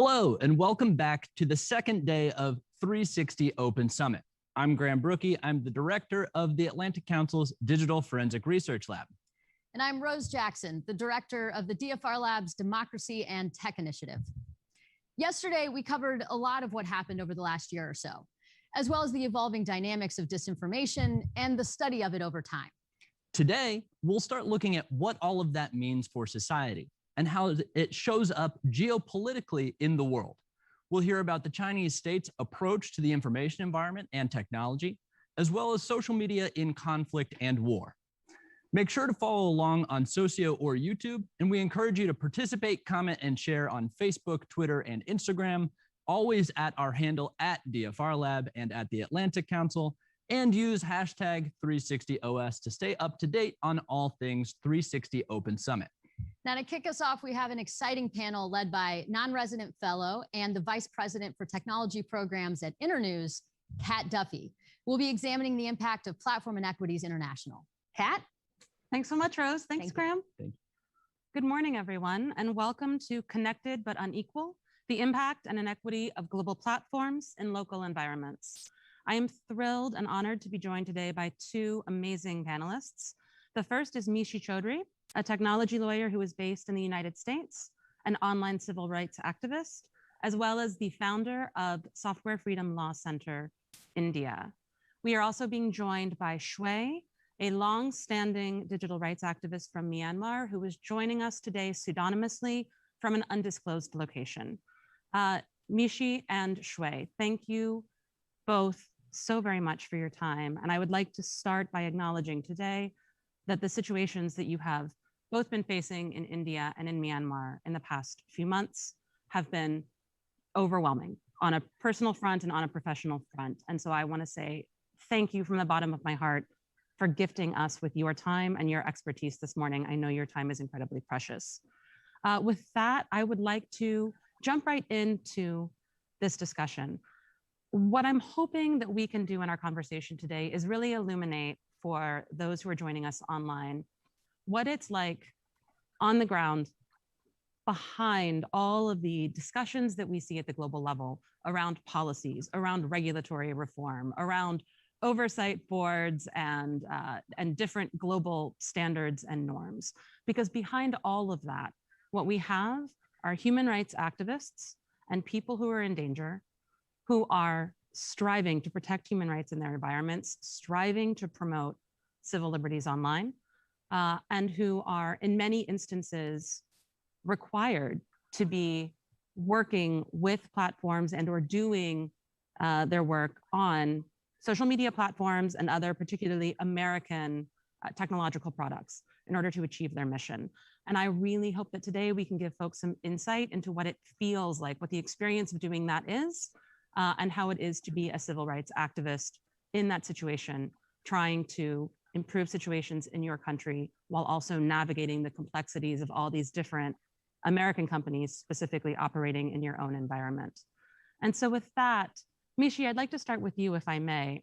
Hello, and welcome back to the second day of 360 Open Summit. I'm Graham Brookie. I'm the director of the Atlantic Council's Digital Forensic Research Lab. And I'm Rose Jackson, the director of the DFRLab's Democracy and Tech Initiative. Yesterday, we covered a lot of what happened over the last year or so, as well as the evolving dynamics of disinformation and the study of it over time. Today, we'll start looking at what all of that means for society and how it shows up geopolitically in the world. We'll hear about the Chinese state's approach to the information environment and technology, as well as social media in conflict and war. Make sure to follow along on Socio or YouTube, and we encourage you to participate, comment, and share on Facebook, Twitter, and Instagram, always at our handle at DFRLab and at the Atlantic Council, and use hashtag 360OS to stay up to date on all things 360 Open Summit. Now, to kick us off, we have an exciting panel led by non-resident fellow and the Vice President for Technology Programs at Internews, Kat Duffy. We'll be examining the impact of Platform Inequities International. Kat? Thanks so much, Rose. Thanks, Graham. Thank you. Good morning, everyone, and welcome to Connected but Unequal, the impact and inequity of global platforms in local environments. I am thrilled and honored to be joined today by two amazing panelists. The first is Mishi Chaudhry, a technology lawyer who is based in the United States, an online civil rights activist, as well as the founder of Software Freedom Law Center, India. We are also being joined by Shui, a long-standing digital rights activist from Myanmar who is joining us today pseudonymously from an undisclosed location. Mishi and Shui, thank you both so very much for your time. And I would like to start by acknowledging today that the situations that you have both been facing in India and in Myanmar in the past few months have been overwhelming on a personal front and on a professional front. And so I want to say thank you from the bottom of my heart for gifting us with your time and your expertise this morning. I know your time is incredibly precious. With that, I would like to jump right into this discussion. What I'm hoping that we can do in our conversation today is really illuminate for those who are joining us online what it's like on the ground behind all of the discussions that we see at the global level around policies, around regulatory reform, around oversight boards and different global standards and norms. Because behind all of that, what we have are human rights activists and people who are in danger, who are striving to protect human rights in their environments, striving to promote civil liberties online, and who are in many instances required to be working with platforms and or doing their work on social media platforms and other particularly American technological products in order to achieve their mission. And I really hope that today we can give folks some insight into what it feels like, what the experience of doing that is, and how it is to be a civil rights activist in that situation, trying to improve situations in your country while also navigating the complexities of all these different American companies specifically operating in your own environment. And so with that, Mishi, I'd like to start with you, if I may.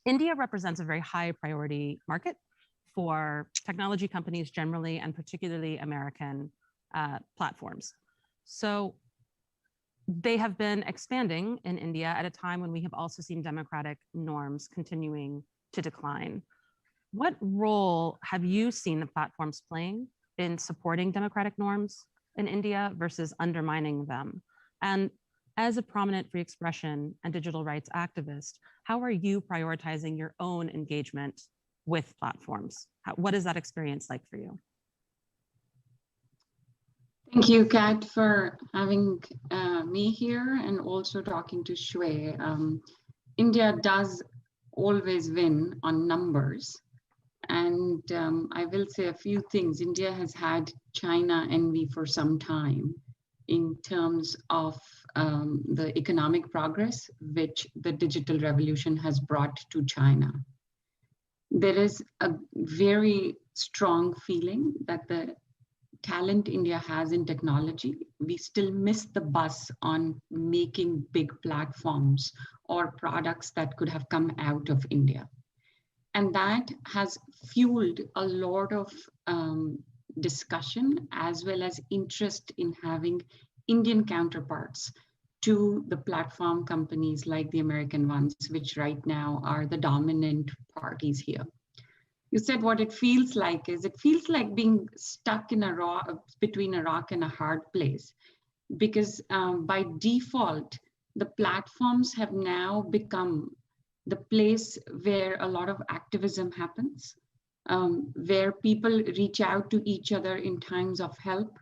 India represents a very high priority market for technology companies generally, and particularly American platforms. So they have been expanding in India at a time when we have also seen democratic norms continuing to decline. What role have you seen the platforms playing in supporting democratic norms in India versus undermining them? And as a prominent free expression and digital rights activist, how are you prioritizing your own engagement with platforms? What is that experience like for you? Thank you, Kat, for having me here and also talking to Shui. India does always win on numbers. And I will say a few things. India has had China envy for some time in terms of the economic progress which the digital revolution has brought to China. There is a very strong feeling that the talent India has in technology, we still miss the bus on making big platforms or products that could have come out of India. And that has fueled a lot of discussion as well as interest in having Indian counterparts to the platform companies like the American ones, which right now are the dominant parties here. You said what it feels like is it feels like being stuck in between a rock and a hard place, because by default, the platforms have now become the place where a lot of activism happens, where people reach out to each other in times of help,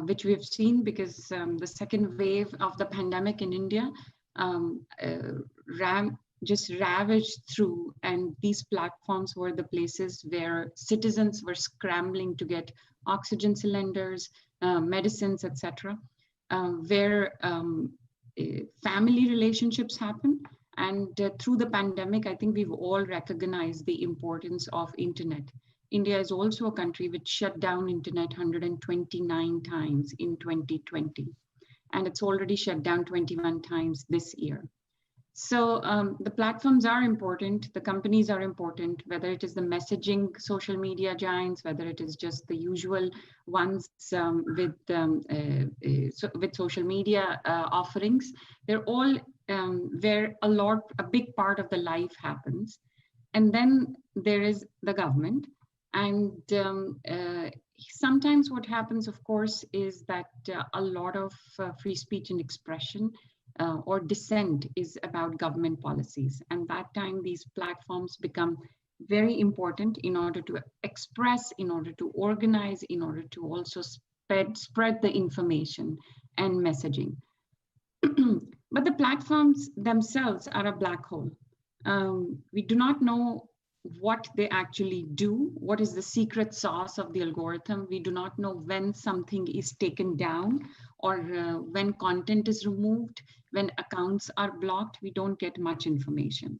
which we have seen because the second wave of the pandemic in India just ravaged through, and these platforms were the places where citizens were scrambling to get oxygen cylinders, medicines, etc., where family relationships happen. And through the pandemic, I think we've all recognized the importance of internet. India is also a country which shut down internet 129 times in 2020, and it's already shut down 21 times this year. So the platforms are important, the companies are important, whether it is the messaging social media giants, whether it is just the usual ones with social media offerings. They're all where a big part of the life happens. And then there is the government. And sometimes what happens, of course, is that a lot of free speech and expression or dissent is about government policies. And that time these platforms become very important in order to express, in order to organize, in order to also spread the information and messaging. But the platforms themselves are a black hole. We do not know what they actually do, what is the secret sauce of the algorithm. We do not know when something is taken down or when content is removed, when accounts are blocked. We don't get much information.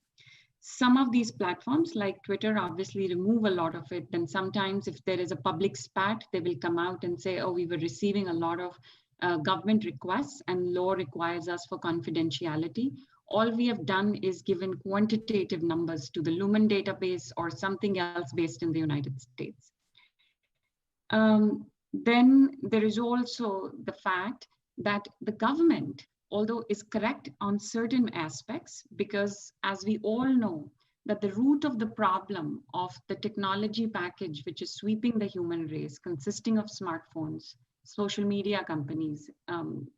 Some of these platforms like Twitter obviously remove a lot of it. Then sometimes if there is a public spat, they will come out and say, oh, we were receiving a lot of government requests and law requires us for confidentiality. All we have done is given quantitative numbers to the Lumen database or something else based in the United States. Then there is also the fact that the government, although is correct on certain aspects, because as we all know, that the root of the problem of the technology package, which is sweeping the human race, consisting of smartphones, social media companies,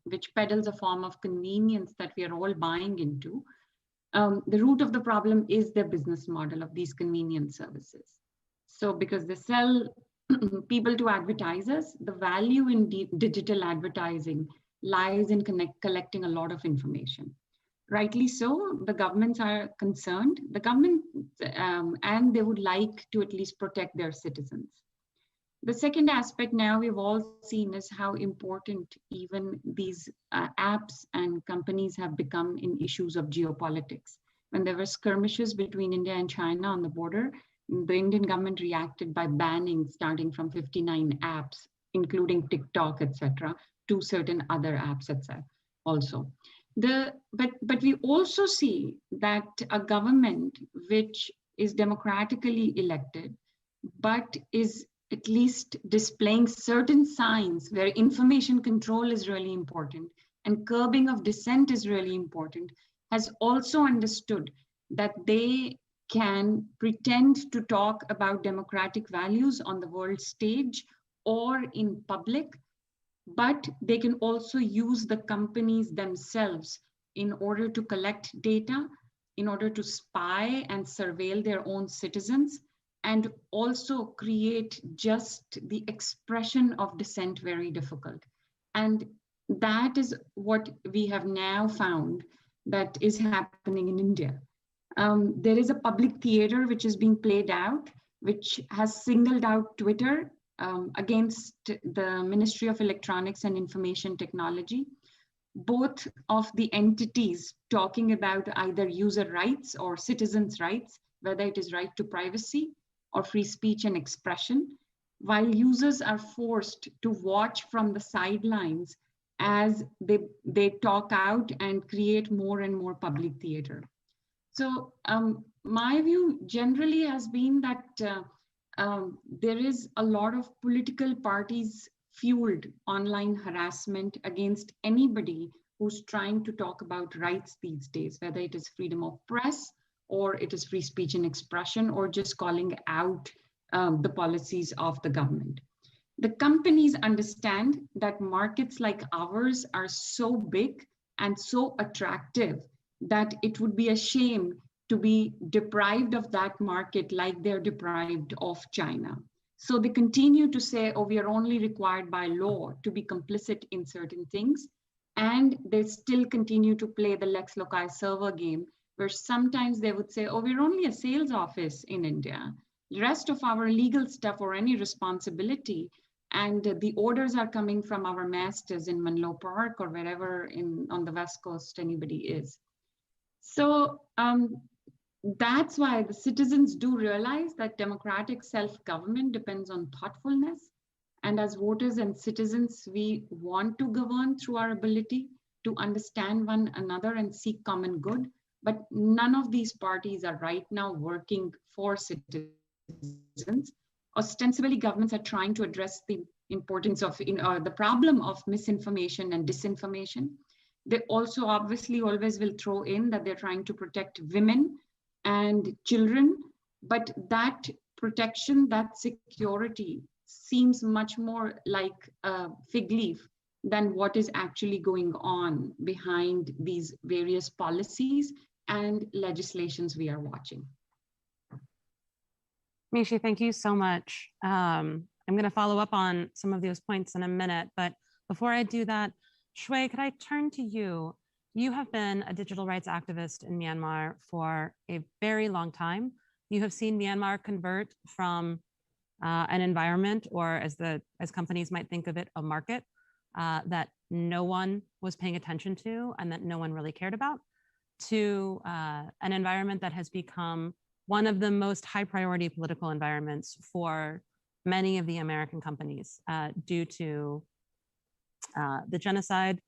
which peddles a form of convenience that we are all buying into. The root of the problem is the business model of these convenience services. So because they sell people to advertisers, the value in digital advertising lies in collecting a lot of information. Rightly so, the governments are concerned, the government, and they would like to at least protect their citizens. The second aspect now we've all seen is how important even these apps and companies have become in issues of geopolitics. When there were skirmishes between India and China on the border, the Indian government reacted by banning starting from 59 apps, including TikTok, etc., to certain other apps, etc. also. But we also see that a government which is democratically elected, but is at least displaying certain signs where information control is really important and curbing of dissent is really important, has also understood that they can pretend to talk about democratic values on the world stage or in public, but they can also use the companies themselves in order to collect data, in order to spy and surveil their own citizens, and also create just the expression of dissent very difficult. And that is what we have now found that is happening in India. There is a public theater which is being played out, which has singled out Twitter against the Ministry of Electronics and Information Technology. Both of the entities talking about either user rights or citizens' rights, whether it is right to privacy or free speech and expression, while users are forced to watch from the sidelines as they talk out and create more and more public theater. So my view generally has been that there is a lot of political parties fueled online harassment against anybody who's trying to talk about rights these days, whether it is freedom of press or it is free speech and expression, or just calling out the policies of the government. The companies understand that markets like ours are so big and so attractive that it would be a shame to be deprived of that market like they're deprived of China. So they continue to say, oh, we are only required by law to be complicit in certain things. And they still continue to play the Lex Loci server game, where sometimes they would say, oh, we're only a sales office in India. The rest of our legal stuff or any responsibility, and the orders are coming from our masters in Menlo Park or wherever on the West Coast anybody is. So that's why the citizens do realize that democratic self-government depends on thoughtfulness. And as voters and citizens, we want to govern through our ability to understand one another and seek common good. But none of these parties are right now working for citizens. Ostensibly, governments are trying to address the importance of the problem of misinformation and disinformation. They also obviously always will throw in that they're trying to protect women and children, but that protection, that security seems much more like a fig leaf than what is actually going on behind these various policies and legislations we are watching. Mishi, thank you so much. I'm going to follow up on some of those points in a minute, but before I do that, Shui, could I turn to you? You have been a digital rights activist in Myanmar for a very long time. You have seen Myanmar convert from an environment, or as companies might think of it, a market that no one was paying attention to and that no one really cared about, to an environment that has become one of the most high priority political environments for many of the American companies due to the genocide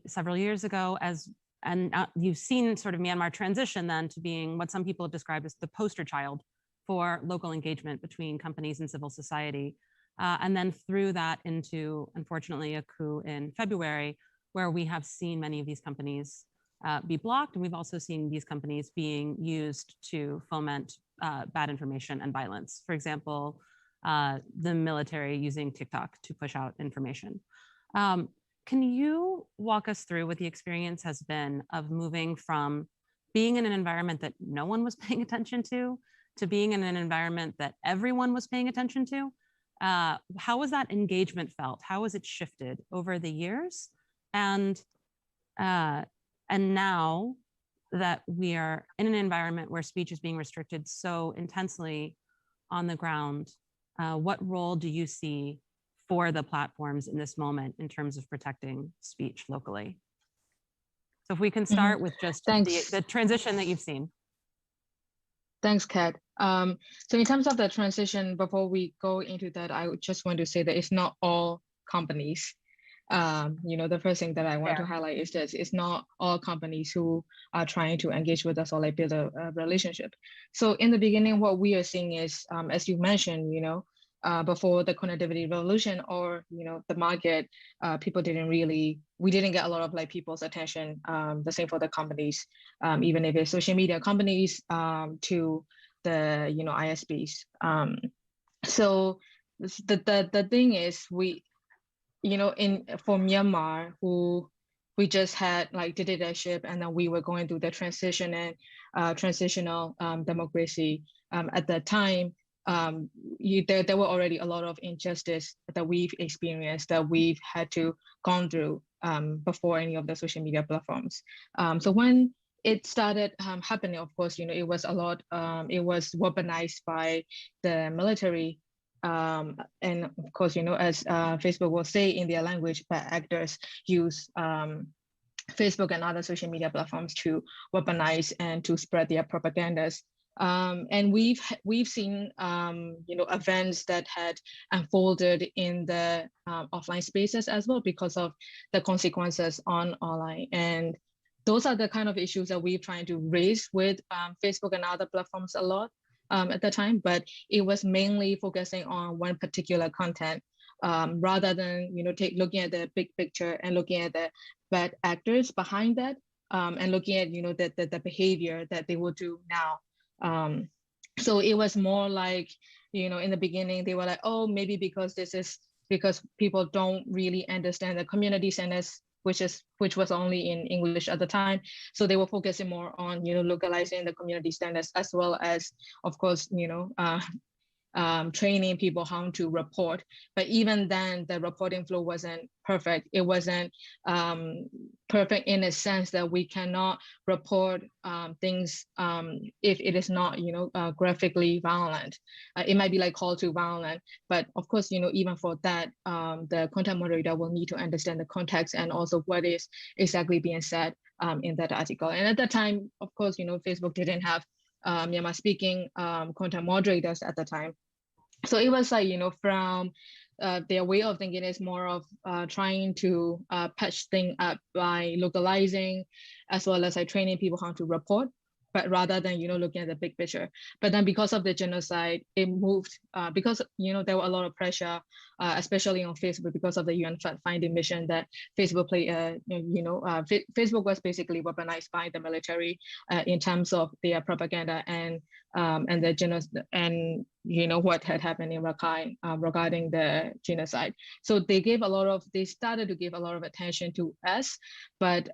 several years ago, and you've seen sort of Myanmar transition then to being what some people have described as the poster child for local engagement between companies and civil society. And then through that into, unfortunately, a coup in February, where we have seen many of these companies be blocked. And we've also seen these companies being used to foment bad information and violence. For example, the military using TikTok to push out information. Can you walk us through what the experience has been of moving from being in an environment that no one was paying attention to being in an environment that everyone was paying attention to? How was that engagement felt? How has it shifted over the years? And now that we are in an environment where speech is being restricted so intensely on the ground, what role do you see for the platforms in this moment in terms of protecting speech locally? So if we can start with just the transition that you've seen. Thanks, Kat. So in terms of the transition, before we go into that, I just want to say that it's not all companies. The first thing that I want to highlight is that it's not all companies who are trying to engage with us or like build a relationship. So in the beginning, what we are seeing is, as you mentioned, before the connectivity revolution or, the market, we didn't get a lot of like people's attention. The same for the companies, even if it's social media companies to the, ISPs. So the thing is for Myanmar, we just had like dictatorship, and then we were going through the transition and transitional democracy. At that time, there were already a lot of injustice that we've experienced, that we've had to gone through before any of the social media platforms. So when it started happening, of course, it was a lot. It was weaponized by the military. And of course, as Facebook will say in their language, bad actors use Facebook and other social media platforms to weaponize and to spread their propagandas. And we've seen events that had unfolded in the offline spaces as well because of the consequences on online. And those are the kind of issues that we're trying to raise with Facebook and other platforms a lot at the time, but it was mainly focusing on one particular content rather than looking at the big picture and looking at the bad actors behind that, and looking at the behavior that they will do now. So it was more like, in the beginning they were like, oh, maybe because people don't really understand the community centers, which was only in English at the time. So they were focusing more on localizing the community standards, as well as, of course, training people how to report. But even then, the reporting flow wasn't perfect. It wasn't perfect in a sense that we cannot report things if it is not, graphically violent. It might be like call to violence, but of course, even for that, the content moderator will need to understand the context and also what is exactly being said in that article. And at that time, of course, Facebook didn't have Myanmar speaking content moderators at the time. So it was like, from their way of thinking is more of trying to patch things up by localizing, as well as like training people how to report, but rather than, looking at the big picture. But then because of the genocide, it moved, because, there were a lot of pressure, especially on Facebook, because of the UN fact-finding mission that Facebook played, Facebook was basically weaponized by the military in terms of their propaganda and the genocide, and what had happened in Rakhine regarding the genocide. So they started to give a lot of attention to us, but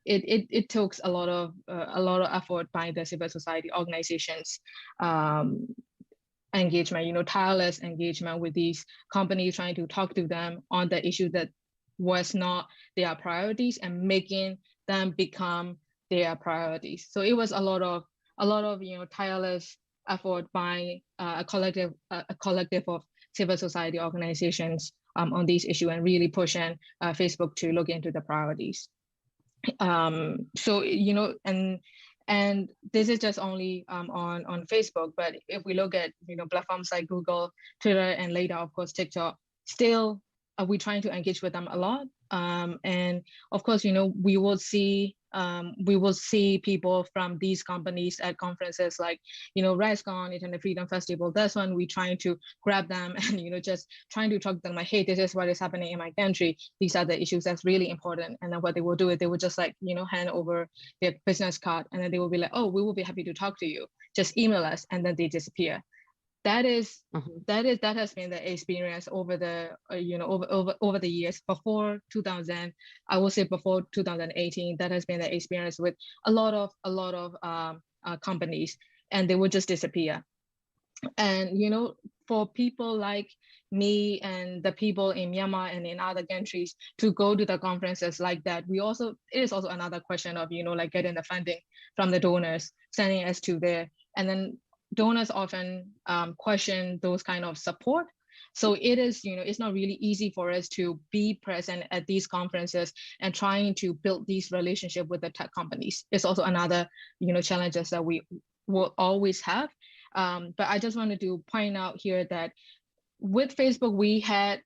it took a lot of effort by the civil society organizations, engagement, tireless engagement with these companies, trying to talk to them on the issue that was not their priorities and making them become their priorities. So it was a lot of tireless effort by a collective of civil society organizations on these issues, and really pushing Facebook to look into the priorities. So and this is just only on Facebook, but if we look at platforms like Google, Twitter, and later of course TikTok, still we're trying to engage with them a lot. And of course, we will see people from these companies at conferences like, RISECon, Internet Freedom Festival. That's when we trying to grab them and, just trying to talk to them like, hey, this is what is happening in my country. These are the issues that's really important. And then what they will do is they will just like, hand over their business card, and then they will be like, oh, we will be happy to talk to you. Just email us, and then they disappear. That has been the experience over the over the years. Before 2000, I will say before 2018, that has been the experience with a lot of companies, and they would just disappear. And for people like me and the people in Myanmar and in other countries to go to the conferences like that, it is also another question of like getting the funding from the donors, sending us to there, and then donors often question those kind of support. So it is, it's not really easy for us to be present at these conferences and trying to build these relationships with the tech companies. It's also another, challenges that we will always have. But I just wanted to point out here that with Facebook, we had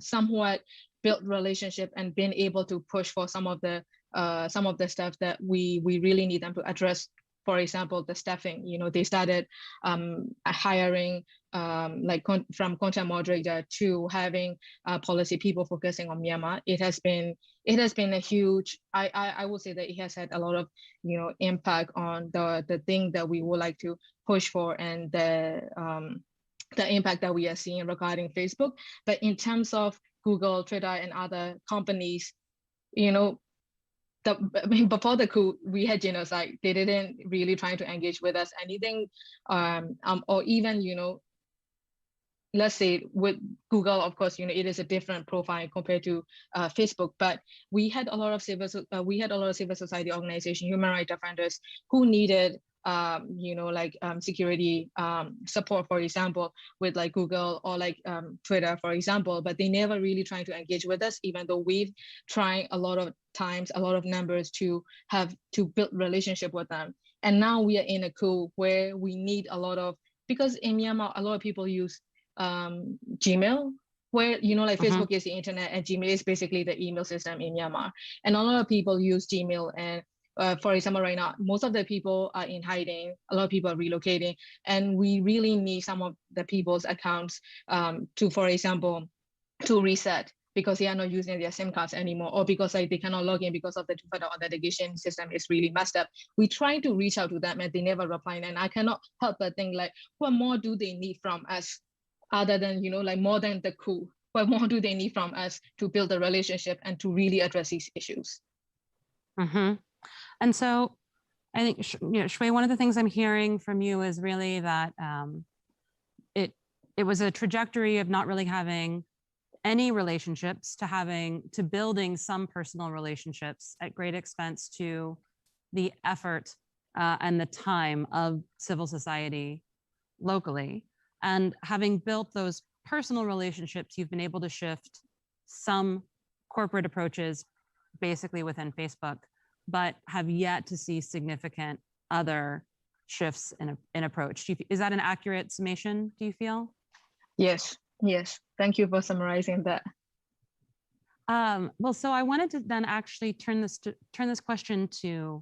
somewhat built relationship and been able to push for some of the stuff that we really need them to address. For example, the staffing, they started hiring from content moderator to having policy people focusing on Myanmar. It has been a huge, I will say that it has had a lot of, impact on the thing that we would like to push for, and the impact that we are seeing regarding Facebook. But in terms of Google, Twitter, and other companies, before the coup, we had genocide. They didn't really try to engage with us anything, or even, let's say with Google, of course, it is a different profile compared to Facebook. But we had a lot of civil society organizations, human rights defenders who needed security support, for example, with like Google or like Twitter, for example, but they never really tried to engage with us, even though we've tried a lot of times, a lot of numbers to build relationship with them. And now we are in a coup where we need because in Myanmar, a lot of people use Gmail, where, Facebook is the internet and Gmail is basically the email system in Myanmar. And a lot of people use Gmail, and for example, right now, most of the people are in hiding. A lot of people are relocating, and we really need some of the people's accounts to, for example, to reset because they are not using their SIM cards anymore, or because like they cannot log in because of the two-factor authentication system is really messed up. We try to reach out to them and they never reply. And I cannot help but think like, what more do they need from us other than, like more than the coup? What more do they need from us to build a relationship and to really address these issues? Mm-hmm. And so I think, Shui, one of the things I'm hearing from you is really that it was a trajectory of not really having any relationships to building some personal relationships at great expense to the effort and the time of civil society locally. And having built those personal relationships, you've been able to shift some corporate approaches basically within Facebook, but have yet to see significant other shifts in approach. Is that an accurate summation, do you feel? Yes. Thank you for summarizing that. Well, so I wanted to then actually turn this question to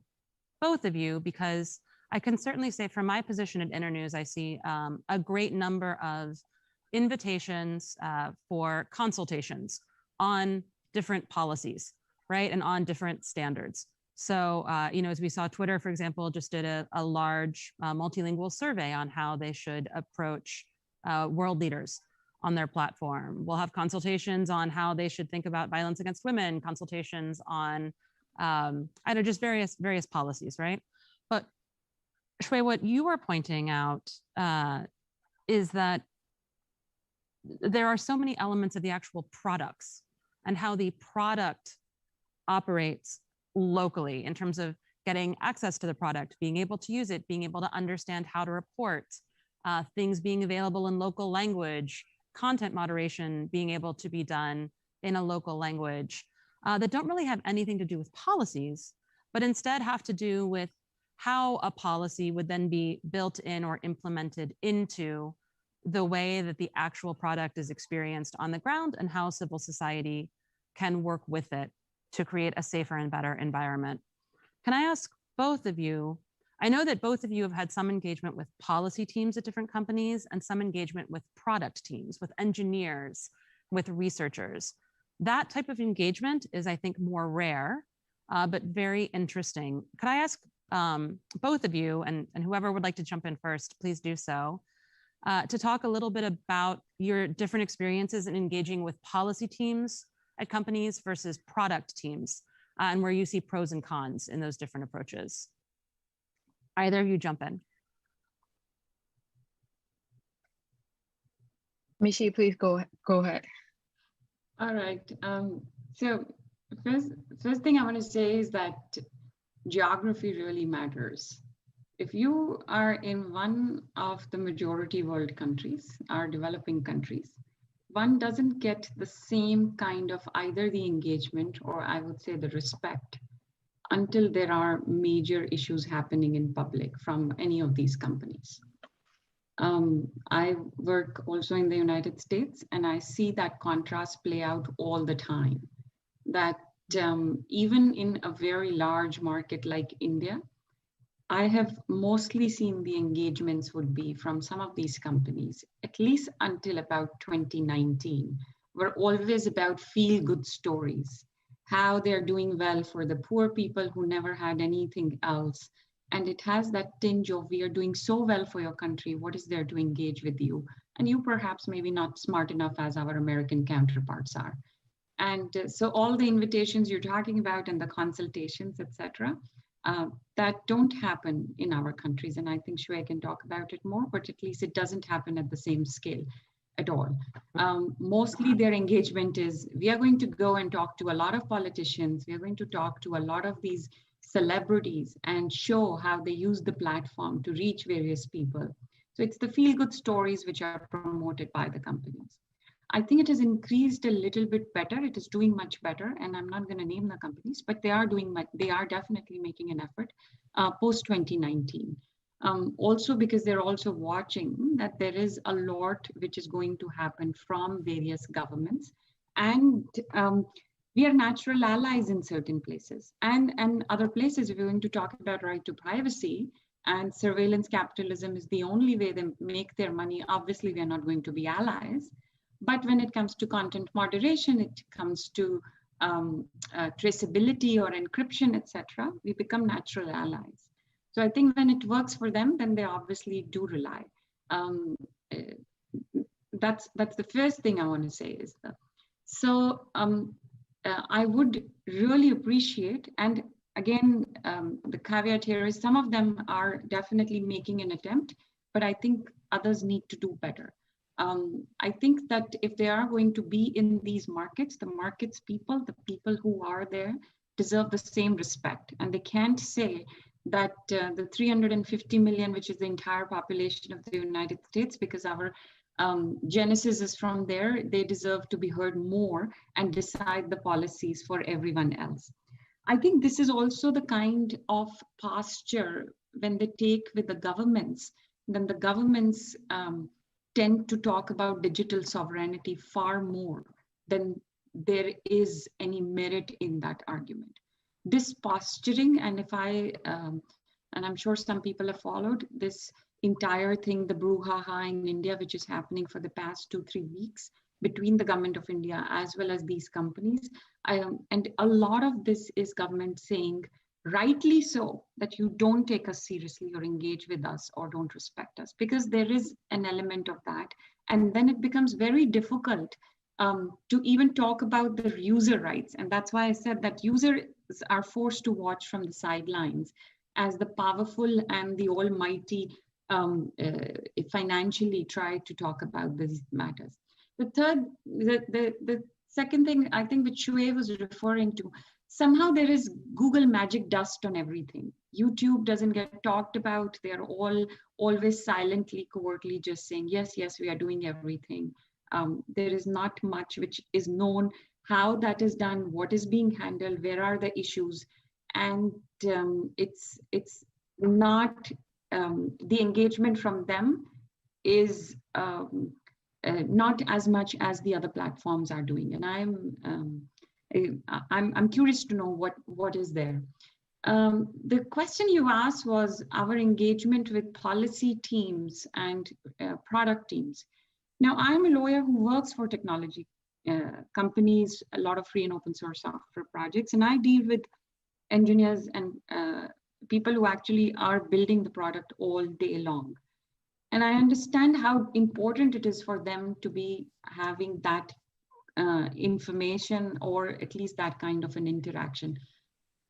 both of you, because I can certainly say from my position at Internews, I see a great number of invitations for consultations on different policies, right? And on different standards. So, as we saw, Twitter, for example, just did a large multilingual survey on how they should approach world leaders on their platform. We'll have consultations on how they should think about violence against women, consultations on, just various policies, right? But Shui, what you are pointing out is that there are so many elements of the actual products and how the product operates locally in terms of getting access to the product, being able to use it, being able to understand how to report, things being available in local language, content moderation being able to be done in a local language, that don't really have anything to do with policies, but instead have to do with how a policy would then be built in or implemented into the way that the actual product is experienced on the ground, and how civil society can work with it to create a safer and better environment. Can I ask both of you, I know that both of you have had some engagement with policy teams at different companies and some engagement with product teams, with engineers, with researchers. That type of engagement is, I think, more rare, but very interesting. Could I ask both of you, and whoever would like to jump in first, please do so, to talk a little bit about your different experiences in engaging with policy teams at companies versus product teams, and where you see pros and cons in those different approaches. Either of you jump in. Mishi, please go ahead. All right. So first thing I want to say is that geography really matters. If you are in one of the majority world countries, our developing countries, one doesn't get the same kind of either the engagement or I would say the respect until there are major issues happening in public from any of these companies. I work also in the United States, and I see that contrast play out all the time. That even in a very large market like India, I have mostly seen the engagements would be from some of these companies, at least until about 2019, were always about feel-good stories, how they're doing well for the poor people who never had anything else. And it has that tinge of, we are doing so well for your country, what is there to engage with you? And you perhaps maybe not smart enough as our American counterparts are. And so all the invitations you're talking about and the consultations, etc., that don't happen in our countries. And I think Shui can talk about it more, but at least it doesn't happen at the same scale at all. Mostly their engagement is, we are going to go and talk to a lot of politicians. We are going to talk to a lot of these celebrities and show how they use the platform to reach various people. So it's the feel-good stories which are promoted by the companies. I think it has increased a little bit better. It is doing much better, and I'm not going to name the companies, but they are definitely making an effort post 2019. Also because they're also watching that there is a lot which is going to happen from various governments, and we are natural allies in certain places and other places. If you're going to talk about right to privacy and surveillance capitalism is the only way they make their money, obviously we are not going to be allies. But when it comes to content moderation, it comes to traceability or encryption, etc., we become natural allies. So I think when it works for them, then they obviously do rely. That's the first thing I want to say is that. So I would really appreciate, and again, the caveat here is some of them are definitely making an attempt, but I think others need to do better. I think that if they are going to be in these markets, the markets people, the people who are there deserve the same respect. And they can't say that the 350 million, which is the entire population of the United States, because our genesis is from there, they deserve to be heard more and decide the policies for everyone else. I think this is also the kind of posture when they take with the governments, then the governments tend to talk about digital sovereignty far more than there is any merit in that argument. This posturing, and if I, and I'm sure some people have followed this entire thing, the brouhaha in India, which is happening for the past 2-3 weeks between the government of India as well as these companies. And a lot of this is government saying, rightly so, that you don't take us seriously or engage with us or don't respect us, because there is an element of that. And then it becomes very difficult to even talk about the user rights. And that's why I said that users are forced to watch from the sidelines as the powerful and the almighty financially try to talk about these matters. The second thing I think which Shuey was referring to, somehow there is Google magic dust on everything. YouTube doesn't get talked about. They're all always silently, covertly just saying, yes, yes, we are doing everything. There is not much which is known, how that is done, what is being handled, where are the issues. And it's not, the engagement from them is not as much as the other platforms are doing. And I'm curious to know what is there. The question you asked was our engagement with policy teams and product teams. Now, I'm a lawyer who works for technology companies, a lot of free and open source software projects, and I deal with engineers and people who actually are building the product all day long. And I understand how important it is for them to be having that information, or at least that kind of an interaction.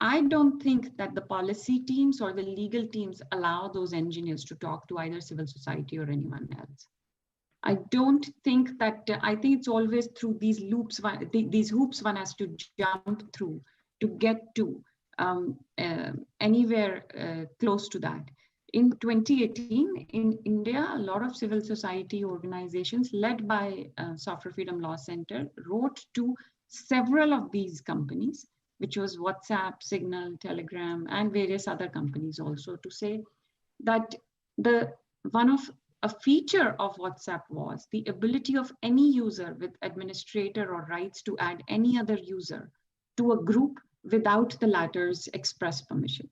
I don't think that the policy teams or the legal teams allow those engineers to talk to either civil society or anyone else. I don't think that, I think it's always through these loops, these hoops one has to jump through to get to anywhere close to that. In 2018, in India, a lot of civil society organizations led by Software Freedom Law Center wrote to several of these companies, which was WhatsApp, Signal, Telegram, and various other companies also, to say that a feature of WhatsApp was the ability of any user with administrator or rights to add any other user to a group without the latter's express permission.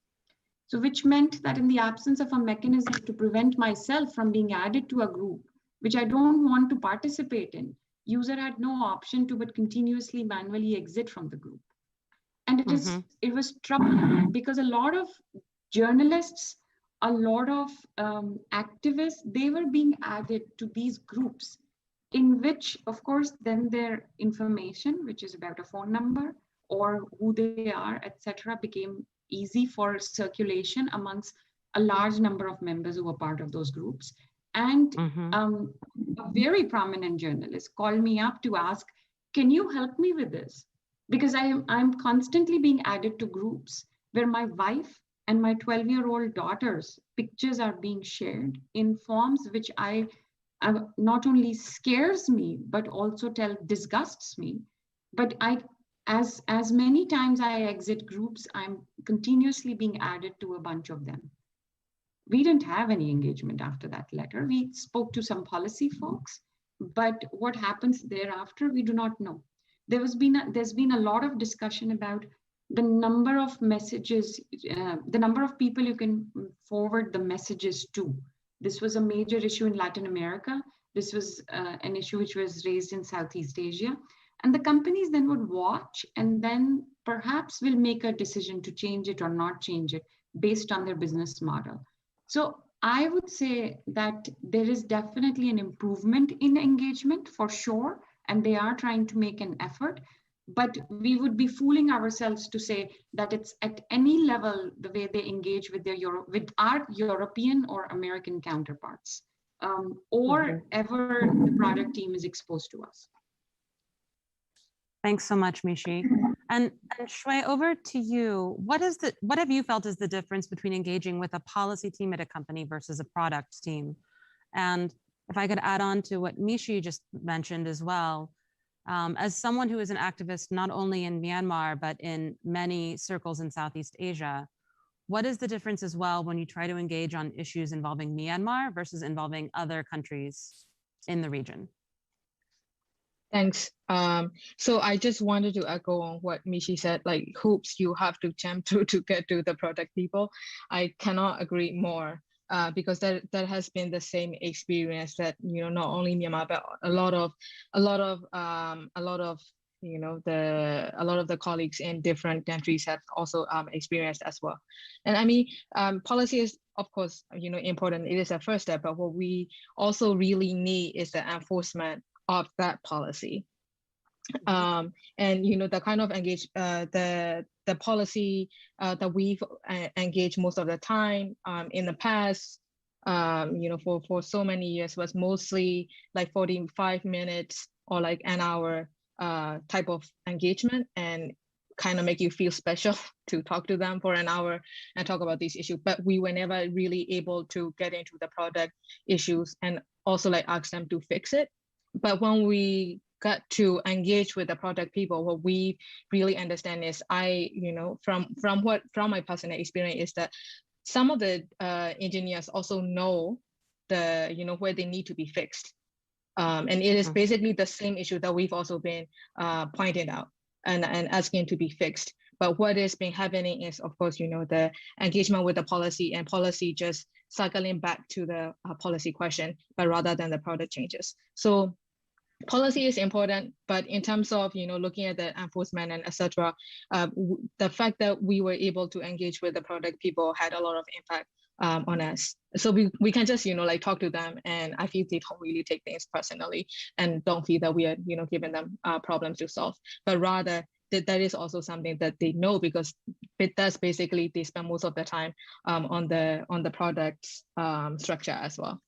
So which meant that in the absence of a mechanism to prevent myself from being added to a group, which I don't want to participate in, user had no option to but continuously manually exit from the group. And it was troubling because a lot of journalists, a lot of activists, they were being added to these groups in which, of course, then their information, which is about a phone number or who they are, etc., became easy for circulation amongst a large number of members who were part of those groups. And a very prominent journalist called me up to ask, can you help me with this? Because I'm constantly being added to groups where my wife and my 12-year-old daughter's pictures are being shared in forms which not only scares me, but also disgusts me. But as many times I exit groups, I'm continuously being added to a bunch of them. We didn't have any engagement after that letter. We spoke to some policy folks, but what happens thereafter, we do not know. There's been a lot of discussion about the number of messages, the number of people you can forward the messages to. This was a major issue in Latin America, This was an issue which was raised in Southeast Asia. And the companies then would watch and then perhaps will make a decision to change it or not change it based on their business model. So I would say that there is definitely an improvement in engagement for sure, and they are trying to make an effort. But we would be fooling ourselves to say that it's at any level the way they engage with with our European or American counterparts, or ever the product team is exposed to us. Thanks so much, Mishi. And Shui, over to you. What have you felt is the difference between engaging with a policy team at a company versus a product team? And if I could add on to what Mishi just mentioned as well, as someone who is an activist not only in Myanmar, but in many circles in Southeast Asia, what is the difference as well when you try to engage on issues involving Myanmar versus involving other countries in the region? Thanks. So I just wanted to echo on what Mishi said, like hoops you have to jump through to get to the product people. I cannot agree more, because that has been the same experience that, you know, not only Myanmar, but a lot of the colleagues in different countries have also experienced as well. And I mean, policy is, of course, you know, important. It is a first step, but what we also really need is the enforcement of that policy. And you know, the kind of the policy that we've engaged most of the time in the past, you know, for so many years was mostly like 45 minutes or like an hour type of engagement, and kind of make you feel special to talk to them for an hour and talk about these issues. But we were never really able to get into the product issues and also like ask them to fix it. But when we got to engage with the product people, what we really understand is, you know, from my personal experience, is that some of the engineers also know you know, where they need to be fixed. And it is basically the same issue that we've also been pointing out and asking to be fixed. But what is been happening is, of course, you know, the engagement with the policy, and policy just cycling back to the policy question, but rather than the product changes. So policy is important, but in terms of, you know, looking at the enforcement and etc., the fact that we were able to engage with the product people had a lot of impact on us. So we can just, you know, like talk to them, and I feel they don't really take things personally and don't feel that we are, you know, giving them problems to solve, but rather that is also something that they know, because that's basically they spend most of the time on the product's structure as well.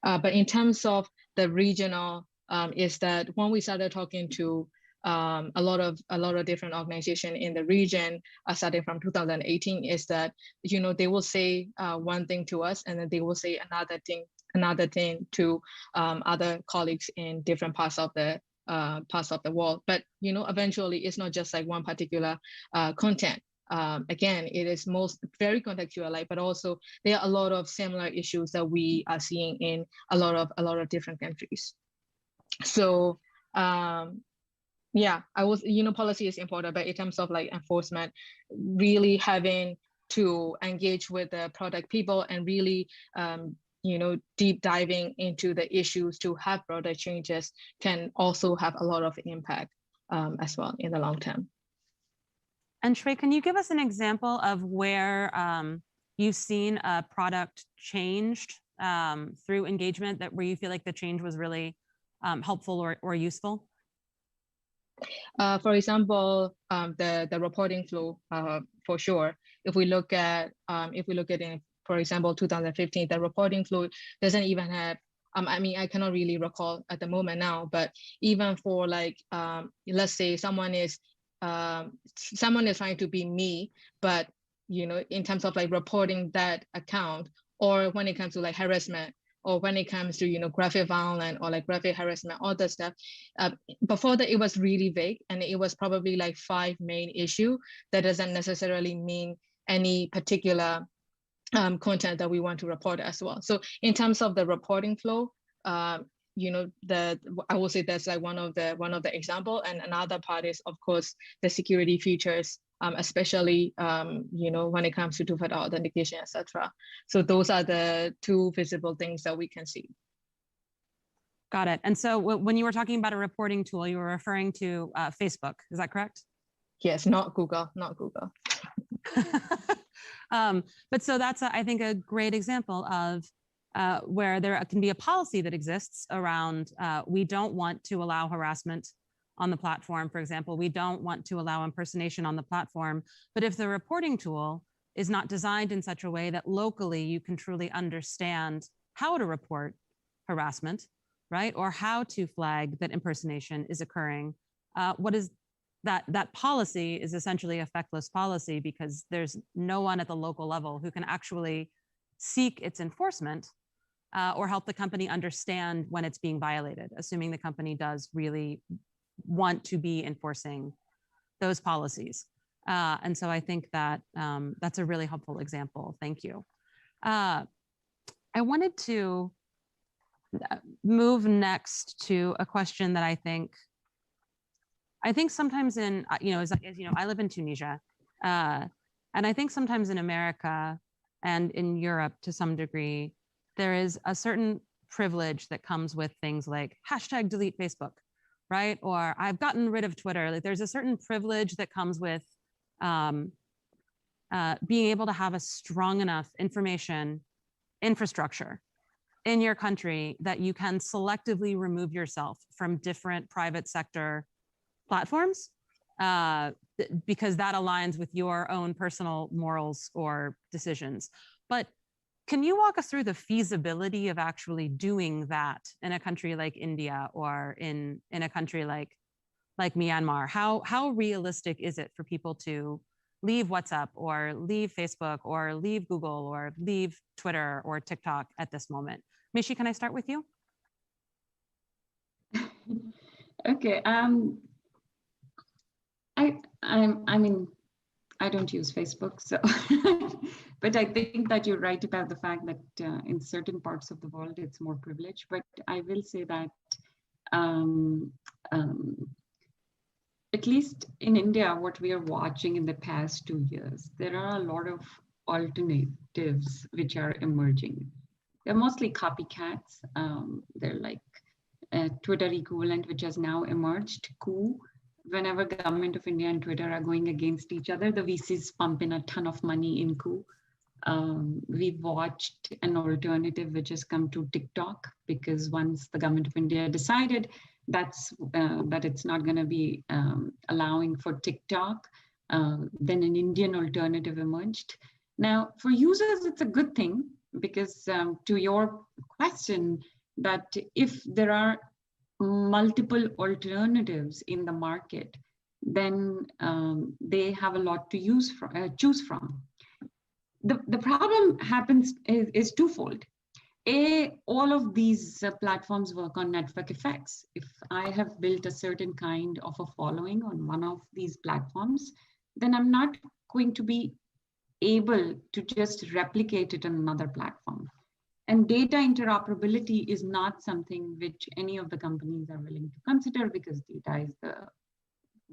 But in terms of the regional, is that when we started talking to a lot of different organizations in the region, starting from 2018, is that, you know, they will say one thing to us, and then they will say another thing to other colleagues in different parts of the world. But, you know, eventually it's not just like one particular content. Again, it is very contextual, but also there are a lot of similar issues that we are seeing in a lot of different countries. So yeah, you know, policy is important, but in terms of like enforcement, really having to engage with the product people and really you know, deep diving into the issues to have product changes can also have a lot of impact as well in the long term. And Shui, can you give us an example of where you've seen a product changed through engagement, where you feel like the change was really helpful or useful? For example, the reporting flow, for sure. If we look at in, for example, 2015, the reporting flow doesn't even have. I mean, I cannot really recall at the moment now, but even for like, let's say someone is trying to be me, but, you know, in terms of like reporting that account, or when it comes to like harassment, or when it comes to, you know, graphic violence or like graphic harassment, all that stuff. Before that, it was really vague, and it was probably like 5 main issues. That doesn't necessarily mean any particular content that we want to report as well. So in terms of the reporting flow, you know, I will say that's like one of the example. And another part is, of course, the security features, especially you know, when it comes to two-factor authentication, etc. So those are the 2 visible things that we can see. Got it. And so when you were talking about a reporting tool, you were referring to Facebook, is that correct? Yes, not Google, not Google. But so that's, I think, a great example of where there can be a policy that exists around, we don't want to allow harassment on the platform, for example. We don't want to allow impersonation on the platform. But if the reporting tool is not designed in such a way that locally you can truly understand how to report harassment, right? Or how to flag that impersonation is occurring, what is that policy is essentially a feckless policy, because there's no one at the local level who can actually seek its enforcement or help the company understand when it's being violated, assuming the company does really want to be enforcing those policies. And so I think that that's a really helpful example. Thank you. I wanted to move next to a question that I think sometimes in, as you know, I live in Tunisia, and I think sometimes in America and in Europe to some degree, there is a certain privilege that comes with things like hashtag delete Facebook, right? Or I've gotten rid of Twitter. Like there's a certain privilege that comes with being able to have a strong enough information infrastructure in your country that you can selectively remove yourself from different private sector platforms because that aligns with your own personal morals or decisions. But can you walk us through the feasibility of actually doing that in a country like India or in a country like Myanmar? How realistic is it for people to leave WhatsApp or leave Facebook or leave Google or leave Twitter or TikTok at this moment? Mishi, can I start with you? Okay. I mean, I don't use Facebook, so, but I think that you're right about the fact that in certain parts of the world, it's more privileged. But I will say that at least in India, what we are watching in the past 2 years, there are a lot of alternatives which are emerging. They're mostly copycats. They're like Twitter equivalent, which has now emerged, Coup. Whenever government of India and Twitter are going against each other, the VCs pump in a ton of money in Coup. We've watched an alternative which has come to TikTok, because once the government of India decided that it's not going to be allowing for TikTok, then an Indian alternative emerged. Now, for users, it's a good thing, because to your question, that if there are multiple alternatives in the market, then they have a lot to choose from. The problem is twofold. All of these platforms work on network effects. If I have built a certain kind of a following on one of these platforms, then I'm not going to be able to just replicate it on another platform. And data interoperability is not something which any of the companies are willing to consider, because data is the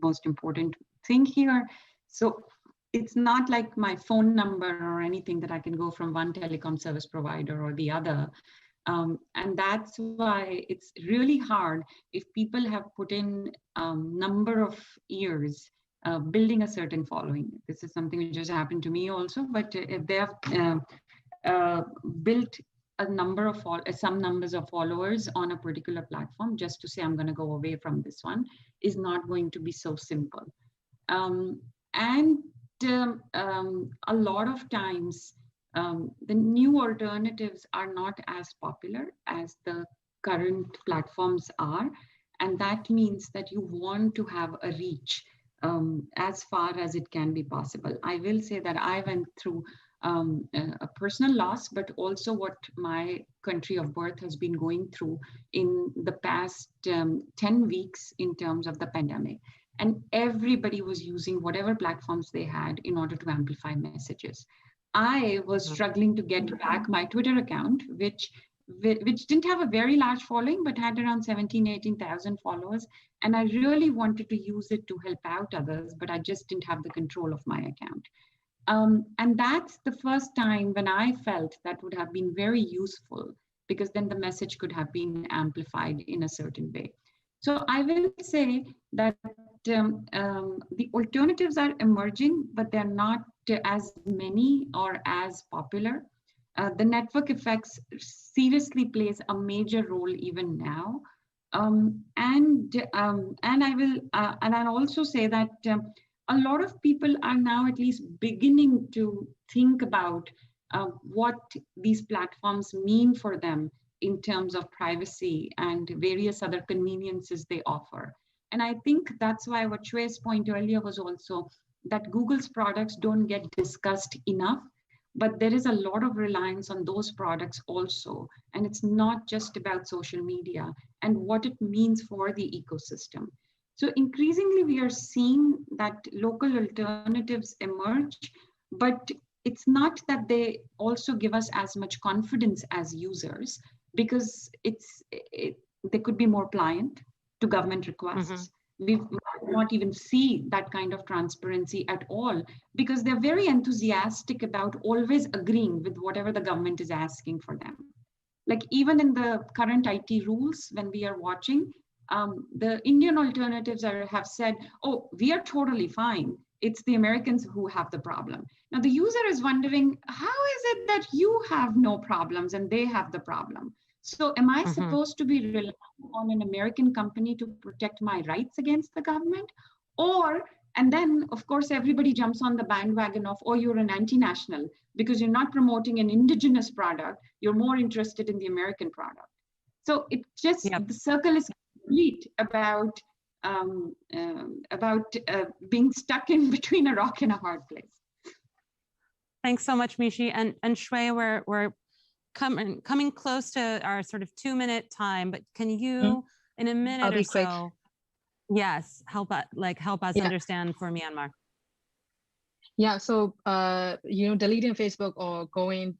most important thing here. So it's not like my phone number or anything that I can go from one telecom service provider or the other. And that's why it's really hard if people have put in a number of years building a certain following. This is something which just happened to me also, but if they have built some numbers of followers on a particular platform, just to say I'm going to go away from this one, is not going to be so simple. A lot of times, the new alternatives are not as popular as the current platforms are. And that means that you want to have a reach as far as it can be possible. I will say that I went through a personal loss, but also what my country of birth has been going through in the past 10 weeks in terms of the pandemic. And everybody was using whatever platforms they had in order to amplify messages. I was struggling to get back my Twitter account, which didn't have a very large following, but had around 17,000, 18,000 followers. And I really wanted to use it to help out others, but I just didn't have the control of my account. And that's the first time when I felt that would have been very useful because then the message could have been amplified in a certain way. So I will say that the alternatives are emerging, but they're not as many or as popular. The network effects seriously plays a major role even now. And I'll also say that a lot of people are now at least beginning to think about what these platforms mean for them in terms of privacy and various other conveniences they offer. And I think that's why what Shue's point earlier was also that Google's products don't get discussed enough, but there is a lot of reliance on those products also. And it's not just about social media and what it means for the ecosystem. So increasingly, we are seeing that local alternatives emerge, but it's not that they also give us as much confidence as users, because they could be more pliant to government requests. We might not even see that kind of transparency at all, because they're very enthusiastic about always agreeing with whatever the government is asking for them. Like even in the current IT rules, when we are watching, the Indian alternatives have said, oh, we are totally fine. It's the Americans who have the problem. Now the user is wondering, how is it that you have no problems and they have the problem? So am I supposed to be relying on an American company to protect my rights against the government? And then of course, everybody jumps on the bandwagon of, oh, you're an anti-national because you're not promoting an indigenous product. You're more interested in the American product. So it just, the circle is complete about being stuck in between a rock and a hard place. Thanks so much, Mishi. And Shui, we're coming close to our sort of 2-minute time, but can you, in a minute or so, yes, help us understand for Myanmar? Yeah, so deleting Facebook or going,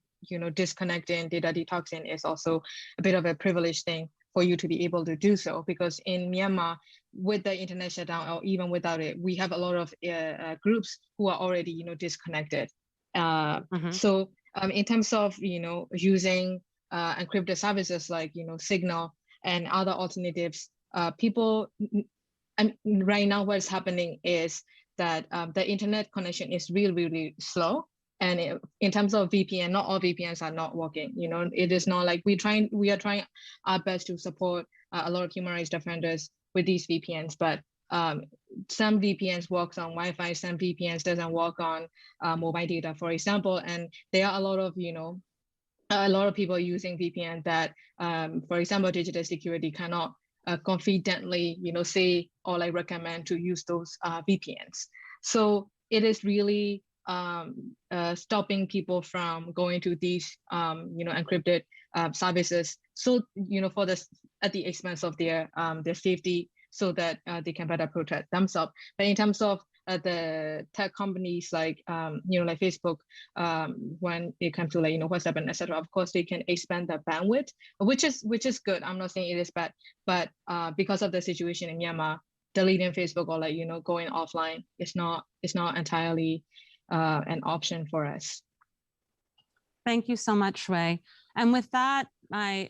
disconnecting, data detoxing is also a bit of a privileged thing for you to be able to do so, because in Myanmar, with the internet shutdown or even without it, we have a lot of groups who are already, disconnected. So in terms of, using encrypted services like, Signal and other alternatives, people, right now what's happening is that the internet connection is really, really slow. And in terms of VPN, not all VPNs are not working. It is not like we are trying our best to support a lot of human rights defenders with these VPNs, but some VPNs works on Wi-Fi, some VPNs doesn't work on mobile data, for example. And there are a lot of people using VPN that, for example, digital security cannot confidently, say or recommend to use those VPNs. So it is really stopping people from going to these, encrypted services. So, at the expense of their safety, so that they can better protect themselves. But in terms of the tech companies like, like Facebook, when it comes to WhatsApp and etc., of course they can expand the bandwidth, which is good. I'm not saying it is bad, but because of the situation in Myanmar, deleting Facebook or going offline is not entirely an option for us. Thank you so much, Shui. And with that, my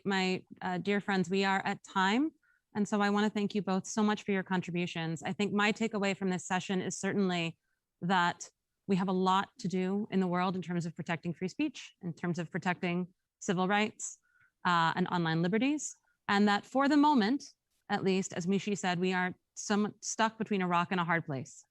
dear friends, we are at time. And so I want to thank you both so much for your contributions. I think my takeaway from this session is certainly that we have a lot to do in the world in terms of protecting free speech, in terms of protecting civil rights and online liberties. And that for the moment, at least, as Mishi said, we are somewhat stuck between a rock and a hard place.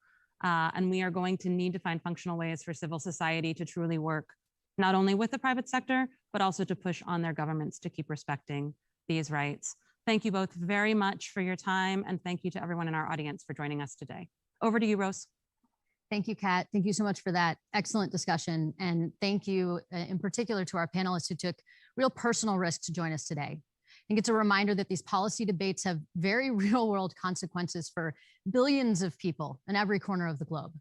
And we are going to need to find functional ways for civil society to truly work, not only with the private sector, but also to push on their governments to keep respecting these rights. Thank you both very much for your time. And thank you to everyone in our audience for joining us today. Over to you, Rose. Thank you, Kat. Thank you so much for that excellent discussion. And thank you in particular to our panelists who took real personal risk to join us today. I think it's a reminder that these policy debates have very real world consequences for billions of people in every corner of the globe.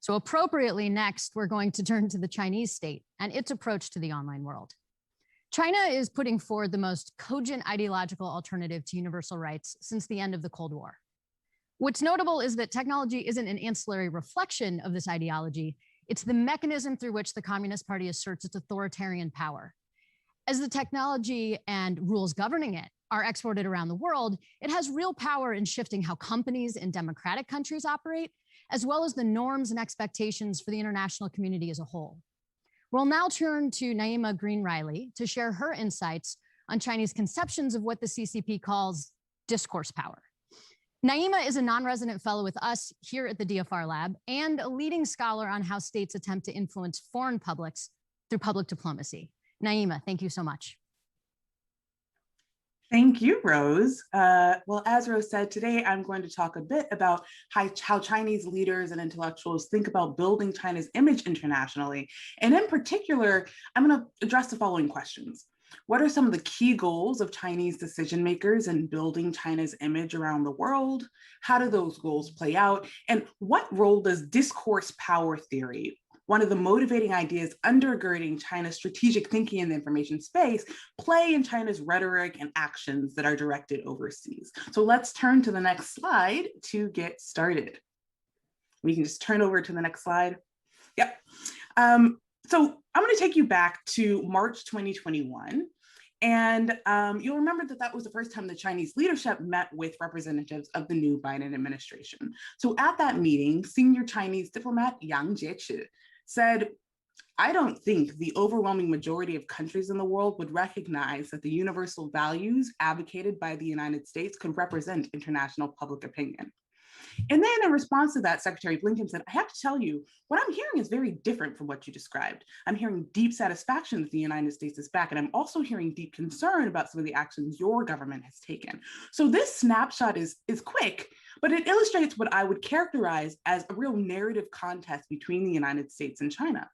So appropriately, next, we're going to turn to the Chinese state and its approach to the online world. China is putting forward the most cogent ideological alternative to universal rights since the end of the Cold War. What's notable is that technology isn't an ancillary reflection of this ideology. It's the mechanism through which the Communist Party asserts its authoritarian power. As the technology and rules governing it are exported around the world, it has real power in shifting how companies in democratic countries operate, as well as the norms and expectations for the international community as a whole. We'll now turn to Naima Green-Riley to share her insights on Chinese conceptions of what the CCP calls discourse power. Naima is a non-resident fellow with us here at the DFRLab and a leading scholar on how states attempt to influence foreign publics through public diplomacy. Naima, thank you so much. Thank you, Rose. Well, as Rose said, today I'm going to talk a bit about how Chinese leaders and intellectuals think about building China's image internationally. And in particular, I'm going to address the following questions. What are some of the key goals of Chinese decision makers in building China's image around the world? How do those goals play out? And what role does discourse power theory, one of the motivating ideas undergirding China's strategic thinking in the information space, play in China's rhetoric and actions that are directed overseas? So let's turn to the next slide to get started. We can just turn over to the next slide. Yep. So I'm going to take you back to March 2021. And you'll remember that that was the first time the Chinese leadership met with representatives of the new Biden administration. So at that meeting, senior Chinese diplomat Yang Jiechi said, "I don't think the overwhelming majority of countries in the world would recognize that the universal values advocated by the United States could represent international public opinion." And then in response to that, Secretary Blinken said, "I have to tell you, what I'm hearing is very different from what you described. I'm hearing deep satisfaction that the United States is back, and I'm also hearing deep concern about some of the actions your government has taken." So this snapshot is quick, but it illustrates what I would characterize as a real narrative contest between the United States and China.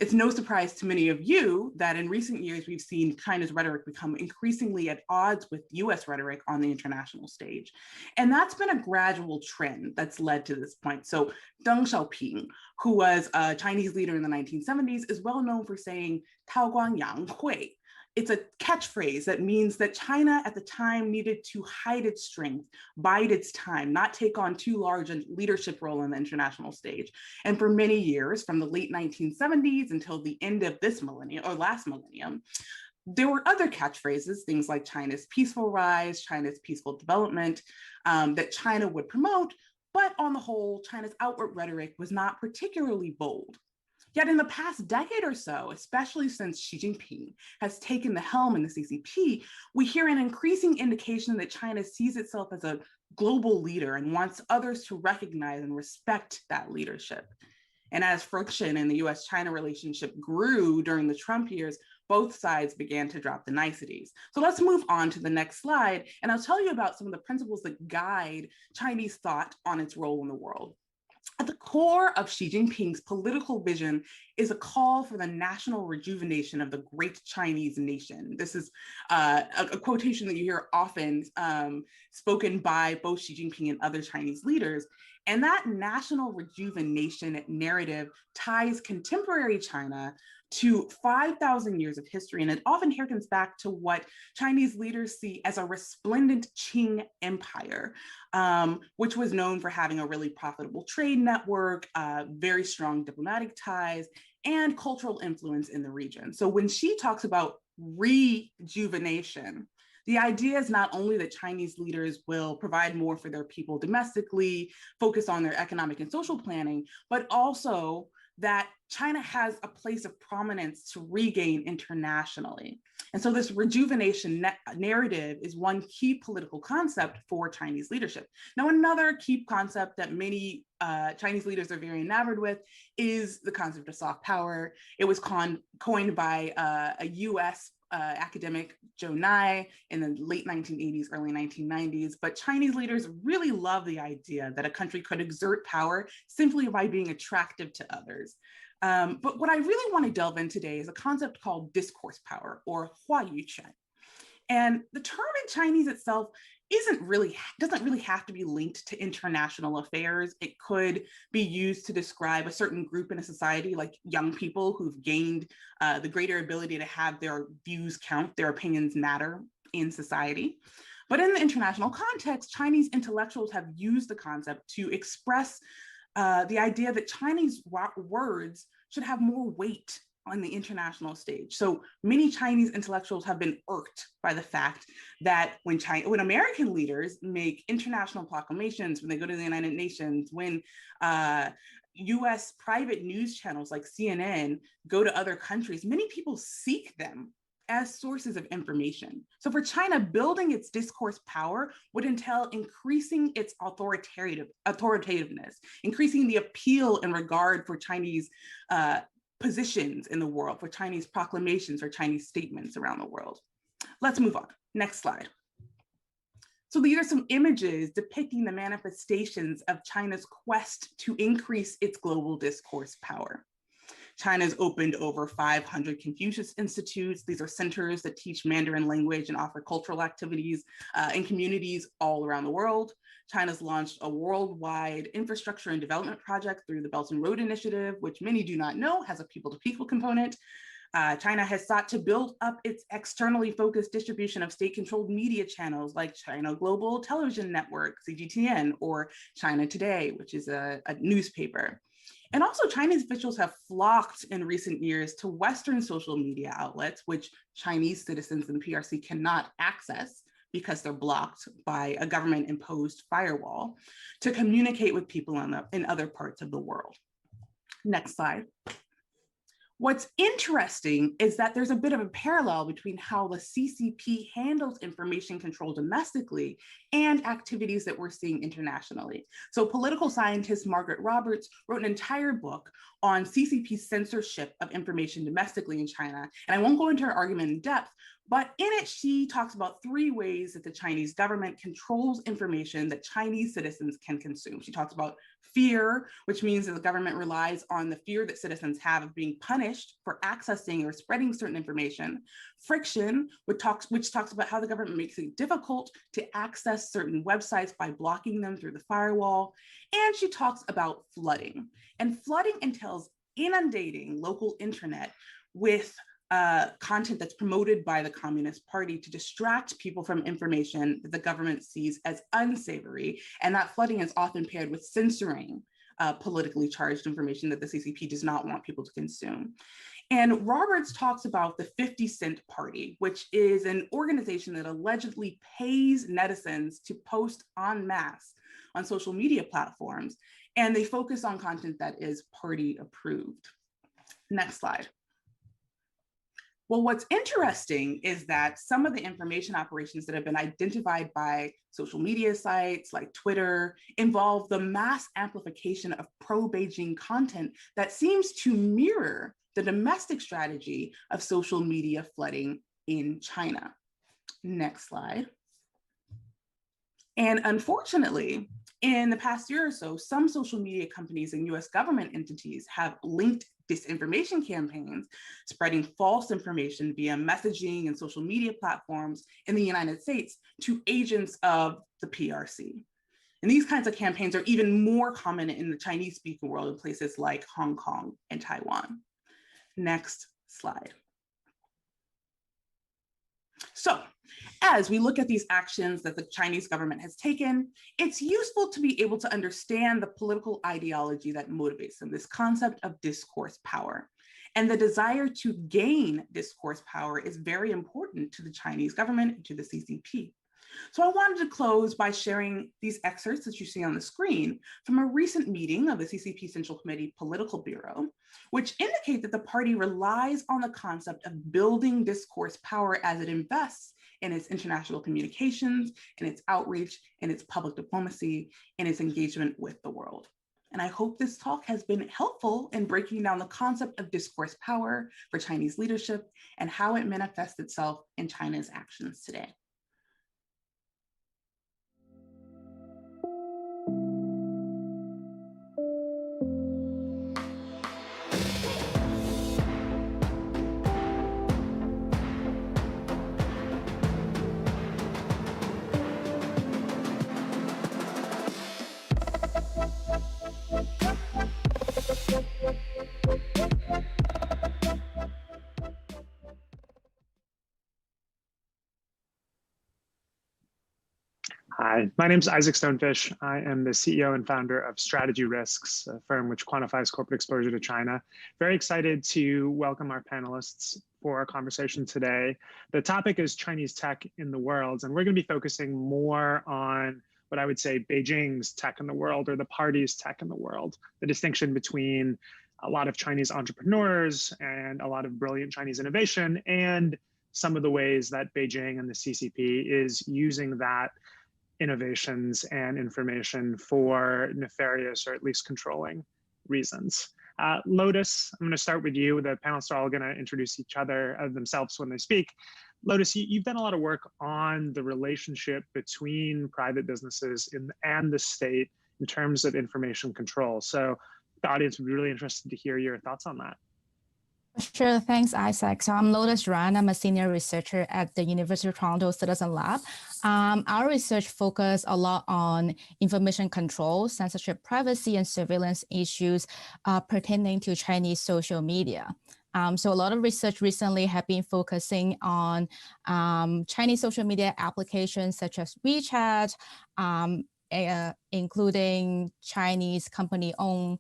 It's no surprise to many of you that in recent years, we've seen China's rhetoric become increasingly at odds with US rhetoric on the international stage. And that's been a gradual trend that's led to this point. So Deng Xiaoping, who was a Chinese leader in the 1970s, is well known for saying, "Tao Guang Yang Hui." It's a catchphrase that means that China at the time needed to hide its strength, bide its time, not take on too large a leadership role on the international stage. And for many years, from the late 1970s until the end of this millennium or last millennium, there were other catchphrases, things like China's peaceful rise, China's peaceful development, that China would promote. But on the whole, China's outward rhetoric was not particularly bold. Yet in the past decade or so, especially since Xi Jinping has taken the helm in the CCP, we hear an increasing indication that China sees itself as a global leader and wants others to recognize and respect that leadership. And as friction in the US-China relationship grew during the Trump years, both sides began to drop the niceties. So let's move on to the next slide, and I'll tell you about some of the principles that guide Chinese thought on its role in the world. At the core of Xi Jinping's political vision is a call for the national rejuvenation of the great Chinese nation. This is a quotation that you hear often spoken by both Xi Jinping and other Chinese leaders. And that national rejuvenation narrative ties contemporary China to 5,000 years of history, and it often harkens back to what Chinese leaders see as a resplendent Qing empire, which was known for having a really profitable trade network, very strong diplomatic ties, and cultural influence in the region. So when she talks about rejuvenation, the idea is not only that Chinese leaders will provide more for their people domestically, focus on their economic and social planning, but also that China has a place of prominence to regain internationally. And so this rejuvenation narrative is one key political concept for Chinese leadership. Now, another key concept that many Chinese leaders are very enamored with is the concept of soft power. It was coined by a US academic, Zhou Nai, in the late 1980s, early 1990s. But Chinese leaders really love the idea that a country could exert power simply by being attractive to others. But what I really want to delve in today is a concept called discourse power, or huayuquan. And the term in Chinese itself doesn't really have to be linked to international affairs. It could be used to describe a certain group in a society, like young people who've gained the greater ability to have their views count, their opinions matter in society. But in the international context, Chinese intellectuals have used the concept to express the idea that Chinese words should have more weight on the international stage. So many Chinese intellectuals have been irked by the fact that when American leaders make international proclamations, when they go to the United Nations, when US private news channels like CNN go to other countries, many people seek them as sources of information. So for China, building its discourse power would entail increasing its authoritativeness, increasing the appeal and regard for Chinese positions in the world, for Chinese proclamations or Chinese statements around the world. Let's move on. Next slide. So these are some images depicting the manifestations of China's quest to increase its global discourse power. China's opened over 500 Confucius Institutes. These are centers that teach Mandarin language and offer cultural activities in communities all around the world. China's launched a worldwide infrastructure and development project through the Belt and Road Initiative, which many do not know has a people-to-people component. China has sought to build up its externally focused distribution of state-controlled media channels like China Global Television Network, CGTN, or China Today, which is a newspaper. And also Chinese officials have flocked in recent years to Western social media outlets, which Chinese citizens in the PRC cannot access because they're blocked by a government-imposed firewall, to communicate with people in other parts of the world. Next slide. What's interesting is that there's a bit of a parallel between how the CCP handles information control domestically and activities that we're seeing internationally. So political scientist Margaret Roberts wrote an entire book on CCP censorship of information domestically in China. And I won't go into her argument in depth, but in it, she talks about 3 ways that the Chinese government controls information that Chinese citizens can consume. She talks about fear, which means that the government relies on the fear that citizens have of being punished for accessing or spreading certain information. Friction, which talks about how the government makes it difficult to access certain websites by blocking them through the firewall. And she talks about flooding. And flooding entails inundating local internet with content that's promoted by the Communist Party to distract people from information that the government sees as unsavory. And that flooding is often paired with censoring politically charged information that the CCP does not want people to consume. And Roberts talks about the 50 Cent Party, which is an organization that allegedly pays netizens to post en masse on social media platforms. And they focus on content that is party approved. Next slide. Well, what's interesting is that some of the information operations that have been identified by social media sites like Twitter involve the mass amplification of pro-Beijing content that seems to mirror the domestic strategy of social media flooding in China. Next slide. And unfortunately, in the past year or so, some social media companies and US government entities have linked disinformation campaigns, spreading false information via messaging and social media platforms in the United States to agents of the PRC. And these kinds of campaigns are even more common in the Chinese-speaking world in places like Hong Kong and Taiwan. Next slide. So, as we look at these actions that the Chinese government has taken, it's useful to be able to understand the political ideology that motivates them, this concept of discourse power. And the desire to gain discourse power is very important to the Chinese government and to the CCP. So I wanted to close by sharing these excerpts that you see on the screen from a recent meeting of the CCP Central Committee Political Bureau, which indicate that the party relies on the concept of building discourse power as it invests in its international communications, in its outreach, in its public diplomacy, in its engagement with the world. And I hope this talk has been helpful in breaking down the concept of discourse power for Chinese leadership and how it manifests itself in China's actions today. Hi, my name is Isaac Stonefish. I am the CEO and founder of Strategy Risks, a firm which quantifies corporate exposure to China. Very excited to welcome our panelists for our conversation today. The topic is Chinese tech in the world, and we're going to be focusing more on what I would say Beijing's tech in the world, or the party's tech in the world, the distinction between a lot of Chinese entrepreneurs and a lot of brilliant Chinese innovation, and some of the ways that Beijing and the CCP is using that innovations and information for nefarious or at least controlling reasons. Lotus, I'm going to start with you. The panelists are all going to introduce each other themselves when they speak. Lotus, you've done a lot of work on the relationship between private businesses and the state in terms of information control. So the audience would be really interested to hear your thoughts on that. Sure, thanks, Isaac. So I'm Lotus Ran. I'm a senior researcher at the University of Toronto Citizen Lab. Our research focuses a lot on information control, censorship, privacy, and surveillance issues pertaining to Chinese social media. So a lot of research recently have been focusing on Chinese social media applications such as WeChat, including Chinese company-owned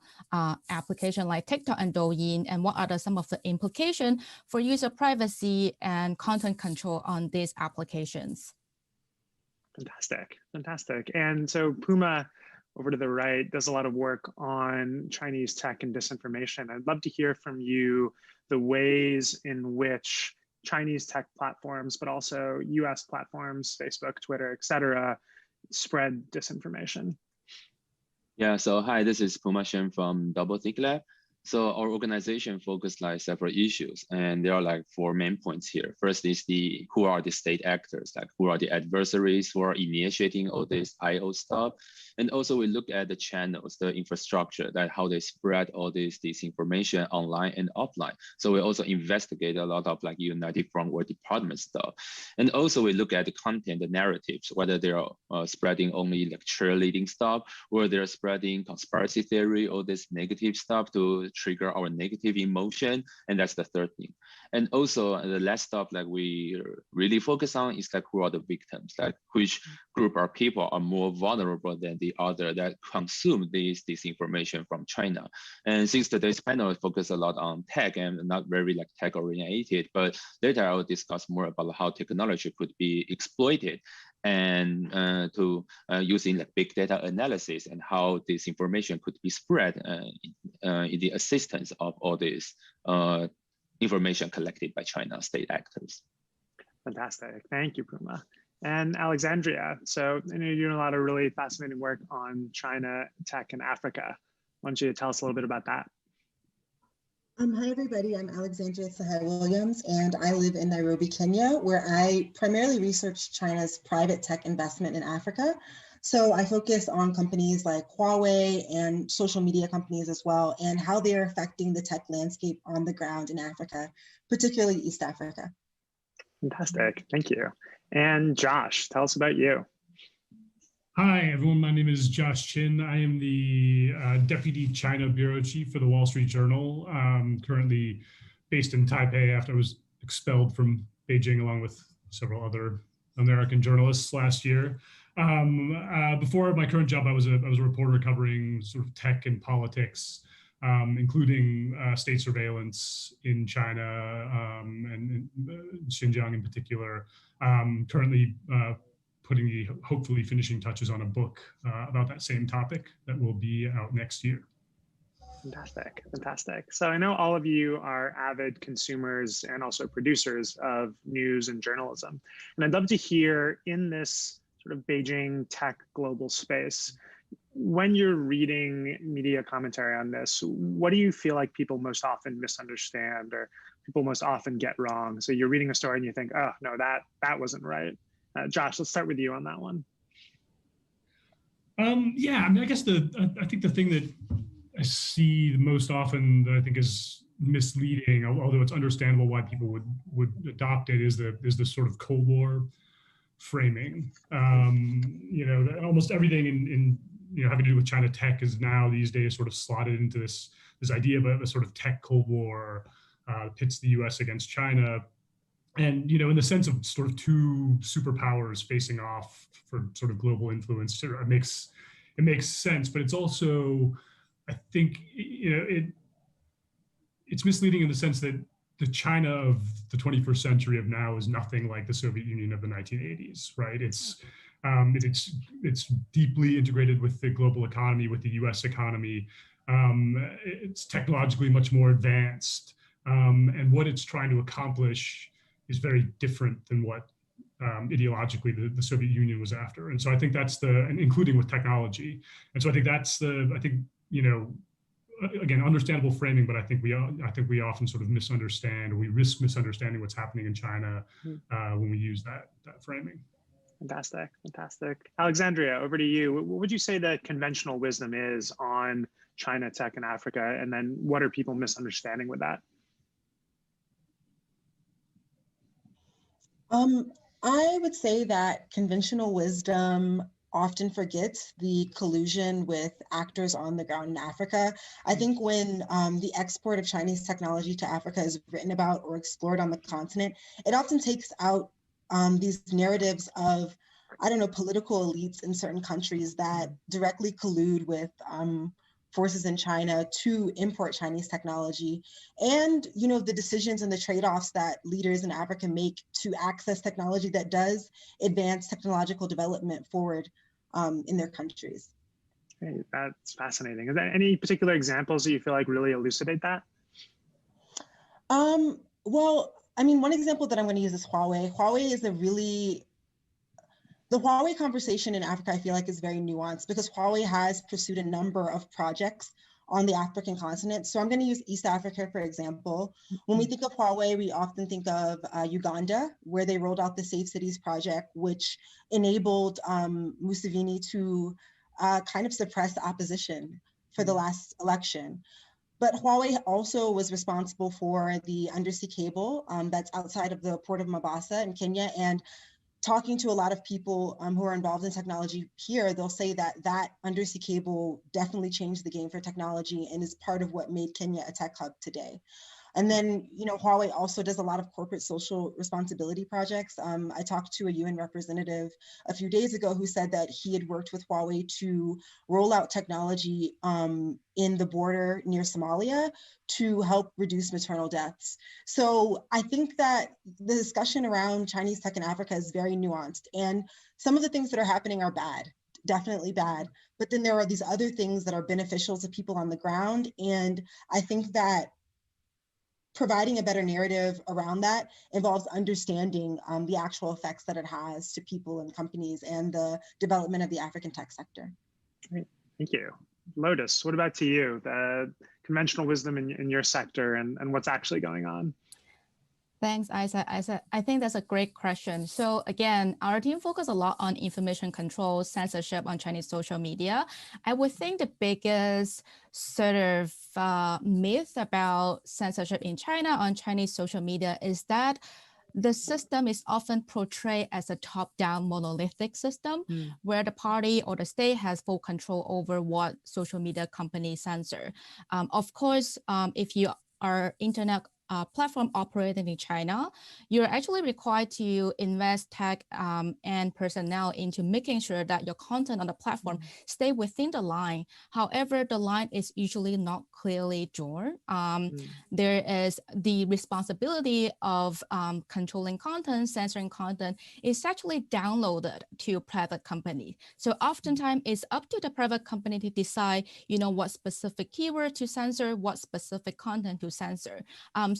application like TikTok and Douyin, and what are some of the implications for user privacy and content control on these applications. Fantastic, fantastic. And so Puma, over to the right, does a lot of work on Chinese tech and disinformation. I'd love to hear from you the ways in which Chinese tech platforms, but also US platforms, Facebook, Twitter, et cetera, spread disinformation. Yeah, so hi, this is Puma Shen from DoubleThink Lab. So our organization focuses like several issues, and there are like 4 main points here. First is who are the state actors, like who are the adversaries who are initiating all this IO stuff. And also we look at the channels, the infrastructure, that how they spread all this disinformation online and offline. So we also investigate a lot of like United Front or department stuff. And also we look at the content, the narratives, whether they are spreading only like cheerleading stuff, or they're spreading conspiracy theory, all this negative stuff to trigger our negative emotion. And that's the third thing. And also the last stuff like we really focus on is like who are the victims, like which group of people are more vulnerable than the other that consume this information from China. And since today's panel focus a lot on tech and not very like tech oriented, but later I will discuss more about how technology could be exploited and to using like big data analysis and how this information could be spread in the assistance of all this information collected by China state actors. Fantastic, thank you, Puma. And Alexandria, so I know you're doing a lot of really fascinating work on China tech in Africa. Why don't you tell us a little bit about that? Hi, everybody. I'm Alexandria Sahai-Williams, and I live in Nairobi, Kenya, where I primarily research China's private tech investment in Africa. So I focus on companies like Huawei and social media companies as well, and how they're affecting the tech landscape on the ground in Africa, particularly East Africa. Fantastic, thank you. And Josh, tell us about you. Hi, everyone. My name is Josh Chin. I am the Deputy China Bureau Chief for the Wall Street Journal, currently based in Taipei after I was expelled from Beijing along with several other American journalists last year. Before my current job, I was a reporter covering sort of tech and politics, including state surveillance in China and Xinjiang in particular. Currently hopefully finishing touches on a book about that same topic that will be out next year. Fantastic, fantastic. So I know all of you are avid consumers and also producers of news and journalism. And I'd love to hear in this sort of Beijing tech global space, when you're reading media commentary on this, what do you feel like people most often misunderstand or people most often get wrong? So you're reading a story and you think, oh, no, that wasn't right. Josh, let's start with you on that one. Yeah, I mean, I guess I think the thing that I see the most often that I think is misleading, although it's understandable why people would adopt it, is the sort of Cold War framing. You know, almost everything in having to do with China tech is now these days sort of slotted into this idea of a sort of tech Cold War, pits the U.S. against China. And, in the sense of sort of two superpowers facing off for sort of global influence, it makes sense, but it's also, I think, it's misleading in the sense that the China of the 21st century of now is nothing like the Soviet Union of the 1980s, right? It's deeply integrated with the global economy, with the US economy. It's technologically much more advanced. And what it's trying to accomplish is very different than what ideologically the Soviet Union was after. And so I think that's and including with technology. And so I think again, understandable framing, but I think we often sort of misunderstand, or we risk misunderstanding what's happening in China when we use that framing. Fantastic. Alexandria, over to you. What would you say the conventional wisdom is on China, tech, and Africa? And then what are people misunderstanding with that? I would say that conventional wisdom often forgets the collusion with actors on the ground in Africa. I think when the export of Chinese technology to Africa is written about or explored on the continent, it often takes out these narratives of, political elites in certain countries that directly collude with forces in China to import Chinese technology, and the decisions and the trade-offs that leaders in Africa make to access technology that does advance technological development forward in their countries. Hey, that's fascinating. Is there any particular examples that you feel like really elucidate that? Well, one example that I'm going to use is Huawei. Huawei is the Huawei conversation in Africa, I feel like, is very nuanced because Huawei has pursued a number of projects on the African continent. So I'm going to use East Africa, for example. When we think of Huawei, we often think of Uganda, where they rolled out the Safe Cities project, which enabled Museveni to kind of suppress the opposition for the last election. But Huawei also was responsible for the undersea cable that's outside of the port of Mombasa in Kenya. And talking to a lot of people who are involved in technology here, they'll say that undersea cable definitely changed the game for technology and is part of what made Kenya a tech hub today. And then, Huawei also does a lot of corporate social responsibility projects. I talked to a UN representative a few days ago who said that he had worked with Huawei to roll out technology in the border near Somalia to help reduce maternal deaths. So I think that the discussion around Chinese tech in Africa is very nuanced. And some of the things that are happening are bad, definitely bad. But then there are these other things that are beneficial to people on the ground. And I think that providing a better narrative around that involves understanding the actual effects that it has to people and companies and the development of the African tech sector. Great, thank you. Lotus, what about to you? The conventional wisdom in your sector and what's actually going on? Thanks, Isaac. I think that's a great question. So again, our team focused a lot on information control, censorship on Chinese social media. I would think the biggest sort of myth about censorship in China on Chinese social media is that the system is often portrayed as a top-down monolithic system where the party or the state has full control over what social media companies censor. Of course, if you are internet platform operating in China, you're actually required to invest tech and personnel into making sure that your content on the platform stay within the line. However, the line is usually not clearly drawn. There is the responsibility of controlling content, censoring content is actually downloaded to a private company. So oftentimes it's up to the private company to decide, what specific keyword to censor, what specific content to censor.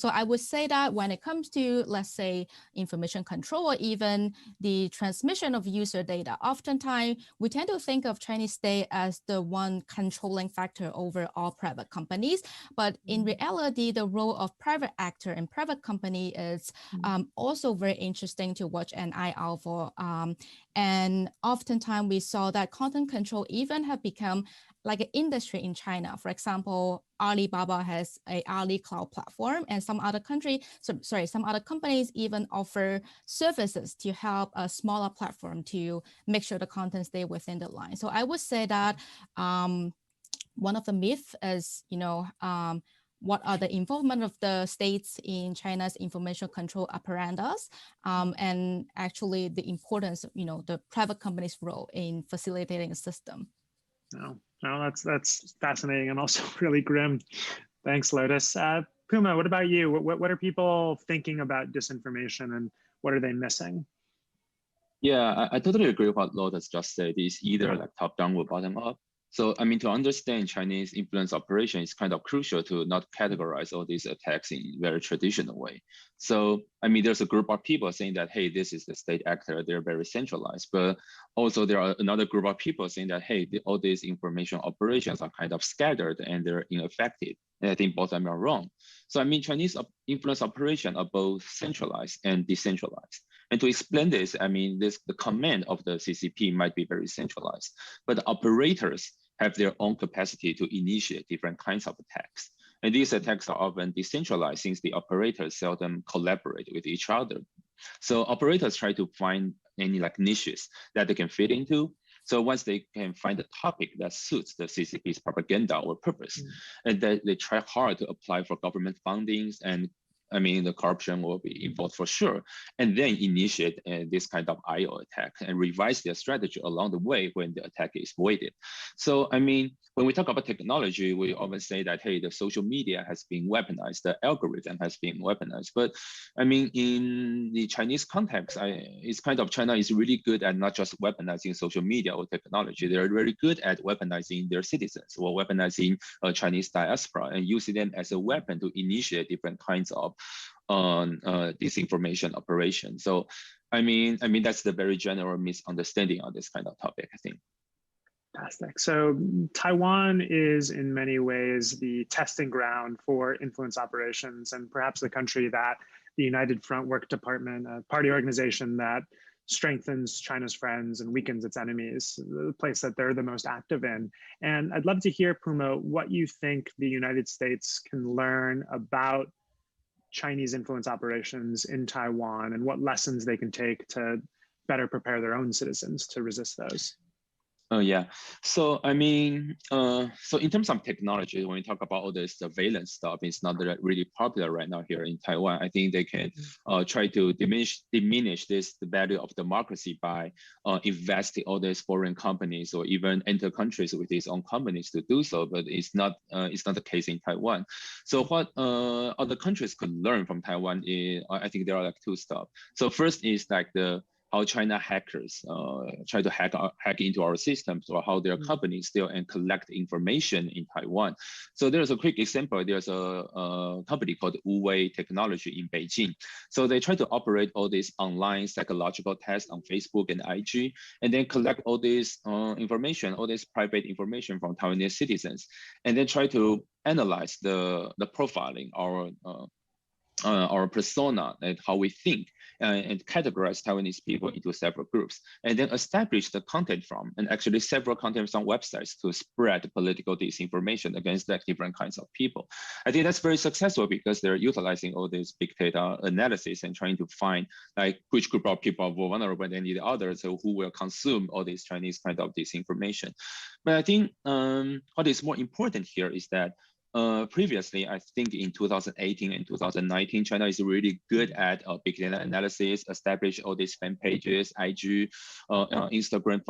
So I would say that when it comes to, let's say, information control or even the transmission of user data, oftentimes we tend to think of Chinese state as the one controlling factor over all private companies. But in reality, the role of private actor and private company is also very interesting to watch an eye out for. And oftentimes we saw that content control even have become like an industry in China. For example, Alibaba has a Ali cloud platform, and some other companies even offer services to help a smaller platform to make sure the content stay within the line. So I would say that one of the myths is, what are the involvement of the states in China's information control apparatus, and actually the importance of, the private company's role in facilitating a system. No, that's fascinating and also really grim. Thanks, Lotus. Puma, what about you? What are people thinking about disinformation and what are they missing? Yeah, I totally agree with what Lotus just said. It's either like top down or bottom up. So, I mean, to understand Chinese influence operation, it's kind of crucial to not categorize all these attacks in a very traditional way. So, I mean, there's a group of people saying that, hey, this is the state actor, they're very centralized. But also there are another group of people saying that, hey, all these information operations are kind of scattered and they're ineffective. And I think both of them are wrong. So, I mean, Chinese influence operation are both centralized and decentralized. And to explain this, I mean, the command of the CCP might be very centralized, but the operators have their own capacity to initiate different kinds of attacks. And these attacks are often decentralized since the operators seldom collaborate with each other. So operators try to find any like niches that they can fit into. So once they can find a topic that suits the CCP's propaganda or purpose, and they try hard to apply for government fundings, and I mean, the corruption will be involved for sure, and then initiate this kind of IO attack and revise their strategy along the way when the attack is voided. So, I mean, when we talk about technology, we often say that, hey, the social media has been weaponized, the algorithm has been weaponized. But I mean, in the Chinese context, it's kind of China is really good at not just weaponizing social media or technology. They're very good at weaponizing their citizens or weaponizing Chinese diaspora and using them as a weapon to initiate different kinds of disinformation operation. So, I mean, that's the very general misunderstanding on this kind of topic, I think. Fantastic. So Taiwan is in many ways the testing ground for influence operations and perhaps the country that the United Front Work Department, a party organization that strengthens China's friends and weakens its enemies, the place that they're the most active in. And I'd love to hear, Puma, what you think the United States can learn about Chinese influence operations in Taiwan and what lessons they can take to better prepare their own citizens to resist those. Oh, yeah. So, I mean, so in terms of technology, when we talk about all this surveillance stuff, it's not really popular right now here in Taiwan. I think they can try to diminish the value of democracy by investing all these foreign companies or even enter countries with its own companies to do so. But it's not the case in Taiwan. So what other countries could learn from Taiwan is, I think there are like two stuff. So first is like how China hackers try to hack into our systems, or how their companies steal and collect information in Taiwan. So there's a quick example. There's a company called Wu Technology in Beijing. So they try to operate all these online psychological tests on Facebook and IG, and then collect all this information, all this private information from Taiwanese citizens, and then try to analyze the profiling, our persona and how we think, and categorize Taiwanese people into several groups, and then establish the content from, and actually several contents on websites to spread political disinformation against like different kinds of people. I think that's very successful because they're utilizing all this big data analysis and trying to find like which group of people are more vulnerable than the others, so who will consume all this Chinese kind of disinformation. But I think what is more important here is that previously, I think in 2018 and 2019, China is really good at big data analysis, establish all these fan pages, IG, Instagram,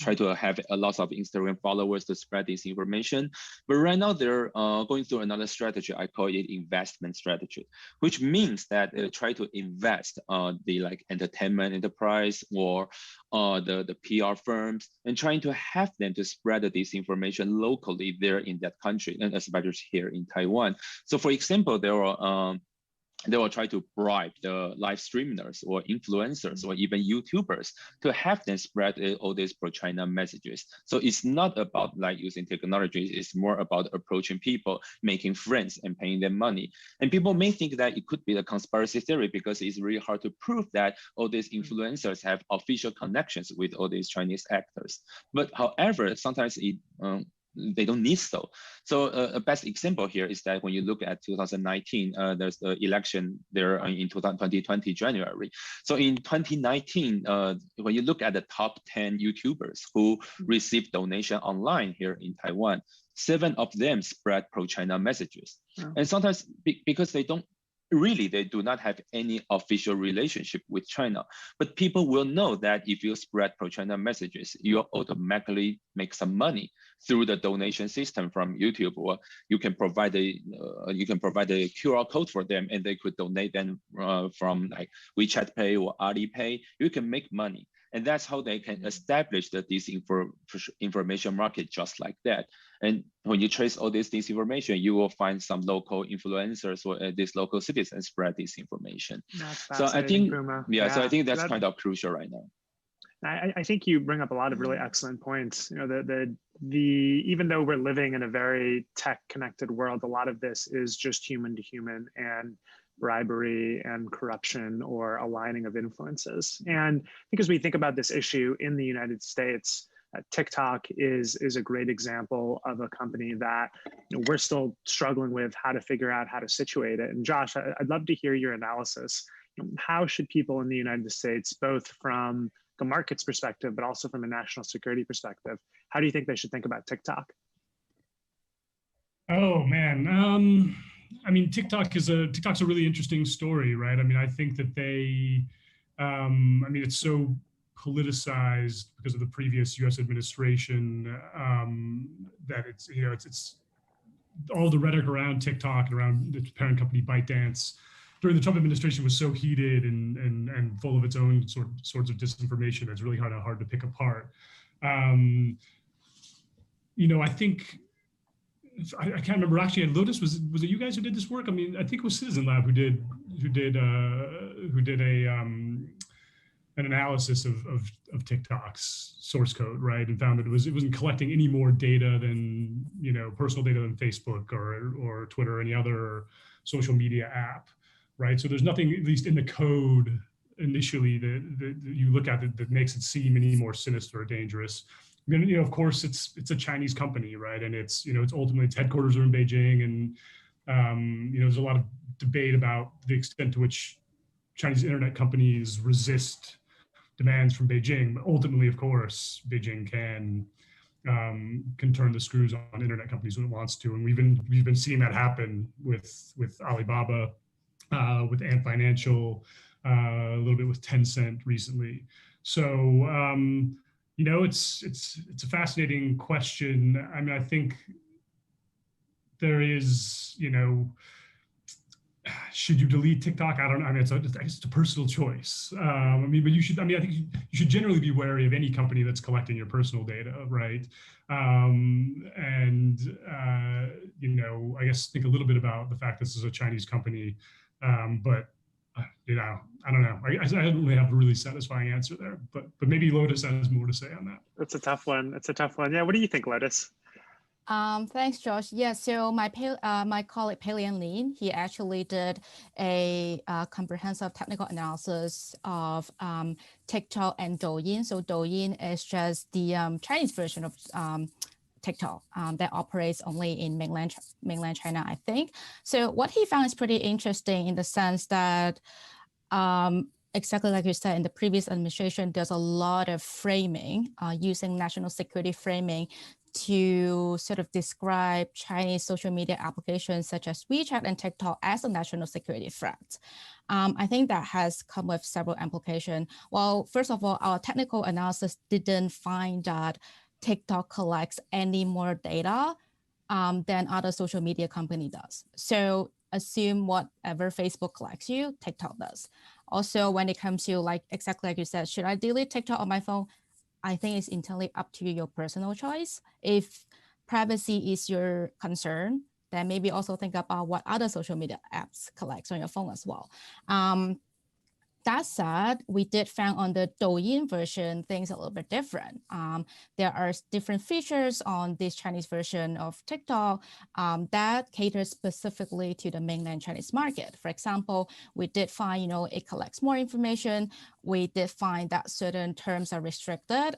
try to have a lot of Instagram followers to spread this information. But right now they're going through another strategy. I call it investment strategy, which means that they try to invest the like entertainment enterprise or the PR firms, and trying to have them to spread this information locally there in that country, and especially here in Taiwan. So for example, they will try to bribe the live streamers or influencers or even YouTubers to have them spread all these pro-China messages. So it's not about like using technology, it's more about approaching people, making friends and paying them money. And people may think that it could be a conspiracy theory because it's really hard to prove that all these influencers have official connections with all these Chinese actors. But however, sometimes they don't need so. So a best example here is that when you look at 2019, there's the election there in 2020 January. So in 2019, when you look at the top 10 YouTubers who received donation online here in Taiwan, 7 of them spread pro-China messages. And sometimes because they do not have any official relationship with China, but people will know that if you spread pro-China messages, you automatically make some money through the donation system from YouTube, or you can provide a QR code for them, and they could donate them from like WeChat Pay or Alipay. You can make money, and that's how they can establish the disinformation market just like that. And when you trace all this disinformation, you will find some local influencers or these local citizens spread this information. So I think, so I think that's kind of crucial right now. I think you bring up a lot of really excellent points. You know, even though we're living in a very tech-connected world, a lot of this is just human to human and bribery and corruption or aligning of influences. And because we think about this issue in the United States, TikTok is a great example of a company that we're still struggling with how to figure out how to situate it. And Josh, I'd love to hear your analysis. How should people in the United States, both from the market's perspective, but also from a national security perspective, how do you think they should think about TikTok? Oh man, I mean, TikTok's a really interesting story, right? I mean, I think that I mean, it's so politicized because of the previous U.S. administration that it's all the rhetoric around TikTok and around the parent company ByteDance during the Trump administration was so heated and full of its own sorts of disinformation that's really hard to pick apart. I think I can't remember actually. Lotus, was it you guys who did this work? I mean, I think it was Citizen Lab who did an analysis of TikTok's source code, right, and found that it wasn't collecting any more data than personal data than Facebook or Twitter or any other social media app, right? So there's nothing, at least in the code initially, that you look at that makes it seem any more sinister or dangerous. I mean, of course, it's a Chinese company, right, and it's ultimately its headquarters are in Beijing, and there's a lot of debate about the extent to which Chinese internet companies resist demands from Beijing, but ultimately, of course, Beijing can turn the screws on internet companies when it wants to, and we've been seeing that happen with Alibaba, with Ant Financial, a little bit with Tencent recently. So it's a fascinating question. I mean, I think there is should you delete TikTok? I don't know. I mean, it's a personal choice. I think you should generally be wary of any company that's collecting your personal data, right? I guess think a little bit about the fact this is a Chinese company, but I don't know. I don't really have a really satisfying answer there, but maybe Lotus has more to say on that. That's a tough one. Yeah. What do you think, Lotus? Thanks, Josh. Yeah, so my colleague Pei-Lian Lin, he actually did a comprehensive technical analysis of TikTok and Douyin. So Douyin is just the Chinese version of TikTok that operates only in mainland China, I think. So what he found is pretty interesting in the sense that exactly like you said, in the previous administration, there's a lot of framing using national security framing to sort of describe Chinese social media applications such as WeChat and TikTok as a national security threat. I think that has come with several implications. Well, first of all, our technical analysis didn't find that TikTok collects any more data than other social media company does. So assume whatever Facebook collects you, TikTok does. Also, when it comes to exactly like you said, should I delete TikTok on my phone? I think it's entirely up to your personal choice. If privacy is your concern, then maybe also think about what other social media apps collects on your phone as well. That said, we did find on the Douyin version, things a little bit different. There are different features on this Chinese version of TikTok that caters specifically to the mainland Chinese market. For example, we did find, it collects more information. We did find that certain terms are restricted.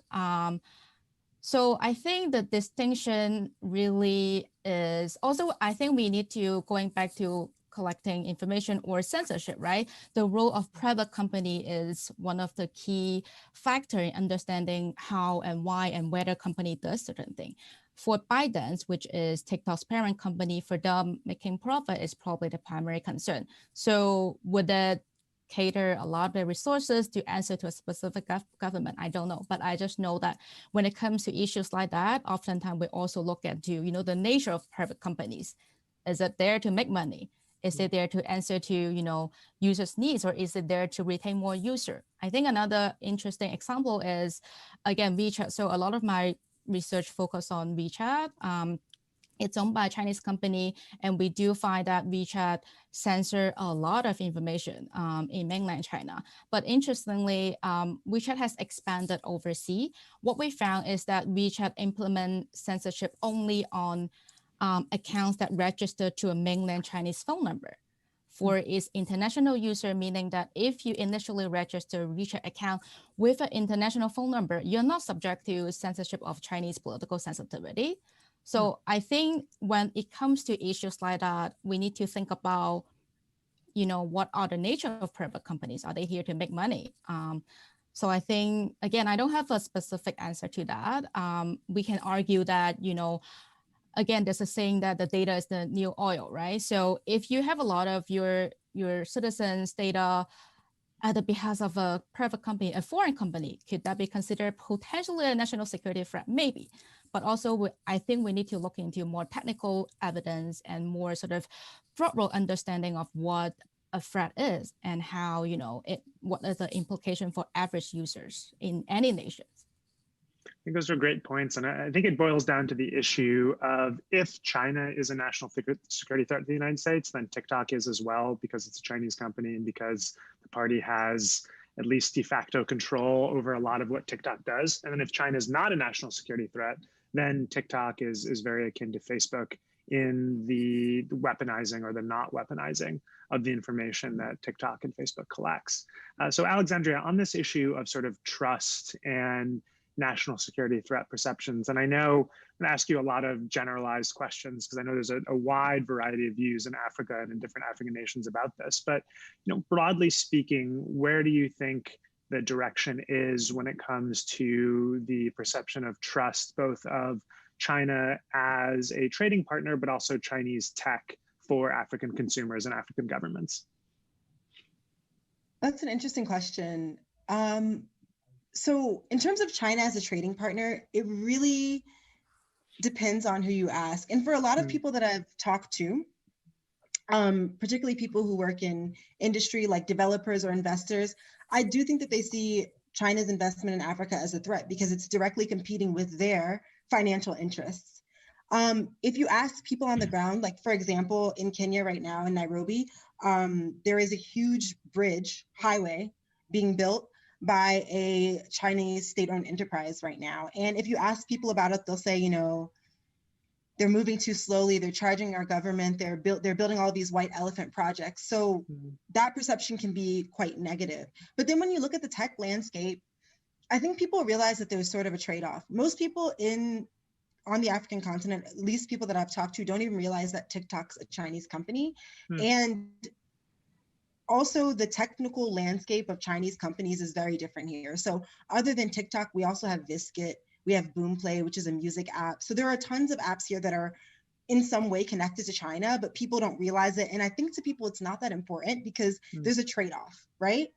So I think the distinction really is also, I think we need to, going back to collecting information or censorship, right? The role of private company is one of the key factor in understanding how and why and whether company does certain thing. For ByteDance, which is TikTok's parent company, for them, making profit is probably the primary concern. So would that cater a lot of the resources to answer to a specific government? I don't know, but I just know that when it comes to issues like that, oftentimes we also look at the nature of private companies. Is it there to make money? Is it there to answer to users' needs, or is it there to retain more user? I think another interesting example is, again, WeChat. So a lot of my research focus on WeChat. It's owned by a Chinese company, and we do find that WeChat censor a lot of information in mainland China. But interestingly, WeChat has expanded overseas. What we found is that WeChat implement censorship only on accounts that register to a mainland Chinese phone number. For its international user, meaning that if you initially register a WeChat account with an international phone number, you're not subject to censorship of Chinese political sensitivity. So I think when it comes to issues like that, we need to think about, what are the nature of private companies? Are they here to make money? So I think, again, I don't have a specific answer to that. We can argue that, again, there's a saying that the data is the new oil, right? So if you have a lot of your citizens' data at the behest of a private company, a foreign company, could that be considered potentially a national security threat? Maybe. But also, I think we need to look into more technical evidence and more sort of broad understanding of what a threat is and how, what is the implication for average users in any nation. I think those are great points. And I think it boils down to the issue of, if China is a national security threat to the United States, then TikTok is as well, because it's a Chinese company and because the party has at least de facto control over a lot of what TikTok does. And then if China is not a national security threat, then TikTok is very akin to Facebook in the weaponizing or the not weaponizing of the information that TikTok and Facebook collects. So Alexandria, on this issue of sort of trust and national security threat perceptions, and I know I'm going to ask you a lot of generalized questions because I know there's a wide variety of views in Africa and in different African nations about this, but broadly speaking, where do you think the direction is when it comes to the perception of trust, both of China as a trading partner, but also Chinese tech for African consumers and African governments? That's an interesting question. So in terms of China as a trading partner, it really depends on who you ask. And for a lot of people that I've talked to, particularly people who work in industry like developers or investors, I do think that they see China's investment in Africa as a threat because it's directly competing with their financial interests. If you ask people on the ground, like for example, in Kenya right now in Nairobi, there is a huge bridge, highway being built by a Chinese state-owned enterprise right now. And if you ask people about it, they'll say, they're moving too slowly, they're charging our government, they're building all these white elephant projects. So that perception can be quite negative. But then when you look at the tech landscape, I think people realize that there's sort of a trade-off. Most people on the African continent, at least people that I've talked to, don't even realize that TikTok's a Chinese company. And also the technical landscape of Chinese companies is very different here. So other than TikTok, we also have Viscuit, we have Boomplay, which is a music app. So there are tons of apps here that are in some way connected to China, but people don't realize it. And I think to people, it's not that important because there's a trade-off, right?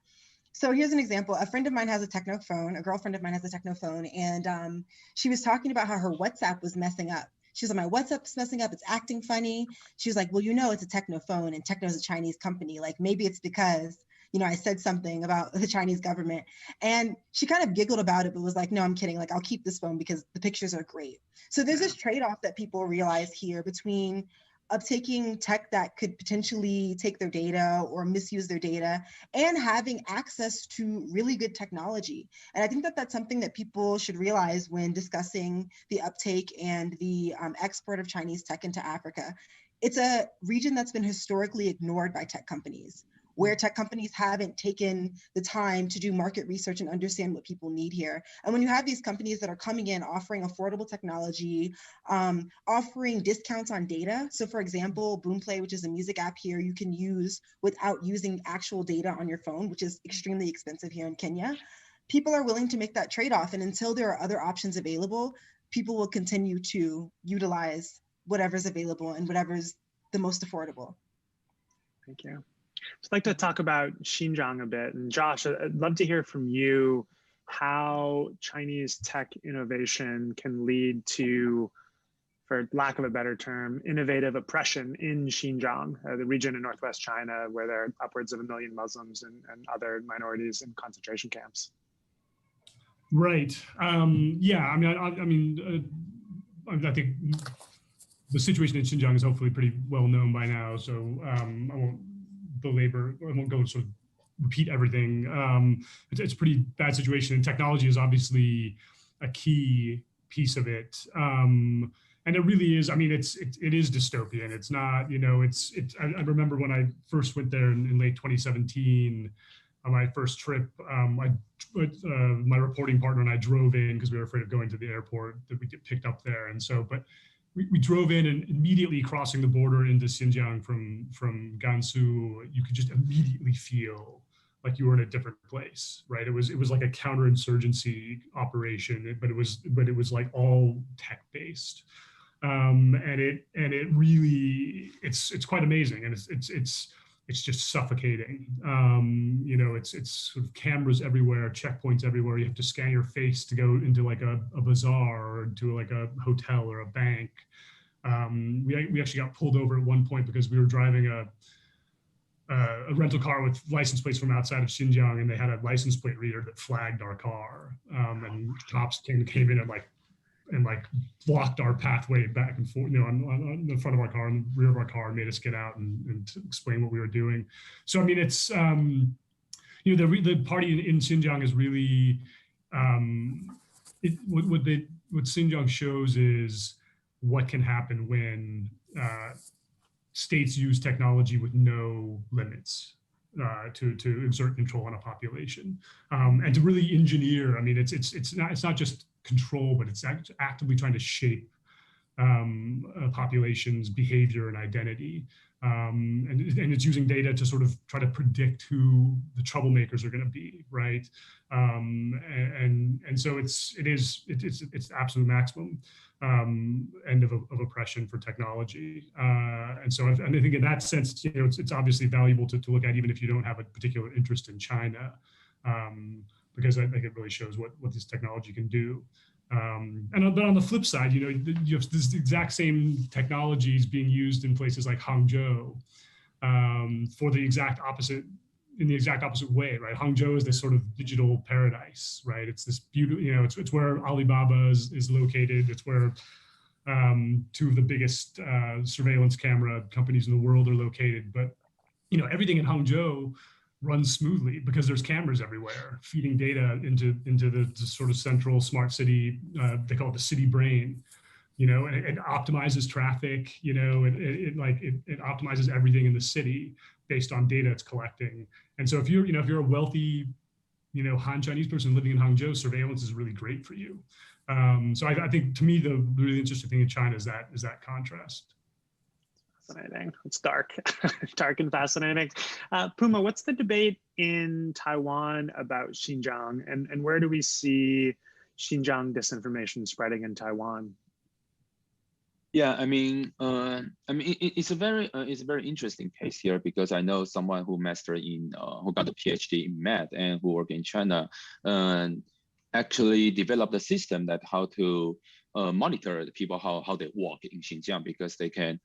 So here's an example. A friend of mine has a techno phone, a girlfriend of mine has a techno phone, and she was talking about how her WhatsApp was messing up. She was like, my WhatsApp's messing up, it's acting funny. She was like, well, it's a techno phone and techno is a Chinese company. Like maybe it's because, I said something about the Chinese government. And she kind of giggled about it, but was like, no, I'm kidding. Like I'll keep this phone because the pictures are great. So there's this trade-off that people realize here between uptaking tech that could potentially take their data or misuse their data and having access to really good technology. And I think that that's something that people should realize when discussing the uptake and the export of Chinese tech into Africa. It's a region that's been historically ignored by tech companies. where tech companies haven't taken the time to do market research and understand what people need here. And when you have these companies that are coming in offering affordable technology, offering discounts on data. So for example, Boomplay, which is a music app here, you can use without using actual data on your phone, which is extremely expensive here in Kenya. People are willing to make that trade-off. And until there are other options available, people will continue to utilize whatever's available and whatever's the most affordable. Thank you. I'd like to talk about Xinjiang a bit. And Josh, I'd love to hear from you how Chinese tech innovation can lead to, for lack of a better term, innovative oppression in Xinjiang, the region in Northwest China, where there are upwards of 1 million Muslims and other minorities in concentration camps. Right. Yeah. I think the situation in Xinjiang is hopefully pretty well known by now. So I won't go sort of repeat everything. It's a pretty bad situation, and technology is obviously a key piece of it. And it really is. I mean, it is dystopian. It's not. I remember when I first went there in late 2017. On my first trip, my reporting partner and I drove in because we were afraid of going to the airport that we'd get picked up there. And so, but we drove in, and immediately crossing the border into Xinjiang from Gansu, you could just immediately feel like you were in a different place, right? It was like a counterinsurgency operation, but it was like all tech based, and it really it's quite amazing, and it's just suffocating. It's sort of cameras everywhere, checkpoints everywhere. You have to scan your face to go into like a bazaar or into like a hotel or a bank. We actually got pulled over at one point because we were driving a rental car with license plates from outside of Xinjiang, and they had a license plate reader that flagged our car. And cops came in and blocked our pathway back and forth, on the front of our car and the rear of our car, and made us get out and to explain what we were doing. So I mean, it's the party in Xinjiang is really what Xinjiang shows is what can happen when states use technology with no limits to exert control on a population, and to really engineer. I mean, it's not just control, but it's actively trying to shape a population's behavior and identity, and it's using data to sort of try to predict who the troublemakers are going to be, right? And so it's the absolute maximum end of oppression for technology, and so I think in that sense, it's obviously valuable to look at, even if you don't have a particular interest in China, because I think it really shows what this technology can do. But on the flip side, you have this exact same technologies being used in places like Hangzhou for the exact opposite. In the exact opposite way, right? Hangzhou is this sort of digital paradise, right? It's this beautiful, it's where Alibaba is located. It's where two of the biggest surveillance camera companies in the world are located. But everything in Hangzhou runs smoothly because there's cameras everywhere feeding data into the sort of central smart city. They call it the city brain. And it optimizes traffic. It optimizes everything in the city based on data it's collecting. And so if you're a wealthy, Han Chinese person living in Hangzhou, surveillance is really great for you. So I think, to me, the really interesting thing in China is that contrast. Fascinating. It's dark, dark and fascinating. Puma, what's the debate in Taiwan about Xinjiang, and where do we see Xinjiang disinformation spreading in Taiwan? Yeah, it's a very interesting case here, because I know someone who who got a PhD in math and who worked in China, and actually developed a system that how to monitor the people how they walk in Xinjiang, because they can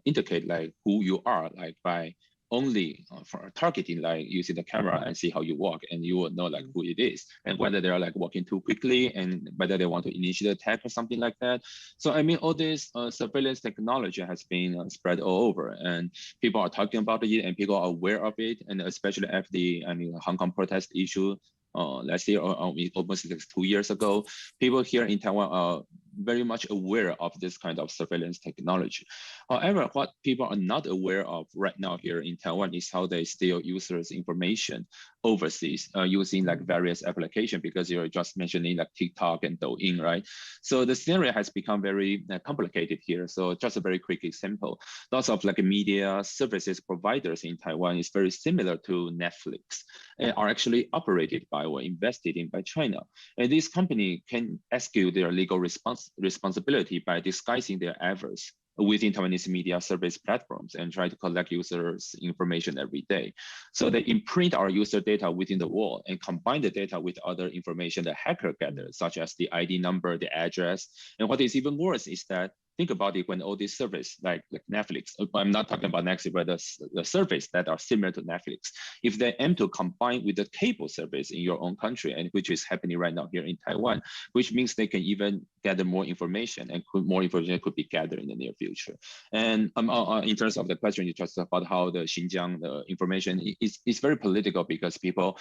indicate like who you are, like by only for targeting, like using the camera and see how you walk, and you will know like who it is and whether they're like walking too quickly and whether they want to initiate attack or something like that. So all this surveillance technology has been spread all over, and people are talking about it and people are aware of it, and especially after the Hong Kong protest issue last year, or almost like 2 years ago, people here in Taiwan are very much aware of this kind of surveillance technology. However, what people are not aware of right now here in Taiwan is how they steal users' information overseas using like various applications, because you're just mentioning like TikTok and Douyin, right? So the scenario has become very complicated here. So just a very quick example, lots of like media services providers in Taiwan is very similar to Netflix and are actually operated by or invested in by China. And this company can execute their legal responsibility by disguising their efforts within Taiwanese media service platforms and try to collect users' information every day. So they imprint our user data within the wall and combine the data with other information that hacker gathers, such as the ID number, the address. And what is even worse is that, think about it, when all these services like Netflix, I'm not talking about Netflix, but the service that are similar to Netflix, if they aim to combine with the cable service in your own country, and which is happening right now here in Taiwan, which means they can even gather more information, and more information could be gathered in the near future. And in terms of the question you just about how the Xinjiang information is very political, because people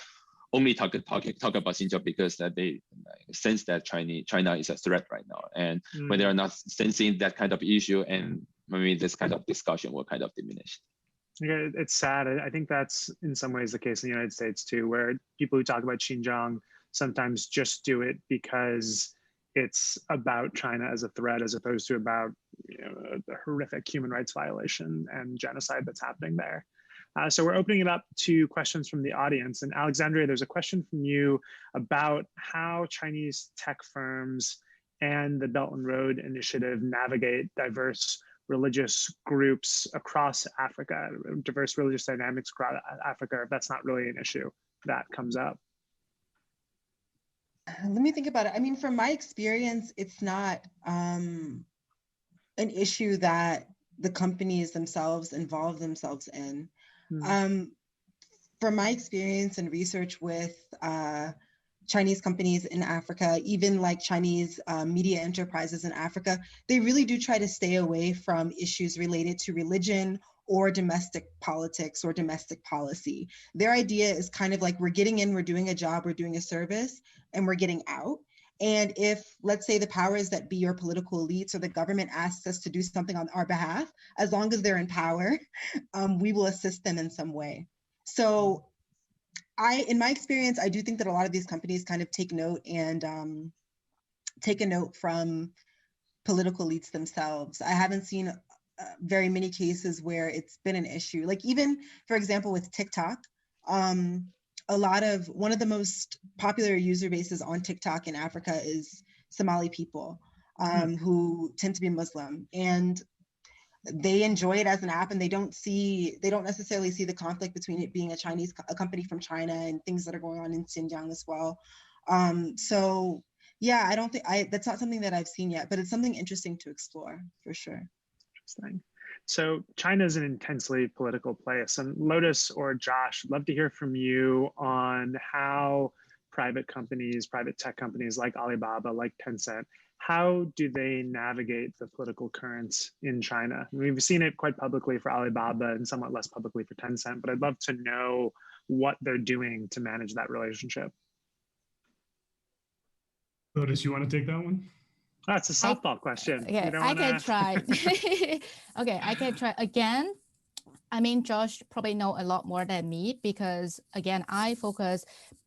only talk about Xinjiang because that they sense that China is a threat right now, and when they are not sensing that kind of issue, and maybe this kind of discussion will kind of diminish. Yeah, it's sad. I think that's in some ways the case in the United States too, where people who talk about Xinjiang sometimes just do it because it's about China as a threat, as opposed to about the horrific human rights violation and genocide that's happening there. So we're opening it up to questions from the audience. And Alexandria, there's a question from you about how Chinese tech firms and the Belt and Road Initiative navigate diverse religious groups across Africa, diverse religious dynamics across Africa, if that's not really an issue that comes up. Let me think about it. I mean, from my experience, it's not an issue that the companies themselves involve themselves in. From my experience and research with Chinese companies in Africa, even like Chinese media enterprises in Africa, they really do try to stay away from issues related to religion or domestic politics or domestic policy. Their idea is kind of like, we're getting in, we're doing a job, we're doing a service, and we're getting out. And if, let's say, the powers that be, or political elites or the government asks us to do something on our behalf, as long as they're in power, we will assist them in some way. So in my experience, I do think that a lot of these companies kind of take note and take a note from political elites themselves. I haven't seen very many cases where it's been an issue. Like even, for example, with TikTok, one of the most popular user bases on TikTok in Africa is Somali people who tend to be Muslim, and they enjoy it as an app, and they don't necessarily see the conflict between it being a company from China and things that are going on in Xinjiang as well. So yeah, I don't think that's not something that I've seen yet, but it's something interesting to explore for sure. Interesting. So China is an intensely political place, and Lotus or Josh, I'd love to hear from you on how private tech companies like Alibaba, like Tencent, how do they navigate the political currents in China? We've seen it quite publicly for Alibaba and somewhat less publicly for Tencent, but I'd love to know what they're doing to manage that relationship. Lotus, you want to take that one? That's a softball question. Okay, I can try. Okay, I can try again. I mean, Josh probably know a lot more than me because, again, I focus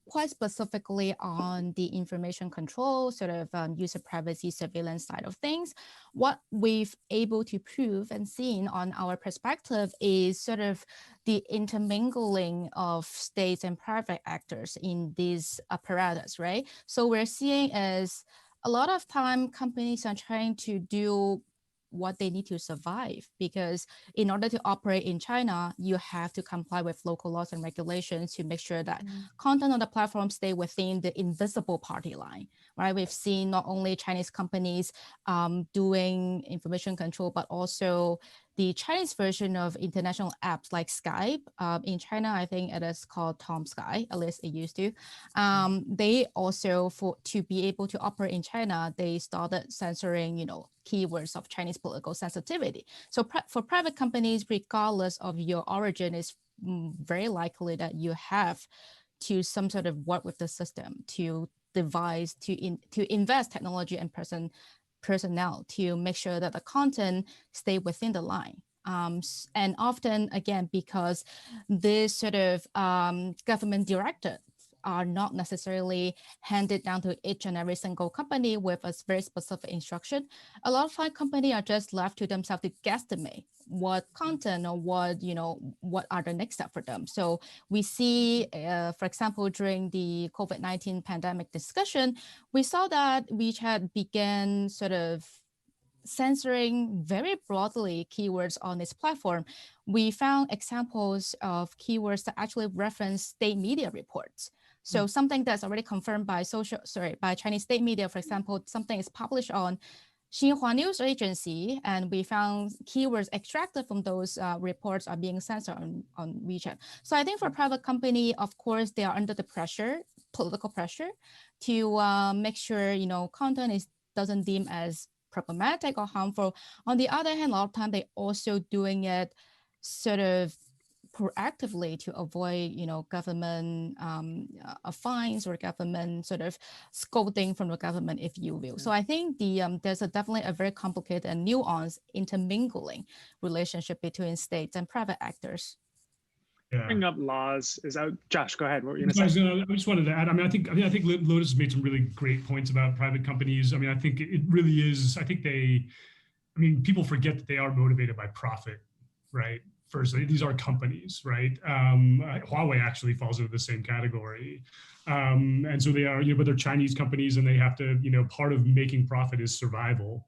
quite specifically on the information control, sort of user privacy surveillance side of things. What we've able to prove and seen on our perspective is sort of the intermingling of states and private actors in these apparatus, right? So we're seeing is a lot of time companies are trying to do what they need to survive, because in order to operate in China, you have to comply with local laws and regulations to make sure that content on the platform stay within the invisible party line, right? We've seen not only Chinese companies doing information control, but also the Chinese version of international apps like Skype. In China, I think it is called Tom Sky, at least it used to. They also, to be able to operate in China, they started censoring, keywords of Chinese political sensitivity. So for private companies, regardless of your origin, it's very likely that you have to some sort of work with the system to devise, to invest technology and person personnel to make sure that the content stay within the line. And often, again, because this sort of government directives are not necessarily handed down to each and every single company with a very specific instruction, a lot of time companies are just left to themselves to guesstimate what content or what are the next step for them. So we see, for example, during the COVID-19 pandemic discussion, we saw that WeChat began sort of censoring very broadly keywords on its platform. We found examples of keywords that actually reference state media reports. So something that's already confirmed by by Chinese state media, for example, something is published on Xinhua News Agency, and we found keywords extracted from those reports are being censored on WeChat. So I think for a private company, of course, they are under the pressure, political pressure, to make sure content doesn't deem as problematic or harmful. On the other hand, a lot of time they also doing it sort of proactively to avoid, government fines or government sort of scolding from the government, if you will. So I think there's definitely a very complicated and nuanced intermingling relationship between states and private actors. Yeah. Bring up laws is out. Josh, go ahead. What were you going to say? I just wanted to add. I think Lotus has made some really great points about private companies. I think it really is. I think people forget that they are motivated by profit, right? Firstly, these are companies, right? Huawei actually falls into the same category, and so they are. But they're Chinese companies, and they have to. Part of making profit is survival,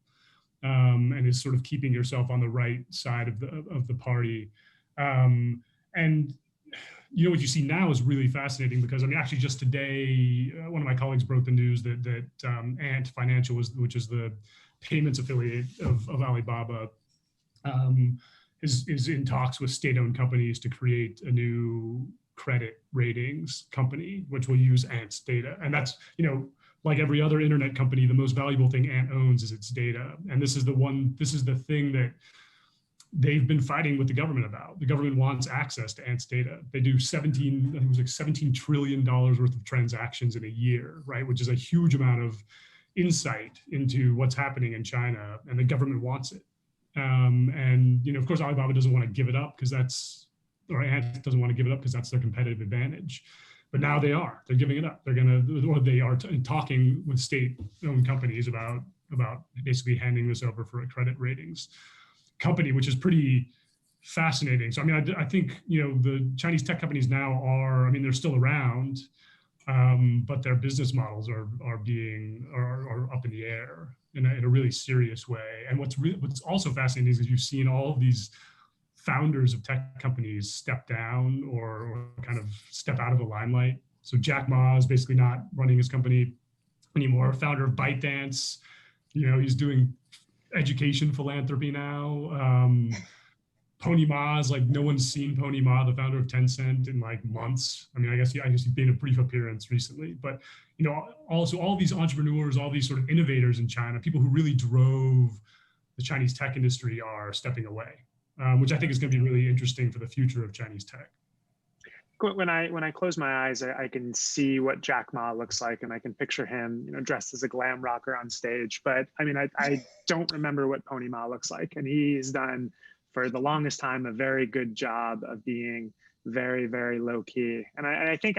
and is sort of keeping yourself on the right side of the party. And what you see now is really fascinating because actually just today, one of my colleagues broke the news that Ant Financial, which is the payments affiliate of Alibaba, is in talks with state-owned companies to create a new credit ratings company, which will use Ant's data. And that's, like every other internet company, the most valuable thing Ant owns is its data. And this is the thing that they've been fighting with the government about. The government wants access to Ant's data. They do $17 trillion worth of transactions in a year, right? Which is a huge amount of insight into what's happening in China, and the government wants it. And of course, Alibaba doesn't want to give it up because Ant doesn't want to give it up because that's their competitive advantage. But now they're giving it up. They are talking with state-owned companies about basically handing this over for a credit ratings company, which is pretty fascinating. So I think the Chinese tech companies now are they're still around, but their business models are up in the air in a really serious way. And what's also fascinating is you've seen all of these founders of tech companies step down or kind of step out of the limelight. So Jack Ma is basically not running his company anymore. Founder of ByteDance, he's doing education philanthropy now. Pony Ma is no one's seen Pony Ma, the founder of Tencent, in months. I guess he made a brief appearance recently, but also all these entrepreneurs, all these sort of innovators in China, people who really drove the Chinese tech industry are stepping away, which I think is going to be really interesting for the future of Chinese tech. When I close my eyes, I can see what Jack Ma looks like, and I can picture him, dressed as a glam rocker on stage. But I don't remember what Pony Ma looks like, and he's done for the longest time a very good job of being very, very low key. And I think,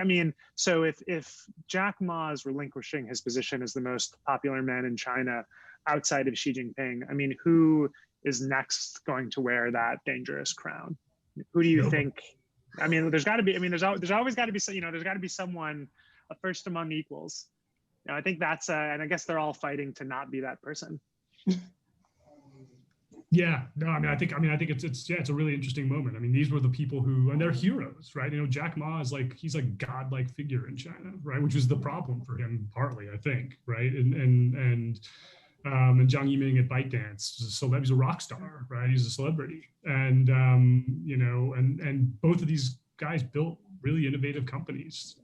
so if Jack Ma is relinquishing his position as the most popular man in China outside of Xi Jinping, who is next going to wear that dangerous crown? Who do you think? There's got to be. There's always got to be. There's got to be someone, a first among equals. I think that's. And I guess they're all fighting to not be that person. Yeah. No. I think it's a really interesting moment. These were the people and they're heroes, right? Jack Ma is he's a godlike figure in China, right? Which was the problem for him partly, I think, right? And Zhang Yiming at ByteDance, he's a rock star, right? He's a celebrity, and and both of these guys built really innovative companies,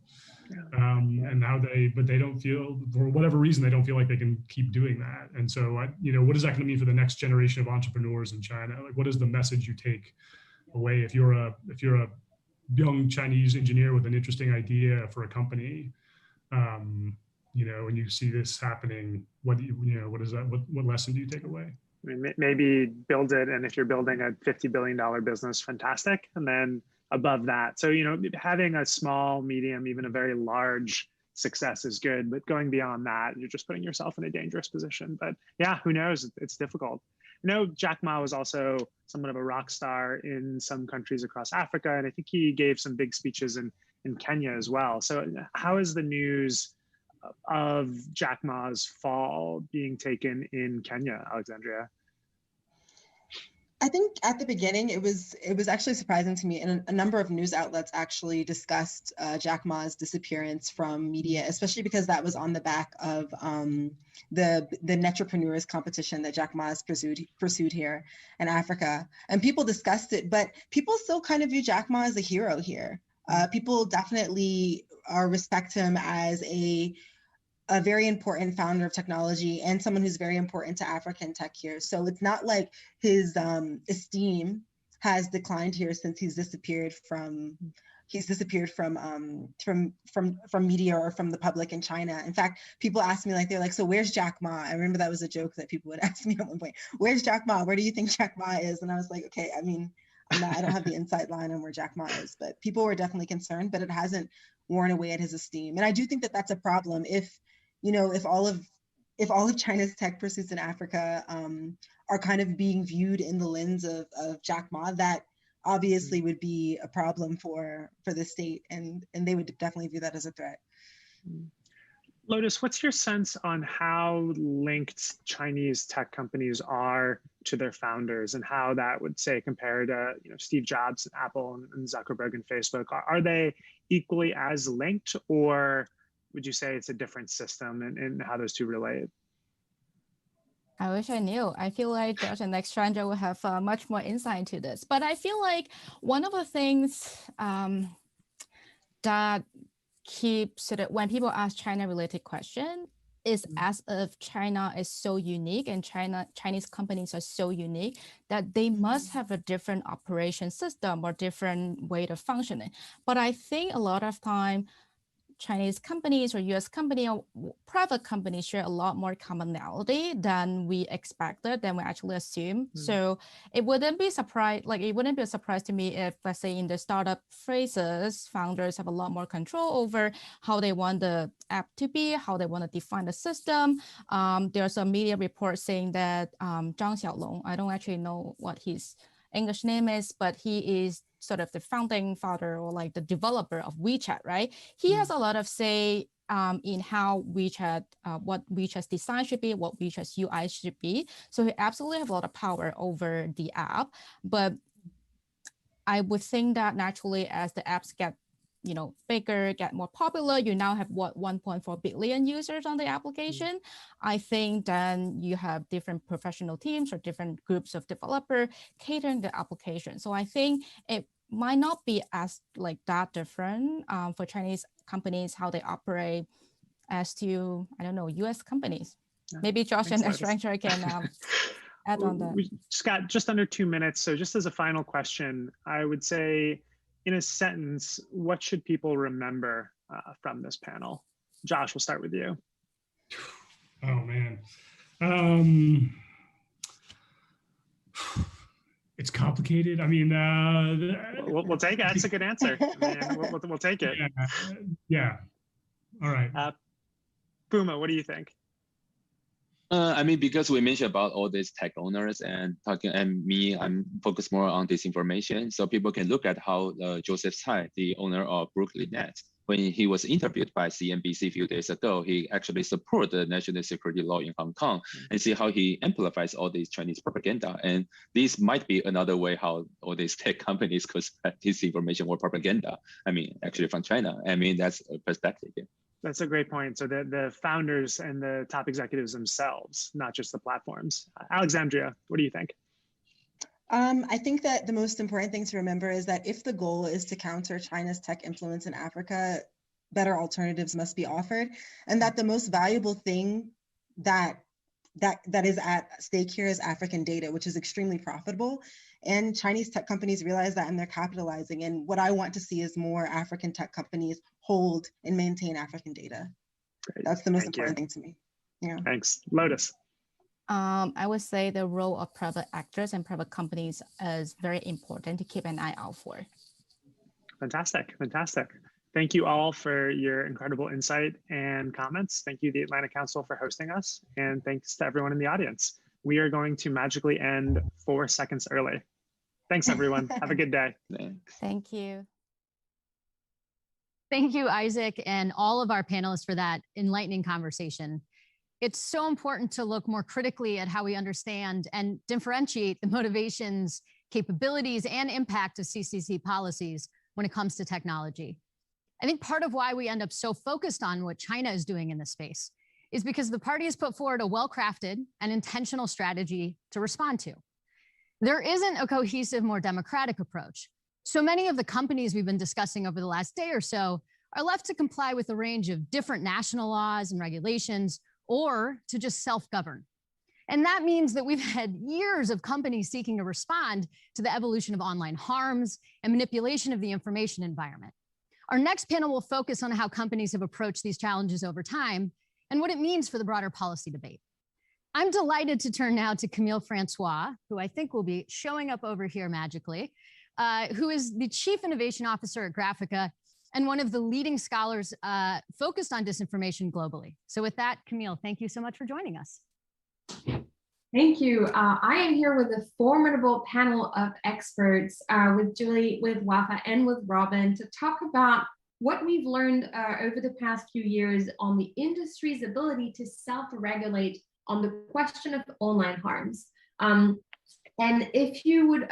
and now they don't feel, for whatever reason, they don't feel like they can keep doing that. And so, what is that going to mean for the next generation of entrepreneurs in China? What is the message you take away if you're a young Chinese engineer with an interesting idea for a company? when you see this happening, what what is that? What lesson do you take away? I mean, maybe build it, and if you're building a $50 billion business, fantastic. And then above that, so having a small, medium, even a very large success is good, but going beyond that, you're just putting yourself in a dangerous position. But yeah, who knows? It's difficult. Jack Ma was also somewhat of a rock star in some countries across Africa, and I think he gave some big speeches in Kenya as well. So how is the news of Jack Ma's fall being taken in Kenya, Alexandria? I think at the beginning, it was actually surprising to me, and a number of news outlets actually discussed Jack Ma's disappearance from media, especially because that was on the back of the Netrepreneurs competition that Jack Ma has pursued here in Africa. And people discussed it, but people still kind of view Jack Ma as a hero here. People definitely respect him as a very important founder of technology and someone who's very important to African tech here. So it's not like his esteem has declined here since he's disappeared from media or from the public in China. In fact, people ask me, they're like, so where's Jack Ma? I remember that was a joke that people would ask me at one point. Where's Jack Ma? Where do you think Jack Ma is? And I was like, okay, I mean, I don't have the inside line on where Jack Ma is, but people were definitely concerned, but it hasn't worn away at his esteem. And I do think that that's a problem. If all of China's tech pursuits in Africa are kind of being viewed in the lens of Jack Ma, that obviously would be a problem for the state, and they would definitely view that as a threat. Lotus, what's your sense on how linked Chinese tech companies are to their founders, and how that would, say, compare to Steve Jobs at Apple and Zuckerberg and Facebook? Are they equally as linked, or would you say it's a different system and how those two relate? I wish I knew. I feel like Josh and Alexandria will have much more insight into this. But I feel like one of the things that keeps it, when people ask China-related questions, is as if China is so unique and Chinese companies are so unique that they must have a different operation system or different way of functioning. But I think a lot of time, Chinese companies or US company or private companies share a lot more commonality than we expected, than we actually assumed. So it wouldn't be a surprise to me if, let's say, in the startup phases, founders have a lot more control over how they want the app to be, how they want to define the system. There's a media report saying that Zhang Xiaolong, I don't actually know what his English name is, but he is sort of the founding father or the developer of WeChat, right? He has a lot of say in how WeChat, what WeChat's design should be, what WeChat's UI should be. So he absolutely has a lot of power over the app. But I would think that naturally, as the apps get bigger, get more popular, you now have 1.4 billion users on the application. I think then you have different professional teams or different groups of developers catering the application. So I think it might not be as that different for Chinese companies, how they operate as to, I don't know, US companies. Yeah. Maybe Josh and Alexandria can add on that. We just got just under 2 minutes. So just as a final question, I would say, in a sentence, what should people remember from this panel? Josh, we'll start with you. Oh, man. It's complicated. I mean, we'll take it. That's a good answer. I mean, we'll take it. Yeah. All right. Puma, what do you think? I mean, because we mentioned about all these tech owners and I'm focused more on disinformation. So people can look at how Joseph Tsai, the owner of Brooklyn Net, when he was interviewed by CNBC a few days ago, he actually supported the national security law in Hong Kong and see how he amplifies all these Chinese propaganda. And this might be another way how all these tech companies could spread disinformation or propaganda. I mean, actually from China. I mean, that's a perspective here. That's a great point. So the founders and the top executives themselves, not just the platforms. Alexandria, what do you think? I think that the most important thing to remember is that if the goal is to counter China's tech influence in Africa, better alternatives must be offered, and that the most valuable thing that is at stake here is African data, which is extremely profitable. And Chinese tech companies realize that, and they're capitalizing. And what I want to see is more African tech companies hold and maintain African data. Great. That's the most Thank important you. thing to me. Yeah. Thanks. Lotus. I would say the role of private actors and private companies is very important to keep an eye out for. Fantastic, fantastic. Thank you all for your incredible insight and comments. Thank you, the Atlantic Council, for hosting us. And thanks to everyone in the audience. We are going to magically end 4 seconds early. Thanks, everyone. Have a good day. Thanks. Thank you. Thank you, Isaac, and all of our panelists for that enlightening conversation. It's so important to look more critically at how we understand and differentiate the motivations, capabilities, and impact of CCC policies when it comes to technology. I think part of why we end up so focused on what China is doing in this space is because the party has put forward a well-crafted and intentional strategy to respond to. There isn't a cohesive, more democratic approach. So many of the companies we've been discussing over the last day or so are left to comply with a range of different national laws and regulations, or to just self-govern. And that means that we've had years of companies seeking to respond to the evolution of online harms and manipulation of the information environment. Our next panel will focus on how companies have approached these challenges over time and what it means for the broader policy debate. I'm delighted to turn now to Camille Francois, who I think will be showing up over here magically, who is the Chief Innovation Officer at Graphica and one of the leading scholars focused on disinformation globally. So with that, Camille, thank you so much for joining us. Thank you. I am here with a formidable panel of experts with Julie, with Wafa, and with Robin to talk about what we've learned over the past few years on the industry's ability to self-regulate on the question of online harms. And if you would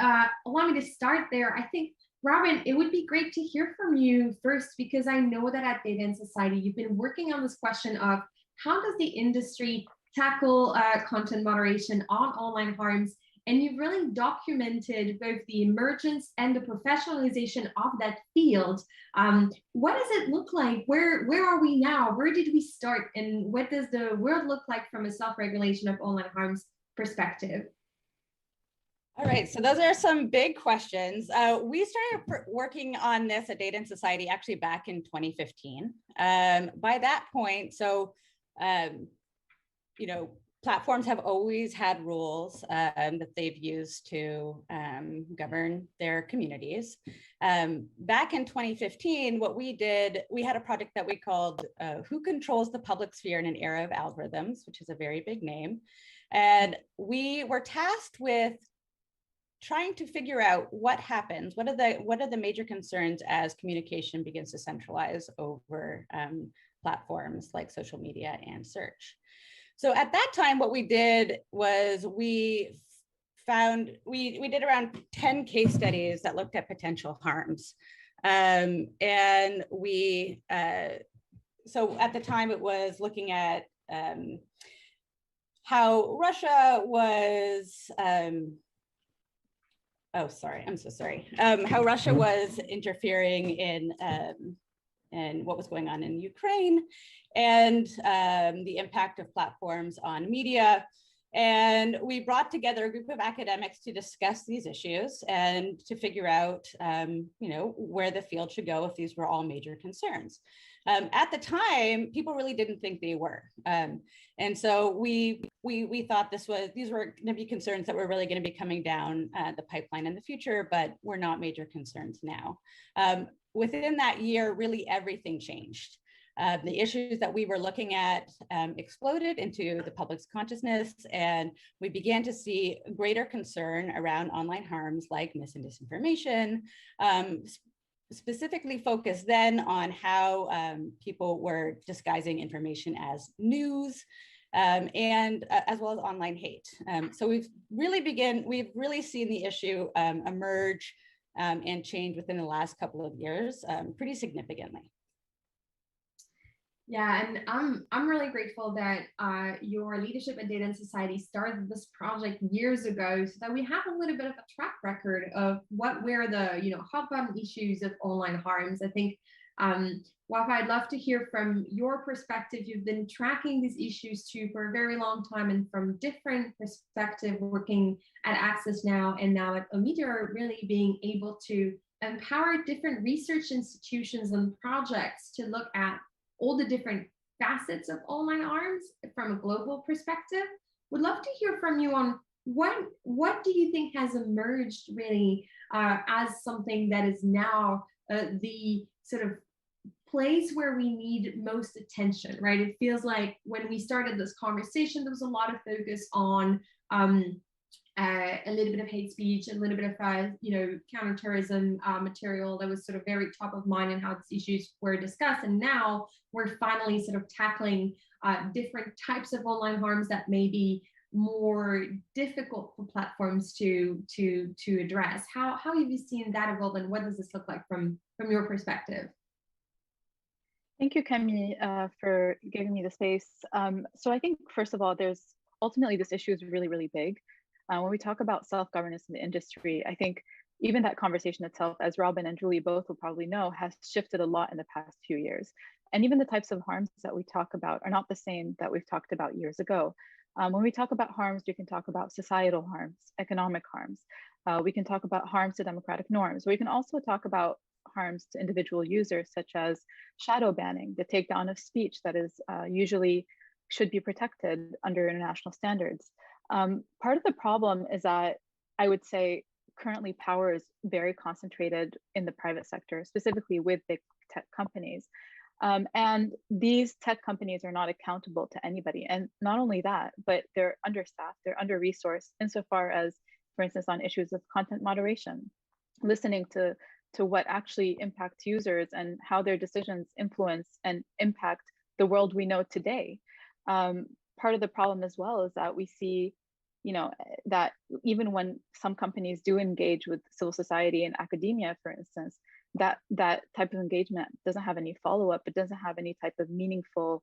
allow me to start there, I think, Robin, it would be great to hear from you first, because I know that at Data and Society, you've been working on this question of how does the industry tackle content moderation on online harms, and you've really documented both the emergence and the professionalization of that field. What does it look like? Where are we now? Where did we start? And what does the world look like from a self-regulation of online harms perspective? All right, so those are some big questions. We started working on this at Data and Society actually back in 2015. By that point, you know, platforms have always had rules that they've used to govern their communities. Back in 2015, what we did, we had a project that we called Who Controls the Public Sphere in an Era of Algorithms, which is a very big name. And we were tasked with trying to figure out what happens, what are the major concerns as communication begins to centralize over platforms like social media and search. So at that time, what we did was we did around 10 case studies that looked at potential harms. And so at the time it was looking at how Russia was, oh, sorry, I'm so sorry. How Russia was interfering in what was going on in Ukraine, and the impact of platforms on media. And we brought together a group of academics to discuss these issues and to figure out, you know, where the field should go if these were all major concerns. At the time, people really didn't think they were. And so we thought these were going to be concerns that were really going to be coming down the pipeline in the future, but were not major concerns now. Within that year, really everything changed. The issues that we were looking at exploded into the public's consciousness, and we began to see greater concern around online harms like mis and disinformation, specifically focused then on how people were disguising information as news, and as well as online hate. So we've really seen the issue emerge and change within the last couple of years pretty significantly. Yeah, and I'm really grateful that your leadership at Data and Society started this project years ago, so that we have a little bit of a track record of what were the hot button issues of online harms. I think, Wafa, I'd love to hear from your perspective. You've been tracking these issues too for a very long time, and from different perspectives, working at Access Now and now at Ometeor, really being able to empower different research institutions and projects to look at all the different facets of online harms from a global perspective. Would love to hear from you on what do you think has emerged really as something that is now the sort of place where we need most attention, right? It feels like when we started this conversation, there was a lot of focus on a little bit of hate speech, a little bit of counterterrorism material that was sort of very top of mind and how these issues were discussed. And now we're finally sort of tackling different types of online harms that may be more difficult for platforms to address. How have you seen that evolve, and what does this look like from your perspective? Thank you, Camille, for giving me the space. So I think, first of all, ultimately this issue is really, really big. When we talk about self-governance in the industry, I think even that conversation itself, as Robin and Julie both will probably know, has shifted a lot in the past few years. And even the types of harms that we talk about are not the same that we've talked about years ago. When we talk about harms, we can talk about societal harms, economic harms. We can talk about harms to democratic norms. We can also talk about harms to individual users, such as shadow banning, the takedown of speech that is usually should be protected under international standards. Part of the problem is that I would say currently power is very concentrated in the private sector, specifically with big tech companies. And these tech companies are not accountable to anybody. And not only that, but they're understaffed, they're under-resourced insofar as, for instance, on issues of content moderation, listening to what actually impacts users and how their decisions influence and impact the world we know today. Part of the problem as well is that we see, that even when some companies do engage with civil society and academia, for instance, that type of engagement doesn't have any follow-up, it doesn't have any type of meaningful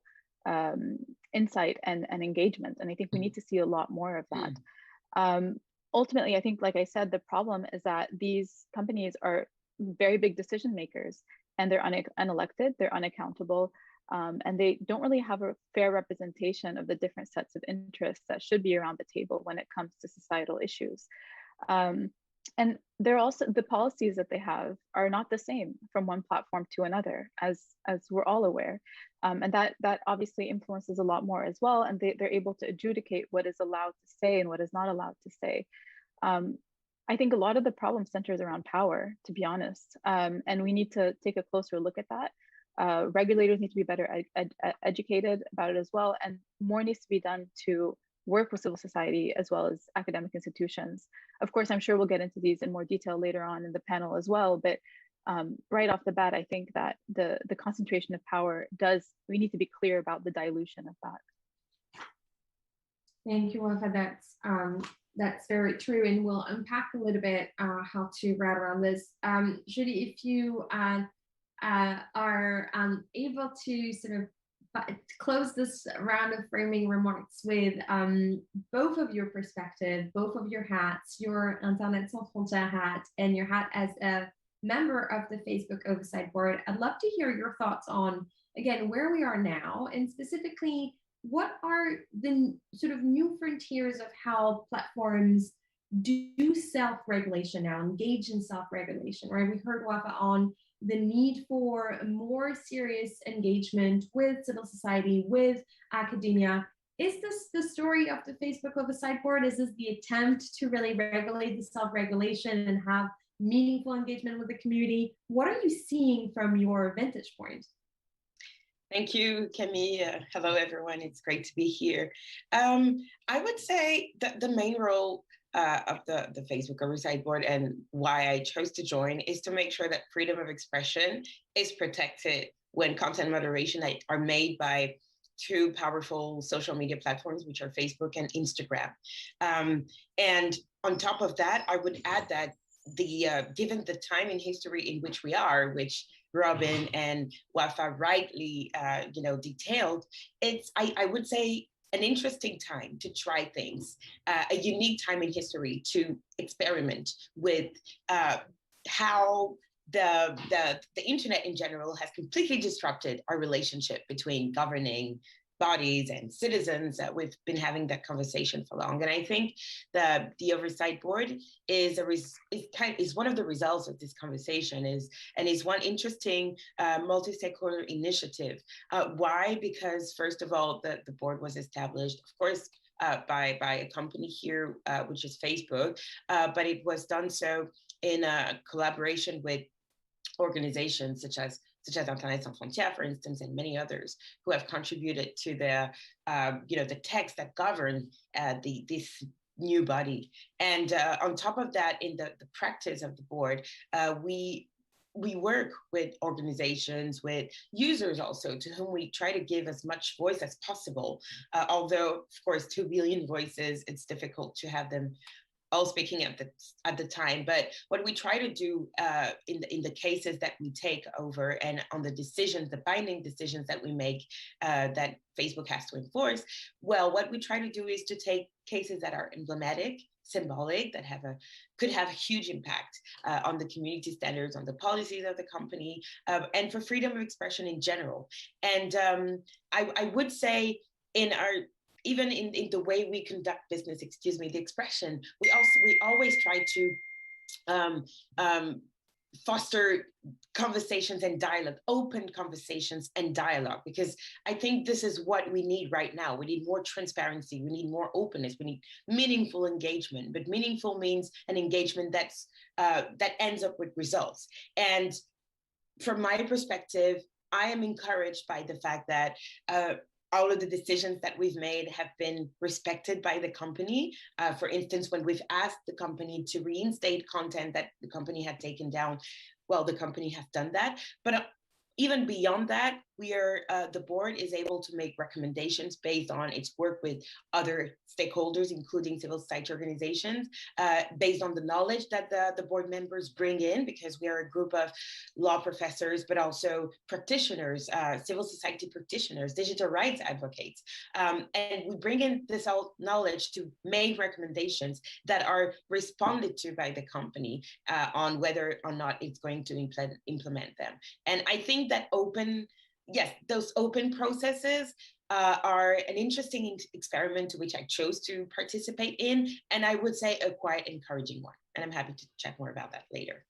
insight and engagement. And I think we need to see a lot more of that. Ultimately, I think, like I said, the problem is that these companies are very big decision makers, and they're unelected, they're unaccountable, and they don't really have a fair representation of the different sets of interests that should be around the table when it comes to societal issues. And they're also, the policies that they have are not the same from one platform to another, as we're all aware. And that obviously influences a lot more as well. And they're able to adjudicate what is allowed to say and what is not allowed to say. I think a lot of the problem centers around power, to be honest. And we need to take a closer look at that. Regulators need to be better educated about it as well. And more needs to be done to work with civil society as well as academic institutions. Of course, I'm sure we'll get into these in more detail later on in the panel as well, but right off the bat, I think that the concentration of power we need to be clear about the dilution of that. Thank you, Wafa. That's very true, and we'll unpack a little bit how to route around this. Julie, if you are able to sort of close this round of framing remarks with both of your perspective, both of your hats, your Internet Sans Frontières hat and your hat as a member of the Facebook Oversight Board. I'd love to hear your thoughts on, again, where we are now, and specifically, what are the sort of new frontiers of how platforms do self-regulation now, engage in self-regulation, right? We heard Wafa on the need for more serious engagement with civil society, with academia. Is this the story of the Facebook Oversight Board? Is this the attempt to really regulate the self-regulation and have meaningful engagement with the community? What are you seeing from your vantage point? Thank you, Camille. Hello, everyone. It's great to be here. I would say that the main role of the Facebook Oversight Board and why I chose to join is to make sure that freedom of expression is protected when content moderation are made by two powerful social media platforms, which are Facebook and Instagram. And on top of that, I would add that given the time in history in which we are, which Robin and Wafa rightly detailed, it's, I would say, an interesting time to try things, a unique time in history to experiment with how the internet in general has completely disrupted our relationship between governing bodies and citizens that we've been having that conversation for long. And I think the Oversight Board is one of the results of this conversation is one interesting multi-stakeholder initiative. Why? Because first of all, the board was established, of course, by a company here, which is Facebook, but it was done so in a collaboration with organizations such as Internet Sans Frontières, for instance, and many others who have contributed to the text that govern this new body. And on top of that, in the practice of the board, we work with organizations, with users also, to whom we try to give as much voice as possible. Although, of course, 2 billion voices, it's difficult to have them all speaking at the time. But what we try to do in the cases that we take over and on the decisions, the binding decisions that we make that Facebook has to enforce, well, what we try to do is to take cases that are emblematic, symbolic, that could have a huge impact on the community standards, on the policies of the company, and for freedom of expression in general. And I would say even in the way we conduct business, the expression, we always try to foster conversations and dialogue, open conversations and dialogue, because I think this is what we need right now. We need more transparency, we need more openness, we need meaningful engagement, but meaningful means an engagement that ends up with results. And from my perspective, I am encouraged by the fact that all of the decisions that we've made have been respected by the company. For instance, when we've asked the company to reinstate content that the company had taken down, well, the company has done that. But even beyond that, the board is able to make recommendations based on its work with other stakeholders, including civil society organizations, based on the knowledge that the board members bring in, because we are a group of law professors, but also practitioners, civil society practitioners, digital rights advocates. And we bring in this knowledge to make recommendations that are responded to by the company on whether or not it's going to implement them. And I think that those open processes are an interesting experiment to which I chose to participate in, and I would say a quite encouraging one. And I'm happy to chat more about that later.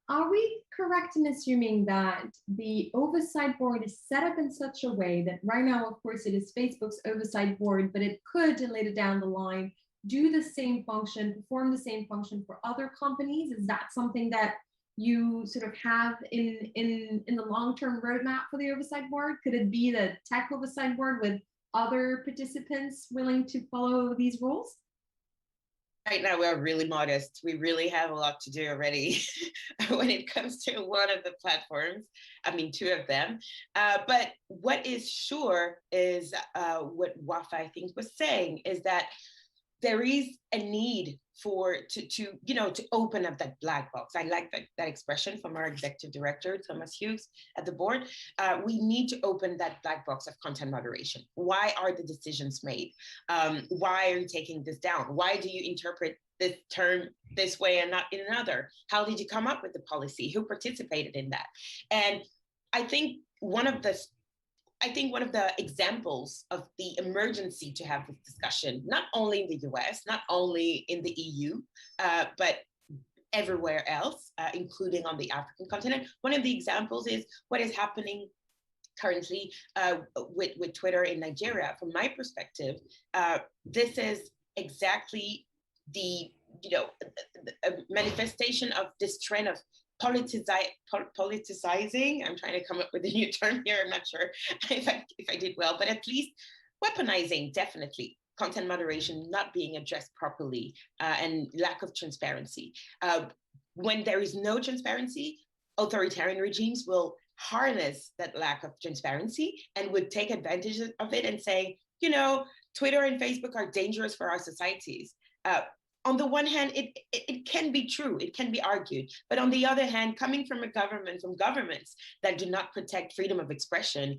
Are we correct in assuming that the oversight board is set up in such a way that right now, of course, it is Facebook's oversight board, but it could later down the line do the same function, perform the same function for other companies? Is that something that you sort of have in the long-term roadmap for the oversight board? Could it be the tech oversight board with other participants willing to follow these rules? Right now, we're really modest. We really have a lot to do already when it comes to one of the platforms. I mean, 2 of them. But what is sure is what Wafa, I think, was saying, is that there is a need to open up that black box. I like that expression from our executive director, Thomas Hughes, at the board. We need to open that black box of content moderation. Why are the decisions made? Why are you taking this down? Why do you interpret this term this way and not in another? How did you come up with the policy? Who participated in that? And I think one of the examples of the emergency to have this discussion, not only in the US, not only in the EU, but everywhere else, including on the African continent. One of the examples is what is happening currently with Twitter in Nigeria. From my perspective, this is exactly the manifestation of this trend of politicizing. I'm trying to come up with a new term here. I'm not sure if I did well, but at least weaponizing, definitely, content moderation not being addressed properly, and lack of transparency. When there is no transparency, authoritarian regimes will harness that lack of transparency and would take advantage of it and say, Twitter and Facebook are dangerous for our societies. On the one hand, it can be true, it can be argued, but on the other hand, coming from governments that do not protect freedom of expression,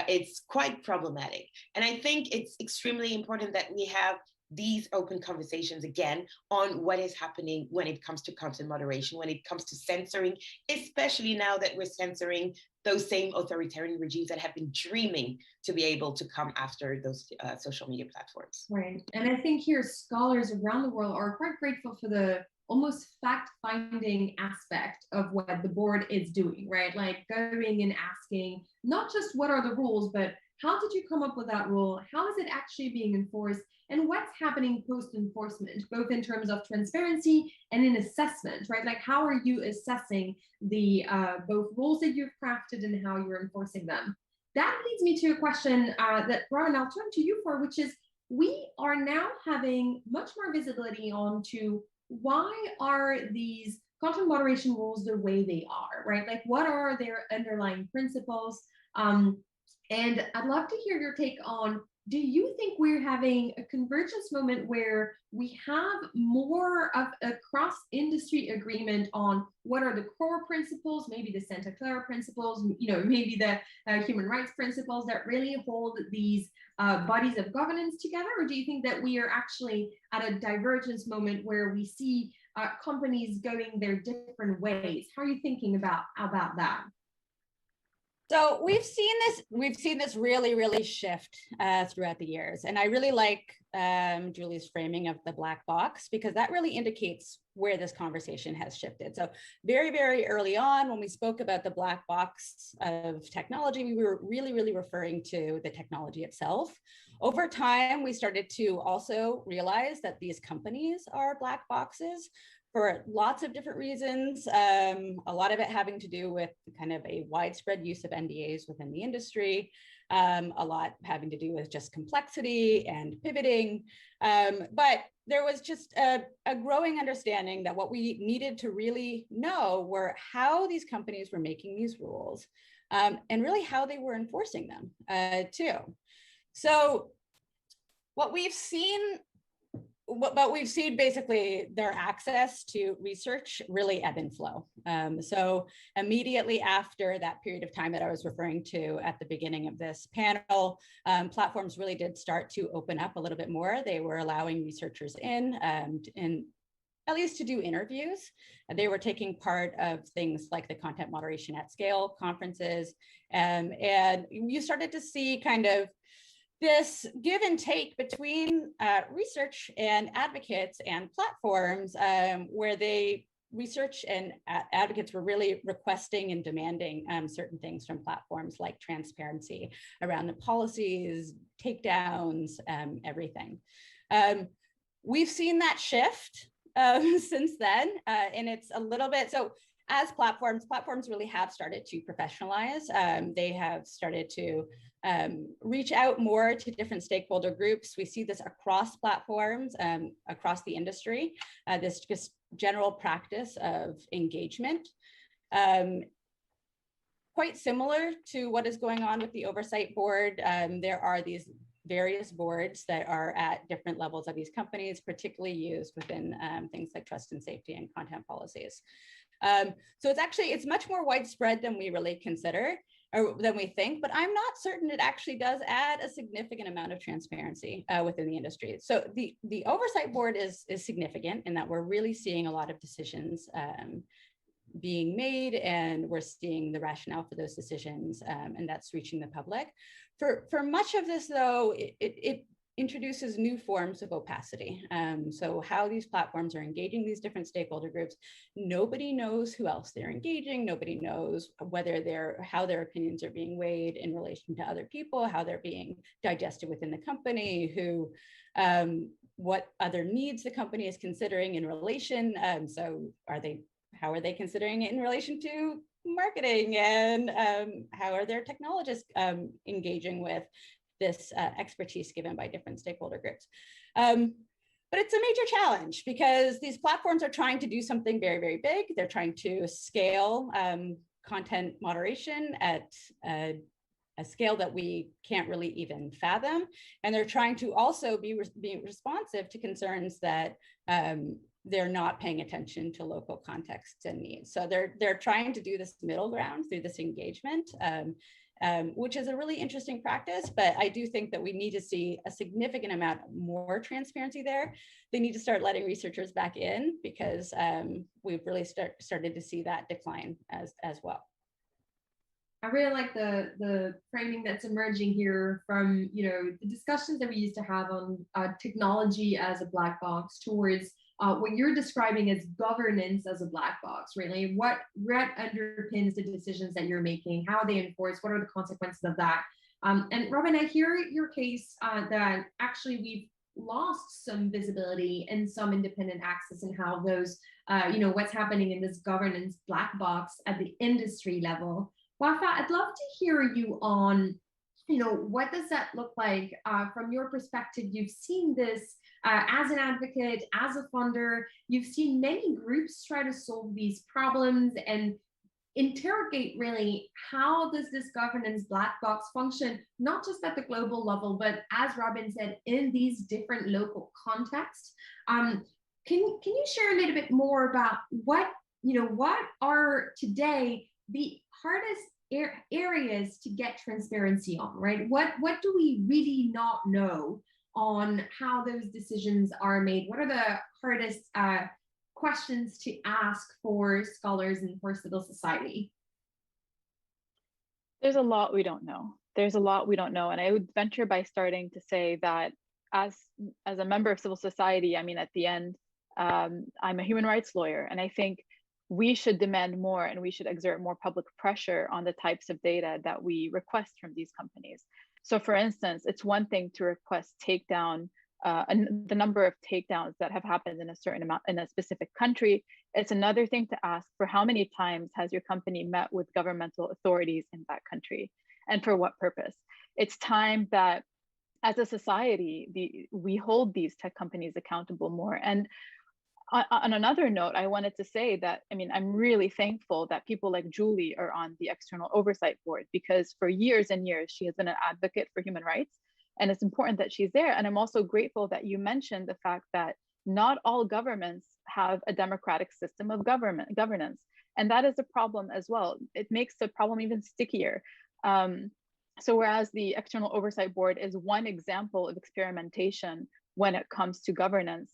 it's quite problematic. And I think it's extremely important that we have these open conversations again on what is happening when it comes to content moderation, when it comes to censoring, especially now that we're censoring those same authoritarian regimes that have been dreaming to be able to come after those social media platforms. Right. And I think here scholars around the world are quite grateful for the almost fact-finding aspect of what the board is doing, right? Like going and asking not just what are the rules, but how did you come up with that rule? How is it actually being enforced? And what's happening post-enforcement, both in terms of transparency and in assessment, right? Like how are you assessing the both rules that you've crafted and how you're enforcing them? That leads me to a question that, Robin, I'll turn to you for, which is we are now having much more visibility onto why are these content moderation rules the way they are, right? Like what are their underlying principles? And I'd love to hear your take on, do you think we're having a convergence moment where we have more of a cross-industry agreement on what are the core principles, maybe the Santa Clara principles, you know, maybe the human rights principles that really hold these bodies of governance together? Or do you think that we are actually at a divergence moment where we see companies going their different ways? How are you thinking about that? So we've seen this really shift throughout the years. And I really like Julie's framing of the black box, because that really indicates where this conversation has shifted. So very early on, when we spoke about the black box of technology, we were really referring to the technology itself. Over time, we started to also realize that these companies are black boxes for lots of different reasons, a lot of it having to do with kind of a widespread use of NDAs within the industry, a lot having to do with just complexity and pivoting. But there was just a growing understanding that what we needed to really know were how these companies were making these rules, and really how they were enforcing them too. So what we've seen basically their access to research really ebb and flow. So immediately after that period of time that I was referring to at the beginning of this panel, platforms really did start to open up a little bit more. They were allowing researchers in at least to do interviews. They were taking part of things like the Content Moderation at Scale conferences. And you started to see kind of this give and take between research and advocates and platforms, where research and advocates were really requesting and demanding certain things from platforms like transparency around the policies, takedowns, everything. We've seen that shift since then, and it's a little bit, so as platforms really have started to professionalize. They have started to reach out more to different stakeholder groups. We see this across platforms, across the industry, this just general practice of engagement. Quite similar to what is going on with the oversight board. There are these various boards that are at different levels of these companies, particularly used within things like trust and safety and content policies. So it's much more widespread than we really consider or than we think, but I'm not certain it actually does add a significant amount of transparency within the industry. So the oversight board is significant in that we're really seeing a lot of decisions being made, and we're seeing the rationale for those decisions, and that's reaching the public. For much of this though, it introduces new forms of opacity. So how these platforms are engaging these different stakeholder groups, nobody knows who else they're engaging. Nobody knows how their opinions are being weighed in relation to other people, how they're being digested within the company, what other needs the company is considering in relation. So how are they considering it in relation to marketing, and how are their technologists engaging with this expertise given by different stakeholder groups. But it's a major challenge because these platforms are trying to do something very, very big. They're trying to scale content moderation at a scale that we can't really even fathom. And they're trying to also be responsive to concerns that they're not paying attention to local contexts and needs. So they're trying to do this middle ground through this engagement. which is a really interesting practice, but I do think that we need to see a significant amount more transparency there. They need to start letting researchers back in because we've really started to see that decline as well. I really like the framing that's emerging here from, you know, the discussions that we used to have on technology as a black box towards what you're describing as governance as a black box, really. What underpins the decisions that you're making? How are they enforced? What are the consequences of that? And Robin, I hear your case that actually we've lost some visibility and some independent access in how those, you know, what's happening in this governance black box at the industry level. Wafa, I'd love to hear you on, you know, what does that look like from your perspective? You've seen this as an advocate, as a funder, you've seen many groups try to solve these problems and interrogate really how does this governance black box function, not just at the global level, but as Robin said, in these different local contexts. Can you share a little bit more about what, you know, what are today the hardest areas to get transparency on, right? What do we really not know on how those decisions are made? What are the hardest questions to ask for scholars and for civil society? There's a lot we don't know. There's a lot we don't know. And I would venture by starting to say that as a member of civil society, I mean, at the end, I'm a human rights lawyer, and I think we should demand more and we should exert more public pressure on the types of data that we request from these companies. So for instance, it's one thing to request takedown, the number of takedowns that have happened in a certain amount in a specific country. It's another thing to ask for how many times has your company met with governmental authorities in that country and for what purpose. It's time that as a society, we hold these tech companies accountable more. And on another note, I wanted to say that, I mean, I'm really thankful that people like Julie are on the External Oversight Board, because for years and years, she has been an advocate for human rights. And it's important that she's there. And I'm also grateful that you mentioned the fact that not all governments have a democratic system of governance. And that is a problem as well. It makes the problem even stickier. So whereas the External Oversight Board is one example of experimentation when it comes to governance,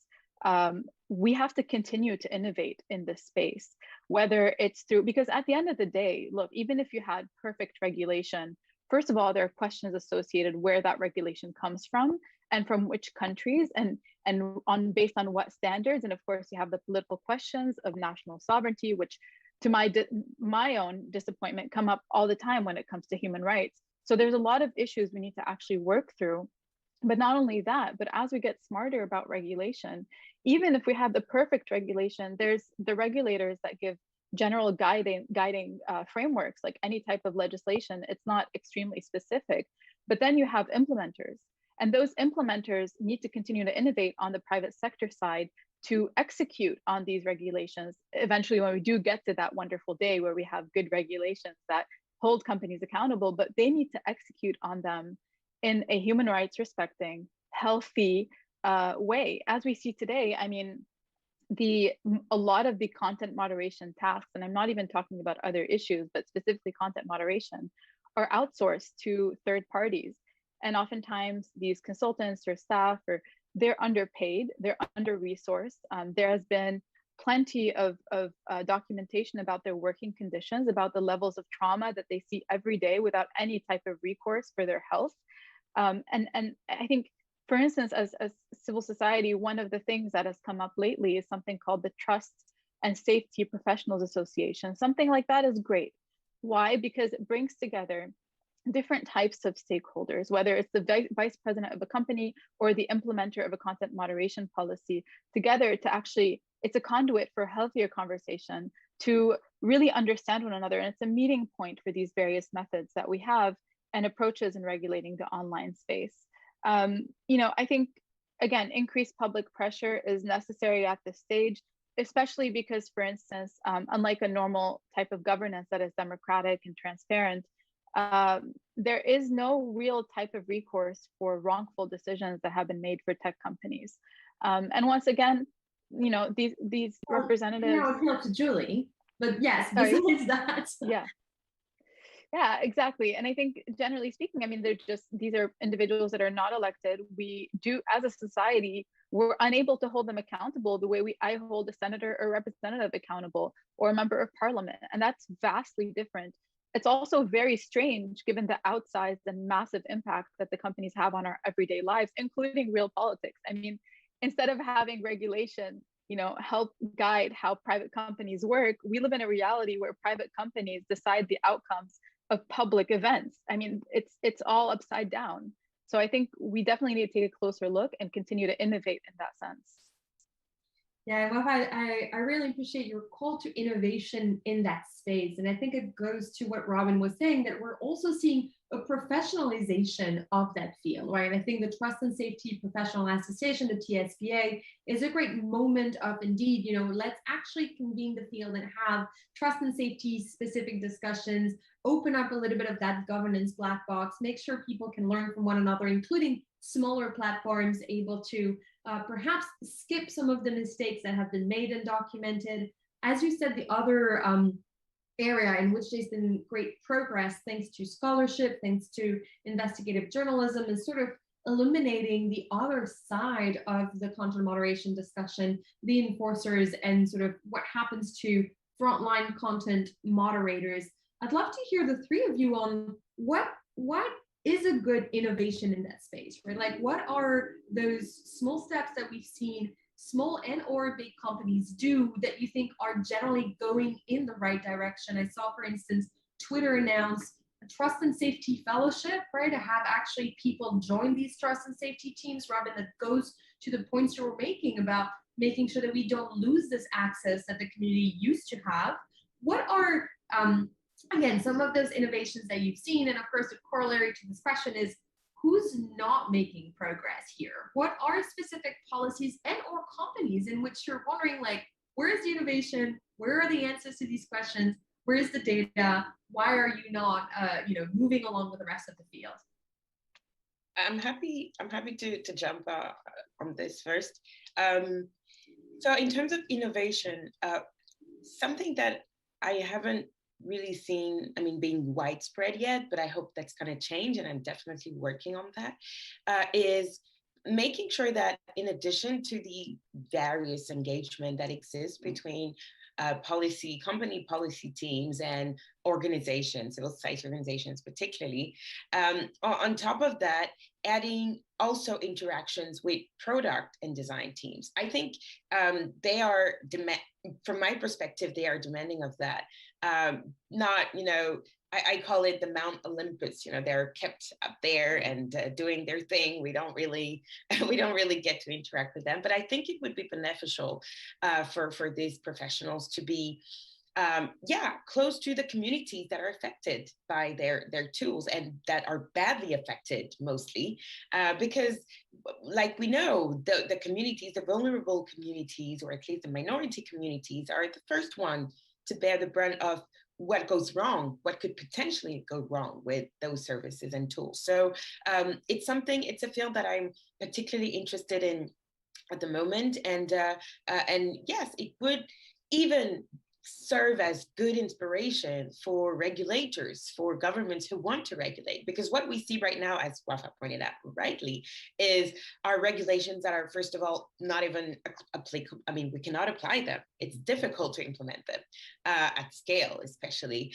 we have to continue to innovate in this space, whether it's through, because at the end of the day, look, even if you had perfect regulation, first of all, there are questions associated where that regulation comes from and from which countries and based on what standards. And of course, you have the political questions of national sovereignty, which to my own disappointment come up all the time when it comes to human rights. So there's a lot of issues we need to actually work through. But not only that, but as we get smarter about regulation, even if we have the perfect regulation, there's the regulators that give general guiding frameworks, like any type of legislation. It's not extremely specific, but then you have implementers, and those implementers need to continue to innovate on the private sector side to execute on these regulations. Eventually, when we do get to that wonderful day where we have good regulations that hold companies accountable, but they need to execute on them in a human rights respecting, healthy way. As we see today, I mean, a lot of the content moderation tasks, and I'm not even talking about other issues, but specifically content moderation, are outsourced to third parties. And oftentimes these consultants or staff, they're underpaid, they're under-resourced. There has been plenty of documentation about their working conditions, about the levels of trauma that they see every day without any type of recourse for their health. And I think, for instance, as civil society, one of the things that has come up lately is something called the Trust and Safety Professionals Association. Something like that is great. Why? Because it brings together different types of stakeholders, whether it's the vice president of a company or the implementer of a content moderation policy, together to actually, it's a conduit for healthier conversation to really understand one another. And it's a meeting point for these various methods that we have and approaches in regulating the online space. You know, I think, again, increased public pressure is necessary at this stage, especially because, for instance, unlike a normal type of governance that is democratic and transparent, there is no real type of recourse for wrongful decisions that have been made for tech companies. And once again, you know, these representatives. Now it's up to Julie, but yes, besides that. Yeah. Yeah, exactly. And I think generally speaking, I mean, these are individuals that are not elected. We do, as a society, we're unable to hold them accountable the way I hold a senator or representative accountable or a member of parliament. And that's vastly different. It's also very strange given the outsized and massive impact that the companies have on our everyday lives, including real politics. I mean, instead of having regulation, help guide how private companies work, we live in a reality where private companies decide the outcomes of public events. I mean, it's all upside down. So I think we definitely need to take a closer look and continue to innovate in that sense. Yeah, well, I really appreciate your call to innovation in that space. And I think it goes to what Robin was saying, that we're also seeing a professionalization of that field, right? And I think the Trust and Safety Professional Association, the TSPA, is a great moment of indeed, let's actually convene the field and have trust and safety specific discussions, open up a little bit of that governance black box, make sure people can learn from one another, including smaller platforms able to perhaps skip some of the mistakes that have been made and documented. As you said, the other area in which there's been great progress, thanks to scholarship, thanks to investigative journalism, is sort of illuminating the other side of the content moderation discussion, the enforcers, and sort of what happens to frontline content moderators. I'd love to hear the three of you on what is a good innovation in that space, right? Like, what are those small steps that we've seen small and or big companies do that you think are generally going in the right direction? I saw, for instance, Twitter announce a trust and safety fellowship, right? To have actually people join these trust and safety teams, Robin, that goes to the points you were making about making sure that we don't lose this access that the community used to have. What are, again, some of those innovations that you've seen? And of course, the corollary to this question is, who's not making progress here? What are specific policies and or companies in which you're wondering, like, where is the innovation? Where are the answers to these questions? Where is the data? Why are you not, moving along with the rest of the field? I'm happy to jump on this first. So in terms of innovation, something that I haven't really seen, being widespread yet, but I hope that's going to change, and I'm definitely working on that, is making sure that in addition to the various engagement that exists between company policy teams and organizations, civil society organizations particularly, on top of that, adding also interactions with product and design teams. I think they are, from my perspective, they are demanding of that. Not, I call it the Mount Olympus. They're kept up there and doing their thing. We don't really get to interact with them. But I think it would be beneficial for these professionals to be, close to the communities that are affected by their tools, and that are badly affected mostly, because, like we know, the communities, the vulnerable communities, or at least the minority communities, are the first one to bear the brunt of what goes wrong, what could potentially go wrong with those services and tools. So it's a field that I'm particularly interested in at the moment. And yes, it would even serve as good inspiration for regulators, for governments who want to regulate. Because what we see right now, as Wafa pointed out rightly, is our regulations that are, first of all, not even applicable. We cannot apply them. It's difficult to implement them at scale, especially.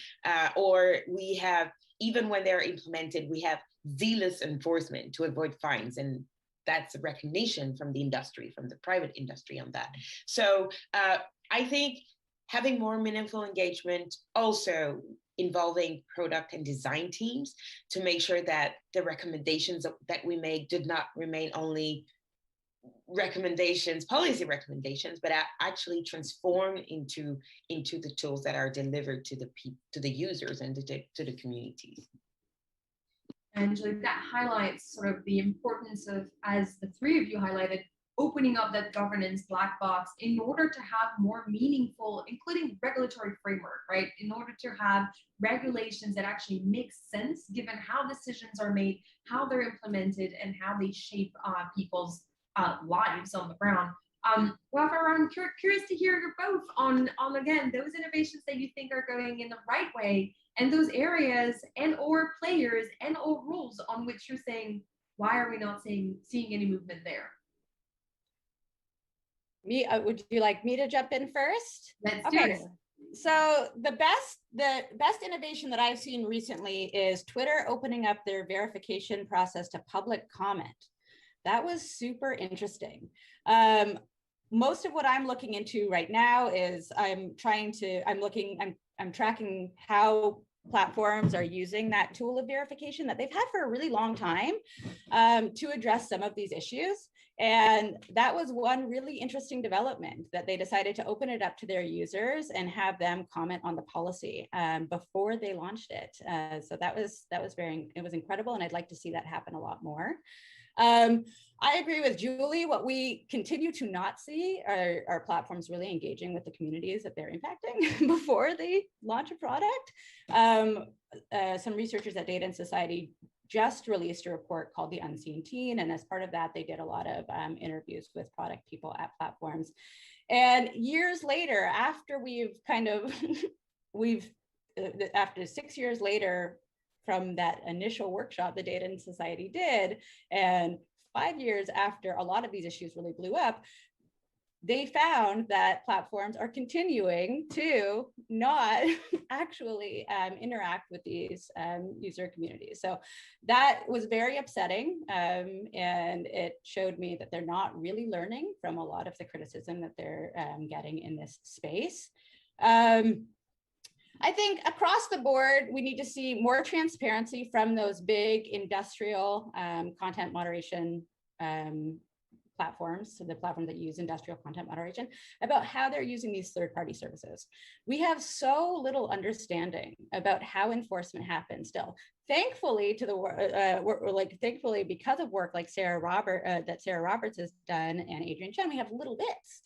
Or we have, even when they're implemented, we have zealous enforcement to avoid fines. And that's a recognition from the industry, from the private industry on that. So I think having more meaningful engagement, also involving product and design teams, to make sure that the recommendations that we make did not remain only recommendations, policy recommendations, but actually transform into the tools that are delivered to the users and to the communities. Angela, that highlights sort of the importance of, as the three of you highlighted, opening up that governance black box in order to have more meaningful, including regulatory framework, right? In order to have regulations that actually make sense given how decisions are made, how they're implemented, and how they shape people's lives on the ground. Well, I'm curious to hear you both on again those innovations that you think are going in the right way, and those areas and or players and or rules on which you're saying, why are we not seeing any movement there? Me, would you like me to jump in first? Let's do it. So the best innovation that I've seen recently is Twitter opening up their verification process to public comment. That was super interesting. Most of what I'm looking into right now is I'm tracking how platforms are using that tool of verification that they've had for a really long time to address some of these issues. And that was one really interesting development, that they decided to open it up to their users and have them comment on the policy before they launched it. So that was incredible, and I'd like to see that happen a lot more. I agree with Julie. What we continue to not see are platforms really engaging with the communities that they're impacting before they launch a product. Some researchers at Data and Society just released a report called The Unseen Teen. And as part of that, they did a lot of interviews with product people at platforms. And years later, after after 6 years later from that initial workshop the Data and Society did, and 5 years after a lot of these issues really blew up, they found that platforms are continuing to not actually interact with these user communities. So that was very upsetting. And it showed me that they're not really learning from a lot of the criticism that they're getting in this space. I think across the board, we need to see more transparency from those big industrial content moderation platforms, so the platforms that use industrial content moderation, about how they're using these third-party services. We have so little understanding about how enforcement happens still. Thankfully, thankfully, because of work like Sarah Roberts has done and Adrian Chen, we have little bits,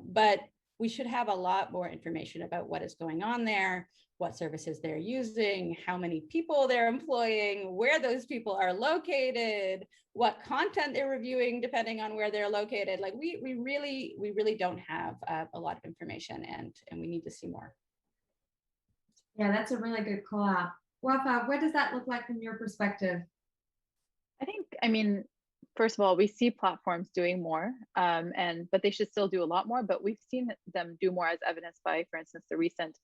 but we should have a lot more information about what is going on there, what services they're using, how many people they're employing, where those people are located, what content they're reviewing depending on where they're located. Like we really don't have a lot of information, and we need to see more. Yeah, that's a really good call out. Wafa, what does that look like from your perspective? I mean, first of all, we see platforms doing more, but they should still do a lot more. But we've seen them do more, as evidenced by, for instance, the recent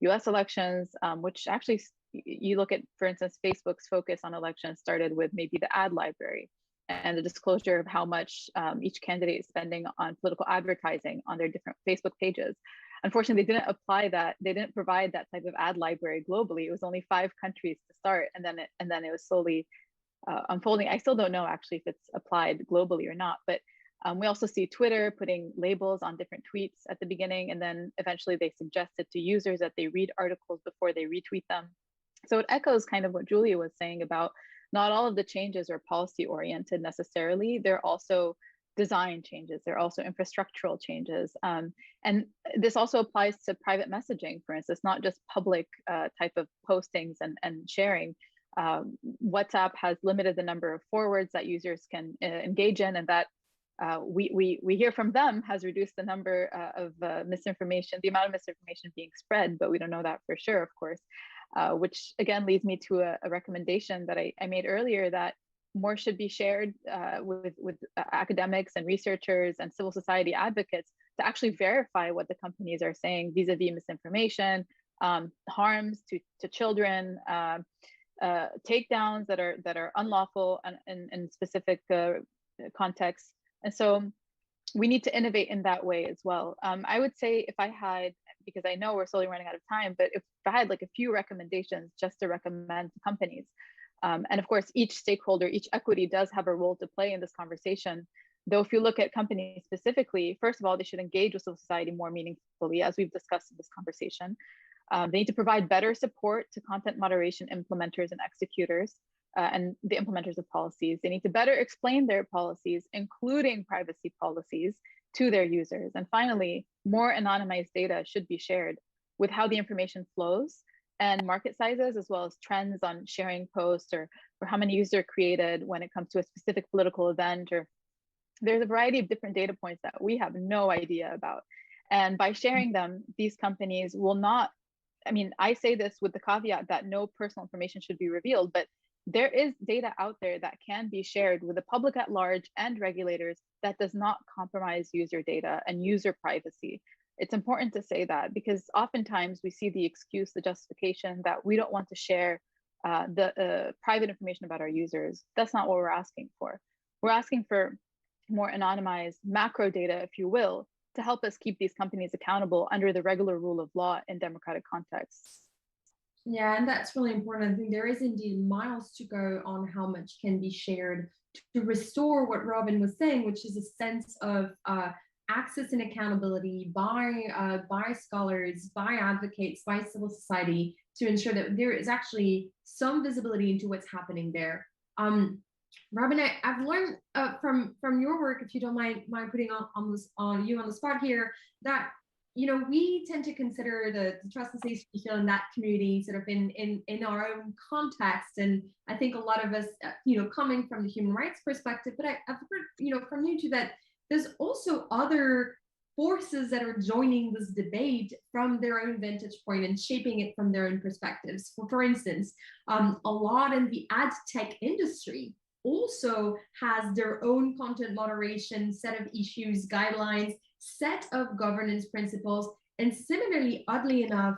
US elections, which actually, you look at, for instance, Facebook's focus on elections started with maybe the ad library and the disclosure of how much each candidate is spending on political advertising on their different Facebook pages. Unfortunately, they didn't apply that. They didn't provide that type of ad library globally. It was only 5 countries to start, and then it was slowly unfolding. I still don't know actually if it's applied globally or not, but we also see Twitter putting labels on different tweets at the beginning, and then eventually they suggested to users that they read articles before they retweet them. So it echoes kind of what Julia was saying about not all of the changes are policy oriented necessarily. They're also design changes. They're also infrastructural changes. And this also applies to private messaging, for instance, not just public type of postings and sharing. WhatsApp has limited the number of forwards that users can engage in, and that we hear from them has reduced the number of misinformation, the amount of misinformation being spread, but we don't know that for sure, of course, which again leads me to a recommendation that I made earlier, that more should be shared with academics and researchers and civil society advocates to actually verify what the companies are saying vis-a-vis misinformation, harms to children, takedowns that are unlawful in specific contexts. And so we need to innovate in that way as well. I would say, if I had, because I know we're slowly running out of time, but if I had like a few recommendations just to recommend to companies, and of course, each stakeholder, each equity does have a role to play in this conversation. Though if you look at companies specifically, first of all, they should engage with civil society more meaningfully, as we've discussed in this conversation. They need to provide better support to content moderation implementers and executors and the implementers of policies. They need to better explain their policies, including privacy policies, to their users. And finally, more anonymized data should be shared with how the information flows and market sizes, as well as trends on sharing posts or how many users are created when it comes to a specific political event or there's a variety of different data points that we have no idea about. And by sharing them, these companies will not, I mean, I say this with the caveat that no personal information should be revealed, but there is data out there that can be shared with the public at large and regulators that does not compromise user data and user privacy. It's important to say that because oftentimes we see the excuse, the justification that we don't want to share the private information about our users. That's not what we're asking for. We're asking for more anonymized macro data, if you will, to help us keep these companies accountable under the regular rule of law in democratic contexts. Yeah, and that's really important. I think there is indeed miles to go on how much can be shared to restore what Robin was saying, which is a sense of access and accountability by scholars, by advocates, by civil society to ensure that there is actually some visibility into what's happening there. Robin, I've learned from your work, if you don't mind putting on you on the spot here, that we tend to consider the trust and safety we feel in that community sort of in our own context. And I think a lot of us, coming from the human rights perspective, but I've heard, from you too, that there's also other forces that are joining this debate from their own vantage point and shaping it from their own perspectives. For instance, a lot in the ad tech industry also has their own content moderation, set of issues, guidelines, set of governance principles. And similarly, oddly enough,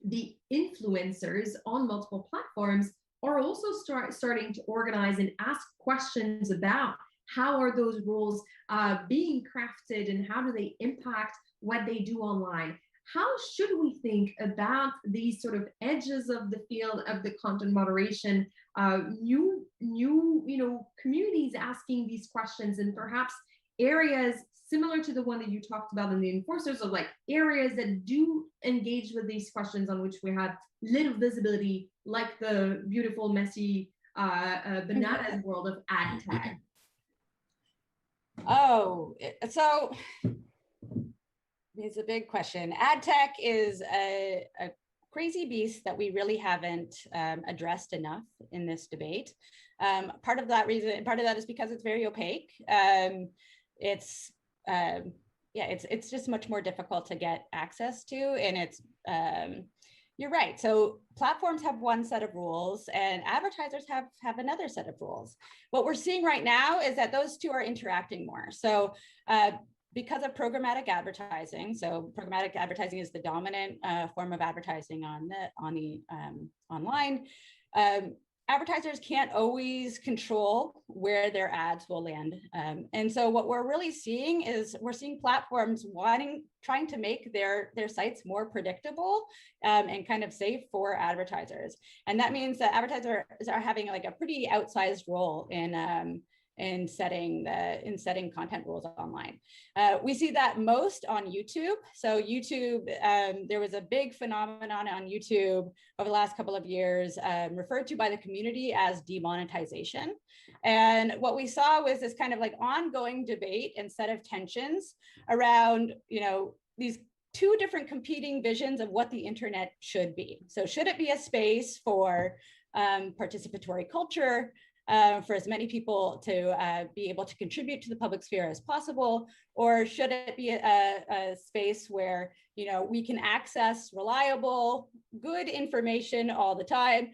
the influencers on multiple platforms are also starting to organize and ask questions about how are those rules being crafted and how do they impact what they do online. How should we think about these sort of edges of the field of the content moderation, new communities asking these questions, and perhaps areas similar to the one that you talked about in the enforcers, of like areas that do engage with these questions on which we have little visibility, like the beautiful, messy bananas world of ad tech? Oh, so it's a big question. Ad tech is a crazy beast that we really haven't addressed enough in this debate. Part of that is because it's very opaque. It's just much more difficult to get access to, and it's you're right. So platforms have one set of rules and advertisers have another set of rules. What we're seeing right now is that those two are interacting more. So because of programmatic advertising, so programmatic advertising is the dominant form of advertising on the online. Advertisers can't always control where their ads will land. And so what we're really seeing is we're seeing platforms trying to make their sites more predictable and kind of safe for advertisers. And that means that advertisers are having like a pretty outsized role in setting content rules online. We see that most on YouTube. So YouTube, there was a big phenomenon on YouTube over the last couple of years referred to by the community as demonetization. And what we saw was this kind of like ongoing debate and set of tensions around, these two different competing visions of what the internet should be. So should it be a space for participatory culture, for as many people to be able to contribute to the public sphere as possible, or should it be a space where we can access reliable, good information all the time?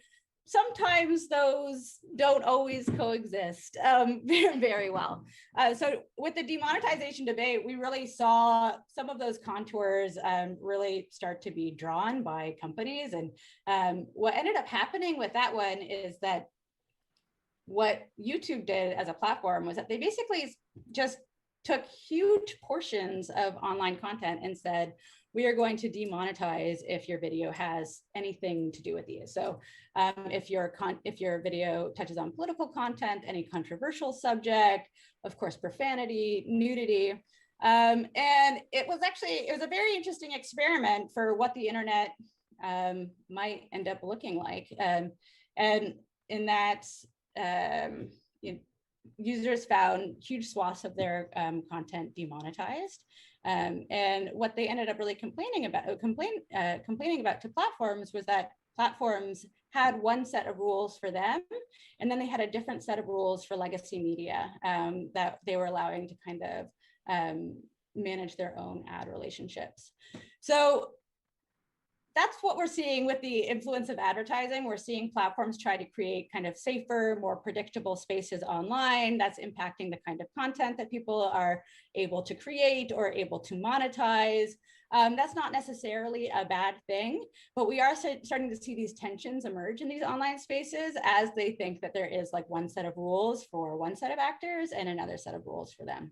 Sometimes those don't always coexist very well. So with the demonetization debate, we really saw some of those contours really start to be drawn by companies. And what ended up happening with that one is that what YouTube did as a platform was that they basically just took huge portions of online content and said, we are going to demonetize if your video has anything to do with these. So if your video touches on political content, any controversial subject, of course, profanity, nudity. And it was a very interesting experiment for what the internet might end up looking like. And in that, users found huge swaths of their content demonetized. And what they ended up really complaining about to platforms was that platforms had one set of rules for them, and then they had a different set of rules for legacy media that they were allowing to kind of manage their own ad relationships. So that's what we're seeing with the influence of advertising. We're seeing platforms try to create kind of safer, more predictable spaces online. That's impacting the kind of content that people are able to create or able to monetize. That's not necessarily a bad thing, but we are starting to see these tensions emerge in these online spaces as they think that there is like one set of rules for one set of actors and another set of rules for them.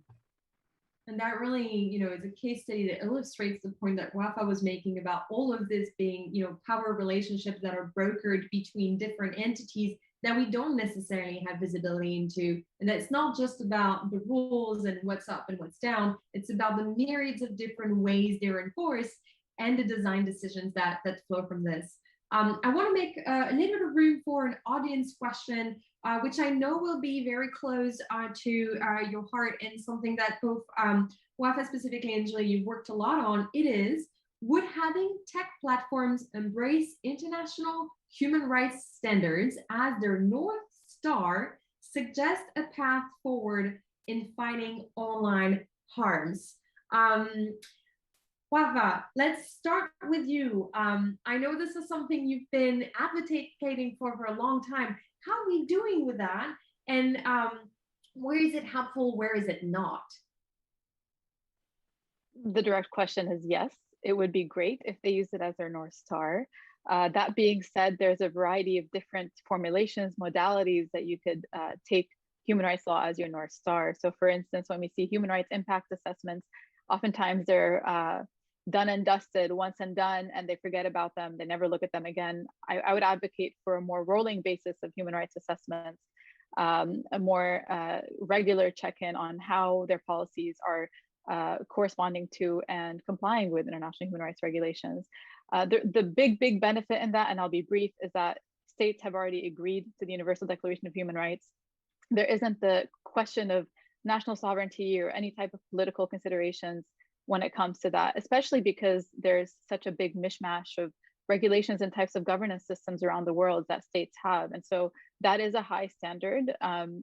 And that really, is a case study that illustrates the point that Wafa was making about all of this being, power relationships that are brokered between different entities that we don't necessarily have visibility into. And it's not just about the rules and what's up and what's down. It's about the myriads of different ways they're enforced and the design decisions that flow from this. I want to make a little bit of room for an audience question, which I know will be very close to your heart and something that both Wafa specifically and Julie, you've worked a lot on. It is, would having tech platforms embrace international human rights standards as their North Star suggest a path forward in fighting online harms? Wafa, let's start with you. I know this is something you've been advocating for a long time. How are we doing with that? And where is it helpful? Where is it not? The direct question is yes, it would be great if they use it as their North Star. That being said, there's a variety of different formulations, modalities that you could take human rights law as your North Star. So for instance, when we see human rights impact assessments, oftentimes they're done and dusted, once and done, and they forget about them. They never look at them again. I would advocate for a more rolling basis of human rights assessments, a more regular check-in on how their policies are corresponding to and complying with international human rights regulations. The big benefit in that, and I'll be brief, is that states have already agreed to the Universal Declaration of Human Rights. There isn't the question of national sovereignty or any type of political considerations when it comes to that, especially because there's such a big mishmash of regulations and types of governance systems around the world that states have. And so that is a high standard.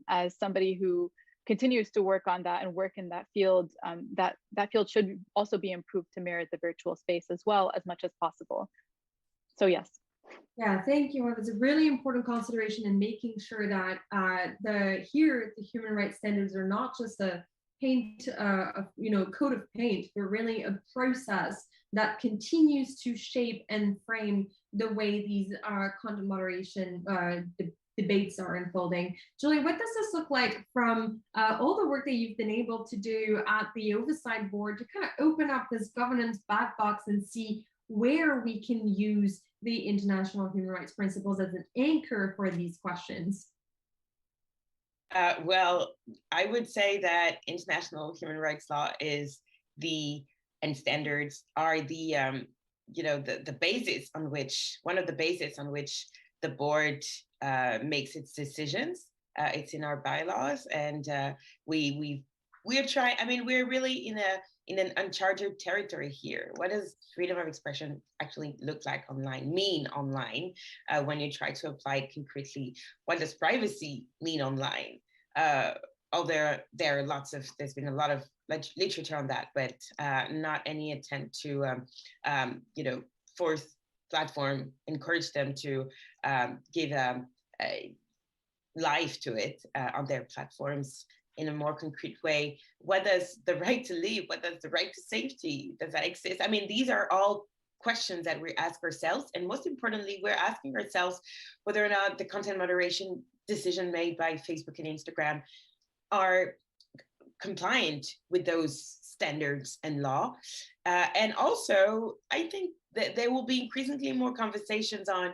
As somebody who continues to work on that and work in that field, that field should also be improved to mirror the virtual space as well as much as possible. So yes. Yeah, thank you. It's a really important consideration in making sure that the human rights standards are not just a coat of paint, but really a process that continues to shape and frame the way these content moderation debates are unfolding. Julie, what does this look like from all the work that you've been able to do at the oversight board to kind of open up this governance black box and see where we can use the international human rights principles as an anchor for these questions? Well, I would say that international human rights law is and standards are the basis on which, one of the bases on which the board makes its decisions. It's in our bylaws, and we're trying. I mean, we're really in an uncharted territory here. What does freedom of expression actually look like online, mean online, when you try to apply it concretely? What does privacy mean online? There's been a lot of literature on that, but not any attempt to, force platform, encourage them to give a life to it on their platforms in a more concrete way. What does the right to live, what does the right to safety, does that exist? I mean, these are all questions that we ask ourselves. And most importantly, we're asking ourselves whether or not the content moderation decision made by Facebook and Instagram are compliant with those standards and law. And also, I think that there will be increasingly more conversations on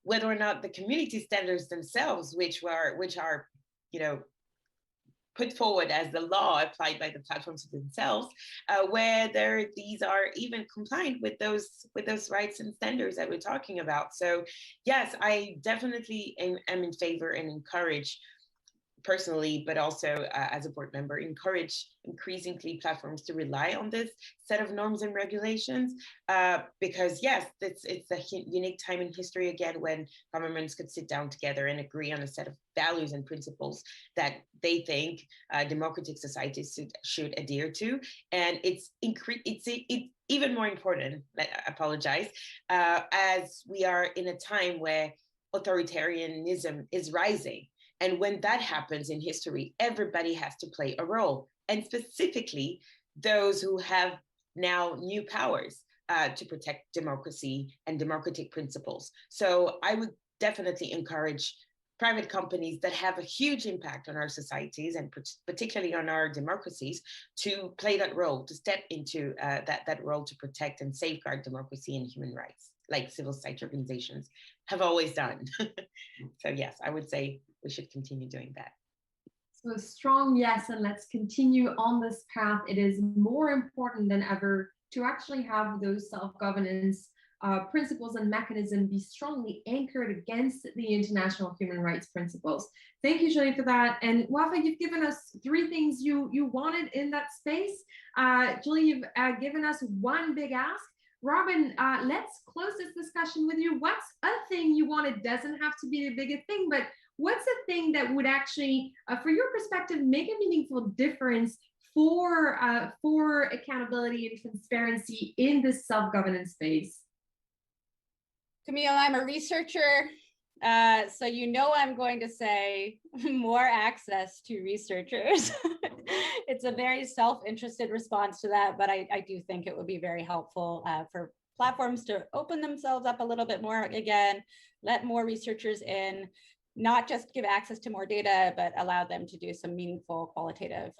whether or not the community standards themselves, which are put forward as the law applied by the platforms themselves, whether these are even compliant with those rights and standards that we're talking about. So yes, I definitely am in favor and encourage personally, but also as a board member, encourage increasingly platforms to rely on this set of norms and regulations, because yes, it's a unique time in history again when governments could sit down together and agree on a set of values and principles that they think democratic societies should adhere to. And it's even more important, I apologize, as we are in a time where authoritarianism is rising. And when that happens in history, everybody has to play a role, and specifically those who have now new powers to protect democracy and democratic principles. So I would definitely encourage private companies that have a huge impact on our societies and particularly on our democracies to play that role, to step into that role to protect and safeguard democracy and human rights, like civil society organizations have always done. So yes, I would say we should continue doing that. So a strong yes, and let's continue on this path. It is more important than ever to actually have those self-governance principles and mechanisms be strongly anchored against the international human rights principles. Thank you, Julie, for that. And Wafa, you've given us 3 things you wanted in that space. Julie, you've given us one big ask. Robin, let's close this discussion with you. What's a thing you want? It doesn't have to be the biggest thing, but what's a thing that would actually, for your perspective, make a meaningful difference for accountability and transparency in this self-governance space? Camille, I'm a researcher, so you know I'm going to say more access to researchers. It's a very self-interested response to that, but I do think it would be very helpful for platforms to open themselves up a little bit more again, let more researchers in, not just give access to more data, but allow them to do some meaningful qualitative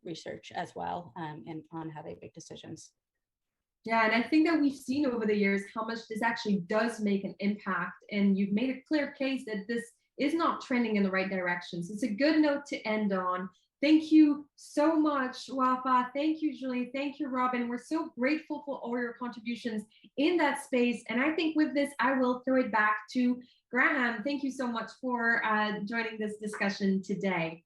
research as well on how they make decisions. Yeah, and I think that we've seen over the years how much this actually does make an impact, and you've made a clear case that this is not trending in the right direction. So it's a good note to end on. Thank you so much, Wafa. Thank you, Julie. Thank you, Robin. We're so grateful for all your contributions in that space. And I think with this, I will throw it back to Graham. Thank you so much for joining this discussion today.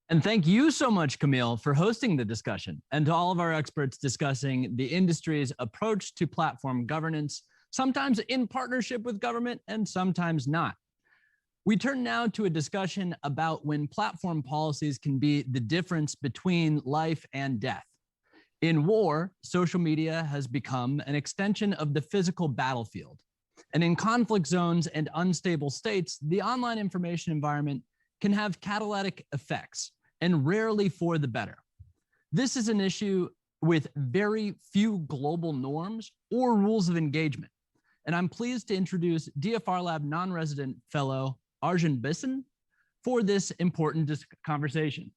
And thank you so much, Camille, for hosting the discussion, and to all of our experts discussing the industry's approach to platform governance, sometimes in partnership with government and sometimes not. We turn now to a discussion about when platform policies can be the difference between life and death. In war, social media has become an extension of the physical battlefield. And in conflict zones and unstable states, the online information environment can have catalytic effects, and rarely for the better. This is an issue with very few global norms or rules of engagement. And I'm pleased to introduce DFRLab non-resident fellow Arjun Bisson for this important conversation.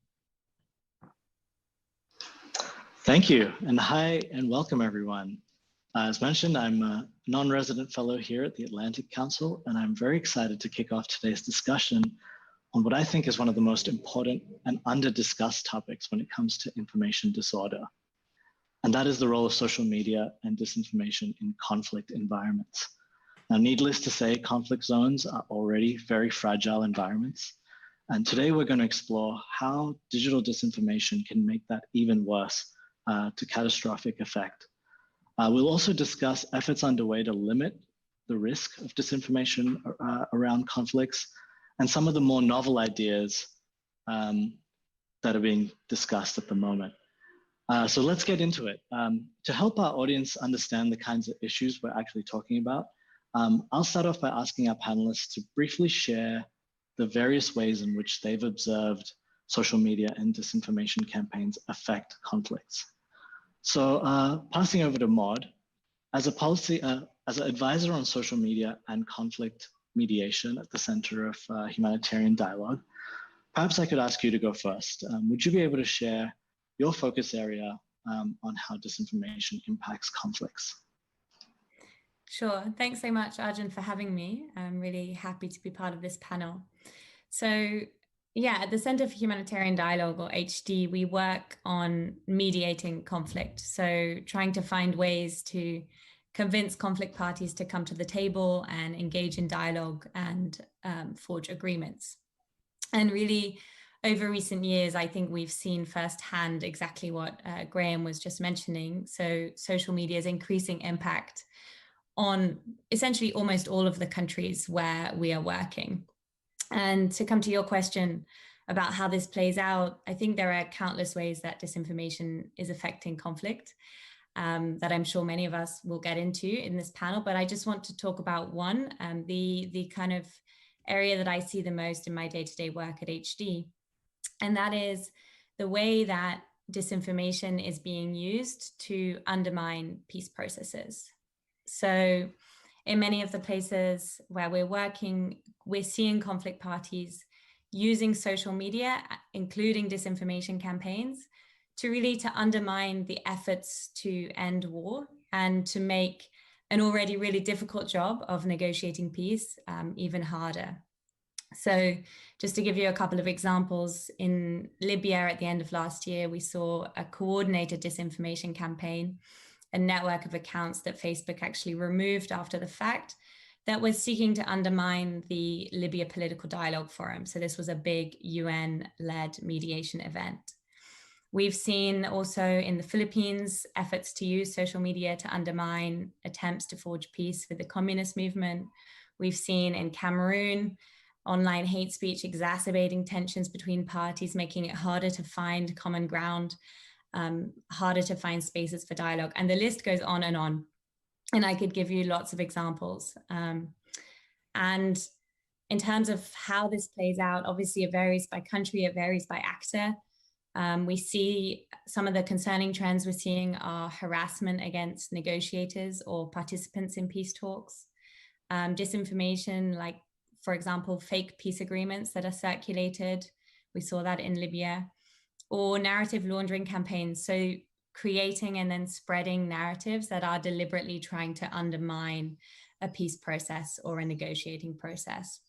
Thank you, and hi and welcome everyone. As mentioned, I'm a non-resident fellow here at the Atlantic Council, and I'm very excited to kick off today's discussion on what I think is one of the most important and under-discussed topics when it comes to information disorder. And that is the role of social media and disinformation in conflict environments. Now, needless to say, conflict zones are already very fragile environments. And today we're going to explore how digital disinformation can make that even worse to catastrophic effect. We'll also discuss efforts underway to limit the risk of disinformation around conflicts, and some of the more novel ideas that are being discussed at the moment. So let's get into it. To help our audience understand the kinds of issues we're actually talking about, I'll start off by asking our panelists to briefly share the various ways in which they've observed social media and disinformation campaigns affect conflicts. So passing over to Maud, as an advisor on social media and conflict mediation at the Center of Humanitarian Dialogue, perhaps I could ask you to go first. Would you be able to share your focus area on how disinformation impacts conflicts? Sure. Thanks so much, Arjun, for having me. I'm really happy to be part of this panel. So yeah, at the Center for Humanitarian Dialogue, or HD, we work on mediating conflict. So trying to find ways to convince conflict parties to come to the table and engage in dialogue and forge agreements. And really, over recent years, I think we've seen firsthand exactly what Graham was just mentioning. So social media's increasing impact on essentially almost all of the countries where we are working. And to come to your question about how this plays out, I think there are countless ways that disinformation is affecting conflict that I'm sure many of us will get into in this panel, but I just want to talk about one, the kind of area that I see the most in my day-to-day work at HD, and that is the way that disinformation is being used to undermine peace processes. So in many of the places where we're working, we're seeing conflict parties using social media, including disinformation campaigns, to undermine the efforts to end war and to make an already really difficult job of negotiating peace even harder. So just to give you a couple of examples, in Libya at the end of last year, we saw a coordinated disinformation campaign, a network of accounts that Facebook actually removed after the fact, that was seeking to undermine the Libya Political Dialogue Forum. So this was a big UN-led mediation event. We've seen also in the Philippines efforts to use social media to undermine attempts to forge peace with the communist movement. We've seen in Cameroon online hate speech exacerbating tensions between parties, making it harder to find common ground, harder to find spaces for dialogue. And the list goes on. And I could give you lots of examples. And in terms of how this plays out, obviously it varies by country, it varies by actor. We see some of the concerning trends we're seeing are harassment against negotiators or participants in peace talks, disinformation, like, for example, fake peace agreements that are circulated. We saw that in Libya, or narrative laundering campaigns. So creating and then spreading narratives that are deliberately trying to undermine a peace process or a negotiating process.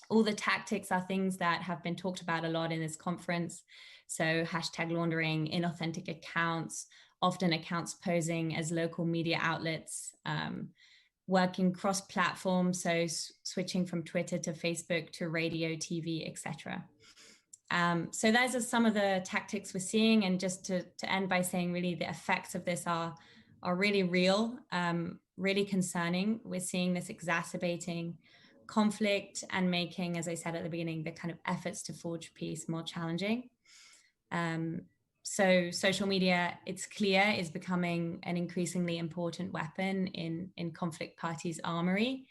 All the tactics are things that have been talked about a lot in this conference. So hashtag laundering, inauthentic accounts, often accounts posing as local media outlets, working cross-platform, so switching from Twitter to Facebook to radio, TV, etc. So those are some of the tactics we're seeing. And just to end by saying, really, the effects of this are really real, really concerning. We're seeing this exacerbating conflict and making, as I said at the beginning, the kind of efforts to forge peace more challenging. So social media, it's clear, is becoming an increasingly important weapon in conflict parties' armory.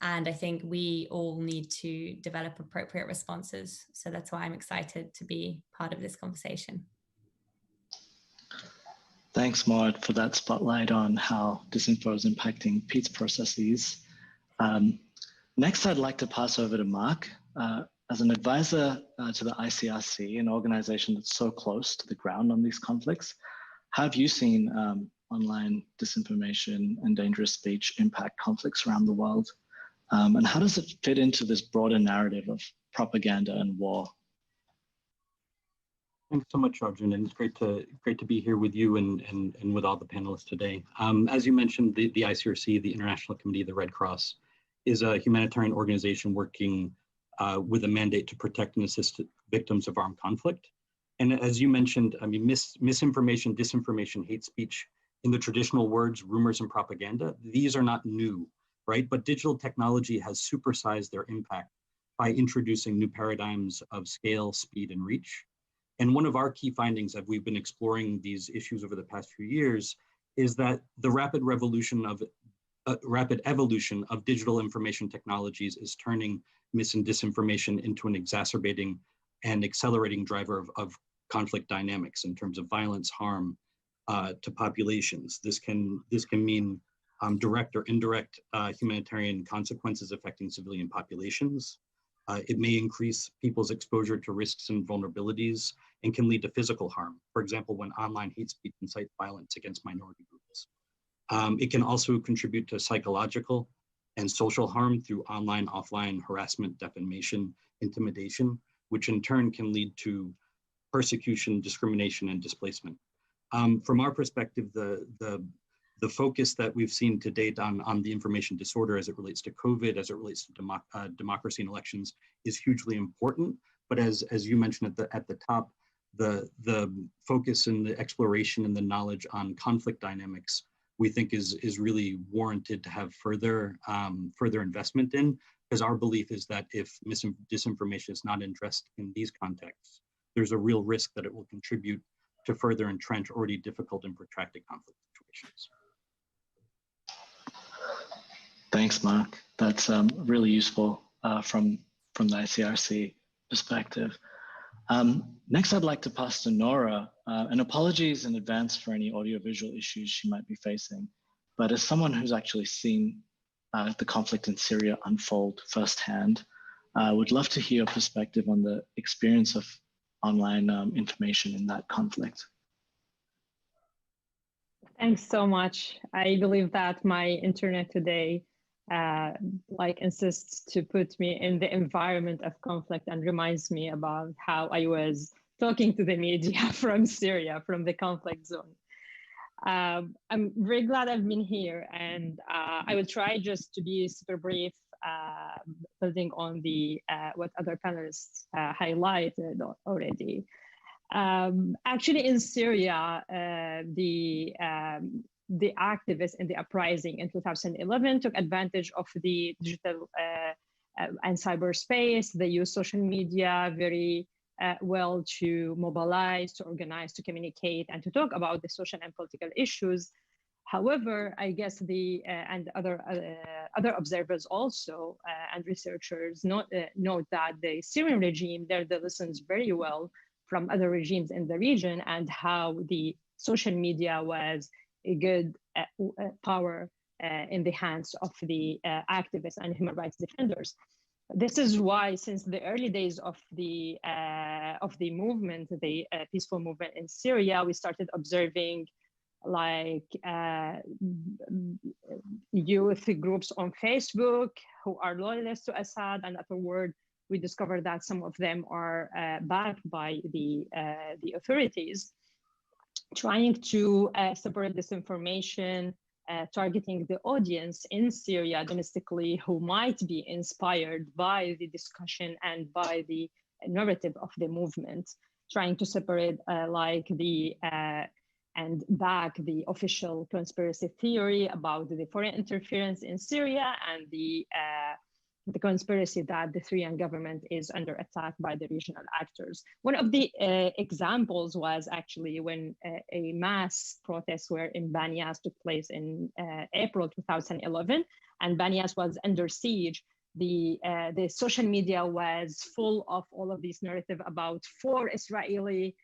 And I think we all need to develop appropriate responses. So that's why I'm excited to be part of this conversation. Thanks, Maud, for that spotlight on how disinfo is impacting peace processes. Next, I'd like to pass over to Mark. As an advisor to the ICRC, an organization that's so close to the ground on these conflicts, how have you seen online disinformation and dangerous speech impact conflicts around the world? And how does it fit into this broader narrative of propaganda and war? Thanks so much, Arjun, and it's great to be here with you and with all the panelists today. As you mentioned, the ICRC, the International Committee of the Red Cross, is a humanitarian organization working with a mandate to protect and assist victims of armed conflict. And as you mentioned, I mean, misinformation, disinformation, hate speech, in the traditional words, rumors and propaganda, these are not new, right? But digital technology has supersized their impact by introducing new paradigms of scale, speed, and reach. And one of our key findings as we've been exploring these issues over the past few years is that the rapid evolution of digital information technologies is turning mis and disinformation into an exacerbating and accelerating driver of conflict dynamics in terms of violence, harm to populations. This can mean direct or indirect humanitarian consequences affecting civilian populations. It may increase people's exposure to risks and vulnerabilities and can lead to physical harm. For example, when online hate speech incites violence against minority groups. It can also contribute to psychological and social harm through online, offline harassment, defamation, intimidation, which in turn can lead to persecution, discrimination, and displacement. From our perspective, the The focus that we've seen to date on the information disorder as it relates to COVID, as it relates to democracy and elections is hugely important. But as you mentioned at the top, the focus and the exploration and the knowledge on conflict dynamics, we think is really warranted to have further investment in, because our belief is that if disinformation is not addressed in these contexts, there's a real risk that it will contribute to further entrench already difficult and protracted conflict situations. Thanks, Mark. That's really useful from the ICRC perspective. Next, I'd like to pass to Nora, and apologies in advance for any audiovisual issues she might be facing. But as someone who's actually seen the conflict in Syria unfold firsthand, I would love to hear your perspective on the experience of online information in that conflict. Thanks so much. I believe that my internet today insists to put me in the environment of conflict and reminds me about how I was talking to the media from Syria, from the conflict zone. I'm very glad I've been here, and I will try just to be super brief, building on the what other panelists highlighted already. Actually, in Syria, the activists in the uprising in 2011 took advantage of the digital and cyberspace. They used social media very well to mobilize, to organize, to communicate, and to talk about the social and political issues. However, I guess and other observers also and researchers note that the Syrian regime learned the lessons very well from other regimes in the region, and how the social media was a good power in the hands of the activists and human rights defenders. This is why, since the early days of the movement, the peaceful movement in Syria, we started observing youth groups on Facebook who are loyalists to Assad, and afterward we discovered that some of them are backed by the authorities, trying to separate this information, targeting the audience in Syria domestically who might be inspired by the discussion and by the narrative of the movement, trying to separate and back the official conspiracy theory about the foreign interference in Syria and the conspiracy that the Syrian government is under attack by the regional actors. One of the examples was actually when a mass protests were in Banyas took place in April 2011, and Banyas was under siege. The social media was full of all of these narrative about 4 Israeli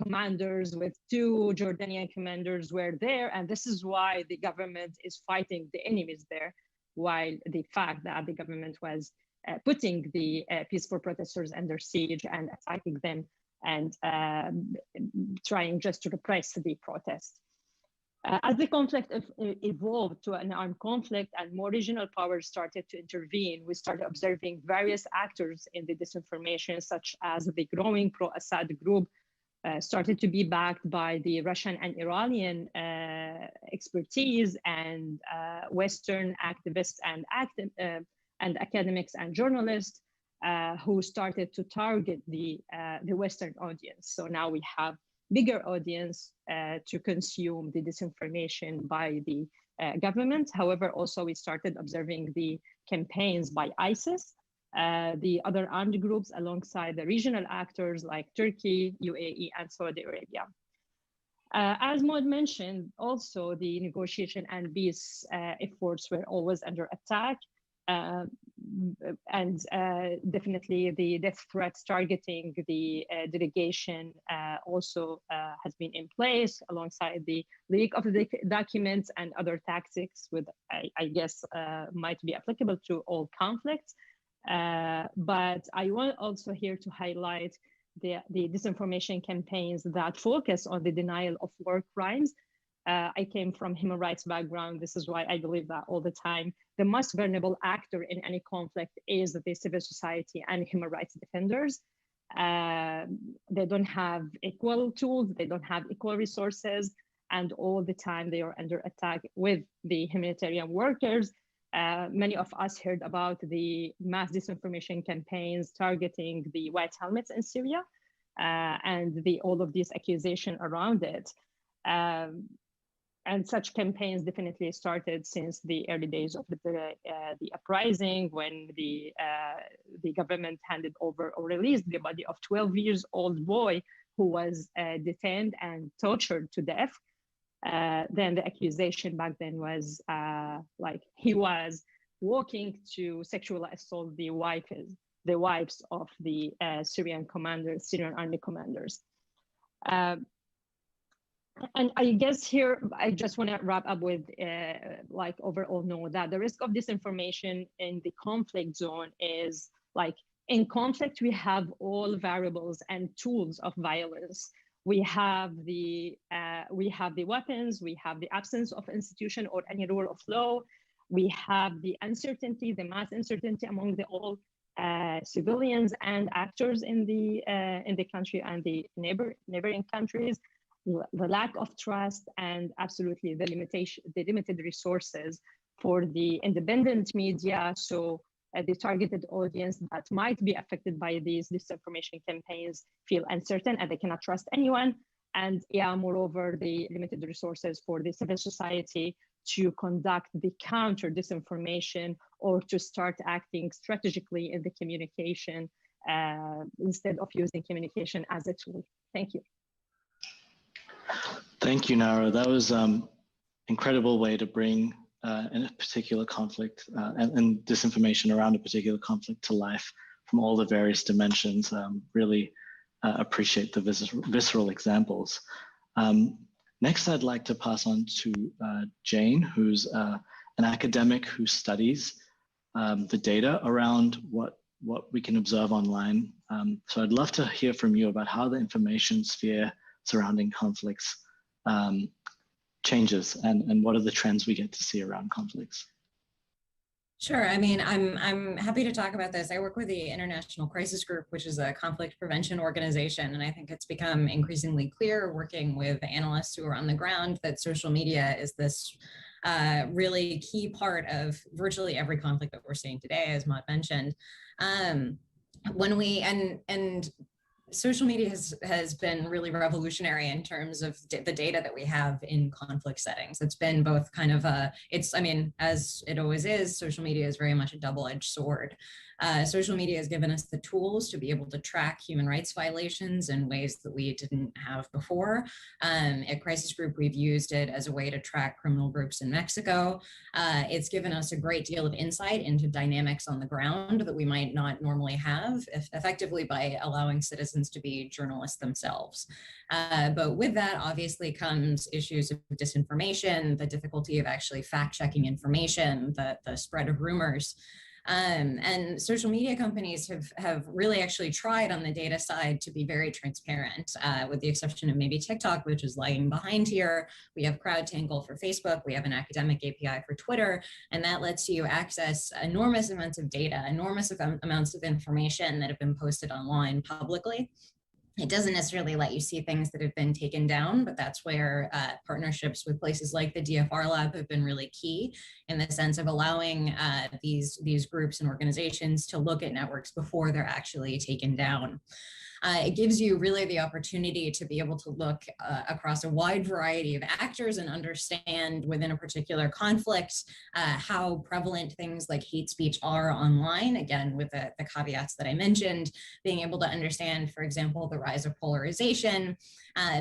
commanders with 2 Jordanian commanders were there, and this is why the government is fighting the enemies there, while the fact that the government was putting the peaceful protesters under siege and attacking them and trying just to repress the protest. As the conflict evolved to an armed conflict and more regional powers started to intervene, we started observing various actors in the disinformation, such as the growing pro-Assad group started to be backed by the Russian and Iranian expertise, and Western activists and academics and journalists who started to target the Western audience. So now we have bigger audience to consume the disinformation by the government. However, also we started observing the campaigns by ISIS, the other armed groups, alongside the regional actors like Turkey, UAE, and Saudi Arabia. As Maud mentioned, also the negotiation and peace efforts were always under attack. And definitely the death threats targeting the delegation also has been in place, alongside the leak of the documents and other tactics, with I guess might be applicable to all conflicts. But I want also here to highlight the disinformation campaigns that focus on the denial of war crimes. I came from human rights background. This is why I believe that all the time. The most vulnerable actor in any conflict is the civil society and human rights defenders. They don't have equal tools. They don't have equal resources. and all the time they are under attack with the humanitarian workers. Many of us heard about the mass disinformation campaigns targeting the white helmets in Syria and all of these accusations around it. And such campaigns definitely started since the early days of the uprising, when the government handed over or released the body of 12-year-old boy who was detained and tortured to death. Then the accusation back then was like he was walking to sexually assault the wives of the Syrian army commanders. And I guess here, I just want to wrap up with like overall know that the risk of disinformation in the conflict zone is like, in conflict, we have all variables and tools of violence. We have the weapons, we have the absence of institution or any rule of law. We have the uncertainty, the mass uncertainty among all civilians and actors in the country and the neighboring countries. The lack of trust, and absolutely the limited resources for the independent media. So the targeted audience that might be affected by these disinformation campaigns feel uncertain and they cannot trust anyone. And yeah, moreover, the limited resources for the civil society to conduct the counter disinformation or to start acting strategically in the communication instead of using communication as a tool. Thank you. Thank you, Nara. That was an incredible way to bring in a particular conflict and disinformation around a particular conflict to life from all the various dimensions. Really appreciate the visceral examples. Next, I'd like to pass on to Jane, who's an academic who studies the data around what we can observe online. So I'd love to hear from you about how the information sphere surrounding conflicts changes and what are the trends we get to see around conflicts. Sure. I mean, I'm happy to talk about this. I work with the International Crisis Group, which is a conflict prevention organization. And I think it's become increasingly clear working with analysts who are on the ground that social media is this really key part of virtually every conflict that we're seeing today, as Matt mentioned. Social media has been really revolutionary in terms of the data that we have in conflict settings. It's been both kind of I mean, as it always is, social media is very much a double-edged sword. Social media has given us the tools to be able to track human rights violations in ways that we didn't have before. At Crisis Group, we've used it as a way to track criminal groups in Mexico. It's given us a great deal of insight into dynamics on the ground that we might not normally have, effectively by allowing citizens to be journalists themselves. But with that, obviously, comes issues of disinformation, the difficulty of actually fact-checking information, the spread of rumors. And social media companies have really actually tried on the data side to be very transparent, with the exception of maybe TikTok, which is lagging behind here. We have CrowdTangle for Facebook. We have an academic API for Twitter, and that lets you access enormous amounts of data, enormous amounts of information that have been posted online publicly. It doesn't necessarily let you see things that have been taken down, but that's where partnerships with places like the DFRLab have been really key in the sense of allowing these groups and organizations to look at networks before they're actually taken down. It gives you really the opportunity to be able to look across a wide variety of actors and understand within a particular conflict how prevalent things like hate speech are online, again, with the caveats that I mentioned, being able to understand, for example, the rise of polarization,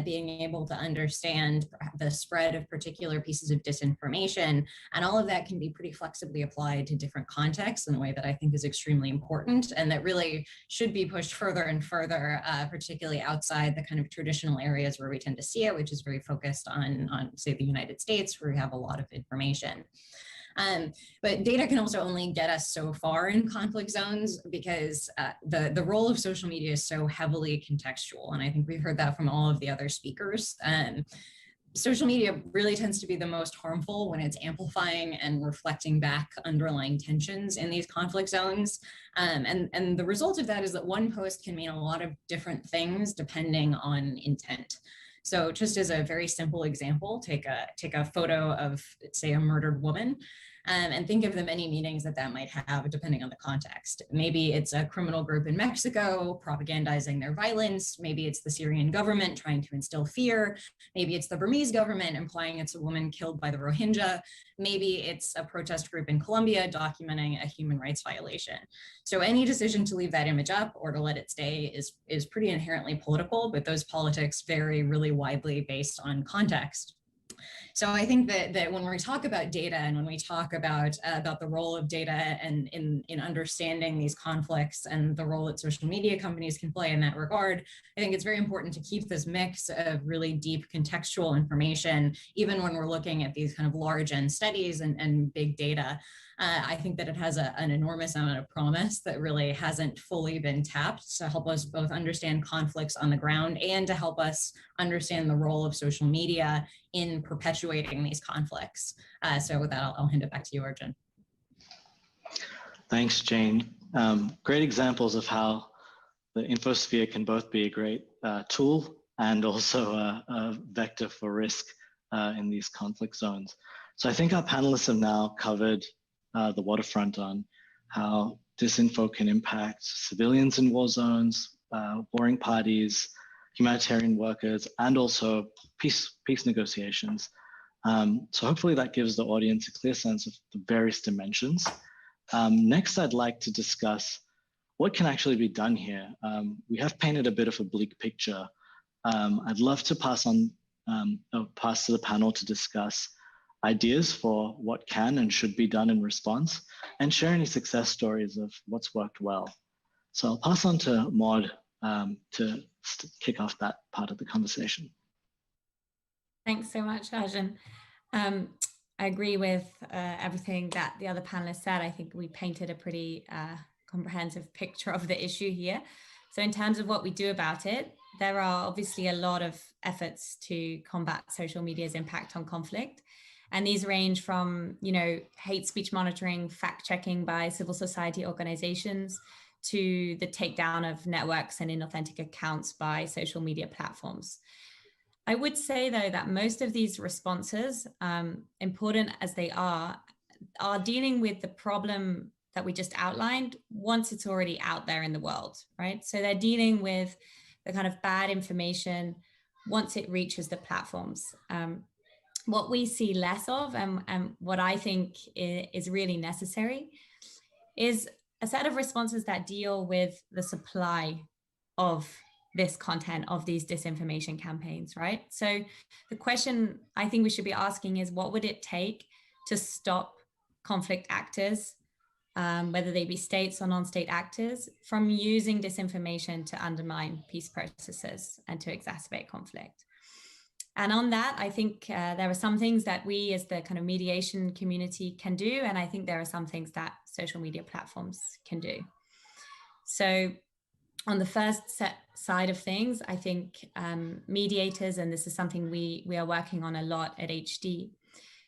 being able to understand the spread of particular pieces of disinformation, and all of that can be pretty flexibly applied to different contexts in a way that I think is extremely important and that really should be pushed further and further, particularly outside the kind of traditional areas where we tend to see it, which is very focused on say, the United States, where we have a lot of information. But data can also only get us so far in conflict zones because the role of social media is so heavily contextual. And I think we've heard that from all of the other speakers. Social media really tends to be the most harmful when it's amplifying and reflecting back underlying tensions in these conflict zones. And the result of that is that one post can mean a lot of different things depending on intent. So just as a very simple example, take a photo of, say, a murdered woman, and think of the many meanings that that might have depending on the context. Maybe it's a criminal group in Mexico propagandizing their violence. Maybe it's the Syrian government trying to instill fear. Maybe it's the Burmese government implying it's a woman killed by the Rohingya. Maybe it's a protest group in Colombia documenting a human rights violation. So any decision to leave that image up or to let it stay is pretty inherently political, but those politics vary really widely based on context. So I think that when we talk about data and when we talk about the role of data and in understanding these conflicts and the role that social media companies can play in that regard, I think it's very important to keep this mix of really deep contextual information, even when we're looking at these kind of large end studies and big data. I think that it has an enormous amount of promise that really hasn't fully been tapped to help us both understand conflicts on the ground and to help us understand the role of social media in perpetuating these conflicts. So with that, I'll hand it back to you, Arjun. Thanks, Jane. Great examples of how the infosphere can both be a great tool and also a vector for risk in these conflict zones. So I think our panelists have now covered the waterfront on how disinfo can impact civilians in war zones, warring parties, humanitarian workers, and also peace negotiations. So hopefully that gives the audience a clear sense of the various dimensions. Next, I'd like to discuss what can actually be done here. We have painted a bit of a bleak picture. I'd love to pass to the panel to discuss ideas for what can and should be done in response and share any success stories of what's worked well. So I'll pass on to Maud to kick off that part of the conversation. Thanks so much, Arjun. I agree with everything that the other panelists said. I think we painted a pretty comprehensive picture of the issue here. So in terms of what we do about it, there are obviously a lot of efforts to combat social media's impact on conflict. And these range from, hate speech monitoring, fact checking by civil society organizations, to the takedown of networks and inauthentic accounts by social media platforms. I would say, though, that most of these responses, important as they are dealing with the problem that we just outlined once it's already out there in the world, right? So they're dealing with the kind of bad information once it reaches the platforms. What we see less of and what I think is really necessary is a set of responses that deal with the supply of this content, of these disinformation campaigns, right? So the question I think we should be asking is, what would it take to stop conflict actors, whether they be states or non-state actors, from using disinformation to undermine peace processes and to exacerbate conflict? And on that, I think there are some things that we as the kind of mediation community can do. And I think there are some things that social media platforms can do. So on the first side of things, I think mediators, and this is something we are working on a lot at HD,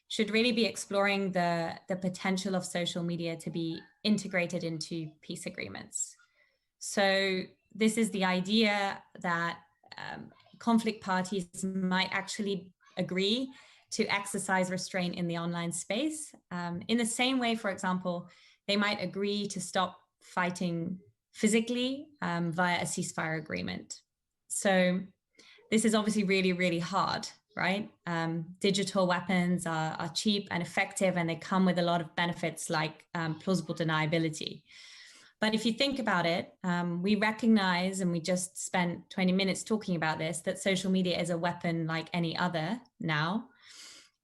should really be exploring the potential of social media to be integrated into peace agreements. So this is the idea that conflict parties might actually agree to exercise restraint in the online space. In the same way, for example, they might agree to stop fighting physically via a ceasefire agreement. So this is obviously really, really hard, right? Digital weapons are cheap and effective, and they come with a lot of benefits like plausible deniability. But if you think about it, we recognize, and we just spent 20 minutes talking about this, that social media is a weapon like any other now.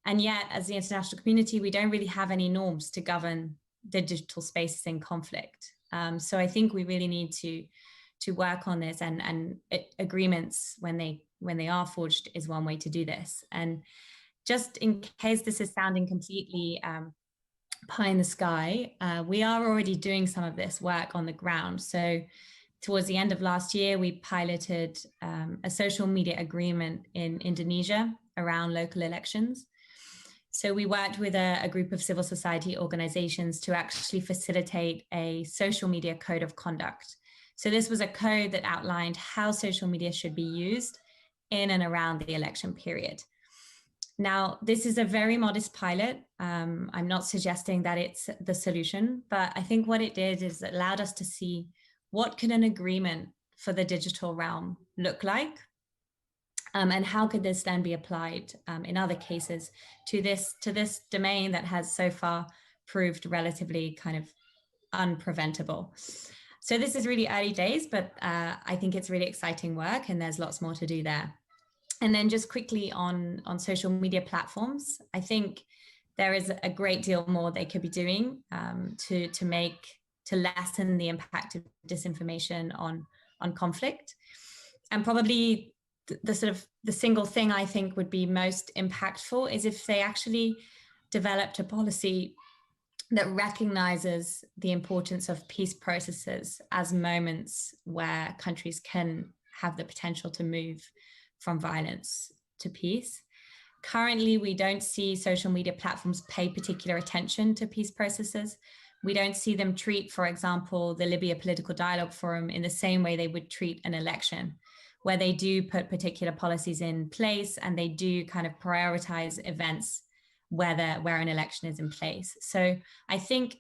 And yet, as the international community, we don't really have any norms to govern the digital spaces in conflict. So I think we really need to work on this, and agreements, when they are forged, is one way to do this. And just in case this is sounding completely pie in the sky, we are already doing some of this work on the ground. So towards the end of last year, we piloted a social media agreement in Indonesia around local elections. So we worked with a group of civil society organizations to actually facilitate a social media code of conduct. So this was a code that outlined how social media should be used in and around the election period. Now, this is a very modest pilot. I'm not suggesting that it's the solution, but I think what it did is it allowed us to see what could an agreement for the digital realm look like, and how could this then be applied in other cases to this domain that has so far proved relatively kind of unpreventable. So this is really early days, but I think it's really exciting work and there's lots more to do there. And then just quickly on social media platforms, I think there is a great deal more they could be doing to lessen the impact of disinformation on conflict. And probably the single thing I think would be most impactful is if they actually developed a policy that recognizes the importance of peace processes as moments where countries can have the potential to move from violence to peace. Currently, we don't see social media platforms pay particular attention to peace processes. We don't see them treat, for example, the Libya Political Dialogue Forum in the same way they would treat an election, where they do put particular policies in place and they do kind of prioritize events where an election is in place. So I think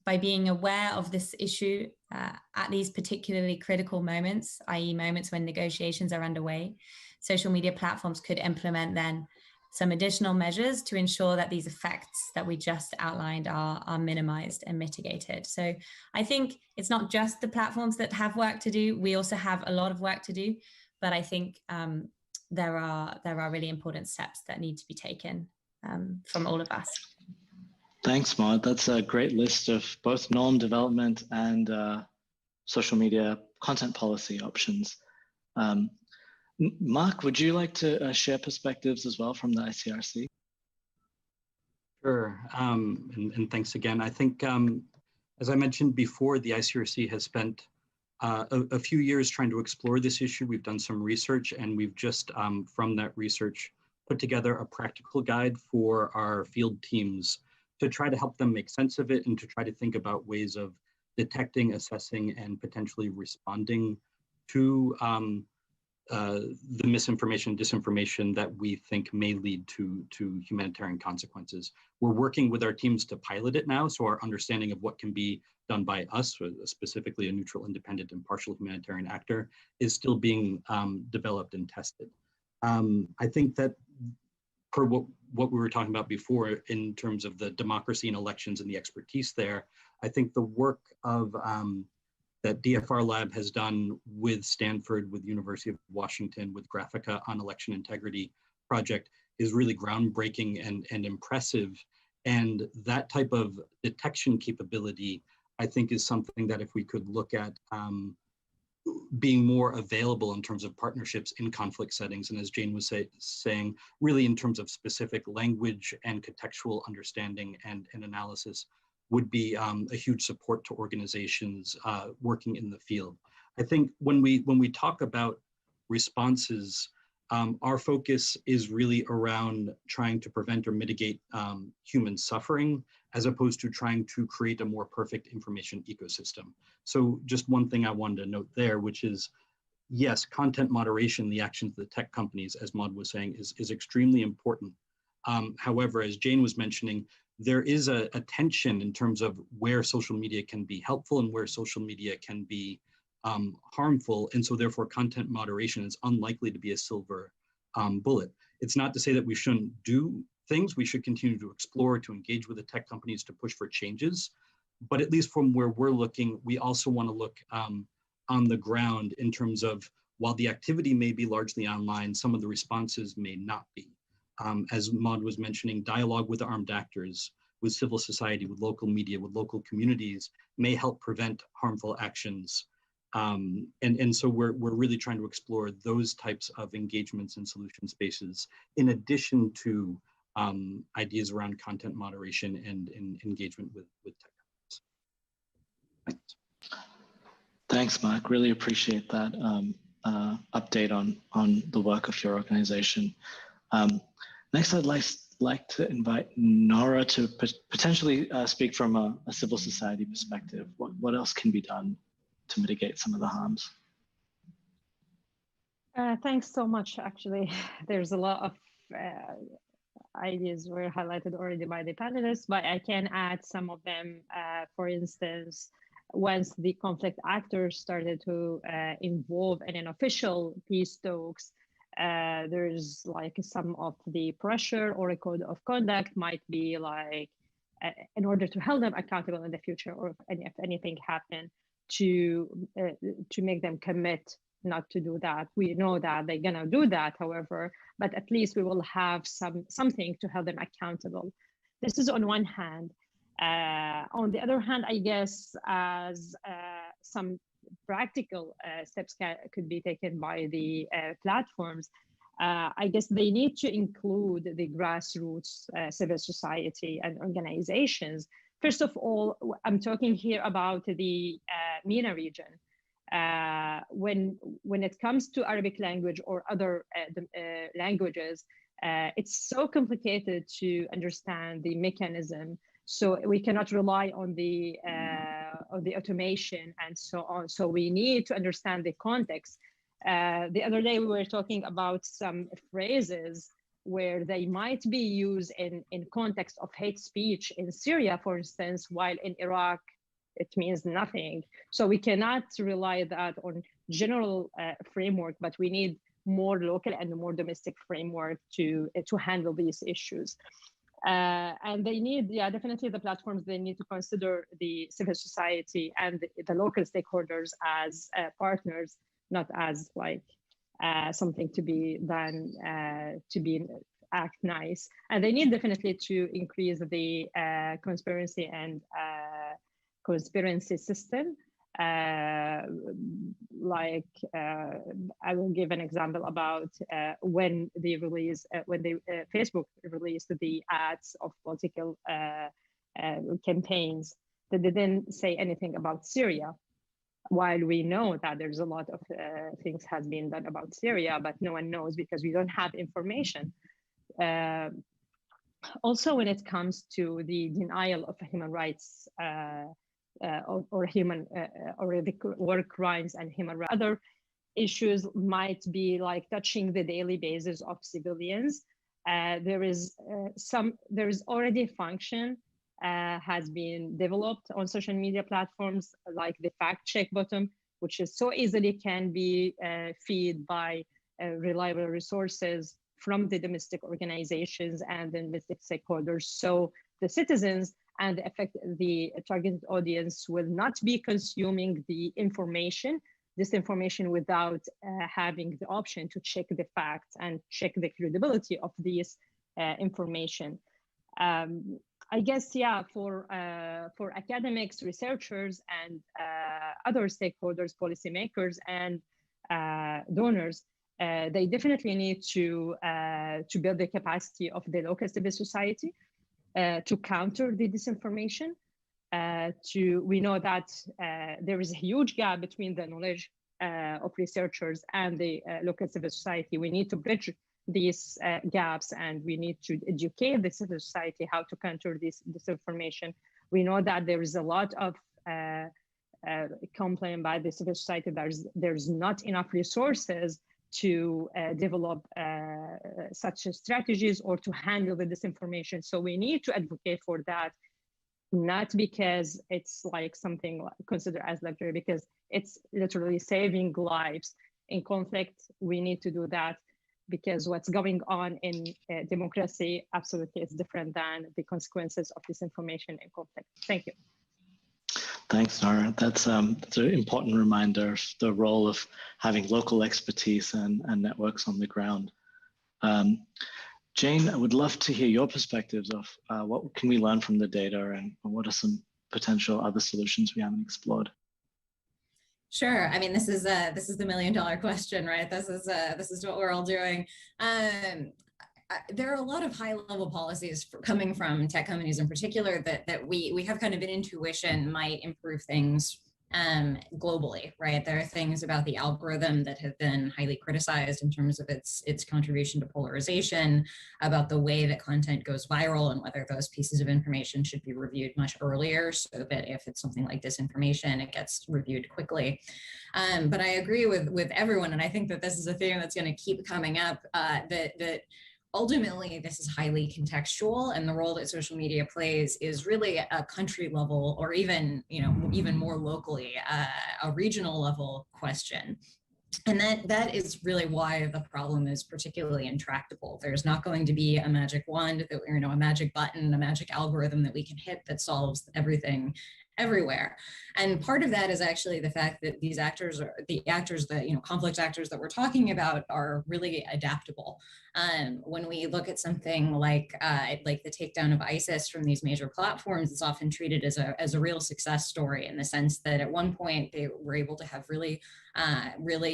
by being aware of this issue at these particularly critical moments, i.e. moments when negotiations are underway, social media platforms could implement then some additional measures to ensure that these effects that we just outlined are minimized and mitigated. So I think it's not just the platforms that have work to do. We also have a lot of work to do, but I think there are really important steps that need to be taken from all of us. Thanks, Maud. That's a great list of both norm development and social media content policy options. Mark, would you like to share perspectives as well from the ICRC? Sure, and thanks again. I think, as I mentioned before, the ICRC has spent a few years trying to explore this issue. We've done some research and we've just, from that research, put together a practical guide for our field teams to try to help them make sense of it and to try to think about ways of detecting, assessing, and potentially responding to the misinformation, disinformation that we think may lead to humanitarian consequences. We're working with our teams to pilot it now, so our understanding of what can be done by us, specifically a neutral, independent, impartial humanitarian actor, is still being developed and tested. I think that per what we were talking about before in terms of the democracy and elections and the expertise there, I think the work of that DFRLab has done with Stanford, with University of Washington, with Graphica on election integrity project is really groundbreaking and impressive. And that type of detection capability, I think, is something that if we could look at being more available in terms of partnerships in conflict settings, and as Jane was saying, really in terms of specific language and contextual understanding and analysis, would be a huge support to organizations working in the field. I think when we talk about responses, our focus is really around trying to prevent or mitigate human suffering, as opposed to trying to create a more perfect information ecosystem. So just one thing I wanted to note there, which is, yes, content moderation, the actions of the tech companies, as Maud was saying, is extremely important. However, as Jane was mentioning, there is a tension in terms of where social media can be helpful and where social media can be harmful. And so therefore content moderation is unlikely to be a silver bullet. It's not to say that we shouldn't do things. We should continue to explore, to engage with the tech companies to push for changes. But at least from where we're looking, we also want to look on the ground in terms of, while the activity may be largely online, some of the responses may not be. As Maud was mentioning, dialogue with armed actors, with civil society, with local media, with local communities may help prevent harmful actions. And so we're really trying to explore those types of engagements and solution spaces, in addition to ideas around content moderation and engagement with tech companies. Thanks. Thanks, Mark. Really appreciate that update on the work of your organization. Next, I'd like to invite Nora to potentially speak from a civil society perspective. What else can be done to mitigate some of the harms? Thanks so much. Actually, there's a lot of ideas were highlighted already by the panelists, but I can add some of them. For instance, once the conflict actors started to involve in an official peace talks, there's like some of the pressure or a code of conduct might be like, in order to hold them accountable in the future, or if anything happened, to make them commit not to do that. We know that they're gonna do that, however, but at least we will have something to hold them accountable. This is on one hand. On the other hand, I guess as some practical steps could be taken by the platforms, I guess they need to include the grassroots civil society and organizations. First of all, I'm talking here about the MENA region. When it comes to Arabic language or other languages, it's so complicated to understand the mechanism. So we cannot rely on the automation and so on. So we need to understand the context. The other day we were talking about some phrases where they might be used in context of hate speech in Syria, for instance, while in Iraq it means nothing. So we cannot rely that on general framework, but we need more local and more domestic framework to handle these issues. And they need, definitely the platforms, they need to consider the civil society and the local stakeholders as partners, not as like something to be done to act nice. And they need definitely to increase the conspiracy and conspiracy system. I will give an example about when Facebook released the ads of political campaigns that didn't say anything about Syria, while we know that there's a lot of things has been done about Syria, but no one knows because we don't have information. Also, when it comes to the denial of human rights or the war crimes and human rights, other issues might be like touching the daily basis of civilians. There is already a function has been developed on social media platforms like the fact check button, which is so easily can be fed by reliable resources from the domestic organizations and the domestic stakeholders. So the citizens and the targeted audience will not be consuming the information, this information, without having the option to check the facts and check the credibility of this information. I guess, for academics, researchers, and other stakeholders, policymakers, and donors, they definitely need to build the capacity of the local civil society to counter the disinformation. We know that there is a huge gap between the knowledge of researchers and the local civil society. We need to bridge these gaps, and we need to educate the civil society how to counter this disinformation. We know that there is a lot of complaint by the civil society. There's not enough resources to develop such strategies or to handle the disinformation. So we need to advocate for that, not because it's like something considered as luxury, because it's literally saving lives. In conflict, we need to do that, because what's going on in democracy absolutely is different than the consequences of disinformation in conflict. Thank you. Thanks, Nora. That's an important reminder of the role of having local expertise and networks on the ground. Jane, I would love to hear your perspectives of what can we learn from the data, and what are some potential other solutions we haven't explored? Sure. I mean, this is the $1 million question, right? This is what we're all doing. There are a lot of high-level policies coming from tech companies in particular that we have kind of an intuition might improve things globally, right? There are things about the algorithm that have been highly criticized in terms of its contribution to polarization, about the way that content goes viral and whether those pieces of information should be reviewed much earlier so that if it's something like disinformation, it gets reviewed quickly. But I agree with everyone, and I think that this is a theme that's going to keep coming up, that ultimately, this is highly contextual, and the role that social media plays is really a country level, or even, even more locally, a regional level question. And that is really why the problem is particularly intractable. There's not going to be a magic wand, that, a magic button, a magic algorithm that we can hit that solves everything everywhere. And part of that is actually the fact that these actors, conflict actors that we're talking about, are really adaptable. When we look at something like the takedown of ISIS from these major platforms, it's often treated as a real success story, in the sense that at one point they were able to have really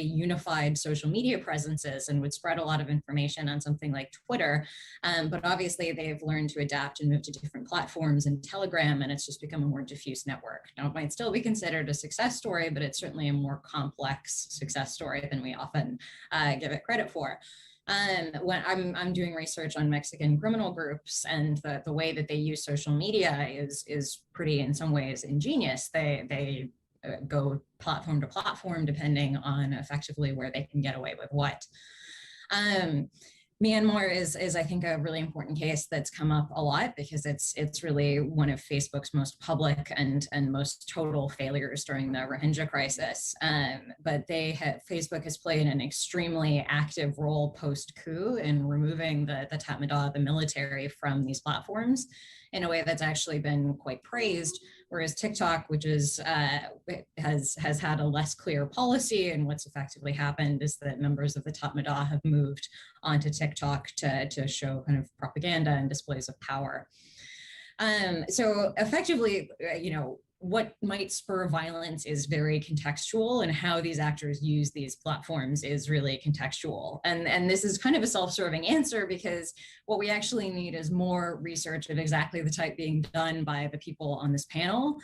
unified social media presences and would spread a lot of information on something like Twitter. But obviously they've learned to adapt and move to different platforms and Telegram, and it's just become a more diffuse network. Now, it might still be considered a success story, but it's certainly a more complex success story than we often give it credit for. When I'm doing research on Mexican criminal groups, and the way that they use social media is pretty, in some ways, ingenious. They go platform to platform depending on effectively where they can get away with what. Myanmar is I think a really important case that's come up a lot, because it's really one of Facebook's most public and most total failures during the Rohingya crisis. But Facebook has played an extremely active role post-coup in removing the Tatmadaw, the military, from these platforms in a way that's actually been quite praised. Whereas TikTok, which has had a less clear policy, and what's effectively happened is that members of the Tatmadaw have moved onto TikTok to show kind of propaganda and displays of power. So effectively, what might spur violence is very contextual, and how these actors use these platforms is really contextual. And this is kind of a self-serving answer, because what we actually need is more research of exactly the type being done by the people on this panel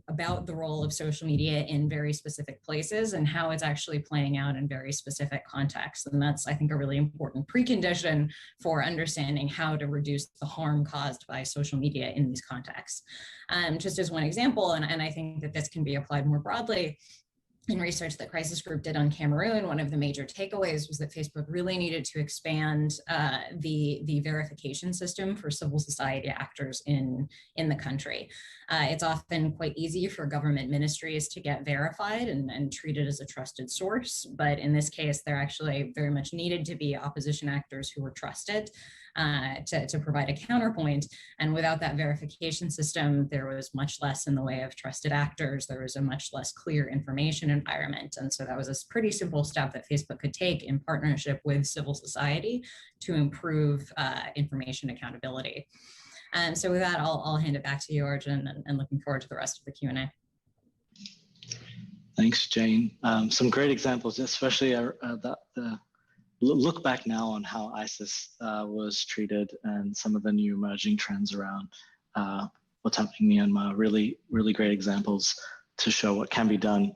about the role of social media in very specific places and how it's actually playing out in very specific contexts. And that's, I think, a really important precondition for understanding how to reduce the harm caused by social media in these contexts. Just as one example, and I think that this can be applied more broadly, in research that Crisis Group did on Cameroon, one of the major takeaways was that Facebook really needed to expand the verification system for civil society actors in the country. It's often quite easy for government ministries to get verified and treated as a trusted source, but in this case, there actually very much needed to be opposition actors who were trusted to provide a counterpoint. And without that verification system, there was much less in the way of trusted actors. There was a much less clear information environment. And so that was a pretty simple step that Facebook could take in partnership with civil society to improve information accountability. So with that, I'll hand it back to you, Arjun, and looking forward to the rest of the Q&A. Thanks, Jane. Some great examples, especially the look back now on how ISIS was treated, and some of the new emerging trends around what's happening in Myanmar. Really, really great examples to show what can be done.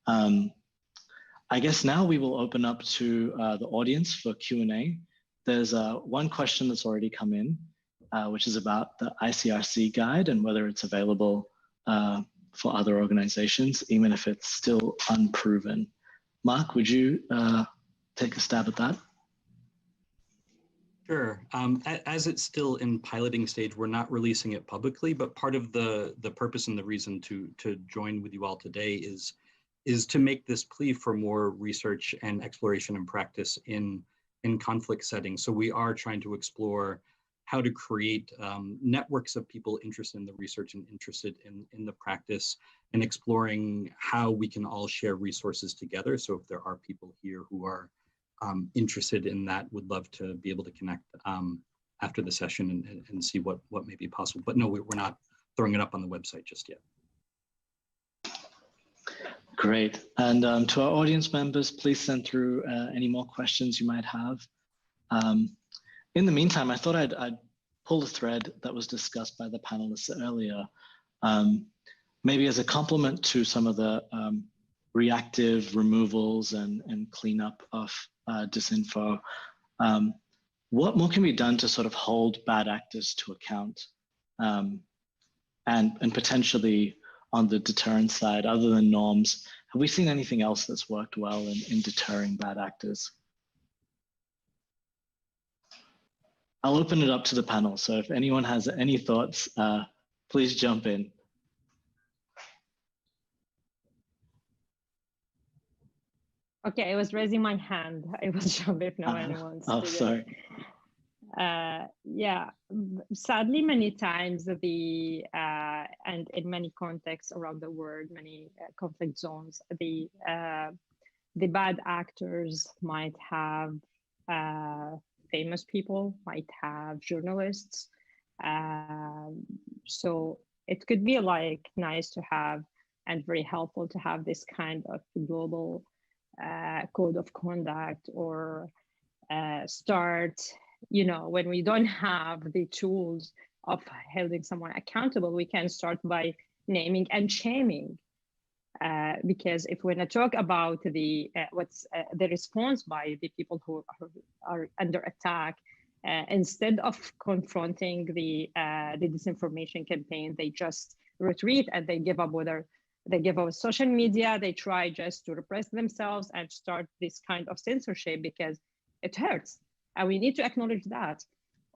I guess now we will open up to the audience for Q&A. There's one question that's already come in, which is about the ICRC guide and whether it's available for other organizations, even if it's still unproven. Mark, would you take a stab at that? Sure. As it's still in piloting stage, we're not releasing it publicly, but part of the purpose and the reason to join with you all today is to make this plea for more research and exploration and practice in conflict settings. So we are trying to explore how to create networks of people interested in the research and interested in the practice, and exploring how we can all share resources together. So if there are people here who are interested in that, would love to be able to connect after the session and see what may be possible. But no, we're not throwing it up on the website just yet. Great. And to our audience members, please send through any more questions you might have. In the meantime, I thought I'd pull a thread that was discussed by the panelists earlier. maybe as a complement to some of the reactive removals and cleanup of disinfo, what more can be done to sort of hold bad actors to account? And potentially on the deterrence side, other than norms, have we seen anything else that's worked well in deterring bad actors? I'll open it up to the panel. So if anyone has any thoughts, please jump in. Okay, I was raising my hand. I was jumping if no one wants to. Sorry. Yeah, sadly, many times and in many contexts around the world, many conflict zones, the bad actors might have famous people, might have journalists. So it could be like nice to have and very helpful to have this kind of global code of conduct or start, when we don't have the tools of holding someone accountable, we can start by naming and shaming. Because if we're going to talk about the what's the response by the people who are under attack, instead of confronting the disinformation campaign, they just retreat and they give up social media. They try just to repress themselves and start this kind of censorship because it hurts. And we need to acknowledge that.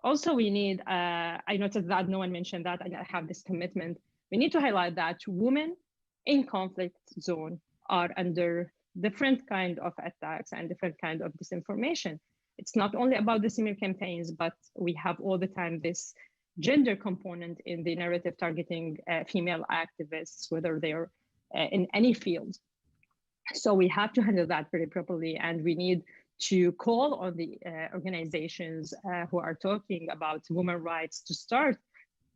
Also, we need, I noticed that no one mentioned that, and I have this commitment. We need to highlight that women in conflict zone are under different kind of attacks and different kind of disinformation. It's not only about the smear campaigns, but we have all the time this gender component in the narrative targeting female activists, whether they're in any field. So we have to handle that very properly, and we need to call on the organizations who are talking about women's rights to start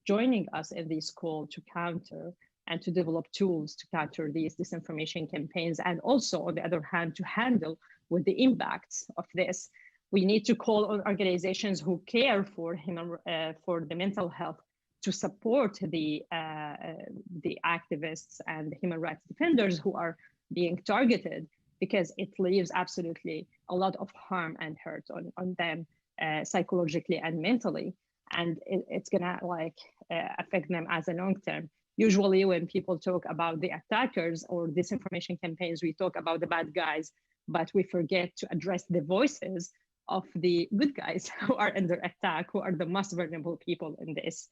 joining us in this call to counter and to develop tools to counter these disinformation campaigns. And also, on the other hand, to handle with the impacts of this. We need to call on organizations who care for for the mental health to support the activists and the human rights defenders who are being targeted, because it leaves absolutely a lot of harm and hurt on them psychologically and mentally. And it's gonna affect them as a long term. Usually when people talk about the attackers or disinformation campaigns, we talk about the bad guys, but we forget to address the voices of the good guys who are under attack, who are the most vulnerable people in this.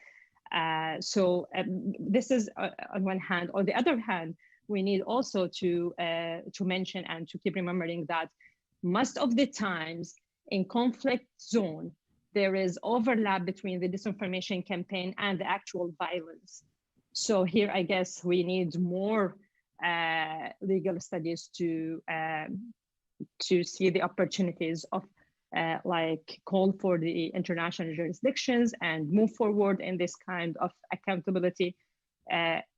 This is on one hand. On the other hand, we need also to mention and to keep remembering that most of the times in conflict zone, there is overlap between the disinformation campaign and the actual violence. So here, I guess we need more legal studies to see the opportunities of call for the international jurisdictions and move forward in this kind of accountability.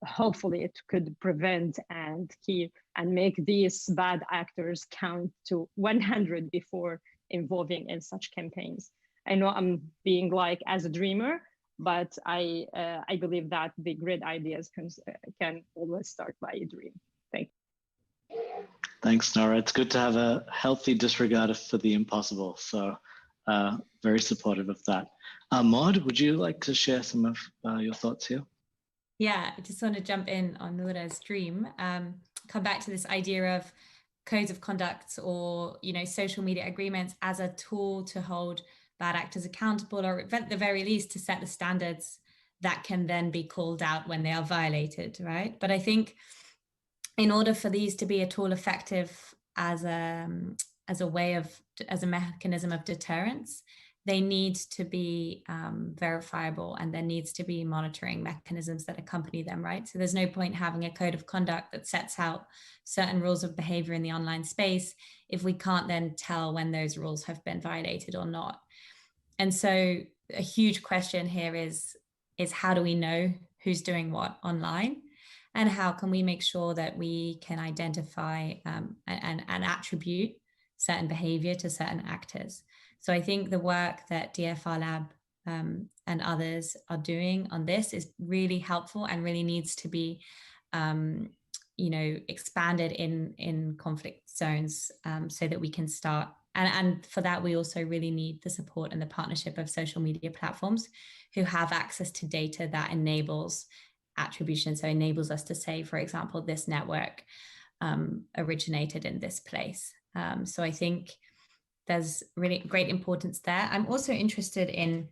Hopefully it could prevent and keep and make these bad actors count to 100 before involving in such campaigns. I know I'm being as a dreamer, but I believe that the great ideas can always start by a dream. Thank you. Thanks, Nora. It's good to have a healthy disregard for the impossible. So very supportive of that. Maud, would you like to share some of your thoughts here? Yeah, I just want to jump in on Nora's dream. Come back to this idea of codes of conduct or social media agreements as a tool to hold bad actors accountable, or at the very least to set the standards that can then be called out when they are violated, right? But I think in order for these to be at all effective as a mechanism of deterrence, they need to be verifiable, and there needs to be monitoring mechanisms that accompany them, right? So there's no point having a code of conduct that sets out certain rules of behavior in the online space if we can't then tell when those rules have been violated or not. And so a huge question here is how do we know who's doing what online? And how can we make sure that we can identify and attribute certain behavior to certain actors? So I think the work that DFRLab and others are doing on this is really helpful and really needs to be expanded in conflict zones so that we can start. And for that, we also really need the support and the partnership of social media platforms who have access to data that enables attribution. So enables us to say, for example, this network originated in this place. So I think there's really great importance there. I'm also interested in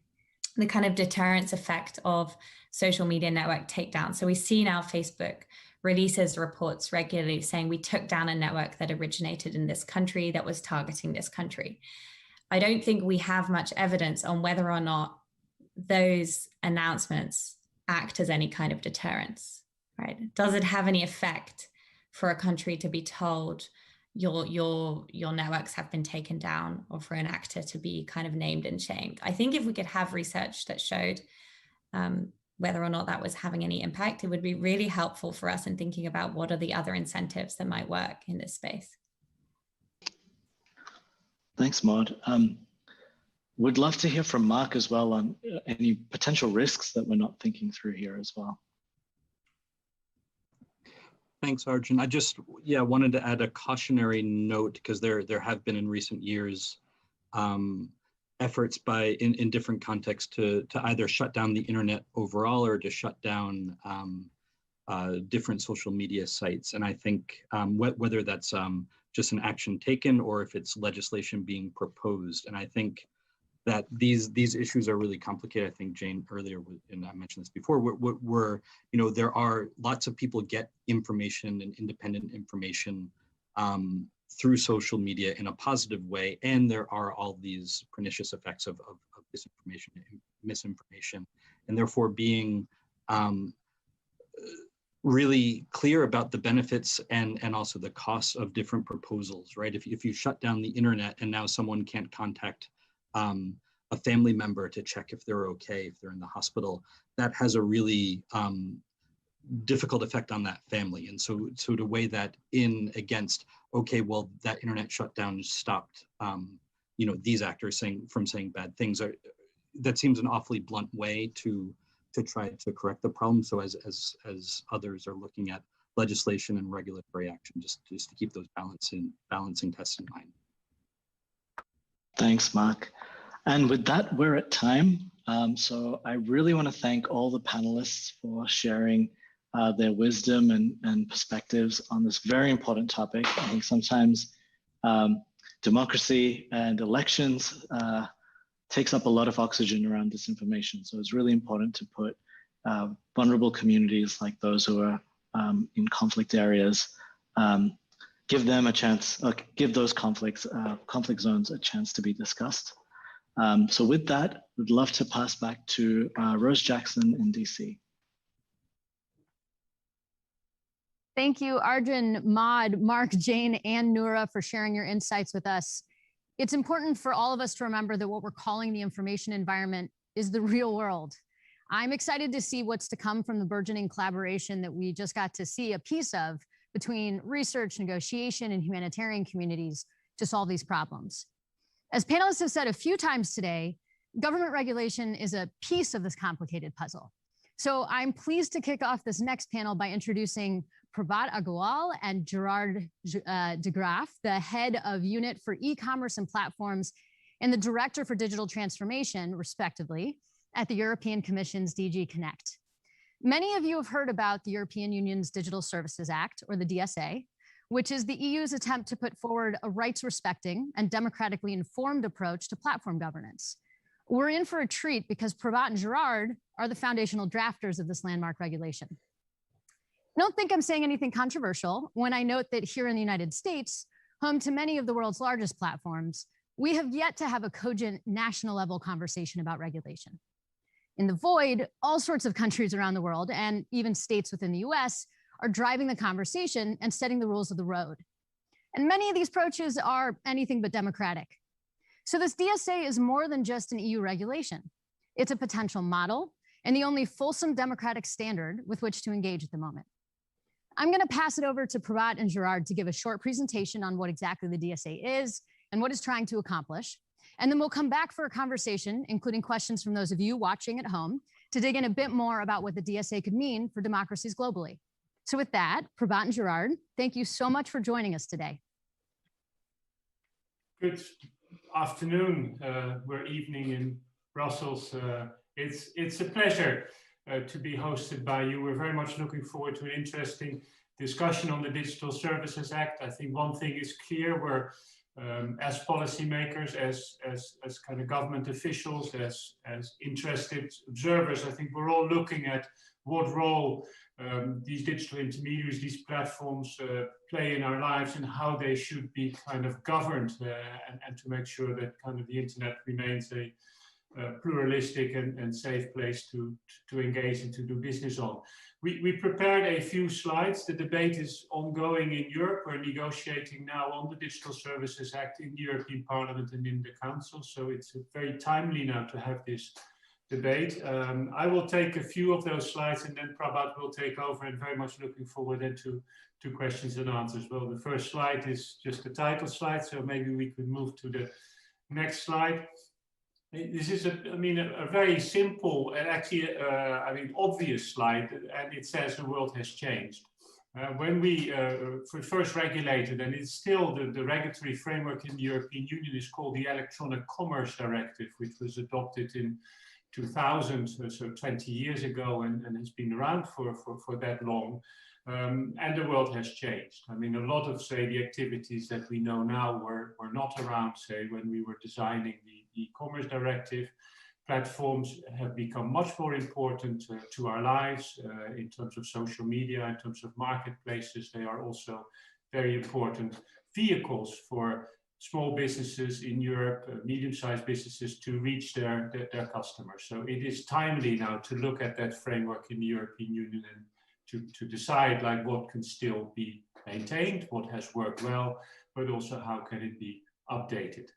the kind of deterrence effect of social media network takedown. So we see now Facebook releases reports regularly saying we took down a network that originated in this country that was targeting this country. I don't think we have much evidence on whether or not those announcements act as any kind of deterrence, right? Does it have any effect for a country to be told your networks have been taken down, or for an actor to be kind of named and shamed? I think if we could have research that showed whether or not that was having any impact, it would be really helpful for us in thinking about what are the other incentives that might work in this space. Thanks, Maud. Would love to hear from Mark as well on any potential risks that we're not thinking through here as well. Thanks, Arjun. I just, wanted to add a cautionary note, because there have been in recent years efforts in different contexts to either shut down the internet overall or to shut down different social media sites. And I think whether that's just an action taken or if it's legislation being proposed. And I think that these issues are really complicated. I think Jane earlier, and I mentioned this before, there are lots of people get information and independent information through social media in a positive way. And there are all these pernicious effects of disinformation and misinformation. And therefore being really clear about the benefits and also the costs of different proposals, right? If you shut down the internet and now someone can't contact a family member to check if they're okay, if they're in the hospital, that has a really difficult effect on that family. And so to weigh that in against, okay, well, that internet shutdown stopped these actors from saying bad things, that seems an awfully blunt way to try to correct the problem. So as others are looking at legislation and regulatory action, just to keep those balancing tests in mind. Thanks, Mark. And with that, we're at time. So I really want to thank all the panelists for sharing their wisdom and perspectives on this very important topic. I think sometimes democracy and elections takes up a lot of oxygen around disinformation. So it's really important to put vulnerable communities like those who are in conflict areas, give them a chance, give those conflict zones a chance to be discussed. So with that, we'd love to pass back to Rose Jackson in DC. Thank you, Arjun, Maud, Mark, Jane, and Noura for sharing your insights with us. It's important for all of us to remember that what we're calling the information environment is the real world. I'm excited to see what's to come from the burgeoning collaboration that we just got to see a piece of between research, negotiation, and humanitarian communities to solve these problems. As panelists have said a few times today, government regulation is a piece of this complicated puzzle. So I'm pleased to kick off this next panel by introducing Prabhat Agarwal and Gerard de Graaf, the head of Unit for E-commerce and Platforms and the Director for Digital Transformation, respectively, at the European Commission's DG Connect. Many of you have heard about the European Union's Digital Services Act, or the DSA, which is the EU's attempt to put forward a rights-respecting and democratically informed approach to platform governance. We're in for a treat because Prabhat and Gerard are the foundational drafters of this landmark regulation. I don't think I'm saying anything controversial when I note that here in the United States, home to many of the world's largest platforms, we have yet to have a cogent national level conversation about regulation. In the void, all sorts of countries around the world and even states within the US are driving the conversation and setting the rules of the road. And many of these approaches are anything but democratic. So this DSA is more than just an EU regulation. It's a potential model and the only fulsome democratic standard with which to engage at the moment. I'm going to pass it over to Prabhat and Gerard to give a short presentation on what exactly the DSA is and what it's trying to accomplish. And then we'll come back for a conversation, including questions from those of you watching at home, to dig in a bit more about what the DSA could mean for democracies globally. So with that, Prabhat and Gerard, thank you so much for joining us today. Good afternoon, we're evening in Brussels. It's a pleasure to be hosted by you. We're very much looking forward to an interesting discussion on the Digital Services Act. I think one thing is clear, we're as policymakers, as kind of government officials, as interested observers, I think we're all looking at what role these digital intermediaries, these platforms play in our lives and how they should be kind of governed and to make sure that kind of the internet remains a pluralistic and safe place to engage and to do business on. We prepared a few slides. The debate is ongoing in Europe. We're negotiating now on the Digital Services Act in the European Parliament and in the Council. So it's very timely now to have this debate. I will take a few of those slides and then Prabhat will take over, and very much looking forward then to questions and answers. Well, the first slide is just the title slide, so maybe we could move to the next slide. This is a very simple and actually, obvious slide, and it says the world has changed. When we first regulated, and it's still the regulatory framework in the European Union is called the Electronic Commerce Directive, which was adopted in 2000, so 20 years ago, and has been around for that long. And the world has changed. I mean, a lot of, say, the activities that we know now were not around, say, when we were designing the e-commerce directive. Platforms have become much more important to our lives in terms of social media, in terms of marketplaces. They are also very important vehicles for small businesses in Europe, medium-sized businesses, to reach their customers. So it is timely now to look at that framework in the European Union and to decide like what can still be maintained, what has worked well, but also how can it be updated.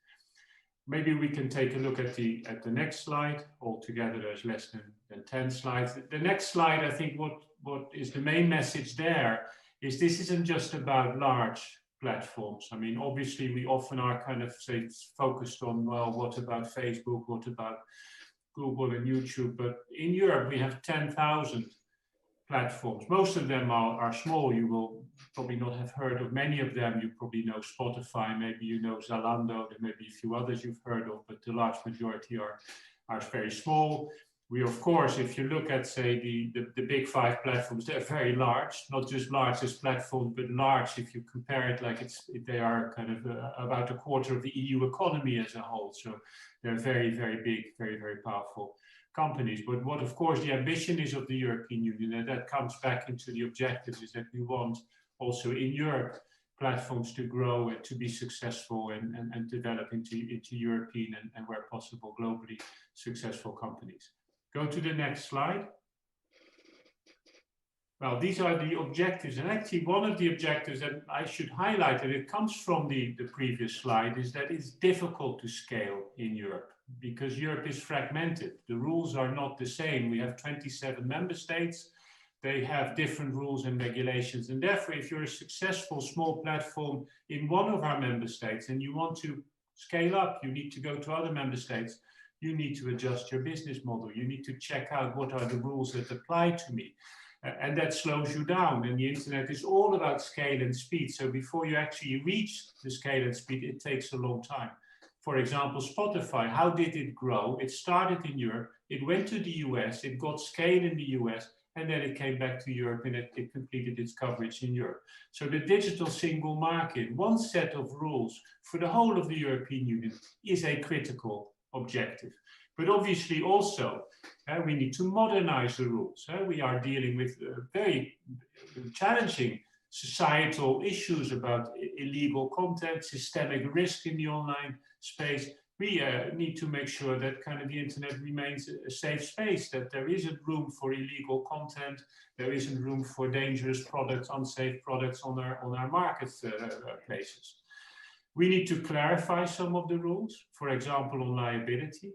Maybe we can take a look at the next slide. Altogether, there's less than 10 slides. The next slide, I think what is the main message there is this isn't just about large platforms. I mean, obviously we often are kind of say focused on, well, what about Facebook, what about Google and YouTube? But in Europe, we have 10,000 platforms. Most of them are small. You will probably not have heard of many of them. You probably know Spotify, maybe you know Zalando, there may be a few others you've heard of, but the large majority are very small. We, of course, if you look at, say, the big five platforms, they're very large, not just large as platforms, but large if you compare it like they are kind of about a quarter of the EU economy as a whole. So they're very, very big, very, very powerful companies. But what, of course, the ambition is of the European Union, and that comes back into the objectives, is that we want also in Europe platforms to grow and to be successful and develop into European and where possible globally successful companies. Go to the next slide. Well, these are the objectives, and actually one of the objectives that I should highlight, and it comes from the previous slide, is that it's difficult to scale in Europe because Europe is fragmented. The rules are not the same. We have 27 member states. They have different rules and regulations, and therefore if you're a successful small platform in one of our member states and you want to scale up, you need to go to other member states. You need to adjust your business model. You need to check out what are the rules that apply to me. And that slows you down. And the internet is all about scale and speed. So before you actually reach the scale and speed, it takes a long time. For example, Spotify, how did it grow? It started in Europe, it went to the US, it got scale in the US, and then it came back to Europe and it completed its coverage in Europe. So the digital single market, one set of rules for the whole of the European Union, is a critical objective. But obviously also, we need to modernize the rules. We are dealing with very challenging societal issues about illegal content, systemic risk in the online space. We need to make sure that kind of the internet remains a safe space, that there isn't room for illegal content, there isn't room for dangerous products, unsafe products on our marketplaces. We need to clarify some of the rules, for example, on liability.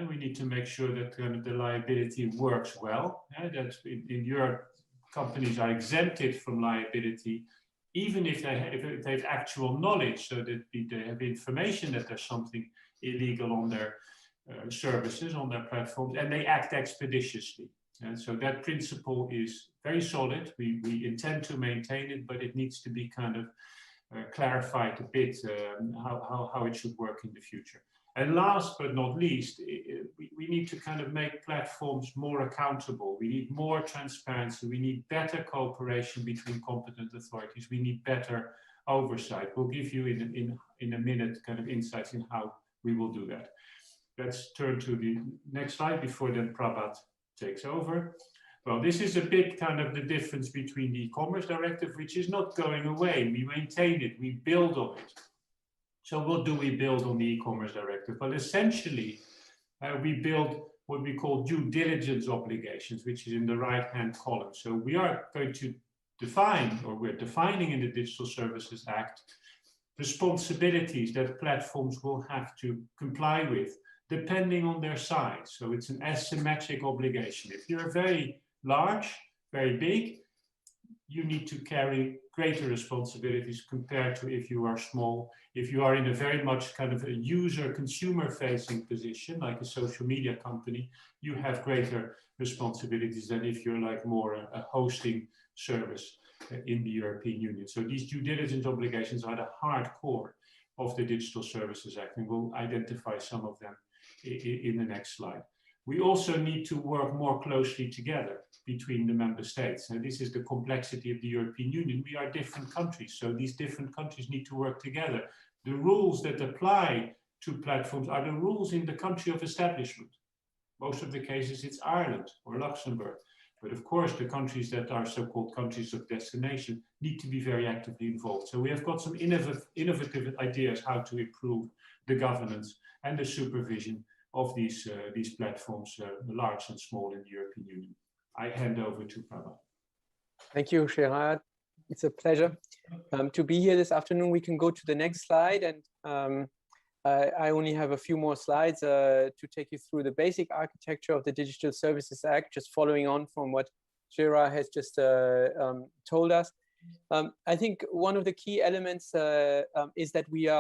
We need to make sure that kind of the liability works well. That in Europe, companies are exempted from liability, even if they have actual knowledge, so that they have information that there's something illegal on their services, on their platforms, and they act expeditiously. And so that principle is very solid. We intend to maintain it, but it needs to be kind of clarified a bit how it should work in the future. And last but not least, we need to kind of make platforms more accountable. We need more transparency. We need better cooperation between competent authorities. We need better oversight. We'll give you in a minute kind of insights in how we will do that. Let's turn to the next slide before then Prabhat takes over. Well, this is a bit kind of the difference between the e-commerce directive, which is not going away. We maintain it, we build on it. So what do we build on the e-commerce directive? Well, essentially, we build what we call due diligence obligations, which is in the right-hand column. So we are going to define, or we're defining in the Digital Services Act, responsibilities that platforms will have to comply with, depending on their size. So it's an asymmetric obligation. If you're very large, very big, you need to carry greater responsibilities compared to if you are small. If you are in a very much kind of a user consumer facing position, like a social media company, you have greater responsibilities than if you're like more a hosting service in the European Union. So these due diligence obligations are the hard core of the Digital Services Act, and we'll identify some of them in the next slide. We also need to work more closely together between the member states. And this is the complexity of the European Union. We are different countries, so these different countries need to work together. The rules that apply to platforms are the rules in the country of establishment. Most of the cases it's Ireland or Luxembourg. But of course, the countries that are so-called countries of destination need to be very actively involved. So we have got some innovative ideas how to improve the governance and the supervision of these platforms, large and small in the European Union. I hand over to Prabhat. Thank you, Gerard. It's a pleasure to be here this afternoon. We can go to the next slide, and I only have a few more slides to take you through the basic architecture of the Digital Services Act, just following on from what Gerard has just told us. I think one of the key elements is that we've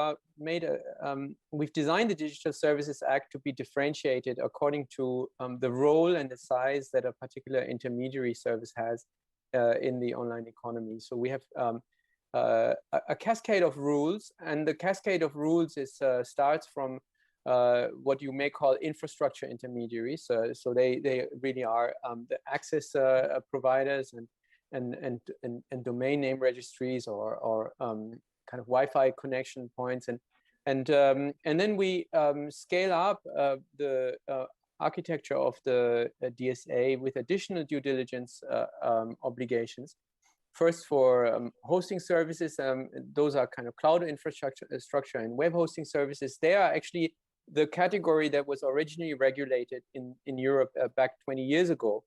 designed the Digital Services Act to be differentiated according to the role and the size that a particular intermediary service has in the online economy. So we have a cascade of rules, and the cascade of rules starts from what you may call infrastructure intermediaries. So they really are the access providers and domain name registries or kind of Wi-Fi connection points, and then we scale up the architecture of the DSA with additional due diligence obligations. First, for hosting services, those are kind of cloud infrastructure and web hosting services. They are actually the category that was originally regulated in Europe back 20 years ago.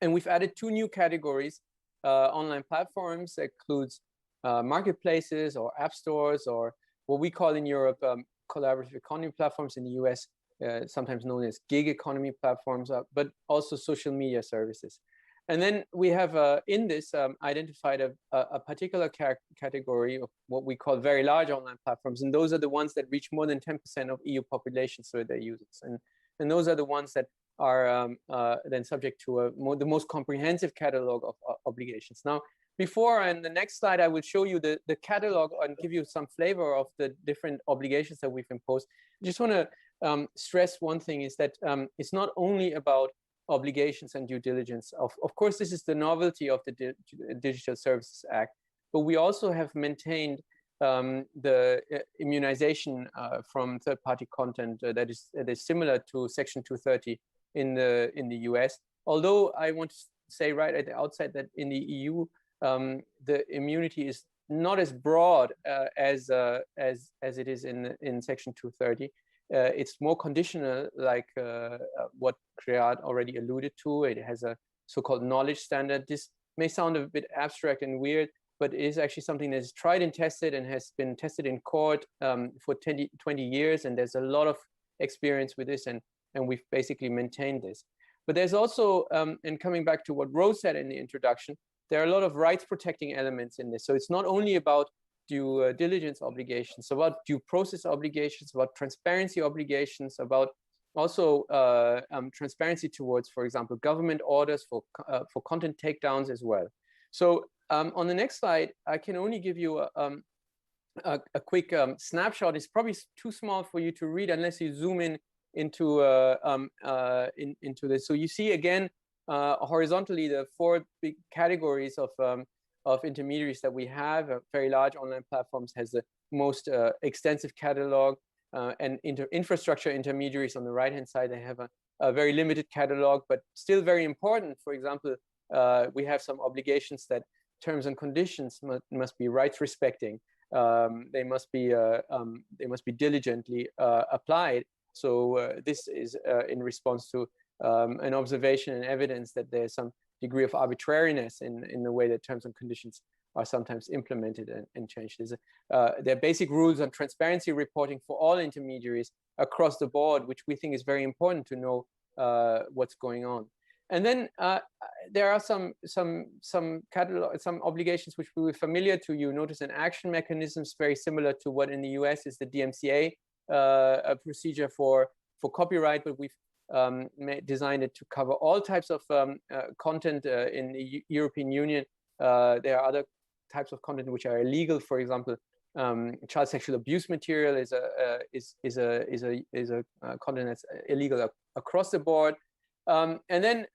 And we've added two new categories, online platforms, that includes marketplaces or app stores, or what we call in Europe collaborative economy platforms, in the US, sometimes known as gig economy platforms, but also social media services. And then we have in this identified a particular category of what we call very large online platforms. And those are the ones that reach more than 10% of EU population through their users. And those are the ones that are then subject to the most comprehensive catalog of obligations. Now, before, and the next slide, I will show you the catalog and give you some flavor of the different obligations that we've imposed. I just want to stress one thing, is that it's not only about obligations and due diligence. Of course, this is the novelty of the Digital Services Act, but we also have maintained the immunization from third-party content that is similar to Section 230 in the US. Although I want to say right at the outset that in the EU, the immunity is not as broad as it is in Section 230. It's more conditional, like what Creat already alluded to. It has a so-called knowledge standard. This may sound a bit abstract and weird, but it is actually something that is tried and tested and has been tested in court for 20 years. And there's a lot of experience with this, and we've basically maintained this. But there's also, and coming back to what Rose said in the introduction, there are a lot of rights protecting elements in this. So it's not only about due diligence obligations, about due process obligations, about transparency obligations, about also transparency towards, for example, government orders for content takedowns as well. So on the next slide, I can only give you a quick snapshot. It's probably too small for you to read unless you zoom in into this. So you see again horizontally the 4 big categories of intermediaries that we have. Very large online platforms has the most extensive catalog, and infrastructure intermediaries on the right-hand side, they have a very limited catalog, but still very important. For example, we have some obligations that terms and conditions must be rights respecting. They must be diligently applied. So this is in response to an observation and evidence that there's some degree of arbitrariness in the way that terms and conditions are sometimes implemented and changed. There are basic rules on transparency reporting for all intermediaries across the board, which we think is very important to know what's going on. And then there are some obligations which will be familiar to you. Notice an action mechanisms very similar to what in the US is the DMCA, a procedure for copyright, but we've designed it to cover all types of content in the European Union. There are other types of content which are illegal. For example, child sexual abuse material is a content that's illegal across the board. And then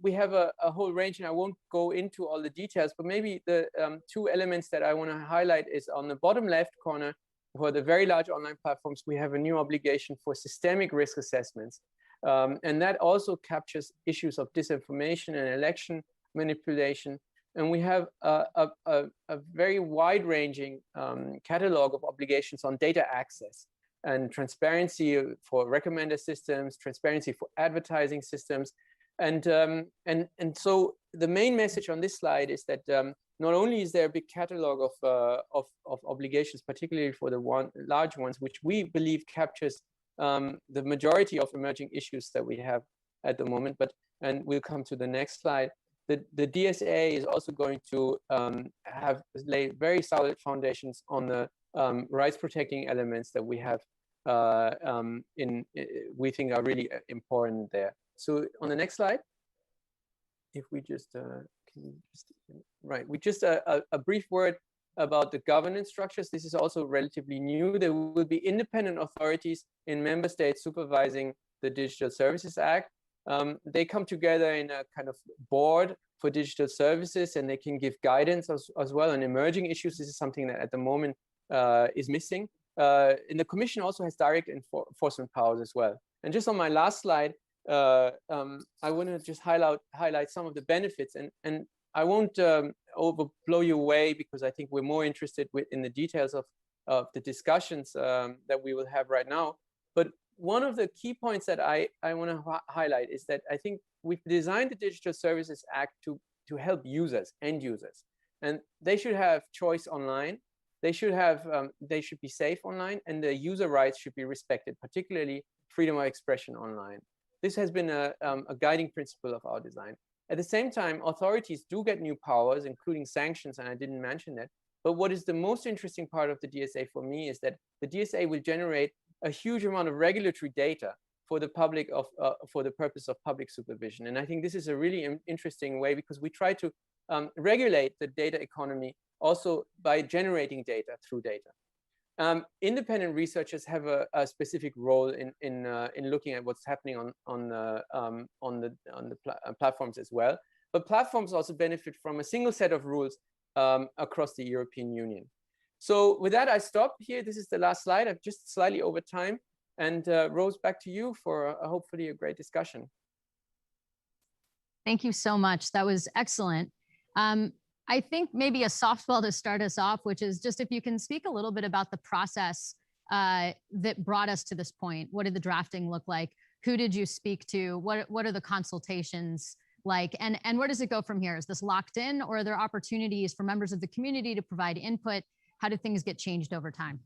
we have a whole range, and I won't go into all the details, but maybe the 2 elements that I want to highlight is on the bottom left corner. For the very large online platforms, we have a new obligation for systemic risk assessments. And that also captures issues of disinformation and election manipulation. And we have a very wide-ranging catalog of obligations on data access and transparency for recommender systems, transparency for advertising systems. And so the main message on this slide is that not only is there a big catalog of obligations, particularly for the large ones, which we believe captures the majority of emerging issues that we have at the moment, and we'll come to the next slide. The DSA is also going to lay very solid foundations on the rights protecting elements that we have we think are really important there. So on the next slide, if we just a brief word about the governance structures. This is also relatively new. There will be independent authorities in member states supervising the Digital Services Act. They come together in a kind of board for digital services, and they can give guidance as well on emerging issues. This is something that at the moment is missing. And the Commission also has direct enforcement powers as well. And just on my last slide, I want to just highlight some of the benefits, and I won't blow you away, because I think we're more interested in the details of the discussions that we will have right now. But one of the key points that I want to highlight is that I think we've designed the Digital Services Act to help users, end users, and they should have choice online. They should be safe online, and the user rights should be respected, particularly freedom of expression online. This has been a guiding principle of our design. At the same time, authorities do get new powers, including sanctions, and I didn't mention that. But what is the most interesting part of the DSA for me is that the DSA will generate a huge amount of regulatory data for the public for the purpose of public supervision. And I think this is a really interesting way, because we try to regulate the data economy also by generating data through data. Independent researchers have a specific role in looking at what's happening on the platforms as well. But platforms also benefit from a single set of rules across the European Union. So with that, I stop here. This is the last slide. I've just slightly over time. And Rose, back to you for hopefully a great discussion. Thank you so much. That was excellent. I think maybe a softball to start us off, which is just if you can speak a little bit about the process that brought us to this point. What did the drafting look like? Who did you speak to? What are the consultations like? And where does it go from here? Is this locked in, or are there opportunities for members of the community to provide input? How do things get changed over time?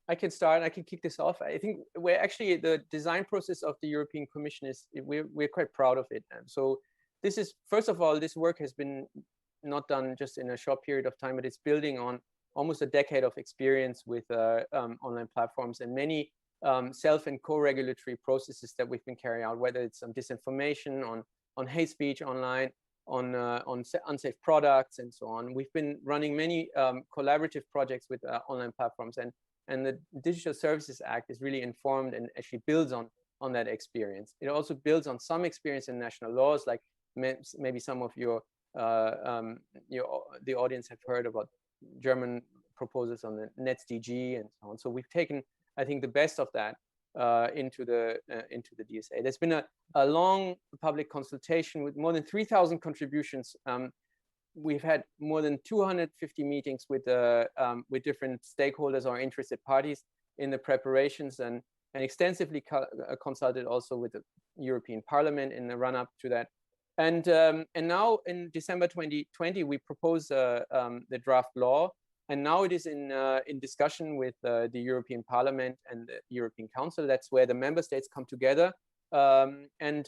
I can start and I can kick this off. I think we're actually, the design process of the European Commission is, we're quite proud of it. And so this is, first of all, this work has been not done just in a short period of time, but it's building on almost a decade of experience with online platforms and many self and co-regulatory processes that we've been carrying out, whether it's disinformation, on hate speech online, on unsafe products and so on. We've been running many collaborative projects with online platforms, and the Digital Services Act is really informed and actually builds on that experience. It also builds on some experience in national laws, like maybe some of the audience have heard about German proposals on the NetzDG and so on. So we've taken, I think, the best of that into the DSA. There's been a long public consultation with more than 3,000 contributions. We've had more than 250 meetings with different stakeholders or interested parties in the preparations, and extensively consulted also with the European Parliament in the run-up to that. And now in December 2020, we proposed the draft law, and now it is in discussion with the European Parliament and the European Council. That's where the member states come together, and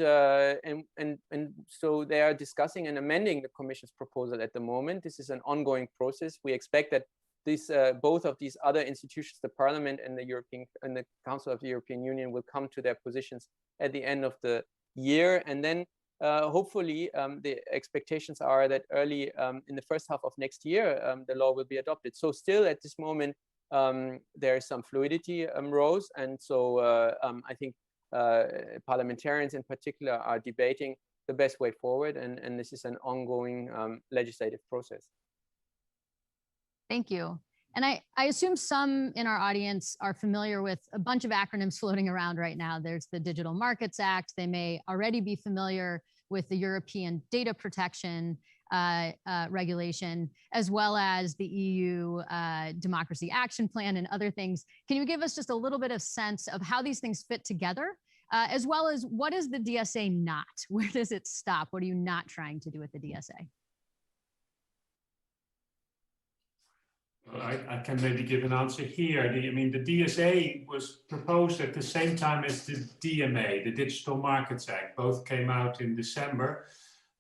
so they are discussing and amending the Commission's proposal at the moment. This is an ongoing process. We expect that both of these other institutions, the Parliament and the Council of the European Union, will come to their positions at the end of the year, and then hopefully the expectations are that early in the first half of next year the law will be adopted. So still at this moment there is some fluidity, Rose, and so I think parliamentarians in particular are debating the best way forward, and this is an ongoing legislative process. Thank you. And I assume some in our audience are familiar with a bunch of acronyms floating around right now. There's the Digital Markets Act. They may already be familiar with the European Data Protection Regulation, as well as the EU Democracy Action Plan and other things. Can you give us just a little bit of sense of how these things fit together, as well as what is the DSA not? Where does it stop? What are you not trying to do with the DSA? I can maybe give an answer here. I mean, the DSA was proposed at the same time as the DMA, the Digital Markets Act. Both came out in December.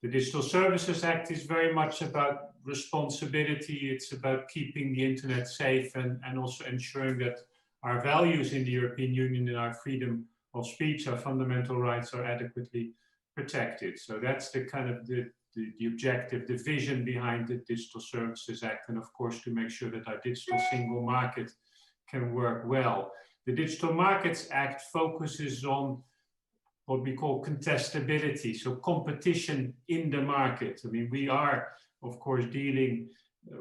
The Digital Services Act is very much about responsibility. It's about keeping the internet safe and also ensuring that our values in the European Union and our freedom of speech, our fundamental rights are adequately protected. So that's the kind of the objective, the vision behind the Digital Services Act, and of course to make sure that our digital single market can work well. The Digital Markets Act focuses on what we call contestability, so competition in the market. I mean, we are, of course, dealing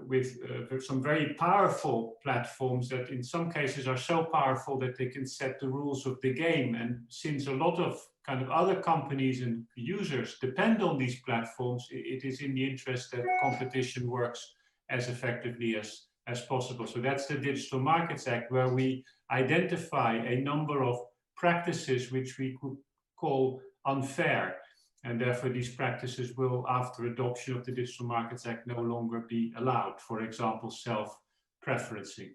with some very powerful platforms that in some cases are so powerful that they can set the rules of the game. And since a lot of kind of other companies and users depend on these platforms, it is in the interest that competition works as effectively as possible. So that's the Digital Markets Act, where we identify a number of practices which we could call unfair. And therefore, these practices will, after adoption of the Digital Markets Act, no longer be allowed. For example, self-preferencing.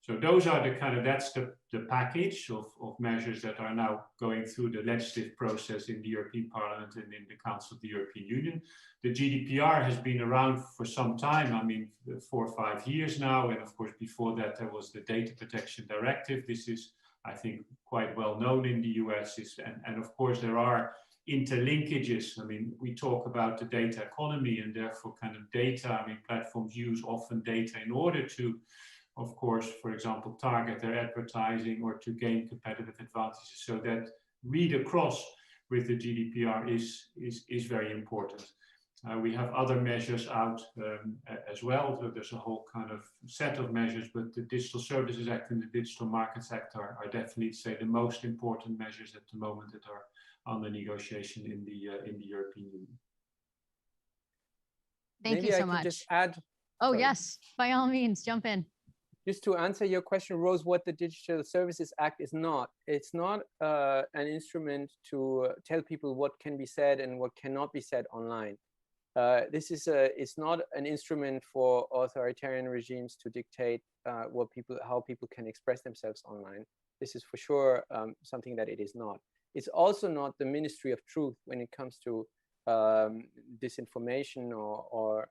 So those are the kind of, that's the package of measures that are now going through the legislative process in the European Parliament and in the Council of the European Union. The GDPR has been around for some time, I mean, 4 or 5 years now. And of course, before that, there was the Data Protection Directive. This is, I think, quite well known in the US. And of course, there are interlinkages. I mean, we talk about the data economy and therefore kind of data. I mean, platforms use often data in order to, of course, for example, target their advertising or to gain competitive advantages. So that read across with the GDPR is very important. We have other measures out as well. So there's a whole kind of set of measures, but the Digital Services Act and the Digital Markets Act are definitely, say, the most important measures at the moment that are under negotiation in the European Union. Thank you so much. Just add. Oh, sorry. Yes, by all means, jump in. Just to answer your question, Rose, what the Digital Services Act is not. It's not an instrument to tell people what can be said and what cannot be said online. This is it's not an instrument for authoritarian regimes to dictate how people can express themselves online. This is for sure something that it is not. It's also not the Ministry of Truth when it comes to disinformation or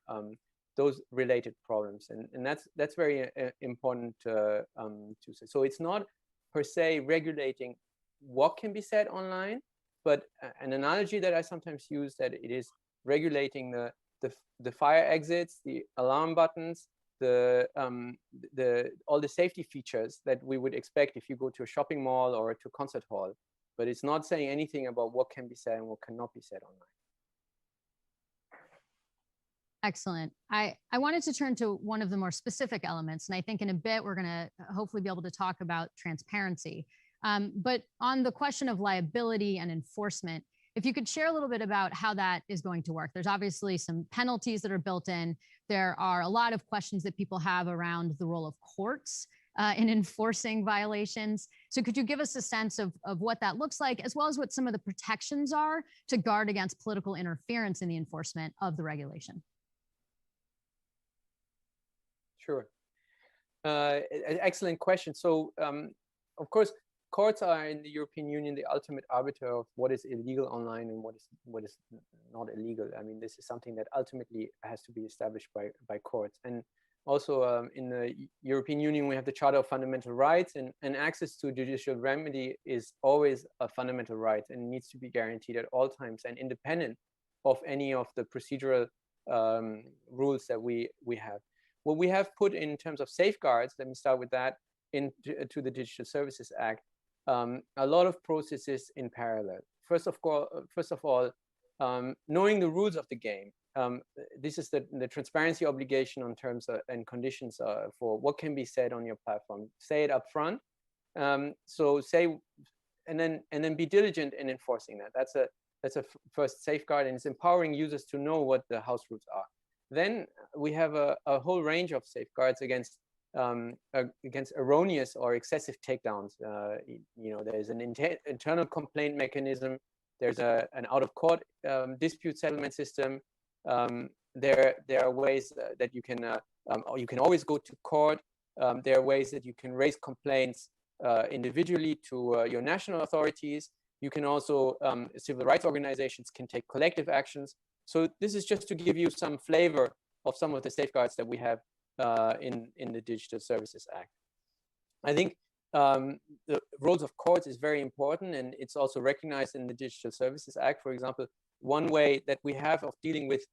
those related problems. And that's very important to say. So it's not per se regulating what can be said online, but an analogy that I sometimes use, that it is regulating the fire exits, the alarm buttons, all the safety features that we would expect if you go to a shopping mall or to a concert hall. But it's not saying anything about what can be said and what cannot be said online. Excellent. I wanted to turn to one of the more specific elements, and I think in a bit we're going to hopefully be able to talk about transparency. But on the question of liability and enforcement, if you could share a little bit about how that is going to work. There's obviously some penalties that are built in. There are a lot of questions that people have around the role of courts in enforcing violations. So could you give us a sense of what that looks like, as well as what some of the protections are to guard against political interference in the enforcement of the regulation? Sure. Excellent question. So, of course, courts are in the European Union the ultimate arbiter of what is illegal online and what is not illegal. I mean, this is something that ultimately has to be established by courts. And also in the European Union, we have the Charter of Fundamental Rights, and access to judicial remedy is always a fundamental right and needs to be guaranteed at all times and independent of any of the procedural rules that we have. What we have put in terms of safeguards, let me start with that, into the Digital Services Act, a lot of processes in parallel. First of all, knowing the rules of the game. This is the transparency obligation on terms and conditions for what can be said on your platform. Say it up front. So say, and then be diligent in enforcing that. That's a first safeguard, and it's empowering users to know what the house rules are. Then we have a whole range of safeguards against erroneous or excessive takedowns. There's an internal complaint mechanism. There's an out-of-court dispute settlement system. There are ways that you can always go to court. There are ways that you can raise complaints individually to your national authorities. You can also, civil rights organizations can take collective actions. So this is just to give you some flavor of some of the safeguards that we have in the Digital Services Act. I think the roles of courts is very important, and it's also recognized in the Digital Services Act. For example, one way that we have of dealing with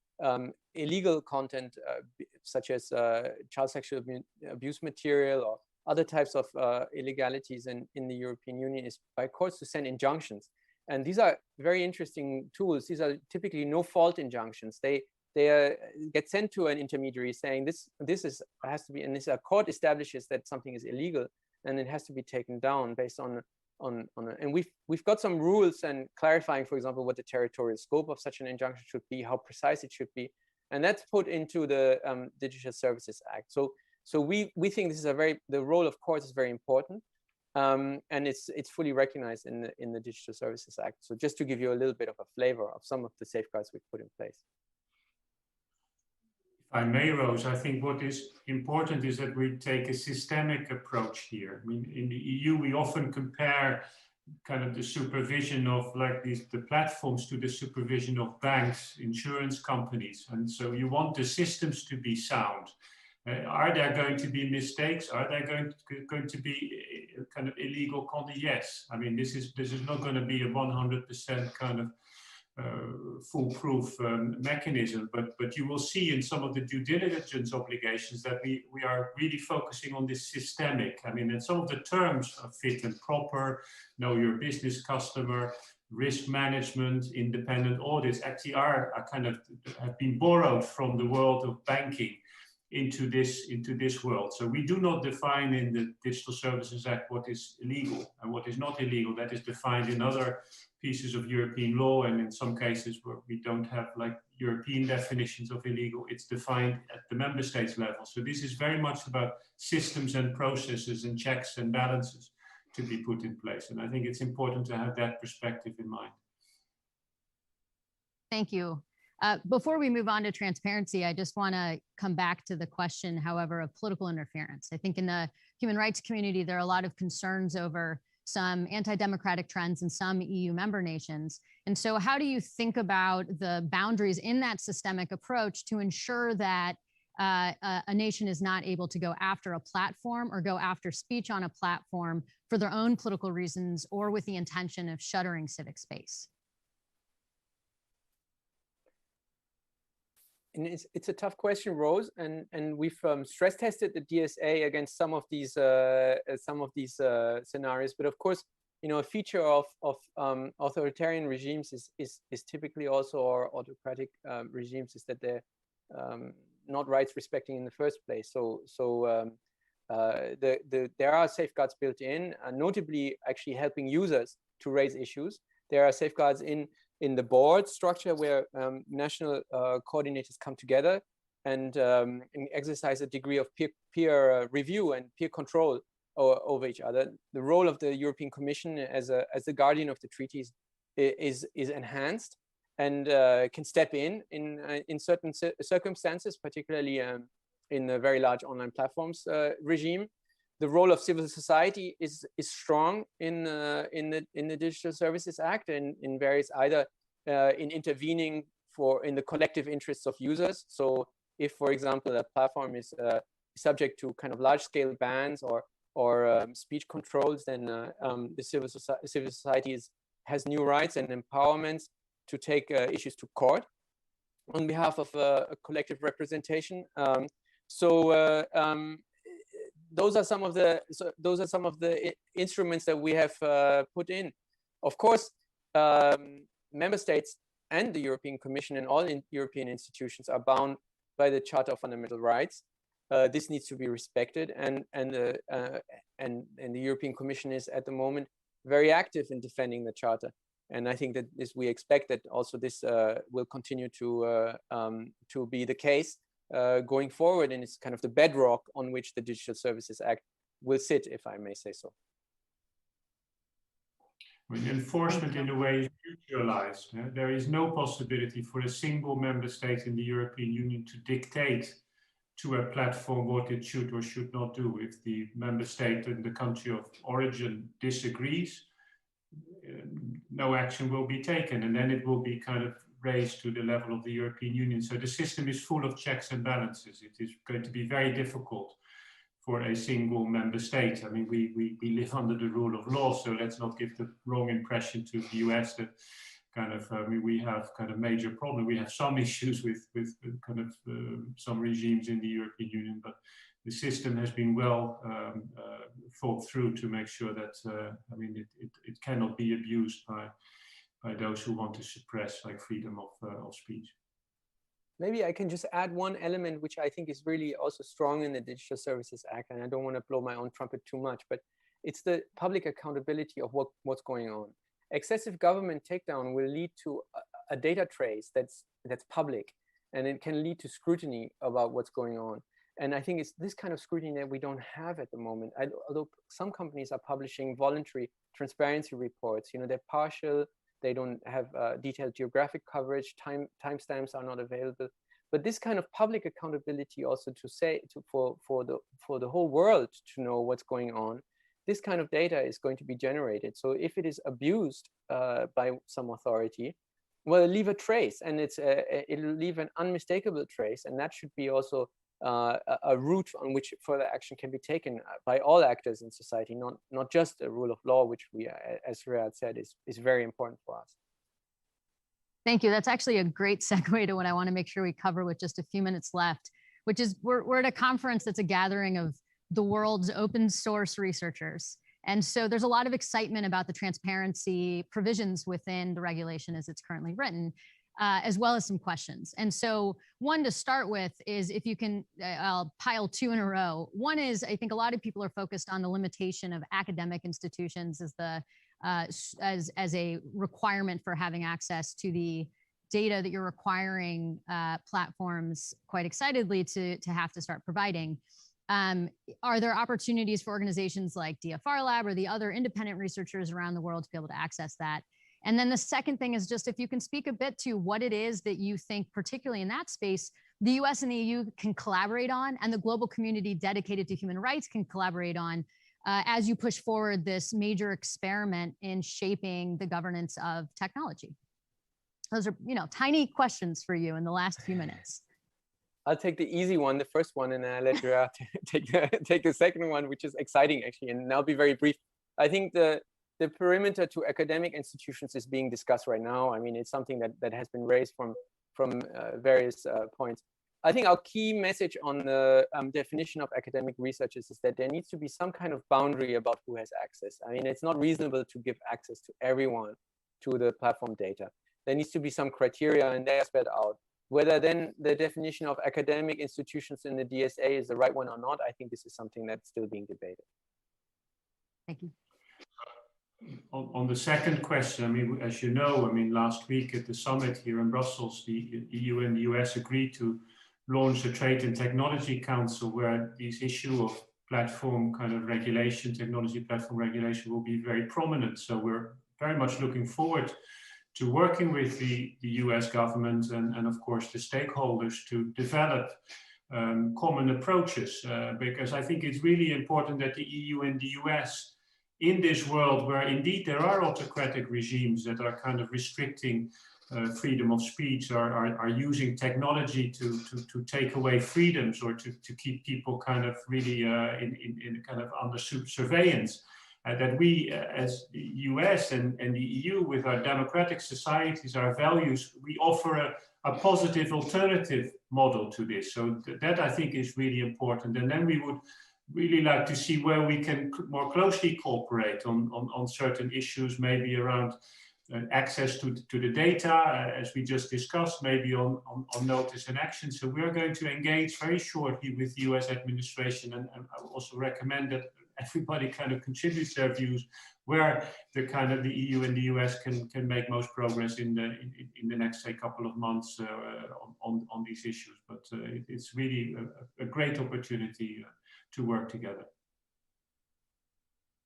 illegal content, such as child sexual abuse material or other types of illegalities in the European Union, is by courts to send injunctions. And these are very interesting tools. These are typically no-fault injunctions. They get sent to an intermediary saying this has to be, and this court establishes that something is illegal, and it has to be taken down based on and we've got some rules and clarifying, for example, what the territorial scope of such an injunction should be, how precise it should be, and that's put into the Digital Services Act. So we think this is the role of courts is very important. And it's fully recognized in the Digital Services Act. So just to give you a little bit of a flavor of some of the safeguards we've put in place. If I may, Rose, I think what is important is that we take a systemic approach here. I mean, in the EU, we often compare kind of the supervision of the platforms to the supervision of banks, insurance companies. And so you want the systems to be sound. Are there going to be mistakes? Are there going to be kind of illegal conduct? Yes. I mean, this is not going to be a 100% kind of foolproof mechanism, but you will see in some of the due diligence obligations that we are really focusing on this systemic. I mean, and some of the terms are fit and proper, know your business customer, risk management, independent audits actually are kind of have been borrowed from the world of banking into this world. So we do not define in the Digital Services Act what is illegal and what is not illegal. That is defined in other pieces of European law, and in some cases where we don't have European definitions of illegal, it's defined at the member states level. So this is very much about systems and processes and checks and balances to be put in place. And I think it's important to have that perspective in mind. Thank you. Before we move on to transparency, I just want to come back to the question, however, of political interference. I think in the human rights community, there are a lot of concerns over some anti-democratic trends in some EU member nations. And so how do you think about the boundaries in that systemic approach to ensure that a nation is not able to go after a platform or go after speech on a platform for their own political reasons or with the intention of shuttering civic space? And it's a tough question, Rose, and we've stress tested the DSA against some of these scenarios. But of course, you know, a feature of authoritarian regimes is typically also, or autocratic regimes, is that they're not rights respecting in the first place. So there are safeguards built in, notably actually helping users to raise issues. There are safeguards in the board structure where national coordinators come together and exercise a degree of peer review and peer control over each other. The role of the European Commission as the guardian of the treaties is enhanced and can step in certain circumstances, particularly in the very large online platforms regime. The role of civil society is strong in the Digital Services Act and in various, either in intervening in the collective interests of users. So if, for example, a platform is subject to kind of large-scale bans or speech controls, then the civil society has new rights and empowerments to take issues to court on behalf of a collective representation. Those are some of the instruments that we have put in. Of course, member states and the European Commission and all European institutions are bound by the Charter of Fundamental Rights. This needs to be respected, and the European Commission is at the moment very active in defending the Charter. And I think that we expect that also this will continue to be the case going forward, and it's kind of the bedrock on which the Digital Services Act will sit, if I may say so. When enforcement in a way is mutualized, there is no possibility for a single member state in the European Union to dictate to a platform what it should or should not do. If the member state and the country of origin disagrees, no action will be taken, and then it will be kind of raised to the level of the European Union. So the system is full of checks and balances. It is going to be very difficult for a single member state. I mean, we live under the rule of law, so let's not give the wrong impression to the US that kind of, we have kind of major problem. We have some issues with kind of some regimes in the European Union, but the system has been well thought through to make sure that, it cannot be abused by those who want to suppress like freedom of speech. Maybe I can just add one element which I think is really also strong in the Digital Services Act, and I don't want to blow my own trumpet too much, but it's the public accountability of what's going on. Excessive government takedown will lead to a data trace that's public, and it can lead to scrutiny about what's going on. And I think it's this kind of scrutiny that we don't have at the moment. Although some companies are publishing voluntary transparency reports, they're partial, they don't have detailed geographic coverage, timestamps are not available. But this kind of public accountability also for the whole world to know what's going on, this kind of data is going to be generated. So if it is abused by some authority, well, it'll leave a trace, and it'll leave an unmistakable trace, and that should be also a route on which further action can be taken by all actors in society, not just the rule of law, which we, as Riyadh said, is very important for us. Thank you. That's actually a great segue to what I want to make sure we cover with just a few minutes left, which is we're at a conference that's a gathering of the world's open source researchers. And so there's a lot of excitement about the transparency provisions within the regulation as it's currently written. As well as some questions. And so one to start with is, if you can, I'll pile two in a row. One is, I think a lot of people are focused on the limitation of academic institutions as a requirement for having access to the data that you're requiring platforms quite excitedly to have to start providing. Are there opportunities for organizations like DFRLab or the other independent researchers around the world to be able to access that? And then the second thing is just if you can speak a bit to what it is that you think, particularly in that space, the US and the EU can collaborate on, and the global community dedicated to human rights can collaborate on as you push forward this major experiment in shaping the governance of technology. Those are, tiny questions for you in the last few minutes. I'll take the easy one, the first one, and I'll let you take the second one, which is exciting actually, and I'll be very brief. I think the perimeter to academic institutions is being discussed right now. I mean, it's something that has been raised from various points. I think our key message on the definition of academic research is that there needs to be some kind of boundary about who has access. I mean, it's not reasonable to give access to everyone to the platform data. There needs to be some criteria, and they are spelled out. Whether then the definition of academic institutions in the DSA is the right one or not, I think this is something that's still being debated. Thank you. On the second question, I mean, as you know, I mean, last week at the summit here in Brussels, the EU and the US agreed to launch a Trade and Technology Council, where this issue of platform kind of regulation, technology platform regulation, will be very prominent. So we're very much looking forward to working with the US government and of course the stakeholders to develop common approaches, because I think it's really important that the EU and the US, in this world where indeed there are autocratic regimes that are kind of restricting freedom of speech, are using technology to take away freedoms or to keep people kind of really in kind of under surveillance, that we as the US and the EU, with our democratic societies, our values, we offer a positive alternative model to this. So that I think is really important. And then we would really like to see where we can more closely cooperate on certain issues, maybe around access to the data, as we just discussed, maybe on notice and action. So we're going to engage very shortly with the US administration, and I will also recommend that everybody kind of contributes their views where the EU and the US can make most progress in the next, say, couple of months on these issues. But it's really a great opportunity to work together.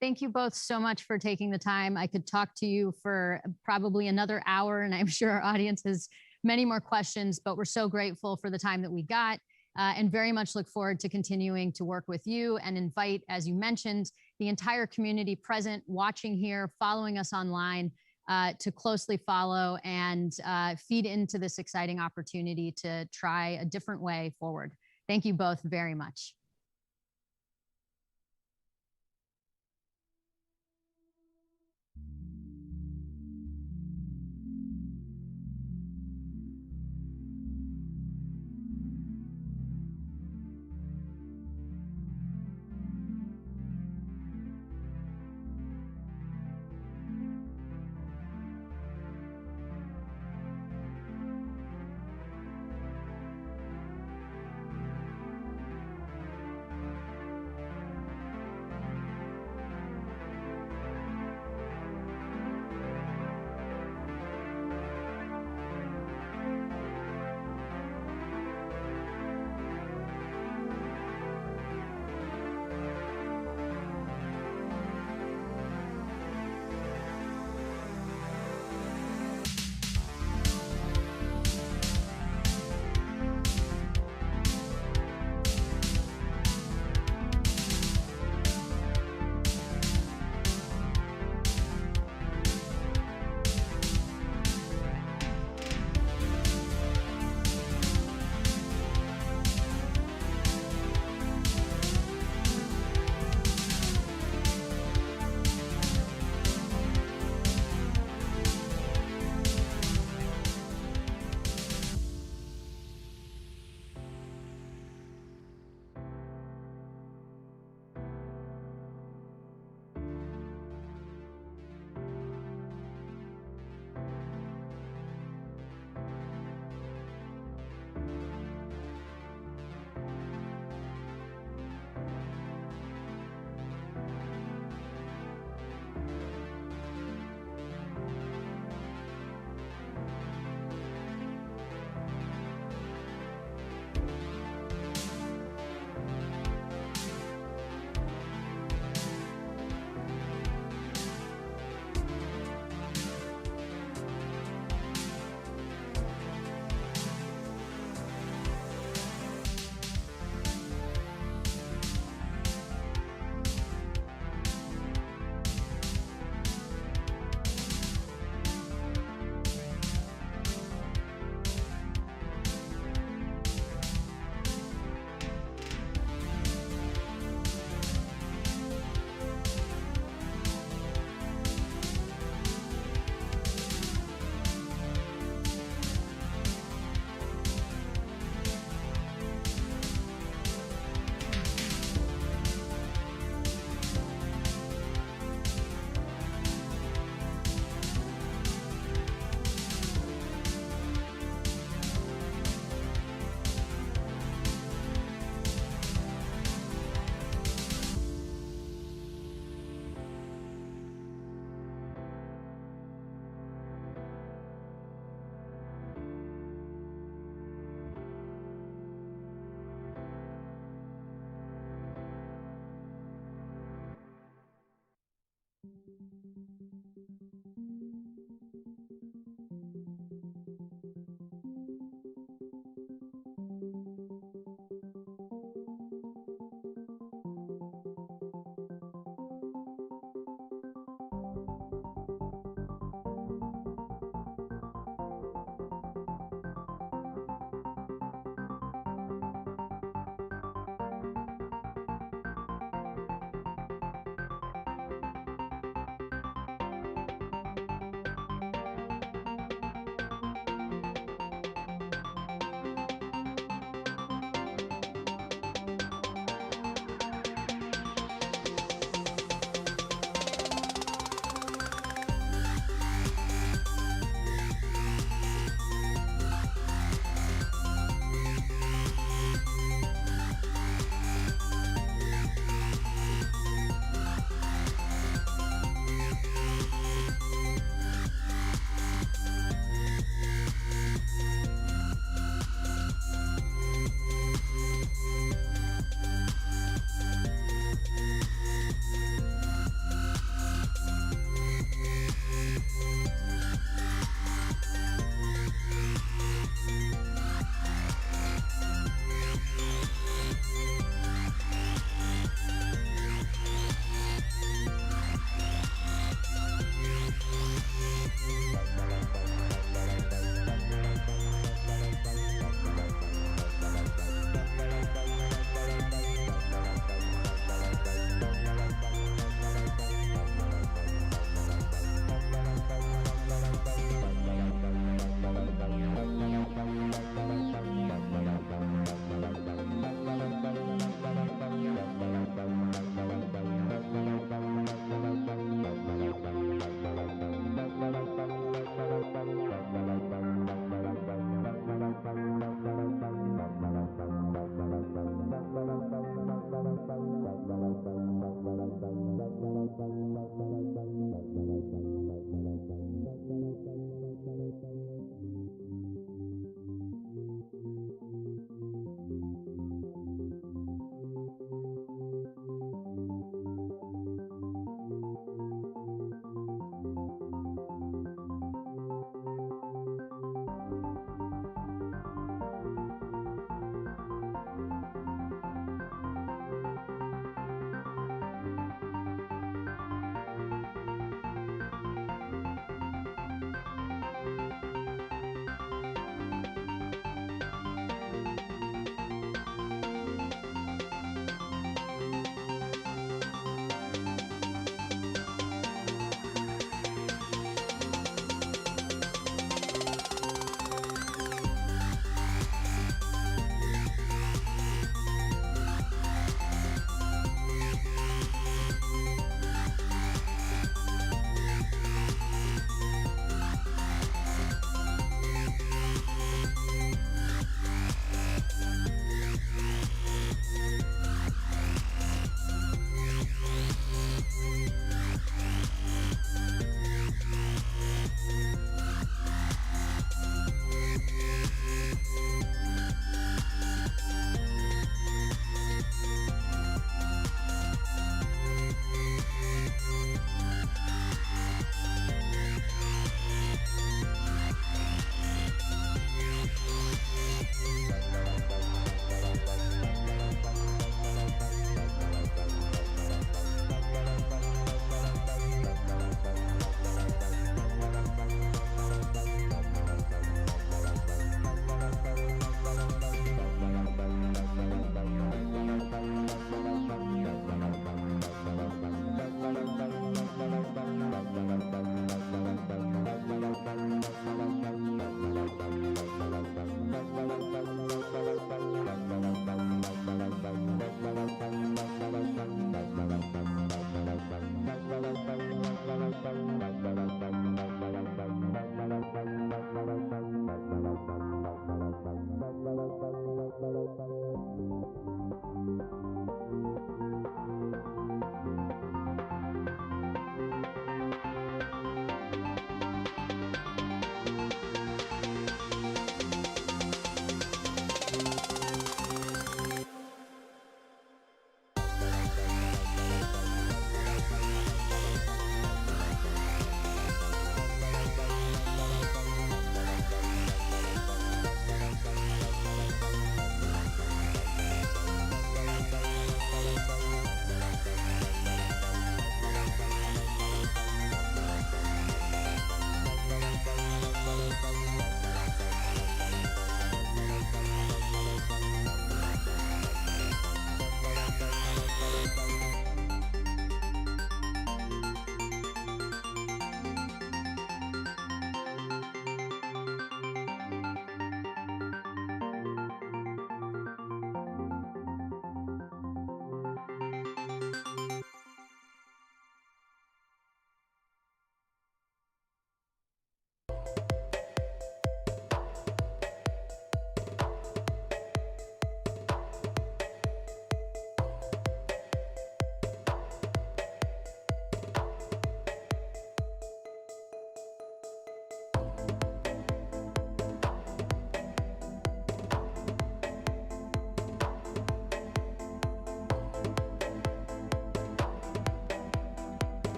Thank you both so much for taking the time. I could talk to you for probably another hour, and I'm sure our audience has many more questions, but we're so grateful for the time that we got, and very much look forward to continuing to work with you, and invite, as you mentioned, the entire community present, watching here, following us online, to closely follow and feed into this exciting opportunity to try a different way forward. Thank you both very much.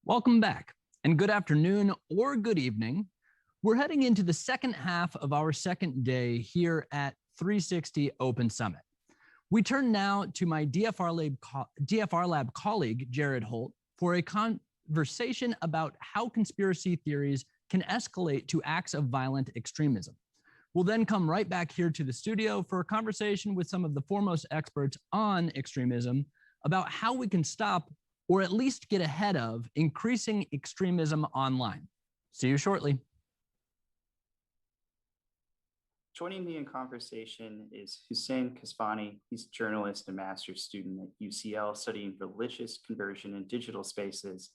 Welcome back, and good afternoon or good evening. We're heading into the second half of our second day here at 360 Open Summit. We turn now to my DFRLab colleague, Jared Holt, for a conversation about how conspiracy theories can escalate to acts of violent extremism. We'll then come right back here to the studio for a conversation with some of the foremost experts on extremism about how we can stop or at least get ahead of increasing extremism online. See you shortly. Joining me in conversation is Hussein Kasvani. He's a journalist and master's student at UCL studying religious conversion in digital spaces,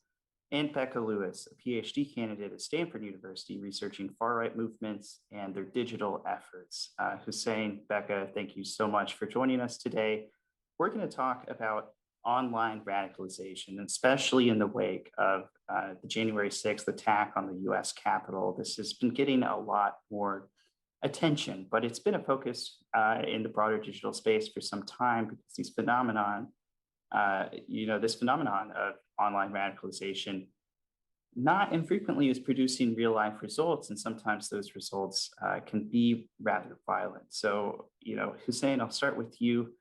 and Becca Lewis, a PhD candidate at Stanford University researching far-right movements and their digital efforts. Hussein, Becca, thank you so much for joining us today. We're going to talk about online radicalization, especially in the wake of the January 6th attack on the US Capitol. This has been getting a lot more attention, but it's been a focus in the broader digital space for some time because this phenomenon of online radicalization not infrequently is producing real life results, and sometimes those results can be rather violent. So, Hussein, I'll start with you.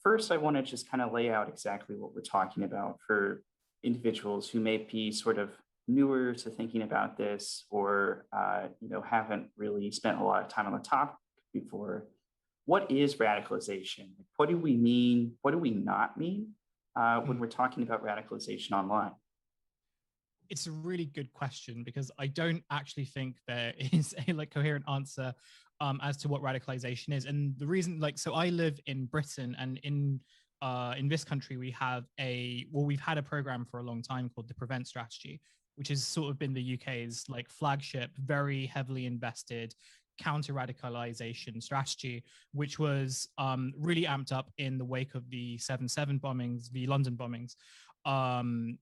First, I want to just kind of lay out exactly what we're talking about for individuals who may be sort of newer to thinking about this or haven't really spent a lot of time on the topic before. What is radicalization? What do we mean? What do we not mean when we're talking about radicalization online? It's a really good question because I don't actually think there is a coherent answer as to what radicalization is. And the reason, so I live in Britain, and in this country we've had a program for a long time called the Prevent Strategy, which has sort of been the UK's flagship, very heavily invested counter-radicalization strategy, which was really amped up in the wake of the 7/7 bombings, the London bombings, on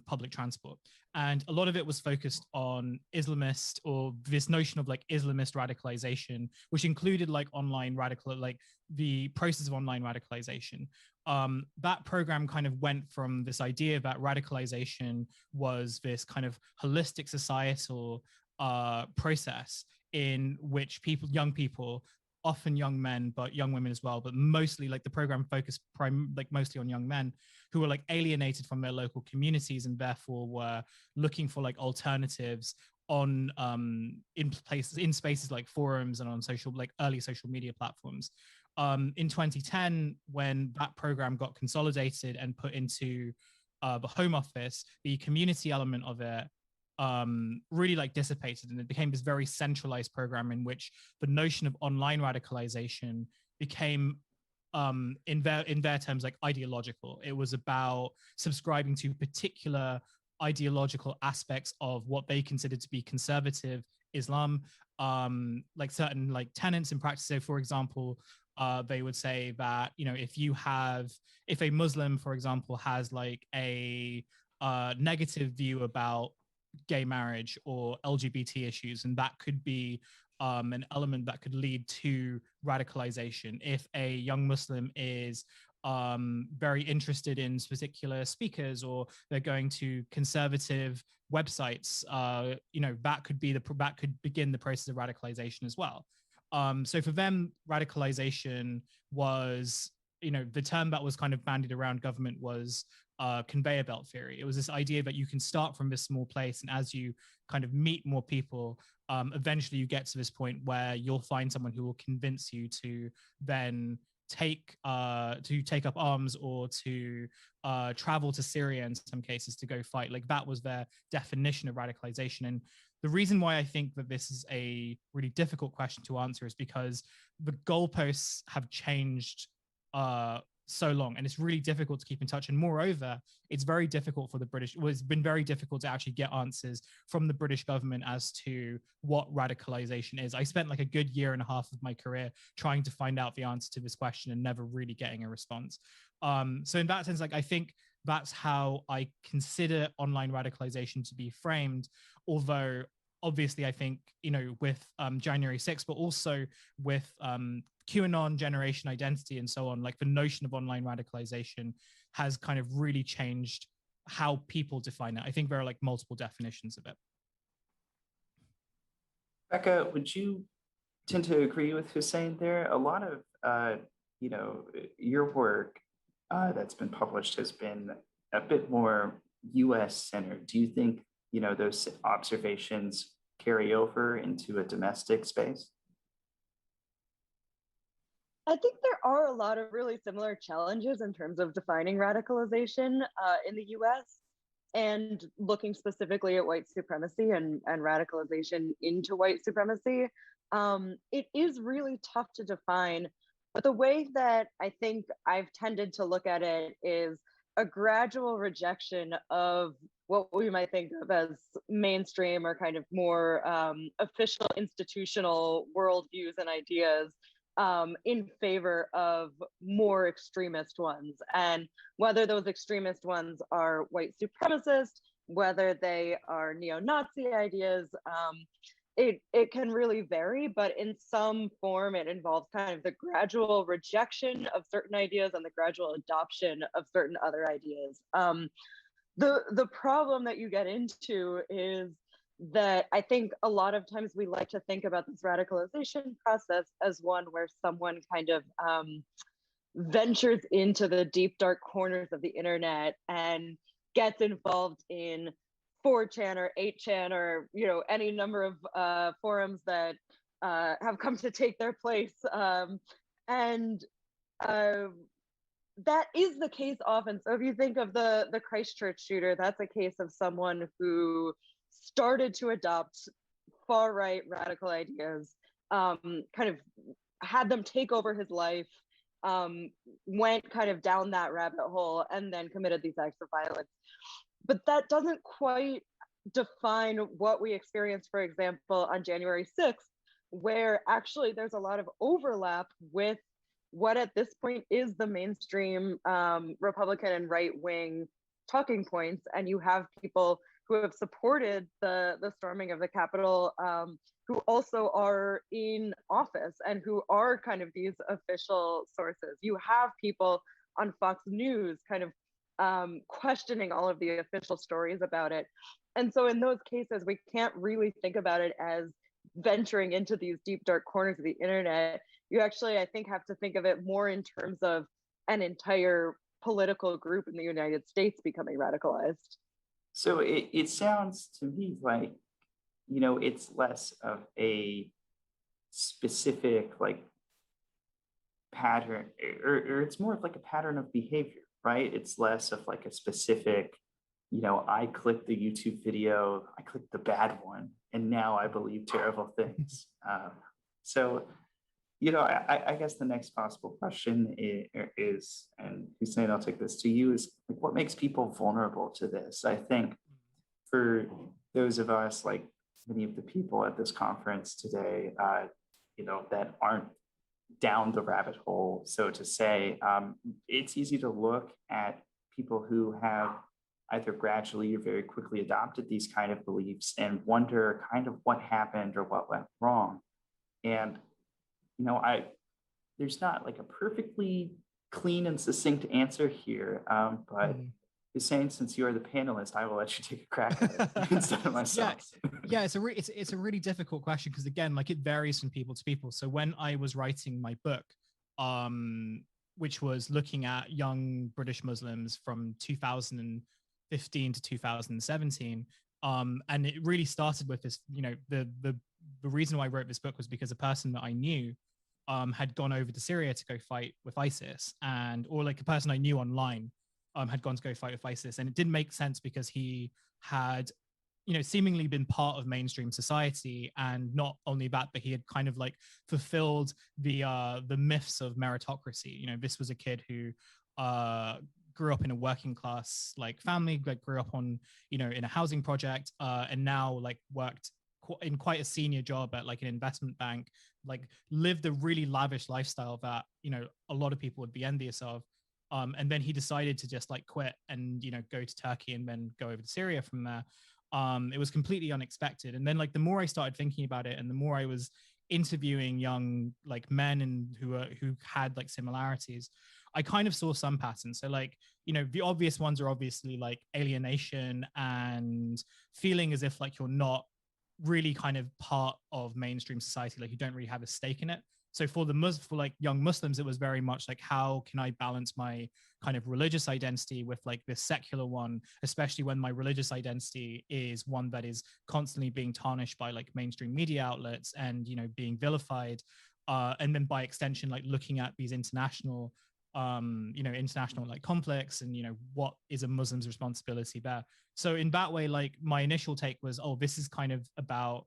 public transport. And a lot of it was focused on Islamist, or this notion of Islamist radicalization, which included the process of online radicalization. That program kind of went from this idea that radicalization was this kind of holistic societal process in which young people, often young men, but young women as well, but mostly the program focused mostly on young men who were alienated from their local communities and therefore were looking for alternatives on in spaces like forums and on early social media platforms. In 2010, when that program got consolidated and put into the Home Office, the community element of it really dissipated, and it became this very centralized program in which the notion of online radicalization became in their terms ideological. It was about subscribing to particular ideological aspects of what they considered to be conservative Islam, certain tenets and practices. So for example, they would say that if a Muslim, for example, has a negative view about gay marriage or LGBT issues, and that could be an element that could lead to radicalization. If a young Muslim is very interested in particular speakers, or they're going to conservative websites, that could begin the process of radicalization as well. So for them, radicalization was, the term that was kind of bandied around government was conveyor belt theory. It was this idea that you can start from this small place, and as you kind of meet more people, eventually you get to this point where you'll find someone who will convince you to then take up arms, or to travel to Syria in some cases to go fight. That was their definition of radicalization. And the reason why I think that this is a really difficult question to answer is because the goalposts have changed so long, and it's really difficult to keep in touch. And moreover, it's very difficult for the British, it's been very difficult to actually get answers from the British government as to what radicalization is. I spent a good year and a half of my career trying to find out the answer to this question and never really getting a response. So in that sense, I think that's how I consider online radicalization to be framed, although obviously I think, with January 6th, but also with QAnon, generation identity, and so on, the notion of online radicalization has kind of really changed how people define it. I think there are like multiple definitions of it. Becca, would you tend to agree with Hussein there? A lot of, your work that's been published has been a bit more US centered. Do you think, those observations carry over into a domestic space? I think there are a lot of really similar challenges in terms of defining radicalization in the US and looking specifically at white supremacy and radicalization into white supremacy. It is really tough to define, but the way that I think I've tended to look at it is a gradual rejection of what we might think of as mainstream or kind of more official institutional worldviews and ideas in favor of more extremist ones. And whether those extremist ones are white supremacist, whether they are neo-Nazi ideas, it can really vary, but in some form it involves kind of the gradual rejection of certain ideas and the gradual adoption of certain other ideas. The problem that you get into is that I think a lot of times we like to think about this radicalization process as one where someone kind of ventures into the deep, dark corners of the internet and gets involved in 4chan or 8chan or any number of forums that have come to take their place. That is the case often. So if you think of the Christchurch shooter, that's a case of someone who started to adopt far-right radical ideas, kind of had them take over his life, went kind of down that rabbit hole, and then committed these acts of violence. But that doesn't quite define what we experienced, for example, on January 6th, where actually there's a lot of overlap with what at this point is the mainstream Republican and right-wing talking points. And you have people who have supported the storming of the Capitol, who also are in office and who are kind of these official sources. You have people on Fox News kind of questioning all of the official stories about it. And so in those cases, we can't really think about it as venturing into these deep, dark corners of the internet. You actually, I think, have to think of it more in terms of an entire political group in the United States becoming radicalized. So it sounds to me like, it's less of a specific pattern, or it's more of like a pattern of behavior, right? It's less of like a specific, I clicked the YouTube video, I clicked the bad one, and now I believe terrible things. I guess the next possible question is, and Hussein, I'll take this to you, is what makes people vulnerable to this? I think for those of us, like many of the people at this conference today, that aren't down the rabbit hole, so to say, it's easy to look at people who have either gradually or very quickly adopted these kind of beliefs and wonder kind of what happened or what went wrong. And there's not like a perfectly clean and succinct answer here, but Hussein, since you are the panelist, I will let you take a crack at it instead of myself. Yeah, it's a really difficult question because again, like it varies from people to people. So when I was writing my book, which was looking at young British Muslims from 2015 to 2017, and it really started with this. The reason why I wrote this book was because a person that I knew had gone over to Syria to go fight with ISIS, or like a person I knew online had gone to go fight with ISIS. And it didn't make sense because he had, seemingly been part of mainstream society. And not only that, but he had kind of like fulfilled the myths of meritocracy. This was a kid who grew up in a working class family, grew up on, in a housing project, and now worked in quite a senior job at an investment bank, lived a really lavish lifestyle that a lot of people would be envious of, and then he decided to just quit and go to Turkey and then go over to Syria from there. It was completely unexpected. And then the more I started thinking about it and the more I was interviewing young men and who had similarities, I kind of saw some patterns. So like, you know, the obvious ones are obviously like alienation and feeling as if like you're not really kind of part of mainstream society, like you don't really have a stake in it. So for like young Muslims, it was very much like, how can I balance my kind of religious identity with like this secular one, especially when my religious identity is one that is constantly being tarnished by like mainstream media outlets and, you know, being vilified. And then by extension, like looking at these international, you know, international like conflicts and, you know, what is a Muslim's responsibility there. So in that way, like my initial take was, oh, this is kind of about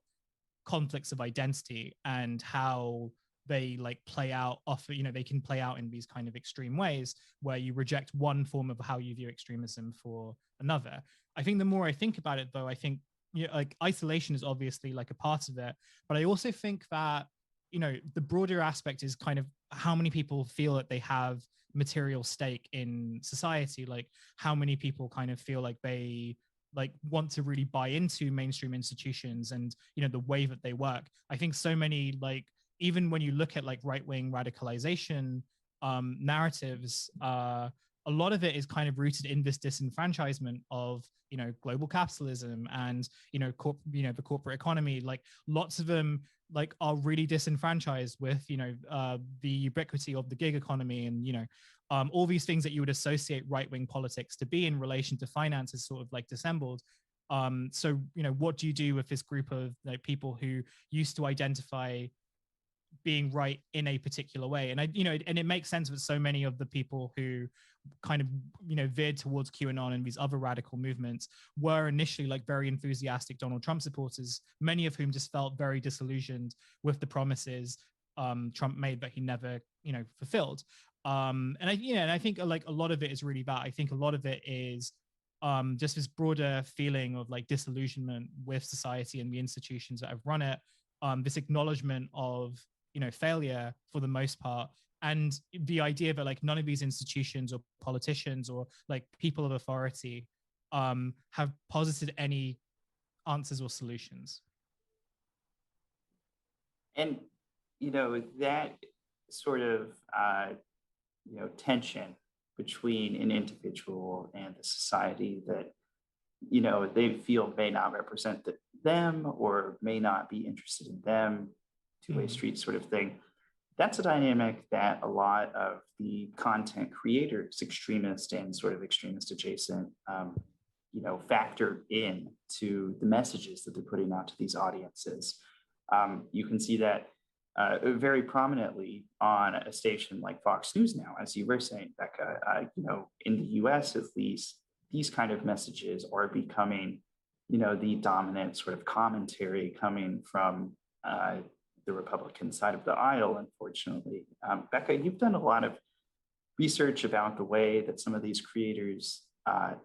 conflicts of identity and how they like play out often, you know, they can play out in these kind of extreme ways where you reject one form of how you view extremism for another. I think the more I think about it though, I think, you know, like isolation is obviously like a part of it, but I also think that, you know, the broader aspect is kind of how many people feel that they have material stake in society, like how many people kind of feel like they like want to really buy into mainstream institutions and, you know, the way that they work. I think so many, like, even when you look at like right-wing radicalization narratives, a lot of it is kind of rooted in this disenfranchisement of, you know, global capitalism and, you know, the corporate economy. Like lots of them like are really disenfranchised with, you know, the ubiquity of the gig economy and, you know, all these things that you would associate right-wing politics to be in relation to finance is sort of like dissembled. So, you know, what do you do with this group of like people who used to identify being right in a particular way? And and it makes sense with so many of the people who kind of, you know, veered towards QAnon and these other radical movements were initially like very enthusiastic Donald Trump supporters, many of whom just felt very disillusioned with the promises Trump made that he never, you know, fulfilled. And I think like a lot of it is really that. I think a lot of it is just this broader feeling of like disillusionment with society and the institutions that have run it, this acknowledgement of, you know, failure for the most part, and the idea that like none of these institutions or politicians or like people of authority have posited any answers or solutions. And, you know, that sort of, you know, tension between an individual and the society that, you know, they feel may not represent them or may not be interested in them, two-way street sort of thing. That's a dynamic that a lot of the content creators, extremist and sort of extremist adjacent, you know, factor in to the messages that they're putting out to these audiences. You can see that very prominently on a station like Fox News now, as you were saying, Becca. You know, in the US at least, these kind of messages are becoming, you know, the dominant sort of commentary coming from the Republican side of the aisle, unfortunately. Becca, you've done a lot of research about the way that some of these creators,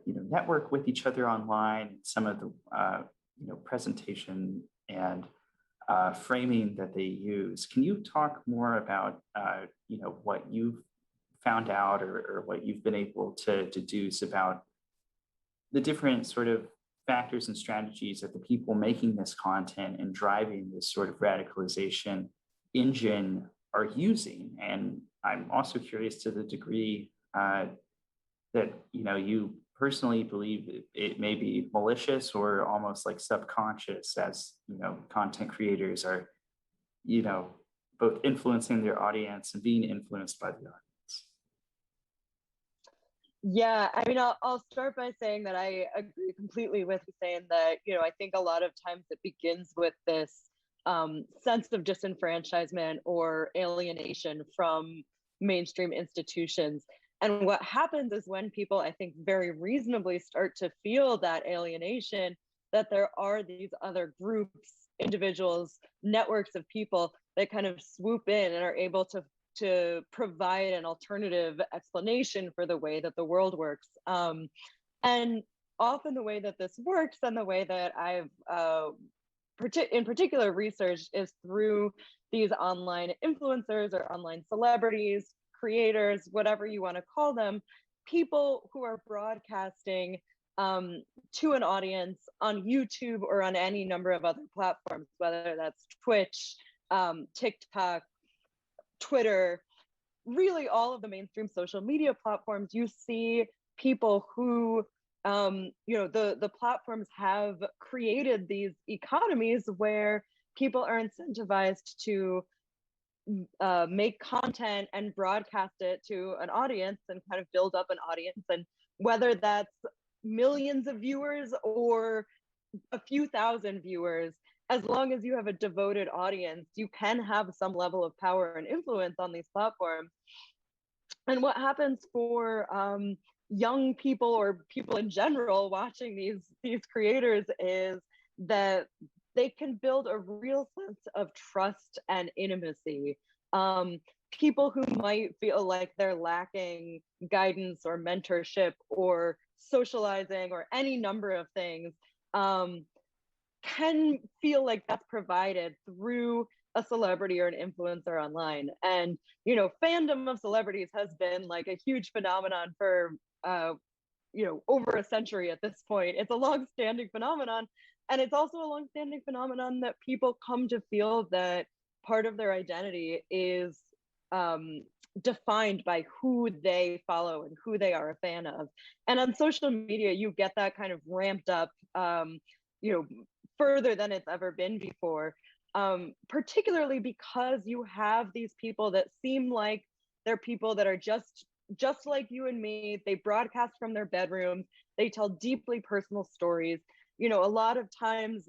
you know, network with each other online, some of the, you know, presentation and framing that they use. Can you talk more about, you know, what you've found out or what you've been able to deduce about the different sort of factors and strategies that the people making this content and driving this sort of radicalization engine are using? And I'm also curious to the degree that, you know, you personally believe it may be malicious or almost like subconscious, as, you know, content creators are, you know, both influencing their audience and being influenced by the audience. Yeah, I mean, I'll start by saying that I agree completely with saying that, you know, I think a lot of times it begins with this sense of disenfranchisement or alienation from mainstream institutions. And what happens is when people, I think, very reasonably start to feel that alienation, that there are these other groups, individuals, networks of people that kind of swoop in and are able to provide an alternative explanation for the way that the world works. And often the way that this works and the way that I've in particular researched is through these online influencers or online celebrities, creators, whatever you want to call them, people who are broadcasting to an audience on YouTube or on any number of other platforms, whether that's Twitch, TikTok, Twitter, really all of the mainstream social media platforms, you see people who, the platforms have created these economies where people are incentivized to make content and broadcast it to an audience and kind of build up an audience. And whether that's millions of viewers or a few thousand viewers, as long as you have a devoted audience, you can have some level of power and influence on these platforms. And what happens for young people or people in general watching these creators is that they can build a real sense of trust and intimacy. People who might feel like they're lacking guidance or mentorship or socializing or any number of things can feel like that's provided through a celebrity or an influencer online. And, fandom of celebrities has been like a huge phenomenon for, over a century at this point. It's a long-standing phenomenon. And it's also a long-standing phenomenon that people come to feel that part of their identity is defined by who they follow and who they are a fan of. And on social media, you get that kind of ramped up, further than it's ever been before, particularly because you have these people that seem like they're people that are just like you and me. They broadcast from their bedrooms. They tell deeply personal stories. A lot of times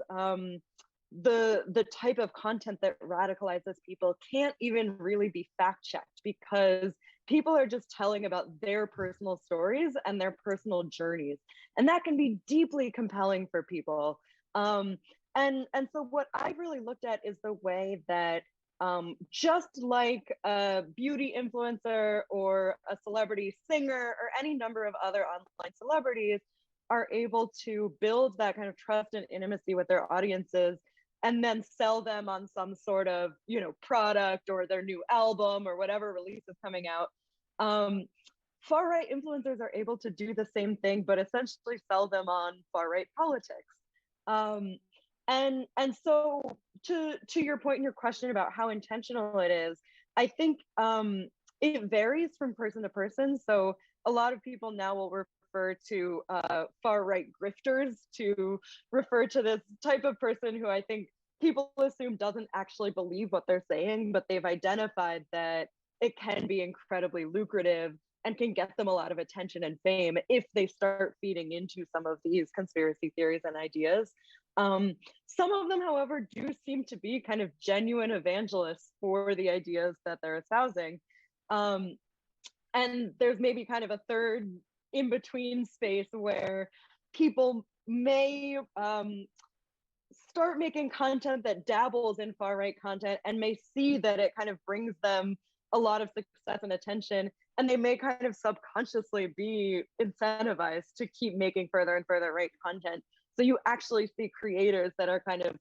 the type of content that radicalizes people can't even really be fact checked because people are just telling about their personal stories and their personal journeys. And that can be deeply compelling for people. And so what I've really looked at is the way that just like a beauty influencer or a celebrity singer or any number of other online celebrities are able to build that kind of trust and intimacy with their audiences and then sell them on some sort of, product or their new album or whatever release is coming out. Far-right influencers are able to do the same thing, but essentially sell them on far-right politics. And so to your point in your question about how intentional it is, I think it varies from person to person. So a lot of people now will refer to far-right grifters to refer to this type of person who I think people assume doesn't actually believe what they're saying, but they've identified that it can be incredibly lucrative and can get them a lot of attention and fame if they start feeding into some of these conspiracy theories and ideas. Some of them, however, do seem to be kind of genuine evangelists for the ideas that they're espousing. And there's maybe kind of a third in-between space where people may start making content that dabbles in far-right content and may see that it kind of brings them a lot of success and attention, and they may kind of subconsciously be incentivized to keep making further and further right content. So you actually see creators that are kind of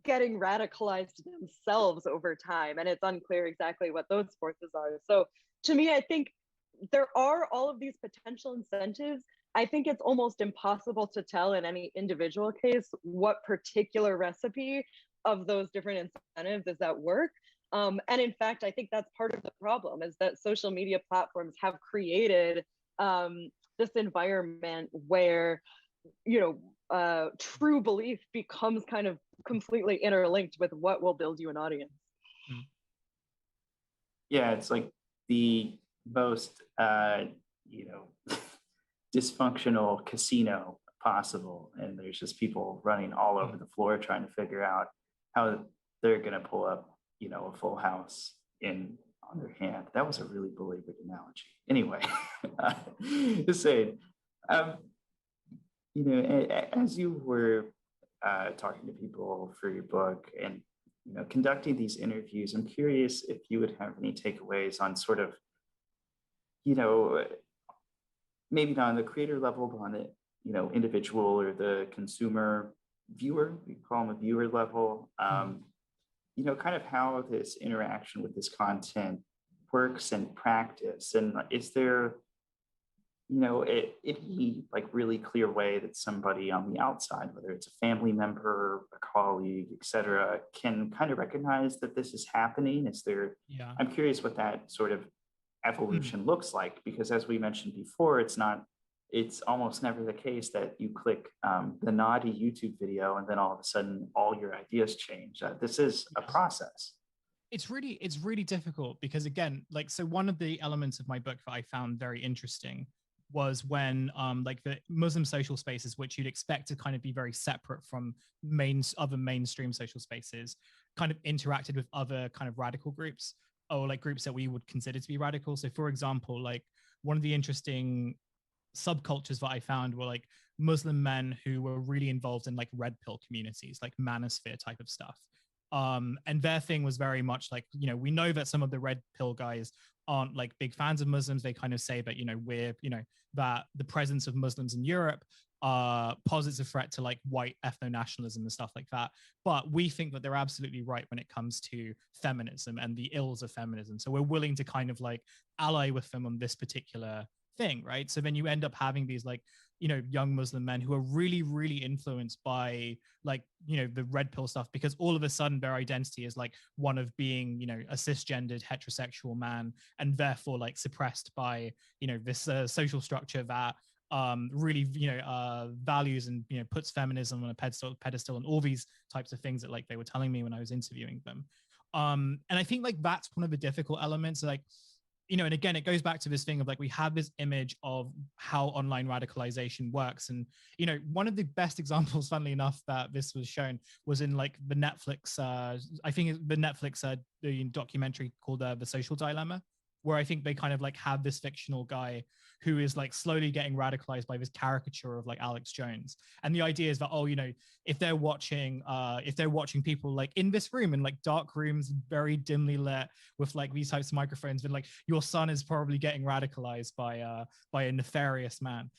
getting radicalized themselves over time, and it's unclear exactly what those forces are. So to me, I think there are all of these potential incentives. I think it's almost impossible to tell in any individual case what particular recipe of those different incentives is at work. And in fact, I think that's part of the problem, is that social media platforms have created this environment where, true belief becomes kind of completely interlinked with what will build you an audience. Yeah, it's like the most, dysfunctional casino possible. And there's just people running all over the floor trying to figure out how they're going to pull up, a full house on their hand. That was a really belabored analogy. Anyway, just saying, as you were talking to people for your book and, conducting these interviews, I'm curious if you would have any takeaways on sort of, maybe not on the creator level, but on the, individual or the consumer viewer, we call them a viewer level, kind of how this interaction with this content works in practice. And is there you know, any like really clear way that somebody on the outside, whether it's a family member, a colleague, et cetera, can kind of recognize that this is happening? Is there, Yeah. I'm curious what that sort of evolution looks like, because as we mentioned before, it's almost never the case that you click the naughty YouTube video and then all of a sudden all your ideas change. This is a process. It's really difficult because, again, like, so one of the elements of my book that I found very interesting was when like the Muslim social spaces, which you'd expect to kind of be very separate from other mainstream social spaces, kind of interacted with other kind of radical groups, or like groups that we would consider to be radical. So for example, like one of the interesting subcultures that I found were like Muslim men who were really involved in like red pill communities, like manosphere type of stuff. And their thing was very much like, you know, we know that some of the red pill guys aren't like big fans of Muslims. They kind of say that, you know, that the presence of Muslims in Europe posits a threat to like white ethno-nationalism and stuff like that. But we think that they're absolutely right when it comes to feminism and the ills of feminism. So we're willing to kind of like ally with them on this particular thing, right? So then you end up having these like, you know, young Muslim men who are really, really influenced by like, you know, the red pill stuff, because all of a sudden their identity is like one of being, you know, a cisgendered heterosexual man, and therefore like suppressed by, you know, this social structure that really, you know, values and, you know, puts feminism on a pedestal and all these types of things that like they were telling me when I was interviewing them. And I think like that's one of the difficult elements, like, you know, and again, it goes back to this thing of like, we have this image of how online radicalization works. And, you know, one of the best examples, funnily enough, that this was shown was in like the Netflix, I think the Netflix the documentary called The Social Dilemma, where I think they kind of like have this fictional guy who is like slowly getting radicalized by this caricature of like Alex Jones. And the idea is that, oh, you know, if they're watching people like in this room, in like dark rooms, very dimly lit with like these types of microphones, then like your son is probably getting radicalized by a nefarious man.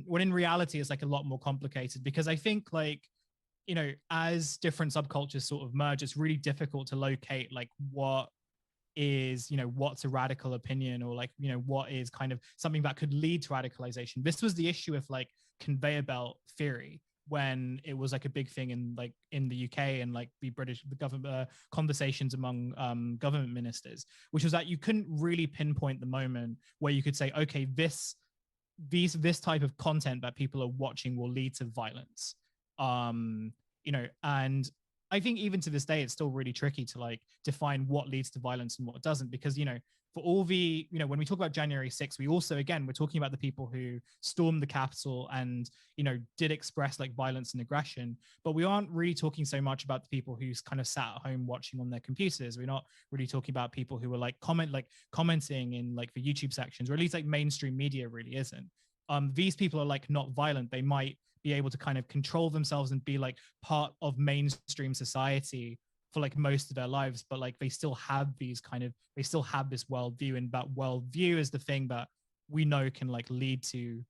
When in reality, it's like a lot more complicated, because I think like, you know, as different subcultures sort of merge, it's really difficult to locate like what is, you know, what's a radical opinion, or like, you know, what is kind of something that could lead to radicalization. This was the issue with like conveyor belt theory when it was like a big thing in the UK and like the government conversations among government ministers, which was that you couldn't really pinpoint the moment where you could say, okay, this type of content that people are watching will lead to violence. You know, and I think even to this day, it's still really tricky to like define what leads to violence and what doesn't, because, you know, for all the, you know, when we talk about January 6th, we also, again, we're talking about the people who stormed the Capitol and, you know, did express like violence and aggression, but we aren't really talking so much about the people who's kind of sat at home watching on their computers. We're not really talking about people who were like commenting in like the YouTube sections, or at least like mainstream media really isn't. These people are like not violent. They might be able to kind of control themselves and be like part of mainstream society for like most of their lives, but like they still have this worldview, and that worldview is the thing that we know can like lead to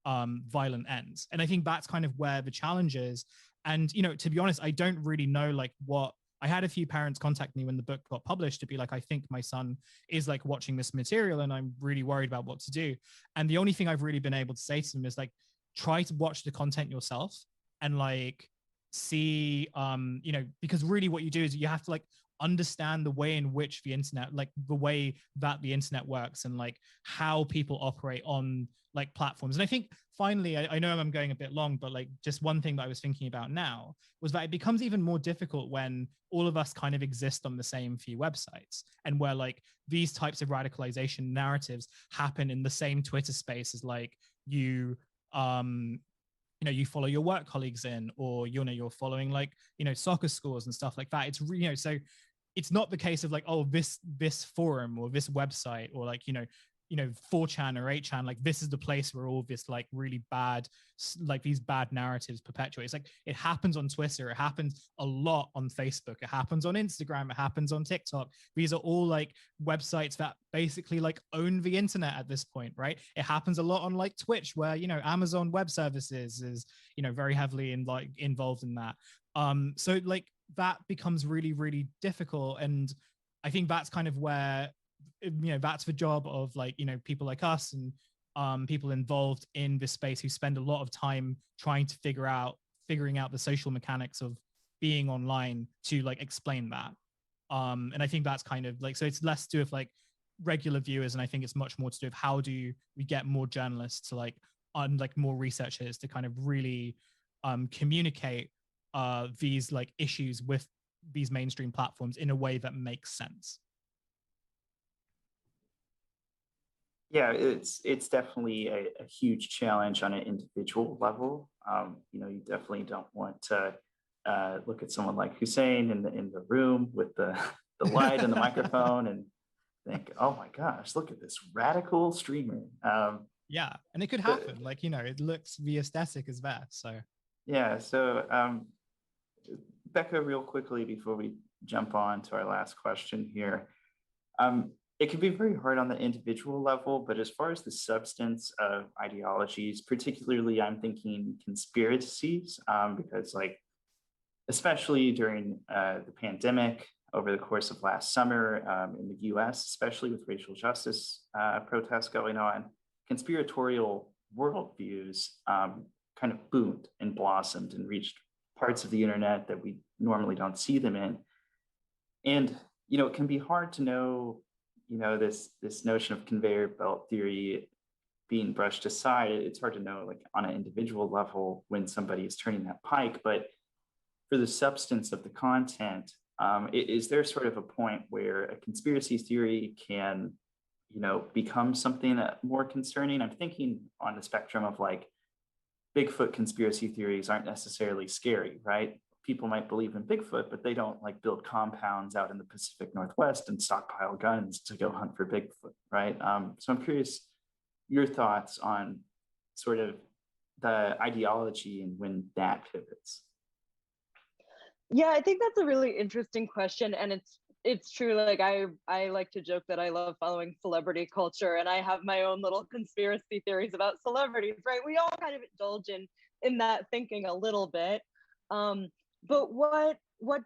violent ends. And I think that's kind of where the challenge is. And, you know, to be honest, I don't really know like what, I had a few parents contact me when the book got published to be like, I think my son is like watching this material and I'm really worried about what to do. And the only thing I've really been able to say to them is like, try to watch the content yourself and like see, you know, because really what you do is you have to like understand the way in which the internet, like the way that the internet works and like how people operate on like platforms. And I think finally, I know I'm going a bit long, but like just one thing that I was thinking about now was that it becomes even more difficult when all of us kind of exist on the same few websites, and where like these types of radicalization narratives happen in the same Twitter space as like you know, you follow your work colleagues in, or, you know, you're following like, you know, soccer scores and stuff like that. It's, you know, so it's not the case of like, oh, this forum or this website or like, you know, 4chan or 8chan, like this is the place where all this like really bad, like these bad narratives perpetuate. It's like, it happens on Twitter, it happens a lot on Facebook, it happens on Instagram, it happens on TikTok. These are all like websites that basically like own the internet at this point, right? It happens a lot on like Twitch, where, you know, Amazon Web Services is, you know, very heavily involved in that. So like that becomes really, really difficult. And I think that's kind of where, you know, that's the job of like, you know, people like us and people involved in this space who spend a lot of time trying to figuring out the social mechanics of being online to like explain that. And I think that's kind of like, so it's less to do with like regular viewers, and I think it's much more to do with how do we get more journalists to like more researchers to kind of really communicate these like issues with these mainstream platforms in a way that makes sense. Yeah, it's definitely a huge challenge on an individual level. You know, you definitely don't want to look at someone like Hussein in the room with the light and the microphone and think, oh my gosh, look at this radical streamer. Yeah, and it could happen. Like, you know, it looks, the aesthetic is there. So yeah, so Becca, real quickly before we jump on to our last question here. It can be very hard on the individual level, but as far as the substance of ideologies, particularly I'm thinking conspiracies, because like, especially during the pandemic over the course of last summer in the US, especially with racial justice protests going on, conspiratorial worldviews kind of boomed and blossomed and reached parts of the internet that we normally don't see them in. And, you know, it can be hard to know, you know, this notion of conveyor belt theory being brushed aside. It's hard to know like on an individual level when somebody is turning that pike, but for the substance of the content, is there sort of a point where a conspiracy theory can, you know, become something more concerning? I'm thinking on the spectrum of like Bigfoot conspiracy theories aren't necessarily scary, right? People might believe in Bigfoot, but they don't like build compounds out in the Pacific Northwest and stockpile guns to go hunt for Bigfoot, right? So I'm curious your thoughts on sort of the ideology and when that pivots. Yeah, I think that's a really interesting question, and it's true. Like I like to joke that I love following celebrity culture, and I have my own little conspiracy theories about celebrities, right? We all kind of indulge in that thinking a little bit. But what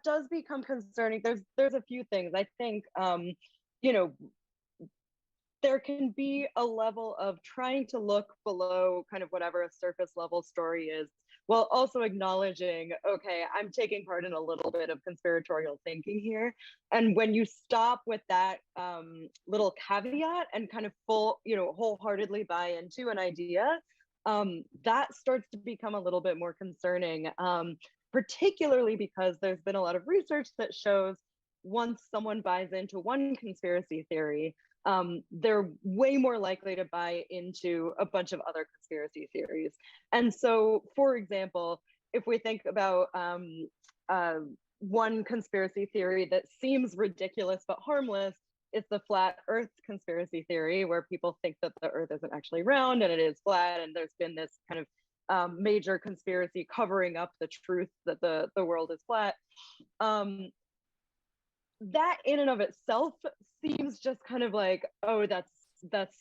does become concerning? There's a few things. I think you know, there can be a level of trying to look below kind of whatever a surface level story is, while also acknowledging, okay, I'm taking part in a little bit of conspiratorial thinking here. And when you stop with that little caveat and kind of wholeheartedly buy into an idea, that starts to become a little bit more concerning, particularly because there's been a lot of research that shows once someone buys into one conspiracy theory, they're way more likely to buy into a bunch of other conspiracy theories. And so, for example, if we think about one conspiracy theory that seems ridiculous but harmless, it's the flat Earth conspiracy theory, where people think that the Earth isn't actually round and it is flat. And there's been this kind of major conspiracy covering up the truth that the world is flat. That in and of itself seems just kind of like, oh, that's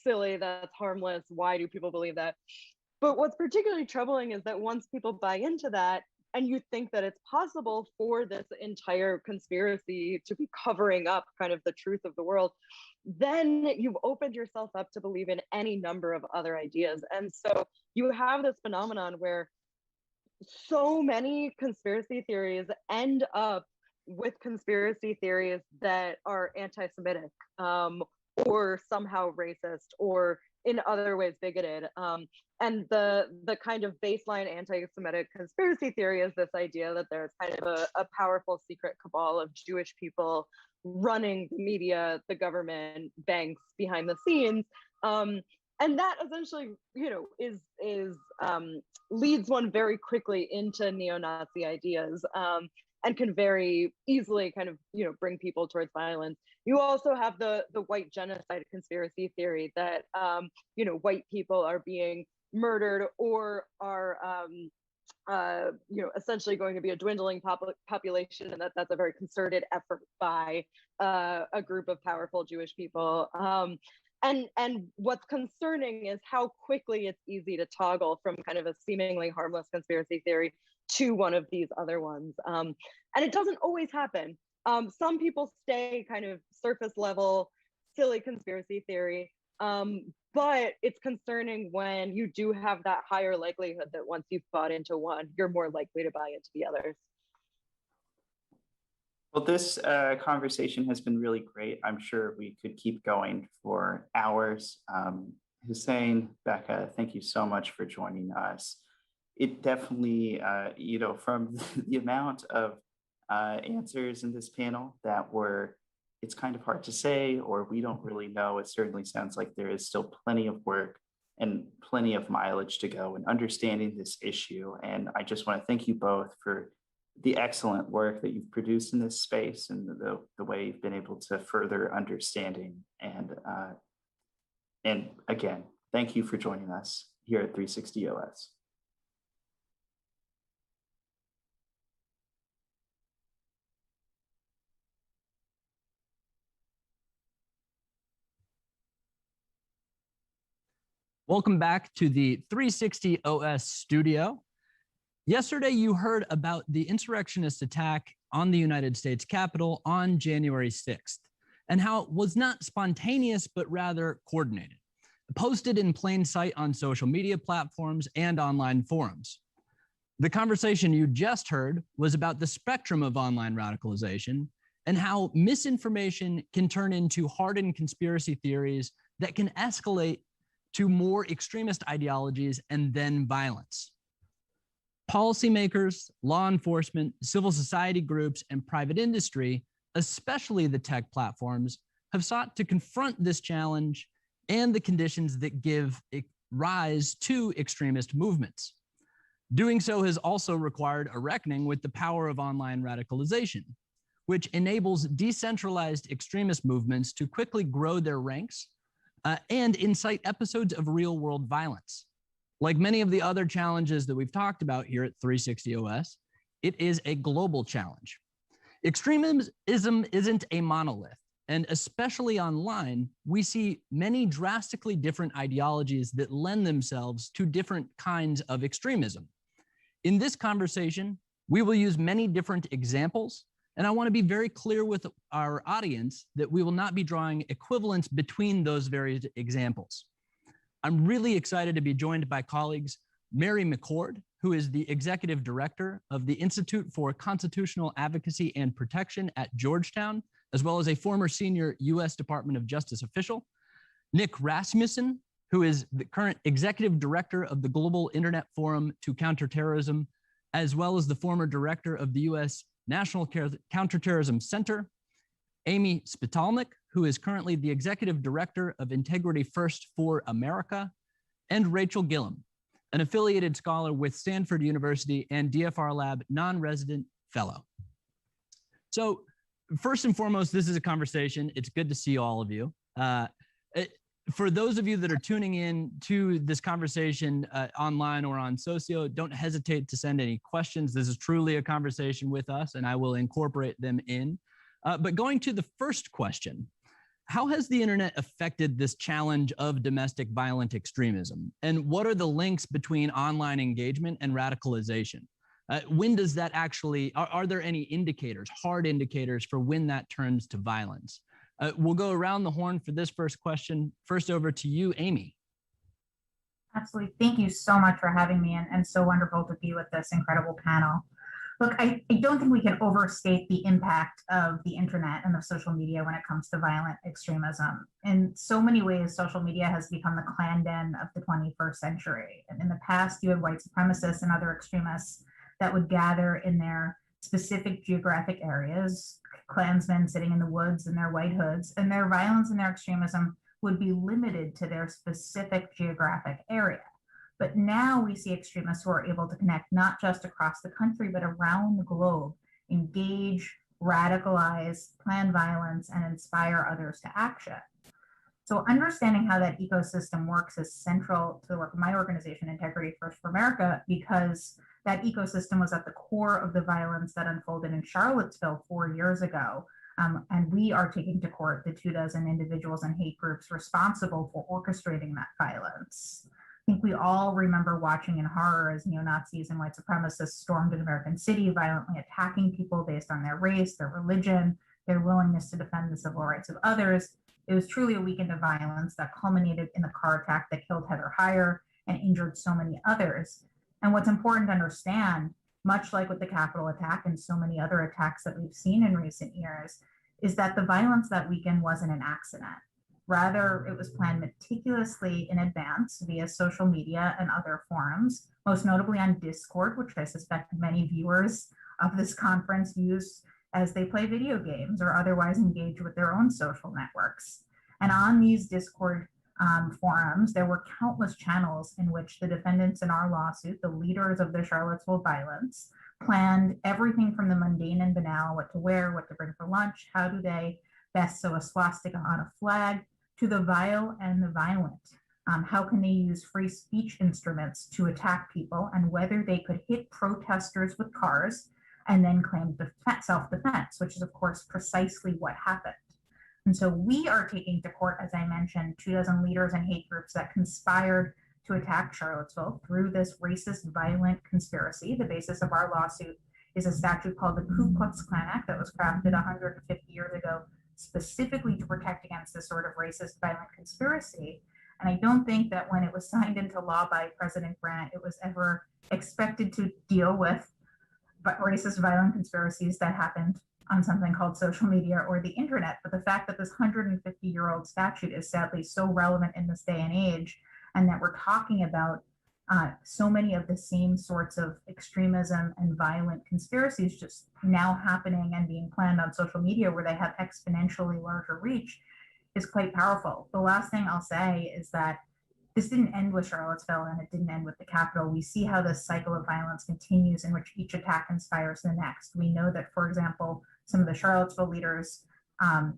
silly, that's harmless, why do people believe that? But what's particularly troubling is that once people buy into that, and you think that it's possible for this entire conspiracy to be covering up kind of the truth of the world, then you've opened yourself up to believe in any number of other ideas. And so you have this phenomenon where so many conspiracy theories end up with conspiracy theories that are anti-Semitic or somehow racist or in other ways bigoted. And the kind of baseline anti-Semitic conspiracy theory is this idea that there's kind of a powerful secret cabal of Jewish people running the media, the government, banks behind the scenes. And that essentially, you know, is leads one very quickly into neo-Nazi ideas. And can very easily kind of, you know, bring people towards violence. You also have the white genocide conspiracy theory that, you know, white people are being murdered or are, you know, essentially going to be a dwindling population, and that's a very concerted effort by a group of powerful Jewish people. And what's concerning is how quickly it's easy to toggle from kind of a seemingly harmless conspiracy theory to one of these other ones. And it doesn't always happen. Some people stay kind of surface level, silly conspiracy theory. But it's concerning when you do have that higher likelihood that once you've bought into one, you're more likely to buy into the others. Well, this conversation has been really great. I'm sure we could keep going for hours. Hussein, Becca, thank you so much for joining us. It definitely, from the amount of answers in this panel that were, it's kind of hard to say, or we don't really know. It certainly sounds like there is still plenty of work and plenty of mileage to go in understanding this issue. And I just want to thank you both for the excellent work that you've produced in this space and the way you've been able to further understanding. And again, thank you for joining us here at 360 OS. Welcome back to the 360 OS studio. Yesterday, you heard about the insurrectionist attack on the United States Capitol on January 6th, and how it was not spontaneous, but rather coordinated, posted in plain sight on social media platforms and online forums. The conversation you just heard was about the spectrum of online radicalization and how misinformation can turn into hardened conspiracy theories that can escalate to more extremist ideologies and then violence. Policymakers, law enforcement, civil society groups, and private industry, especially the tech platforms, have sought to confront this challenge and the conditions that give rise to extremist movements. Doing so has also required a reckoning with the power of online radicalization, which enables decentralized extremist movements to quickly grow their ranks and incite episodes of real-world violence. Like many of the other challenges that we've talked about here at 360 OS, it is a global challenge. Extremism isn't a monolith, and especially online, we see many drastically different ideologies that lend themselves to different kinds of extremism. In this conversation, we will use many different examples, and I want to be very clear with our audience that we will not be drawing equivalence between those various examples. I'm really excited to be joined by colleagues Mary McCord, who is the Executive Director of the Institute for Constitutional Advocacy and Protection at Georgetown, as well as a former senior U.S. Department of Justice official, Nick Rasmussen, who is the current Executive Director of the Global Internet Forum to Counterterrorism, as well as the former Director of the U.S. National Counterterrorism Center, Amy Spitalnik, who is currently the Executive Director of Integrity First for America, and Rachel Gillum, an affiliated scholar with Stanford University and DFRLab non-resident fellow. So first and foremost, this is a conversation. It's good to see all of you. For those of you that are tuning in to this conversation online or on Socio, don't hesitate to send any questions. This is truly a conversation with us, and I will incorporate them in. But going to the first question, how has the internet affected this challenge of domestic violent extremism? And what are the links between online engagement and radicalization? When does that actually, are there any indicators, hard indicators for when that turns to violence? We'll go around the horn for this first question. First over to you, Amy. Absolutely. Thank you so much for having me, and so wonderful to be with this incredible panel. Look, I don't think we can overstate the impact of the internet and of social media when it comes to violent extremism. In so many ways, social media has become the clan den of the 21st century. And in the past, you had white supremacists and other extremists that would gather in their specific geographic areas, Klansmen sitting in the woods in their white hoods, and their violence and their extremism would be limited to their specific geographic area. But now we see extremists who are able to connect not just across the country, but around the globe, engage, radicalize, plan violence, and inspire others to action. So understanding how that ecosystem works is central to the work of my organization, Integrity First for America, because that ecosystem was at the core of the violence that unfolded in Charlottesville 4 years ago. And we are taking to court the 24 individuals and hate groups responsible for orchestrating that violence. I think we all remember watching in horror as neo-Nazis and white supremacists stormed an American city, violently attacking people based on their race, their religion, their willingness to defend the civil rights of others. It was truly a weekend of violence that culminated in the car attack that killed Heather Heyer and injured so many others. And what's important to understand, much like with the Capitol attack and so many other attacks that we've seen in recent years, is that the violence that weekend wasn't an accident. Rather, it was planned meticulously in advance via social media and other forums, most notably on Discord, which I suspect many viewers of this conference use as they play video games or otherwise engage with their own social networks. And on these Discord forums, there were countless channels in which the defendants in our lawsuit, the leaders of the Charlottesville violence, planned everything from the mundane and banal, what to wear, what to bring for lunch, how do they best sew a swastika on a flag, to the vile and the violent. How can they use free speech instruments to attack people, and whether they could hit protesters with cars and then claim self-defense, which is of course precisely what happened. And so we are taking to court, as I mentioned, 24 leaders and hate groups that conspired to attack Charlottesville through this racist, violent conspiracy. The basis of our lawsuit is a statute called the Ku Klux Klan Act that was crafted 150 years ago specifically to protect against this sort of racist, violent conspiracy. And I don't think that when it was signed into law by President Grant, it was ever expected to deal with racist, violent conspiracies that happened on something called social media or the internet. But the fact that this 150-year-old statute is sadly so relevant in this day and age, and that we're talking about so many of the same sorts of extremism and violent conspiracies just now happening and being planned on social media where they have exponentially larger reach, is quite powerful. The last thing I'll say is that this didn't end with Charlottesville and it didn't end with the Capitol. We see how this cycle of violence continues in which each attack inspires the next. We know that, for example, some of the Charlottesville leaders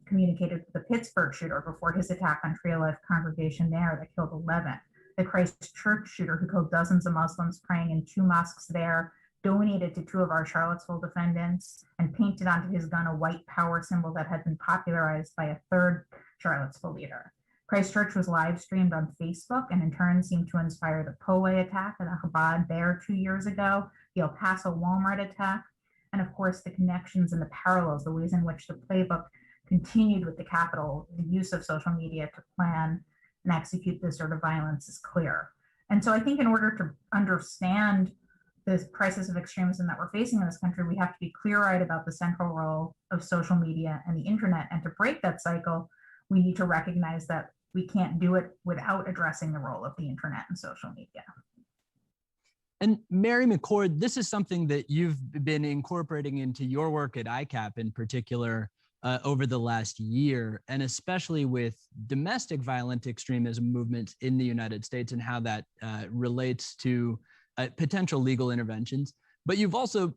communicated with the Pittsburgh shooter before his attack on Tree of Life congregation there that killed 11. The Christchurch shooter who killed dozens of Muslims praying in 2 mosques there donated to 2 of our Charlottesville defendants and painted onto his gun a white power symbol that had been popularized by a 3rd Charlottesville leader. Christchurch was live streamed on Facebook and in turn seemed to inspire the Poway attack at Chabad there 2 years ago, the El Paso Walmart attack, and of course the connections and the parallels, the ways in which the playbook continued with the Capitol, the use of social media to plan and execute this sort of violence is clear. And so I think in order to understand this crisis of extremism that we're facing in this country, we have to be clear-eyed about the central role of social media and the internet. And to break that cycle, we need to recognize that we can't do it without addressing the role of the internet and social media. And Mary McCord, this is something that you've been incorporating into your work at ICAP in particular over the last year, and especially with domestic violent extremism movements in the United States and how that relates to potential legal interventions. But you've also,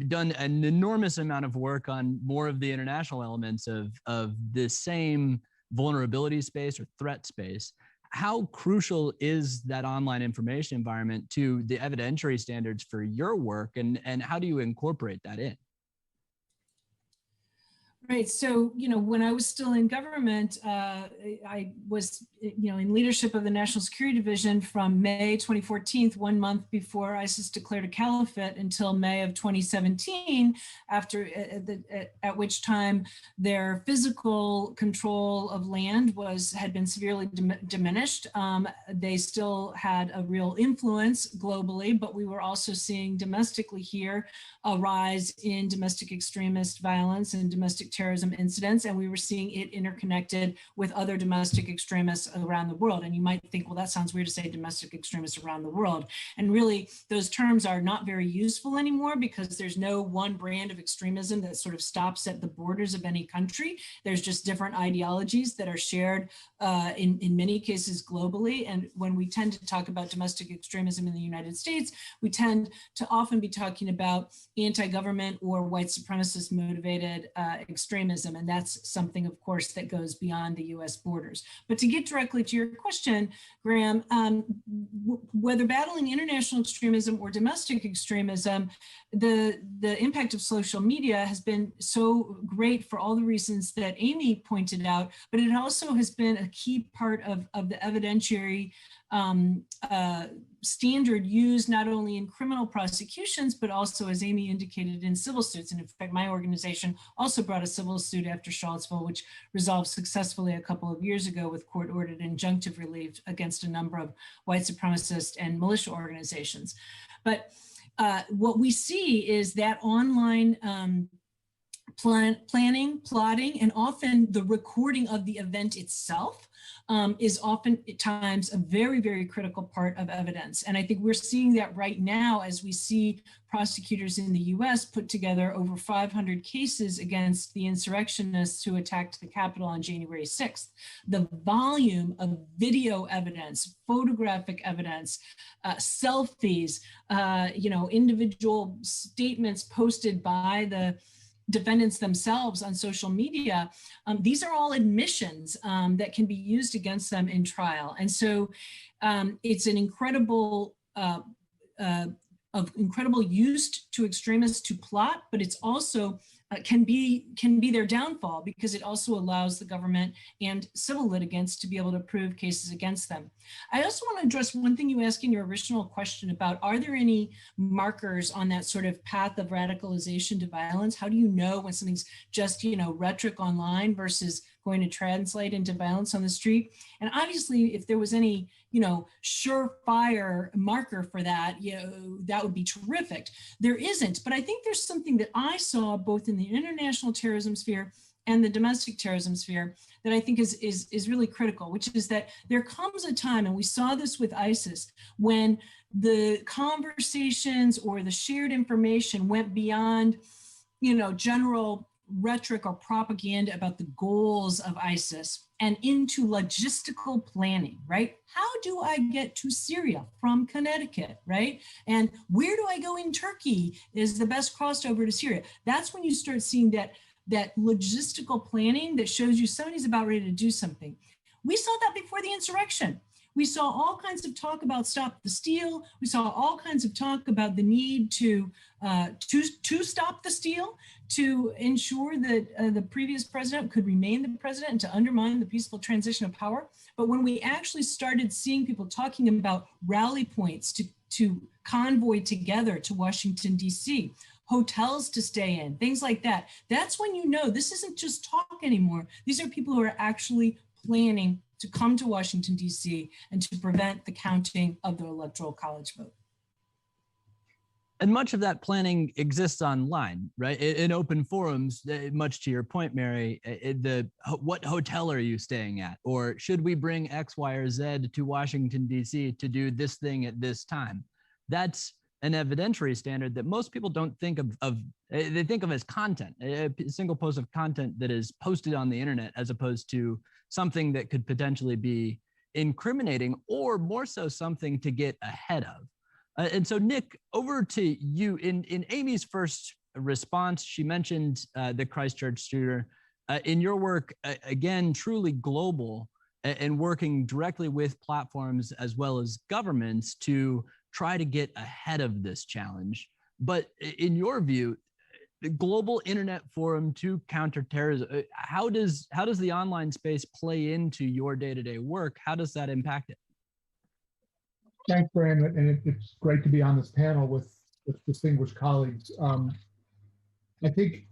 done an enormous amount of work on more of the international elements of the same vulnerability space or threat space. How crucial is that online information environment to the evidentiary standards for your work, and how do you incorporate that in? Right. So, when I was still in government, I was, in leadership of the National Security Division from May 2014, 1 month before ISIS declared a caliphate, until May of 2017, at which time their physical control of land had been severely diminished. They still had a real influence globally, but we were also seeing domestically here a rise in domestic extremist violence and domestic terrorism incidents, and we were seeing it interconnected with other domestic extremists around the world. And you might think, well, that sounds weird to say domestic extremists around the world. And really, those terms are not very useful anymore because there's no one brand of extremism that sort of stops at the borders of any country. There's just different ideologies that are shared in many cases globally. And when we tend to talk about domestic extremism in the United States, we tend to often be talking about anti-government or white supremacist motivated extremism. And that's something, of course, that goes beyond the US borders. But to get directly to your question, Graham, whether battling international extremism or domestic extremism, the impact of social media has been so great for all the reasons that Amy pointed out, but it also has been a key part of the evidentiary standard used not only in criminal prosecutions, but also, as Amy indicated, in civil suits. And in fact, my organization also brought a civil suit after Charlottesville, which resolved successfully a couple of years ago with court-ordered injunctive relief against a number of white supremacist and militia organizations. But what we see is that online planning, plotting, and often the recording of the event itself is often at times a very, very critical part of evidence. And I think we're seeing that right now as we see prosecutors in the US put together over 500 cases against the insurrectionists who attacked the Capitol on January 6th. The volume of video evidence, photographic evidence, selfies, individual statements posted by the defendants themselves on social media, these are all admissions that can be used against them in trial. And so it's an incredible, of incredible use to extremists to plot, but it's also can be their downfall, because it also allows the government and civil litigants to be able to prove cases against them. I also want to address one thing you asked in your original question about, are there any markers on that sort of path of radicalization to violence? How do you know when something's just, rhetoric online versus going to translate into violence on the street? And obviously, if there was any, surefire marker for that, that would be terrific. There isn't, but I think there's something that I saw both in the international terrorism sphere and the domestic terrorism sphere that I think is really critical, which is that there comes a time, and we saw this with ISIS, when the conversations or the shared information went beyond, general rhetoric or propaganda about the goals of ISIS and into logistical planning, right? How do I get to Syria from Connecticut, right? And where do I go in Turkey is the best crossover to Syria? That's when you start seeing that logistical planning that shows you somebody's about ready to do something. We saw that before the insurrection. We saw all kinds of talk about stop the steal. We saw all kinds of talk about the need to stop the steal, to ensure that the previous president could remain the president and to undermine the peaceful transition of power. But when we actually started seeing people talking about rally points to convoy together to Washington, D.C., hotels to stay in, things like that, that's when you know this isn't just talk anymore. These are people who are actually planning to come to Washington, D.C. and to prevent the counting of the Electoral College vote. And much of that planning exists online, right? In open forums, much to your point, Mary, what hotel are you staying at? Or should we bring X, Y, or Z to Washington, D.C. to do this thing at this time? That's an evidentiary standard that most people don't think of, they think of as content, a single post of content that is posted on the internet, as opposed to something that could potentially be incriminating, or more so something to get ahead of. And so Nick, over to you. In Amy's first response, she mentioned the Christchurch shooter. In your work, again, truly global, and working directly with platforms as well as governments to try to get ahead of this challenge. But in your view, the global internet forum to counter terrorism, how does the online space play into your day-to-day work? How does that impact it? Thanks, Brandon, and it's great to be on this panel with distinguished colleagues. I think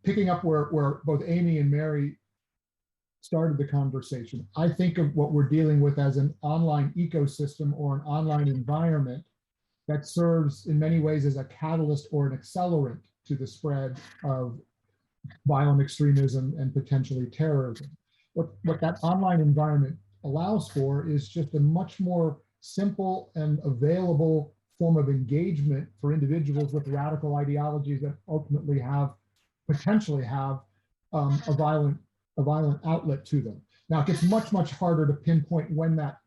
picking up where both Amy and Mary started the conversation, I think of what we're dealing with as an online ecosystem or an online environment that serves in many ways as a catalyst or an accelerant to the spread of violent extremism and potentially terrorism. What that online environment allows for is just a much more simple and available form of engagement for individuals with radical ideologies that ultimately potentially have a violent outlet to them. Now, it gets much harder to pinpoint when that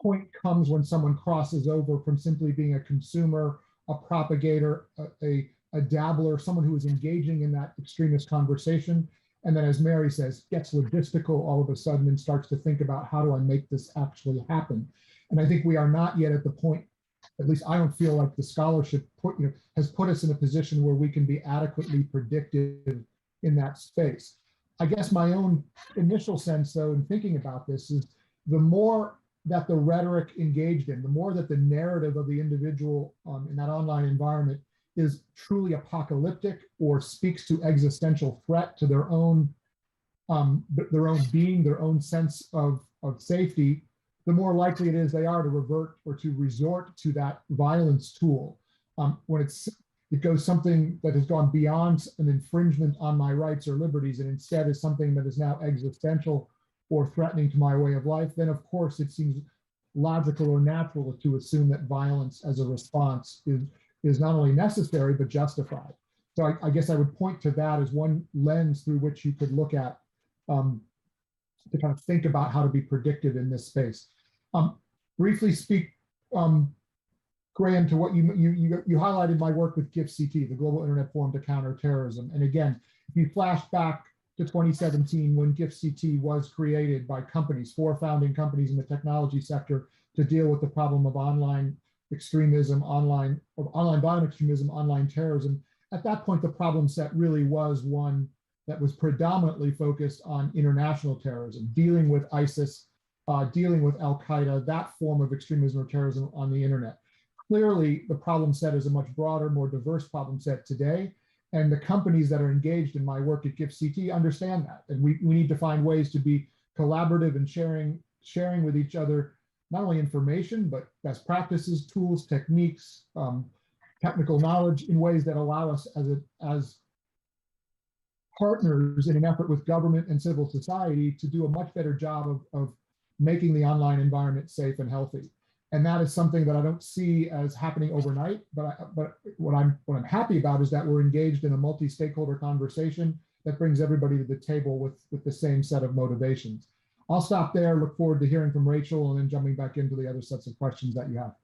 point comes, when someone crosses over from simply being a consumer, a propagator, a dabbler, someone who is engaging in that extremist conversation, and then, as Mary says, gets logistical all of a sudden and starts to think about, how do I make this actually happen? And I think we are not yet at the point, at least I don't feel like the scholarship has put us in a position where we can be adequately predictive in that space. I guess my own initial sense, though, in thinking about this is the more that the rhetoric engaged in, the more that the narrative of the individual in that online environment is truly apocalyptic or speaks to existential threat to their own being, their own sense of safety, the more likely it is they are to revert or to resort to that violence tool. When it goes something that has gone beyond an infringement on my rights or liberties and instead is something that is now existential or threatening to my way of life, then of course it seems logical or natural to assume that violence as a response is not only necessary, but justified. So I guess I would point to that as one lens through which you could look at to kind of think about how to be predictive in this space. Briefly speak, Graham, to what you highlighted my work with GIFCT, the Global Internet Forum to Counter Terrorism. And again, if you flash back to 2017 when GIFCT was created by companies, 4 founding companies in the technology sector to deal with the problem of online extremism, online violent extremism, online terrorism. At that point, the problem set really was one that was predominantly focused on international terrorism, dealing with ISIS, dealing with Al-Qaeda, that form of extremism or terrorism on the internet. Clearly, the problem set is a much broader, more diverse problem set today. And the companies that are engaged in my work at GIFCT understand that. And we need to find ways to be collaborative and sharing with each other, not only information, but best practices, tools, techniques, technical knowledge in ways that allow us as partners in an effort with government and civil society to do a much better job of making the online environment safe and healthy. And that is something that I don't see as happening overnight, but what I'm happy about is that we're engaged in a multi-stakeholder conversation that brings everybody to the table with the same set of motivations. I'll stop there, look forward to hearing from Rachel and then jumping back into the other sets of questions that you have.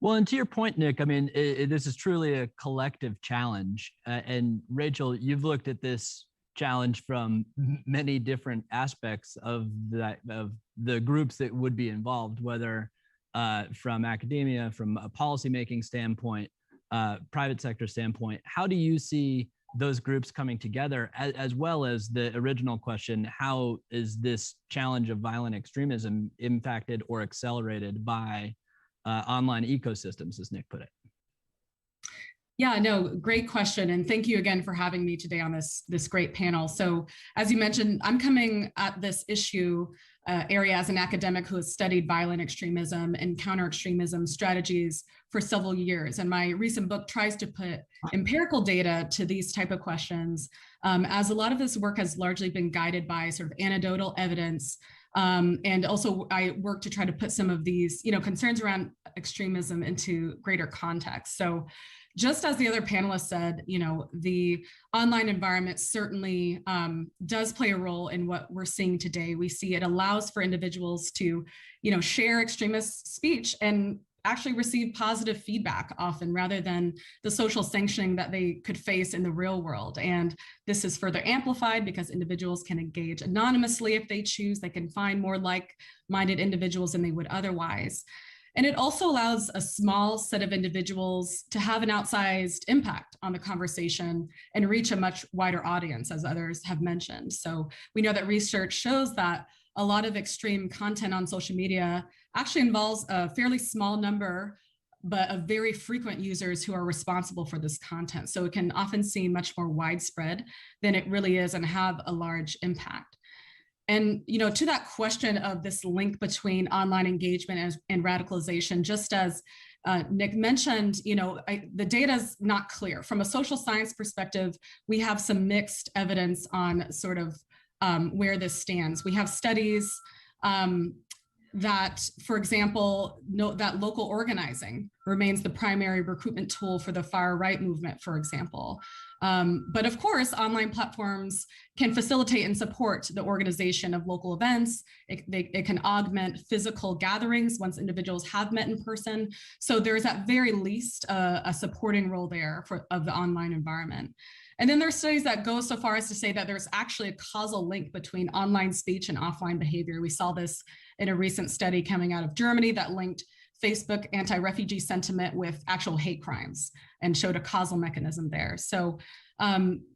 Well, and to your point, Nick, I mean, this is truly a collective challenge. And Rachel, you've looked at this challenge from many different aspects of the groups that would be involved, whether from academia, from a policymaking standpoint, private sector standpoint. How do you see those groups coming together, as well as the original question, how is this challenge of violent extremism impacted or accelerated by online ecosystems, as Nick put it? Yeah, no, great question. And thank you again for having me today on this great panel. So as you mentioned, I'm coming at this issue area as an academic who has studied violent extremism and counter-extremism strategies for several years. And my recent book tries to put empirical data to these type of questions, as a lot of this work has largely been guided by sort of anecdotal evidence. And also I work to try to put some of these, concerns around extremism into greater context. So just as the other panelists said, the online environment certainly does play a role in what we're seeing today. We see it allows for individuals to, share extremist speech and actually receive positive feedback often, rather than the social sanctioning that they could face in the real world. And this is further amplified because individuals can engage anonymously if they choose. They can find more like-minded individuals than they would otherwise. And it also allows a small set of individuals to have an outsized impact on the conversation and reach a much wider audience, as others have mentioned. So we know that research shows that a lot of extreme content on social media actually involves a fairly small number, but of very frequent users who are responsible for this content. So it can often seem much more widespread than it really is and have a large impact. And, to that question of this link between online engagement and radicalization, just as Nick mentioned, the data is not clear. From a social science perspective, we have some mixed evidence on sort of where this stands. We have studies that, for example, note that local organizing remains the primary recruitment tool for the far right movement, for example. But of course, online platforms can facilitate and support the organization of local events. It can augment physical gatherings once individuals have met in person. So there's at very least a supporting role there of the online environment. And then there's studies that go so far as to say that there's actually a causal link between online speech and offline behavior. We saw this in a recent study coming out of Germany that linked Facebook anti-refugee sentiment with actual hate crimes and showed a causal mechanism there. So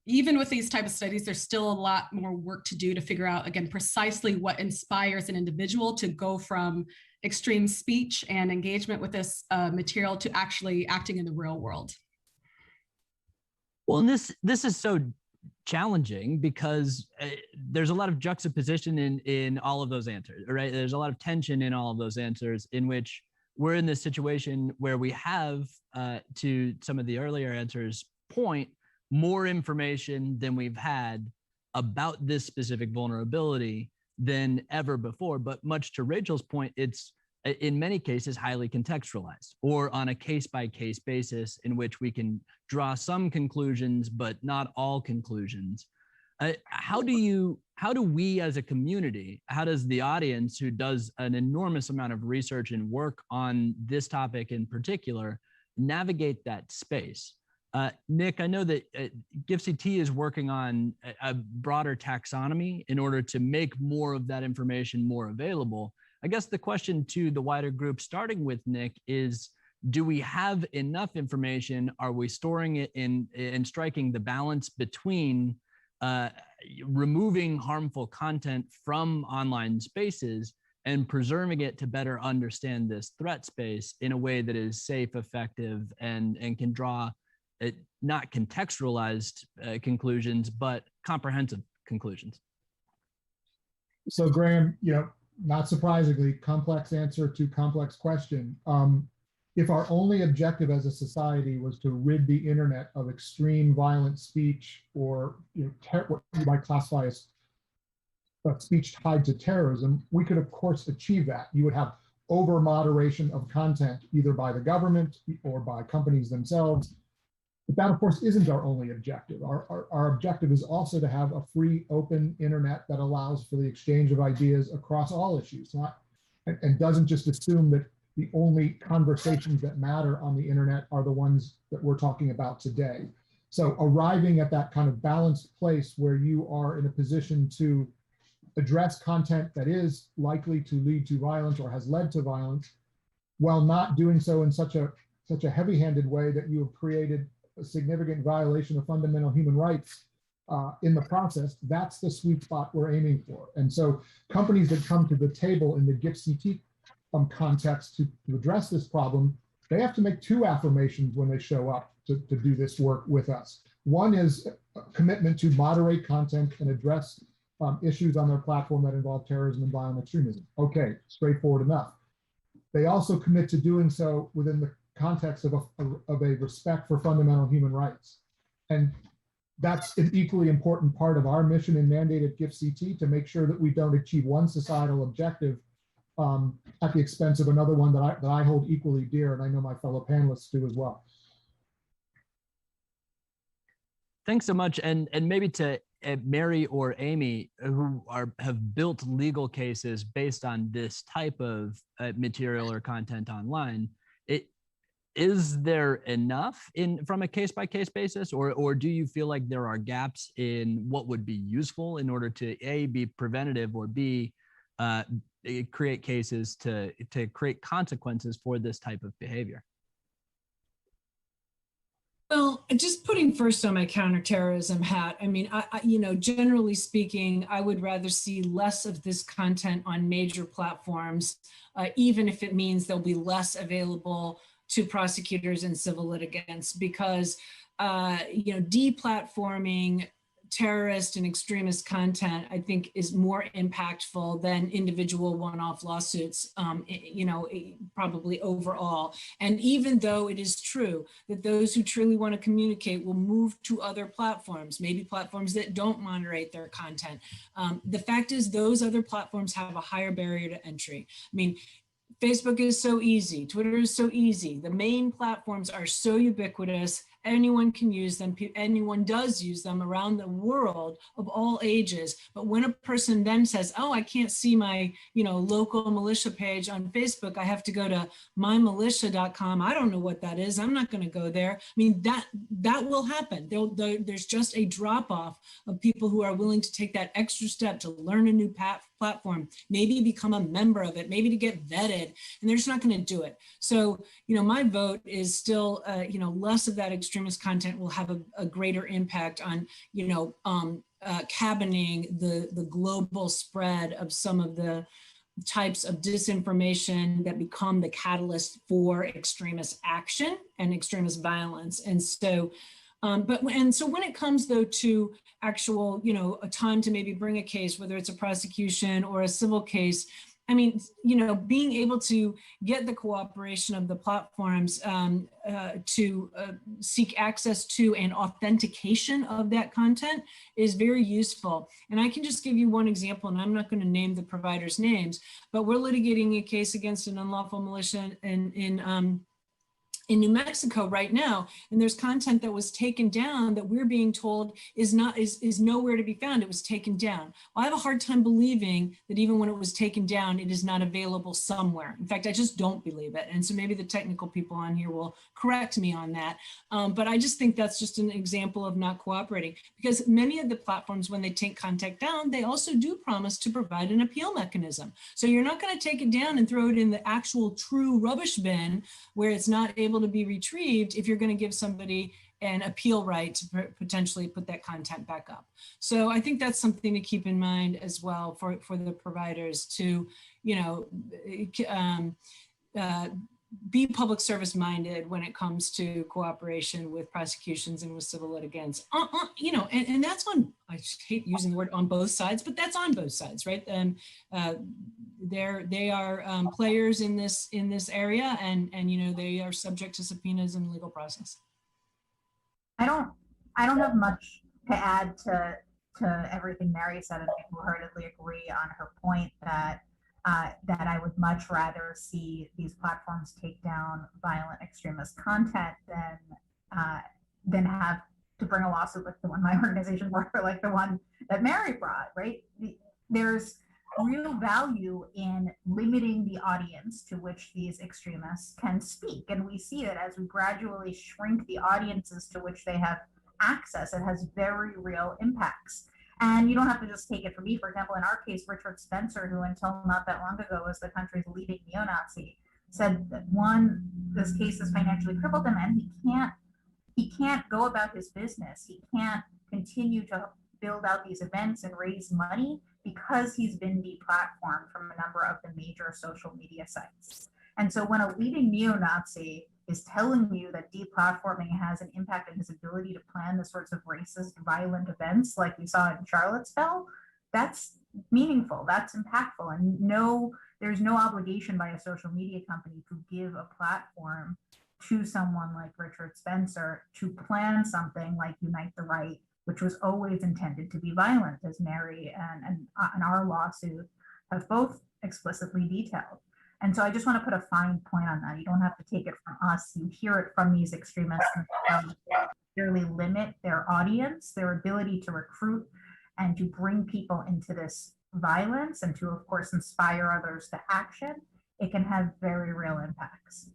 even with these type of studies, there's still a lot more work to do to figure out, again, precisely what inspires an individual to go from extreme speech and engagement with this material to actually acting in the real world. Well, and this is so challenging because there's a lot of juxtaposition in all of those answers, right? There's a lot of tension in all of those answers, in which we're in this situation where we have, to some of the earlier answers point, more information than we've had about this specific vulnerability than ever before. But much to Rachel's point, it's in many cases highly contextualized, or on a case-by-case basis in which we can draw some conclusions, but not all conclusions. How do we as a community, how does the audience, who does an enormous amount of research and work on this topic in particular, navigate that space? Nick, I know that GIFCT is working on a broader taxonomy in order to make more of that information more available. I guess the question to the wider group, starting with Nick, is do we have enough information? Are we storing it in and striking the balance between removing harmful content from online spaces and preserving it to better understand this threat space in a way that is safe, effective, and can draw not contextualized conclusions, but comprehensive conclusions? So Graham, not surprisingly, complex answer to complex question. If our only objective as a society was to rid the internet of extreme violent speech, or what you might classify as speech tied to terrorism, we could of course achieve that. You would have over moderation of content, either by the government or by companies themselves. But that, of course, isn't our only objective. Our objective is also to have a free, open internet that allows for the exchange of ideas across all issues, and doesn't just assume that the only conversations that matter on the internet are the ones that we're talking about today. So arriving at that kind of balanced place where you are in a position to address content that is likely to lead to violence or has led to violence, while not doing so in such a heavy-handed way that you have created a significant violation of fundamental human rights in the process, that's the sweet spot we're aiming for. And so companies that come to the table in the GIFCT context to address this problem, they have to make two affirmations when they show up to do this work with us. One is a commitment to moderate content and address issues on their platform that involve terrorism and violent extremism. Okay, straightforward enough. They also commit to doing so within the context of a respect for fundamental human rights. And that's an equally important part of our mission and mandate at GIFCT, to make sure that we don't achieve one societal objective at the expense of another one that I hold equally dear, and I know my fellow panelists do as well. Thanks so much. And maybe to Mary or Amy, who have built legal cases based on this type of material or content online, is there enough from a case-by-case basis, or do you feel like there are gaps in what would be useful in order to A, be preventative, or B, create cases to create consequences for this type of behavior? Well, just putting first on my counterterrorism hat, I mean, generally speaking, I would rather see less of this content on major platforms, even if it means there'll be less available to prosecutors and civil litigants, because deplatforming terrorist and extremist content, I think, is more impactful than individual one-off lawsuits, probably overall. And even though it is true that those who truly want to communicate will move to other platforms, maybe platforms that don't moderate their content, the fact is those other platforms have a higher barrier to entry. I mean, Facebook is so easy, Twitter is so easy. The main platforms are so ubiquitous, anyone can use them, anyone does use them around the world of all ages. But when a person then says, oh, I can't see my, local militia page on Facebook, I have to go to mymilitia.com. I don't know what that is. I'm not going to go there. I mean, that will happen. There's just a drop off of people who are willing to take that extra step to learn a new platform, maybe become a member of it, maybe to get vetted, and they're just not going to do it. So, my vote is still, less of that extremist content will have a greater impact on, cabining the global spread of some of the types of disinformation that become the catalyst for extremist action and extremist violence. And so, so when it comes though to actual, a time to maybe bring a case, whether it's a prosecution or a civil case, I mean, being able to get the cooperation of the platforms to seek access to and authentication of that content is very useful. And I can just give you one example, and I'm not going to name the providers' names, but we're litigating a case against an unlawful militia in New Mexico right now, and there's content that was taken down that we're being told is nowhere to be found. It was taken down. Well, I have a hard time believing that even when it was taken down, it is not available somewhere. In fact, I just don't believe it. And so maybe the technical people on here will correct me on that. But I just think that's just an example of not cooperating, because many of the platforms, when they take content down, they also do promise to provide an appeal mechanism. So you're not going to take it down and throw it in the actual true rubbish bin where it's not able to be retrieved if you're going to give somebody an appeal right to potentially put that content back up. So I think that's something to keep in mind as well for the providers to, be public service minded when it comes to cooperation with prosecutions and with civil litigants. And that's on, I hate using the word on both sides, but that's on both sides, right? And they are players in this area, and they are subject to subpoenas and legal process. I don't have much to add to everything Mary said, and I wholeheartedly agree on her point that I would much rather see these platforms take down violent extremist content than have to bring a lawsuit like the one my organization brought, or like the one that Mary brought, right? There's real value in limiting the audience to which these extremists can speak. And we see that as we gradually shrink the audiences to which they have access, it has very real impacts. And you don't have to just take it from me. For example, in our case, Richard Spencer, who until not that long ago was the country's leading neo-Nazi, said that this case has financially crippled him, and he can't go about his business. He can't continue to build out these events and raise money because he's been deplatformed from a number of the major social media sites. And so when a leading neo-Nazi is telling you that deplatforming has an impact on his ability to plan the sorts of racist, violent events like we saw in Charlottesville, that's meaningful, that's impactful. And there's no obligation by a social media company to give a platform to someone like Richard Spencer to plan something like Unite the Right, which was always intended to be violent, as Mary and our lawsuit have both explicitly detailed. And so I just want to put a fine point on that. You don't have to take it from us. You hear it from these extremists who really limit their audience, their ability to recruit and to bring people into this violence and to, of course, inspire others to action. It can have very real impacts.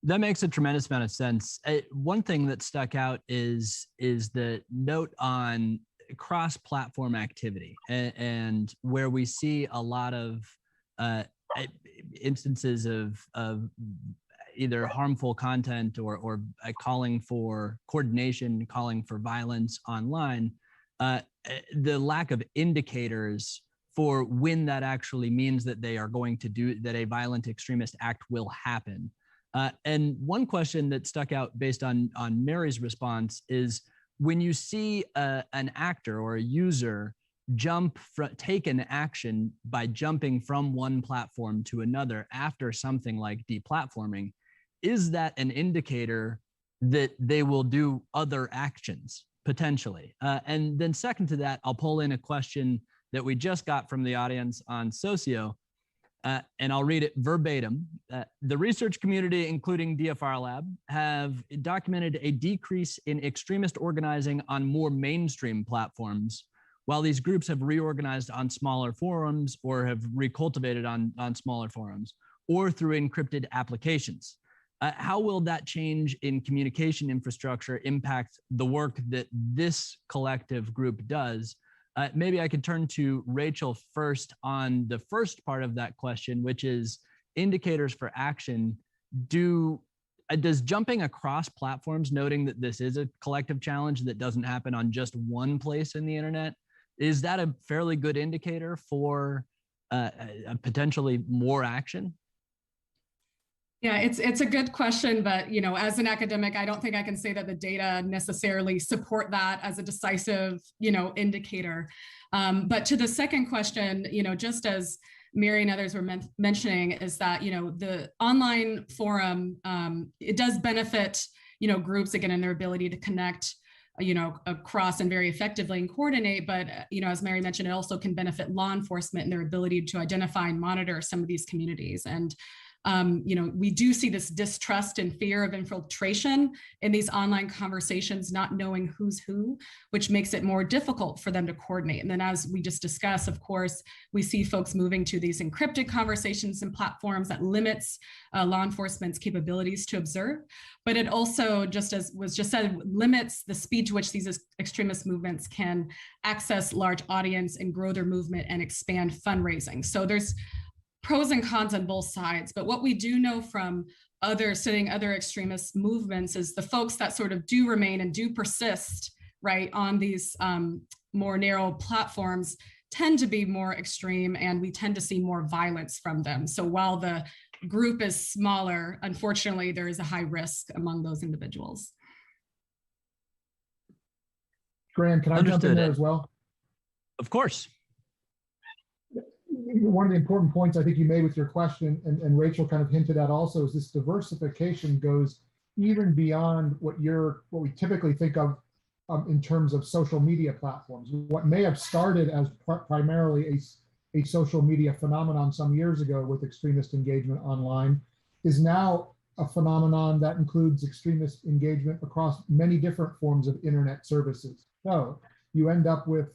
That makes a tremendous amount of sense. One thing that stuck out is the note on cross-platform activity, and where we see a lot of instances of either harmful content or calling for coordination, calling for violence online. The lack of indicators for when that actually means that they are going to do that, a violent extremist act will happen. And one question that stuck out based on Mary's response is, when you see an actor or a user take an action by jumping from one platform to another after something like deplatforming, is that an indicator that they will do other actions potentially? And then second to that, I'll pull in a question that we just got from the audience on Socio. and I'll read it verbatim. The research community, including DFRLab, have documented a decrease in extremist organizing on more mainstream platforms, while these groups have reorganized on smaller forums or have recultivated on smaller forums or through encrypted applications. How will that change in communication infrastructure impact the work that this collective group does? Maybe I could turn to Rachel first on the first part of that question, which is indicators for action. Does jumping across platforms, noting that this is a collective challenge that doesn't happen on just one place in the internet, is that a fairly good indicator for potentially more action? Yeah, it's a good question, but as an academic, I don't think I can say that the data necessarily support that as a decisive, indicator. But to the second question, just as Mary and others were mentioning, is that the online forum it does benefit groups again in their ability to connect across and very effectively and coordinate. But as Mary mentioned, it also can benefit law enforcement in their ability to identify and monitor some of these communities. And we do see this distrust and fear of infiltration in these online conversations, not knowing who's who, which makes it more difficult for them to coordinate. And then as we just discussed, of course, we see folks moving to these encrypted conversations and platforms that limits law enforcement's capabilities to observe. But it also, just as was just said, limits the speed to which these extremist movements can access large audience and grow their movement and expand fundraising. So there's pros and cons on both sides. But what we do know from studying other extremist movements is the folks that sort of do remain and do persist, right, on these more narrow platforms tend to be more extreme, and we tend to see more violence from them. So while the group is smaller, unfortunately, there is a high risk among those individuals. Graham, can I jump in there as well? Of course. One of the important points I think you made with your question, and Rachel kind of hinted at also, is this diversification goes even beyond what we typically think of in terms of social media platforms. What may have started as primarily a social media phenomenon some years ago with extremist engagement online is now a phenomenon that includes extremist engagement across many different forms of internet services. So you end up with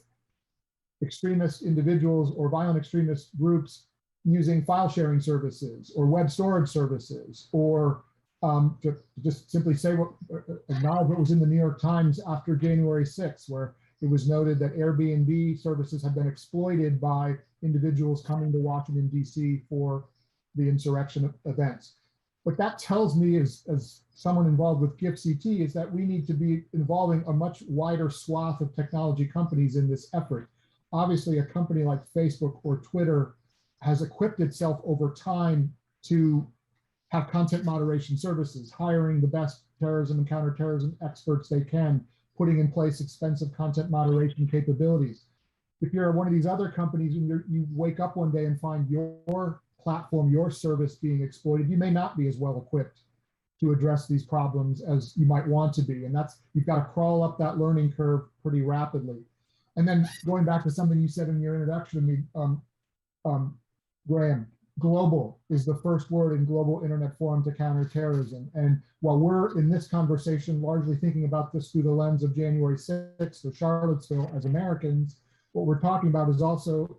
extremist individuals or violent extremist groups using file sharing services or web storage services, or to just simply say acknowledge what was in the New York Times after January 6th, where it was noted that Airbnb services have been exploited by individuals coming to Washington, D.C. for the insurrection events. What that tells me as someone involved with GIFCT is that we need to be involving a much wider swath of technology companies in this effort. Obviously, a company like Facebook or Twitter has equipped itself over time to have content moderation services, hiring the best terrorism and counterterrorism experts they can, putting in place expensive content moderation capabilities. If you're one of these other companies and you wake up one day and find your platform, your service being exploited, you may not be as well equipped to address these problems as you might want to be. And you've got to crawl up that learning curve pretty rapidly. And then going back to something you said in your introduction to me, Graham, global is the first word in Global Internet Forum to Counter Terrorism. And while we're in this conversation largely thinking about this through the lens of January 6th or Charlottesville as Americans, what we're talking about is also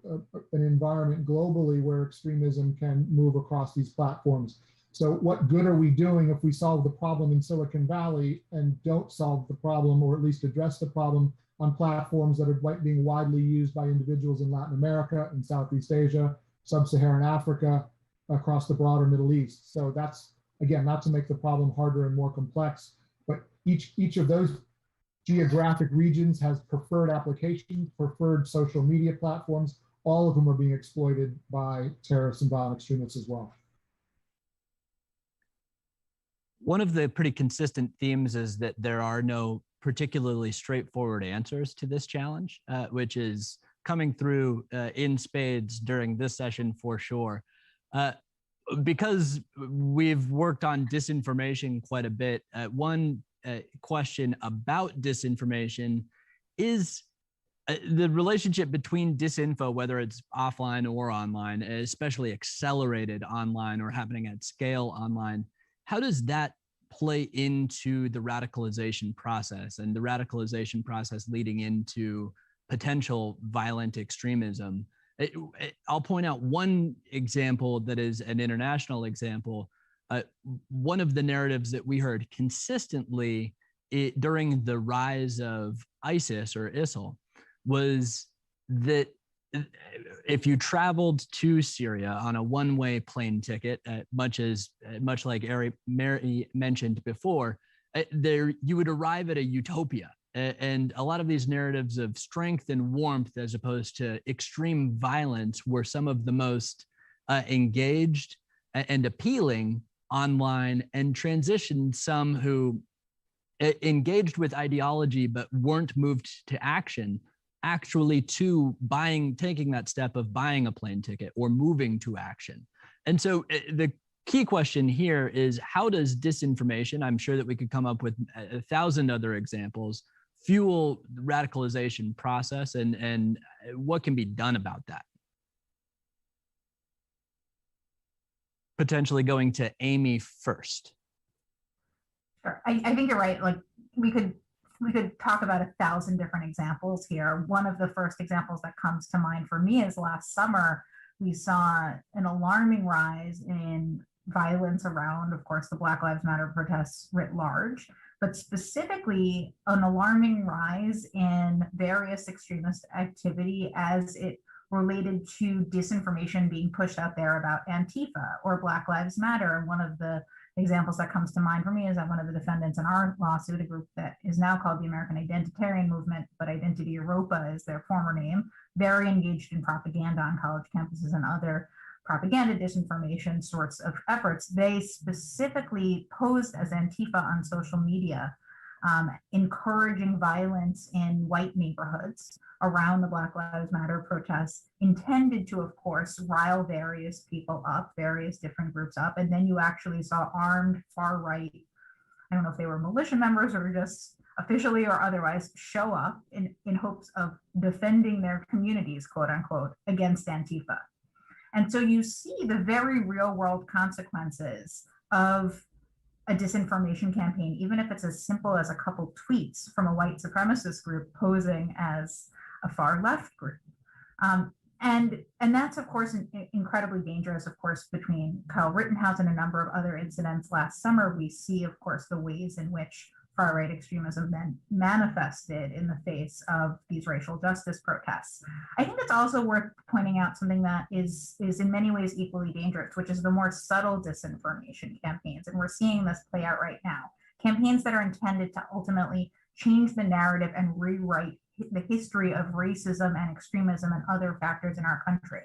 an environment globally where extremism can move across these platforms. So what good are we doing if we solve the problem in Silicon Valley and don't solve the problem, or at least address the problem on platforms that are being widely used by individuals in Latin America and Southeast Asia, Sub-Saharan Africa, across the broader Middle East. So that's, again, not to make the problem harder and more complex, but each of those geographic regions has preferred applications, preferred social media platforms, all of whom are being exploited by terrorists and violent extremists as well. One of the pretty consistent themes is that there are no particularly straightforward answers to this challenge, which is coming through in spades during this session for sure. Because we've worked on disinformation quite a bit, one question about disinformation is the relationship between disinfo, whether it's offline or online, especially accelerated online or happening at scale online, how does that play into the radicalization process and the radicalization process leading into potential violent extremism? I'll point out one example that is an international example. One of the narratives that we heard consistently during the rise of ISIS or ISIL was that if you traveled to Syria on a one-way plane ticket, much like Mary mentioned before, there you would arrive at a utopia. And a lot of these narratives of strength and warmth as opposed to extreme violence were some of the most engaged and appealing online, and transitioned some who engaged with ideology but weren't moved to action actually to taking that step of buying a plane ticket or moving to action. And so the key question here is, how does disinformation, I'm sure that we could come up with 1,000 other examples, fuel the radicalization process, and what can be done about that? Potentially going to Amy first. Sure. I think you're right. Like we could talk about 1,000 different examples here. One of the first examples that comes to mind for me is last summer, we saw an alarming rise in violence around, of course, the Black Lives Matter protests writ large, but specifically an alarming rise in various extremist activity as it related to disinformation being pushed out there about Antifa or Black Lives Matter. And one of the examples that comes to mind for me is that one of the defendants in our lawsuit, a group that is now called the American Identitarian Movement, but Identity Europa is their former name, very engaged in propaganda on college campuses and other propaganda disinformation sorts of efforts. They specifically posed as Antifa on social media, encouraging violence in white neighborhoods around the Black Lives Matter protests, intended to, of course, rile various people up, various different groups up. And then you actually saw armed far-right, I don't know if they were militia members or just officially or otherwise, show up in hopes of defending their communities, quote unquote, against Antifa. And so you see the very real world consequences of a disinformation campaign, even if it's as simple as a couple tweets from a white supremacist group posing as a far left group. And that's, of course, incredibly dangerous. Of course, between Kyle Rittenhouse and a number of other incidents last summer, we see, of course, the ways in which far-right extremism then manifested in the face of these racial justice protests. I think it's also worth pointing out something that is in many ways equally dangerous, which is the more subtle disinformation campaigns. And we're seeing this play out right now. Campaigns that are intended to ultimately change the narrative and rewrite the history of racism and extremism and other factors in our country.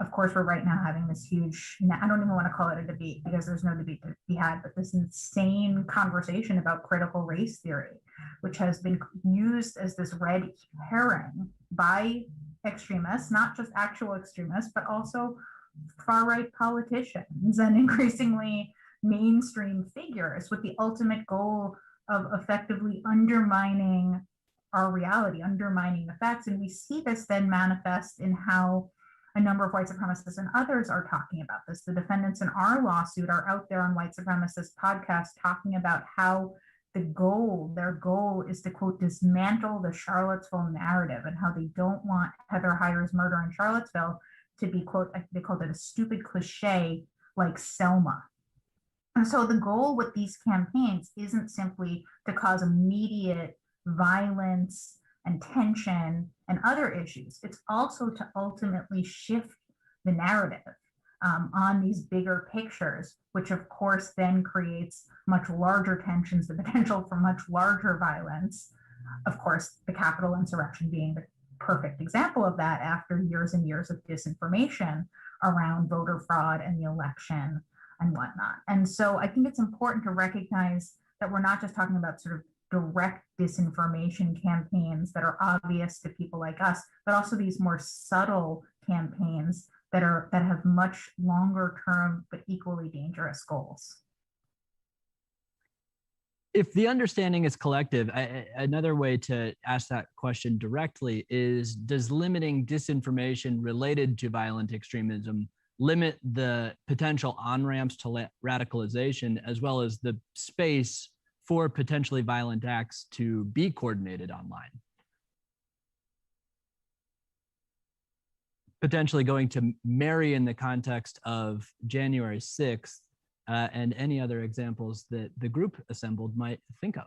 Of course, we're right now having this huge, I don't even want to call it a debate because there's no debate to be had, but this insane conversation about critical race theory, which has been used as this red herring by extremists, not just actual extremists, but also far-right politicians and increasingly mainstream figures with the ultimate goal of effectively undermining our reality, undermining the facts. And we see this then manifest in how a number of white supremacists and others are talking about this. The defendants in our lawsuit are out there on white supremacist podcasts talking about how their goal is to, quote, dismantle the Charlottesville narrative, and how they don't want Heather Heyer's murder in Charlottesville to be, quote, they called it a stupid cliche like Selma. And so the goal with these campaigns isn't simply to cause immediate violence and tension and other issues. It's also to ultimately shift the narrative on these bigger pictures, which of course then creates much larger tensions, the potential for much larger violence. Of course, the Capitol insurrection being the perfect example of that after years and years of disinformation around voter fraud and the election and whatnot. And so I think it's important to recognize that we're not just talking about sort of direct disinformation campaigns that are obvious to people like us, but also these more subtle campaigns that have much longer term but equally dangerous goals. if the understanding is collective, another way to ask that question directly is, does limiting disinformation related to violent extremism limit the potential on-ramps to radicalization, as well as the space for potentially violent acts to be coordinated online? Potentially going to Mary in the context of January 6th, and any other examples that the group assembled might think of.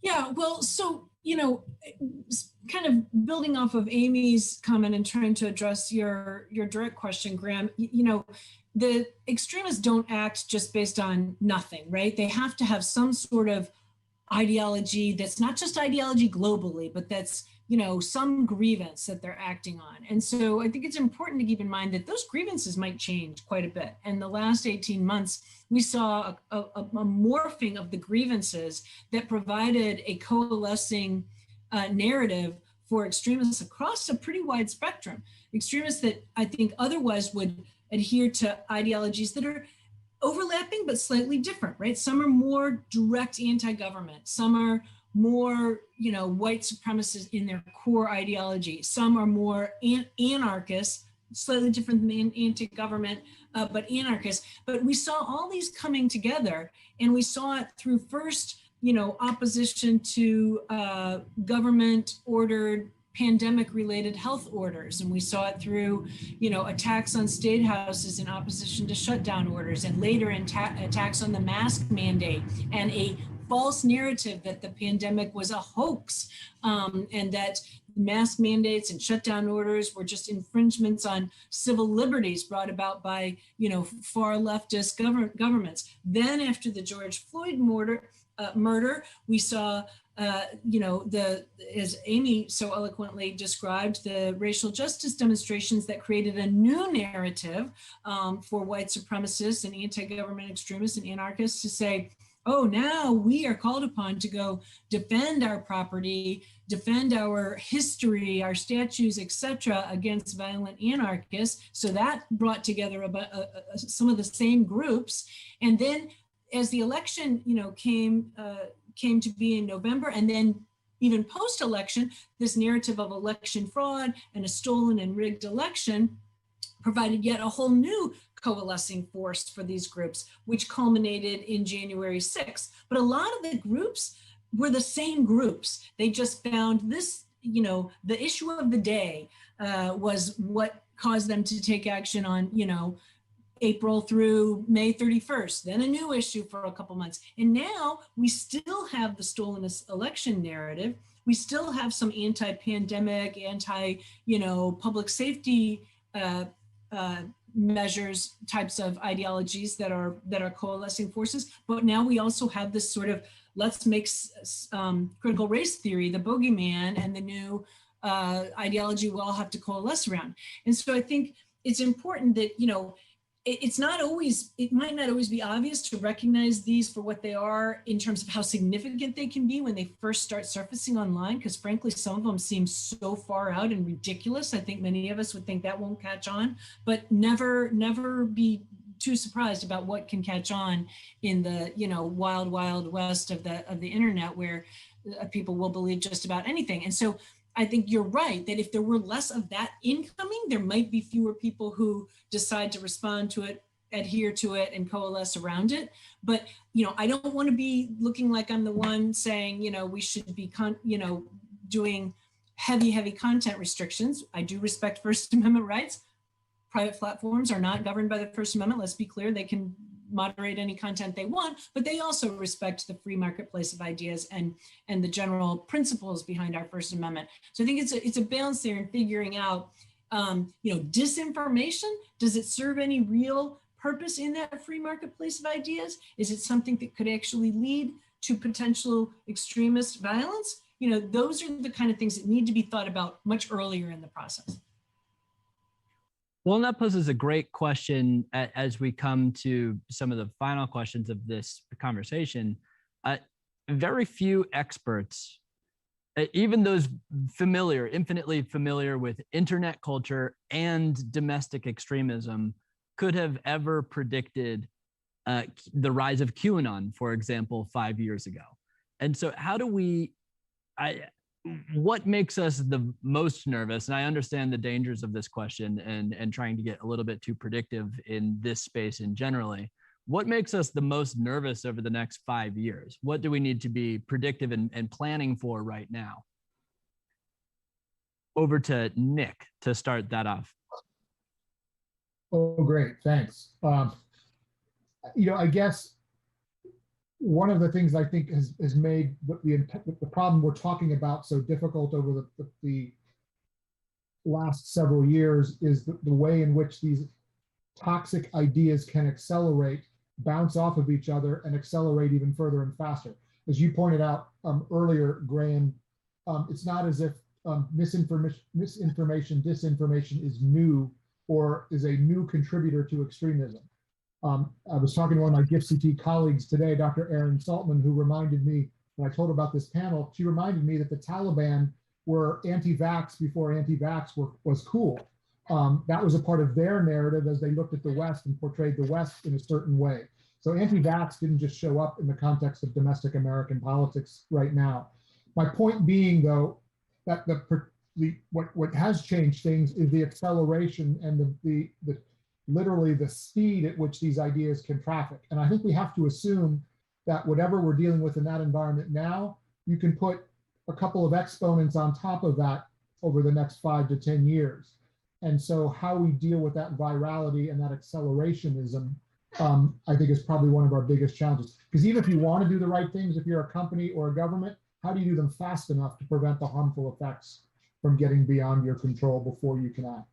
Yeah, well, so, kind of building off of Amy's comment and trying to address your direct question, Graham, the extremists don't act just based on nothing, right? They have to have some sort of ideology that's not just ideology globally, but that's some grievance that they're acting on. And so I think it's important to keep in mind that those grievances might change quite a bit. And the last 18 months, we saw a morphing of the grievances that provided a coalescing narrative for extremists across a pretty wide spectrum. Extremists that I think otherwise would adhere to ideologies that are overlapping but slightly different, right? Some are more direct anti-government, some are more, white supremacists in their core ideology. Some are more anarchists, slightly different than anti-government, but anarchists. But we saw all these coming together, and we saw it through first, opposition to government-ordered pandemic-related health orders. And we saw it through, attacks on state houses in opposition to shutdown orders, and later attacks on the mask mandate, and a false narrative that the pandemic was a hoax, and that mask mandates and shutdown orders were just infringements on civil liberties brought about by, far leftist governments. Then after the George Floyd murder, we saw, as Amy so eloquently described, the racial justice demonstrations that created a new narrative for white supremacists and anti-government extremists and anarchists to say, oh, now we are called upon to go defend our property, defend our history, our statues, etc., against violent anarchists. So that brought together some of the same groups. And then as the election, came to be in November, and then even post-election, this narrative of election fraud and a stolen and rigged election provided yet a whole new coalescing force for these groups, which culminated in January 6th. But a lot of the groups were the same groups. They just found this, the issue of the day was what caused them to take action on, April through May 31st, then a new issue for a couple months. And now we still have the stolen election narrative. We still have some anti-pandemic, public safety measures types of ideologies that are coalescing forces. But now we also have this sort of, let's make critical race theory the bogeyman and the new ideology we all have to coalesce around. And so I think it's important that, it might not always be obvious to recognize these for what they are in terms of how significant they can be when they first start surfacing online, because frankly, some of them seem so far out and ridiculous. I think many of us would think that won't catch on, but never be too surprised about what can catch on in the, wild, wild west of the internet, where people will believe just about anything. And so I think you're right that if there were less of that incoming, there might be fewer people who decide to respond to it, adhere to it, and coalesce around it. But, I don't want to be looking like I'm the one saying, we should be, doing heavy content restrictions. I do respect First Amendment rights. Private platforms are not governed by the First Amendment. Let's be clear, they can moderate any content they want, but they also respect the free marketplace of ideas and the general principles behind our First Amendment. So I think it's a balance there in figuring out, disinformation, does it serve any real purpose in that free marketplace of ideas? Is it something that could actually lead to potential extremist violence? Those are the kind of things that need to be thought about much earlier in the process. Well, that poses a great question as we come to some of the final questions of this conversation. Very few experts, even those infinitely familiar with internet culture and domestic extremism, could have ever predicted the rise of QAnon, for example, 5 years ago. And so how do we, what makes us the most nervous? And I understand the dangers of this question and trying to get a little bit too predictive in this space in generally. What makes us the most nervous over the next 5 years? What do we need to be predictive and planning for right now? Over to Nick to start that off. Oh, great, thanks. You know, I guess one of the things I think has made the problem we're talking about so difficult over the last several years is the way in which these toxic ideas can accelerate, bounce off of each other, and accelerate even further and faster. As you pointed out earlier, Graham, it's not as if misinformation, disinformation is new or is a new contributor to extremism. I was talking to one of my GIFCT colleagues today, Dr. Erin Saltman, who reminded me, when I told her about this panel, she reminded me that the Taliban were anti-vax before anti-vax was cool. That was a part of their narrative as they looked at the West and portrayed the West in a certain way. So anti-vax didn't just show up in the context of domestic American politics right now. My point being, though, that what has changed things is the acceleration and the literally the speed at which these ideas can traffic. And I think we have to assume that whatever we're dealing with in that environment now, you can put a couple of exponents on top of that over the next 5 to 10 years. And so how we deal with that virality and that accelerationism, I think is probably one of our biggest challenges. Because even if you want to do the right things, if you're a company or a government, how do you do them fast enough to prevent the harmful effects from getting beyond your control before you can act?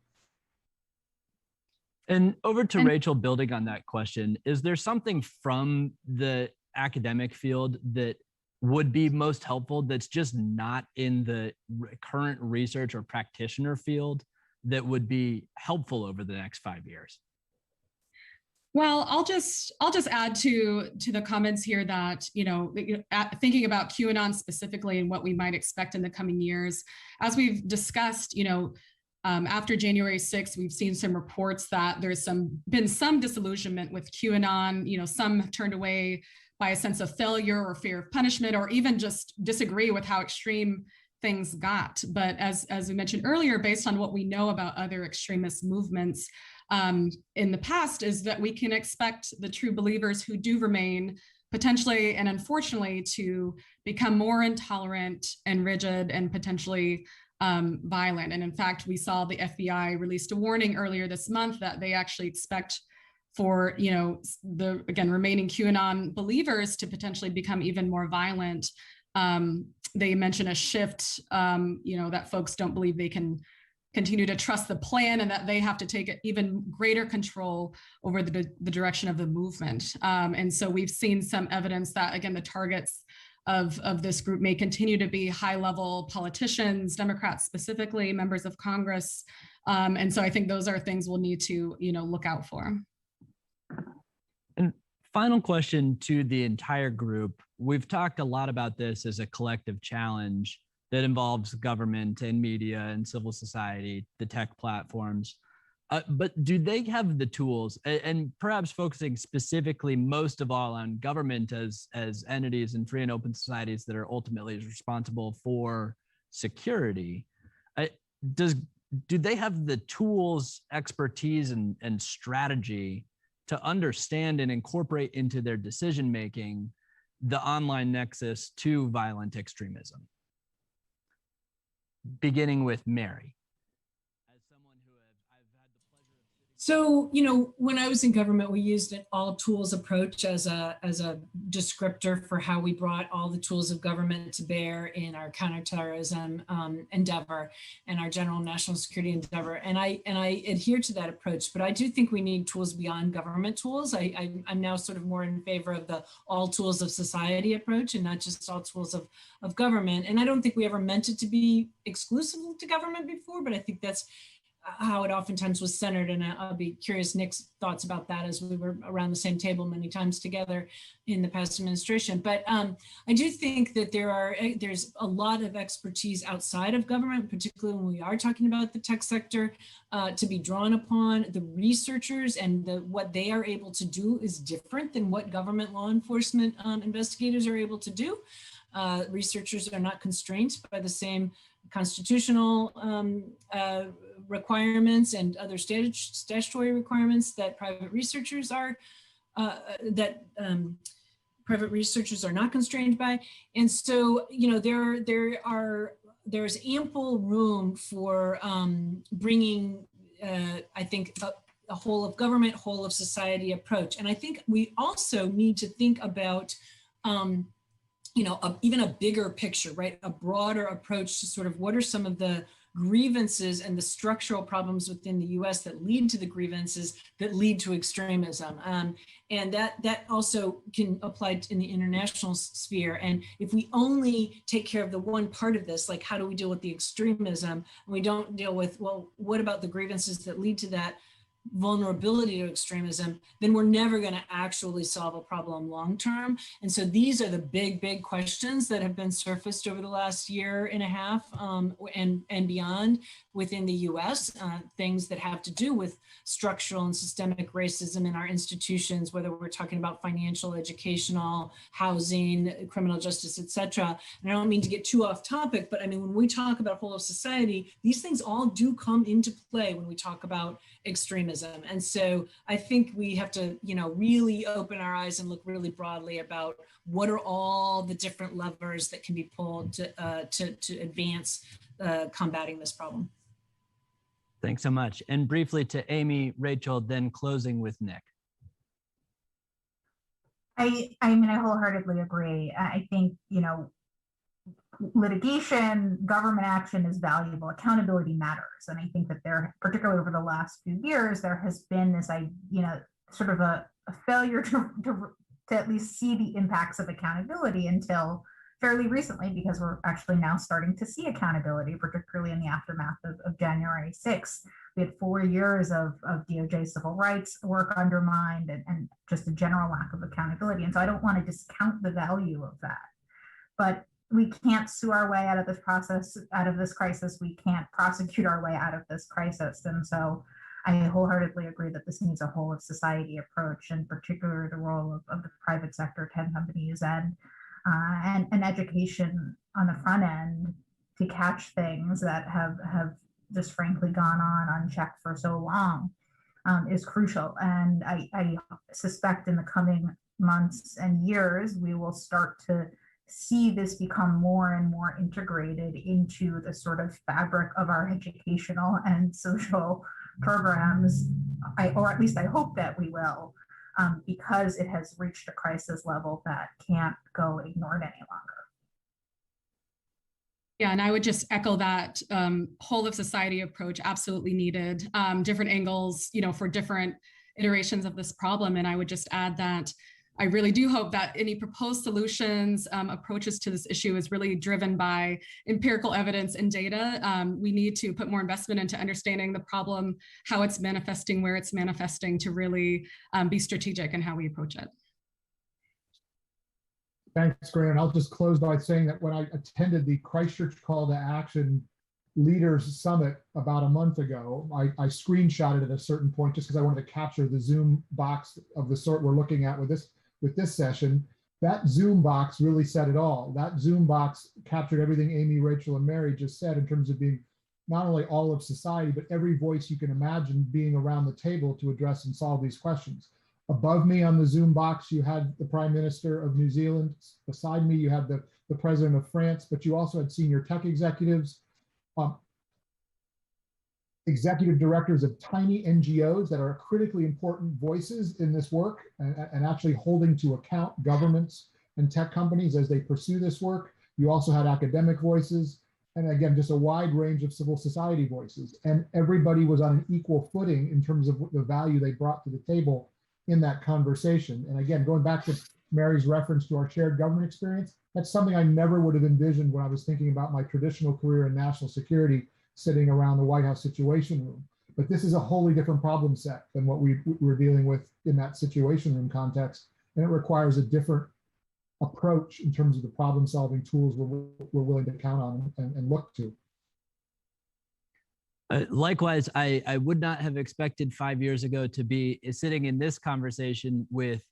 And over to Rachel, building on that question, is there something from the academic field that would be most helpful that's just not in the current research or practitioner field that would be helpful over the next 5 years? Well, I'll just add to the comments here that, you know, thinking about QAnon specifically and what we might expect in the coming years, as we've discussed, you know, after January 6th, we've seen some reports that there's been some disillusionment with QAnon, you know, some turned away by a sense of failure or fear of punishment, or even just disagree with how extreme things got. But as we mentioned earlier, based on what we know about other extremist movements in the past, is that we can expect the true believers who do remain potentially and unfortunately to become more intolerant and rigid and potentially violent. And in fact, we saw the FBI released a warning earlier this month that they actually expect for, you know, the, again, remaining QAnon believers to potentially become even more violent. They mention a shift, you know, that folks don't believe they can continue to trust the plan and that they have to take even greater control over the direction of the movement. And so we've seen some evidence that, again, the targets of this group may continue to be high-level politicians, Democrats specifically, members of Congress. And so I think those are things we'll need to, you know, look out for. And final question to the entire group. We've talked a lot about this as a collective challenge that involves government and media and civil society, the tech platforms. But do they have the tools, and perhaps focusing specifically most of all on government as entities and free and open societies that are ultimately responsible for security, do they have the tools, expertise, and strategy to understand and incorporate into their decision-making the online nexus to violent extremism? Beginning with Mary. So, you know, when I was in government, we used an all tools approach as a descriptor for how we brought all the tools of government to bear in our counterterrorism endeavor and our general national security endeavor. And I adhere to that approach, but I do think we need tools beyond government tools. I'm now sort of more in favor of the all tools of society approach and not just all tools of government. And I don't think we ever meant it to be exclusive to government before, but I think that's how it oftentimes was centered. And I'll be curious Nick's thoughts about that, as we were around the same table many times together in the past administration. But I do think that there's a lot of expertise outside of government, particularly when we are talking about the tech sector, to be drawn upon. The researchers and what they are able to do is different than what government law enforcement investigators are able to do. Researchers are not constrained by the same constitutional requirements and other statutory requirements that private researchers are, private researchers are not constrained by. And so, you know, there's ample room for bringing, I think, a whole of government, whole of society approach. And I think we also need to think about, you know, even a bigger picture, right? A broader approach to sort of what are some of the grievances and the structural problems within the US that lead to the grievances that lead to extremism. And that also can apply in the international sphere. And if we only take care of the one part of this, like how do we deal with the extremism, and we don't deal with, well, what about the grievances that lead to that vulnerability to extremism, then we're never going to actually solve a problem long term. And so these are the big questions that have been surfaced over the last year and a half and beyond within the US, things that have to do with structural and systemic racism in our institutions, whether we're talking about financial, educational, housing, criminal justice, etc. And I don't mean to get too off topic, but I mean, when we talk about whole of society, these things all do come into play when we talk about extremism. And so I think we have to, you know, really open our eyes and look really broadly about what are all the different levers that can be pulled to advance combating this problem. Thanks so much. And briefly to Amy, Rachel, then closing with Nick. I mean, I wholeheartedly agree. I think, you know, litigation, government action is valuable. Accountability matters. And I think that there, particularly over the last few years, there has been this, you know, sort of a failure to at least see the impacts of accountability until fairly recently, because we're actually now starting to see accountability, particularly in the aftermath of January 6th. We had 4 years of DOJ civil rights work undermined and just a general lack of accountability. And so I don't want to discount the value of that. But we can't sue our way out of this process, out of this crisis. We can't prosecute our way out of this crisis. And so I wholeheartedly agree that this needs a whole of society approach, and particularly the role of the private sector, tech companies, and education on the front end to catch things that have just frankly gone on unchecked for so long is crucial. And I suspect in the coming months and years, we will start to see this become more and more integrated into the sort of fabric of our educational and social programs, or at least I hope that we will, because it has reached a crisis level that can't go ignored any longer. Yeah, and I would just echo that whole of society approach, absolutely needed. Different angles, you know, for different iterations of this problem. And I would just add that I really do hope that any proposed solutions, approaches to this issue is really driven by empirical evidence and data. We need to put more investment into understanding the problem, how it's manifesting, where it's manifesting, to really be strategic in how we approach it. Thanks, Grant. I'll just close by saying that when I attended the Christchurch Call to Action Leaders Summit about a month ago, I screenshotted at a certain point just because I wanted to capture the Zoom box of the sort we're looking at with this session. That Zoom box really said it all. That Zoom box captured everything Amy, Rachel, and Mary just said in terms of being not only all of society, but every voice you can imagine being around the table to address and solve these questions. Above me on the Zoom box, you had the Prime Minister of New Zealand. Beside me, you had the President of France, but you also had senior tech executives, executive directors of tiny NGOs that are critically important voices in this work, and actually holding to account governments and tech companies as they pursue this work. You also had academic voices, and again, just a wide range of civil society voices. And everybody was on an equal footing in terms of the value they brought to the table in that conversation. And again, going back to Mary's reference to our shared government experience, that's something I never would have envisioned when I was thinking about my traditional career in national security, sitting around the White House Situation Room. But this is a wholly different problem set than what we were dealing with in that situation room context. And it requires a different approach in terms of the problem solving tools we're willing to count on and look to. Likewise, I would not have expected 5 years ago to be sitting in this conversation with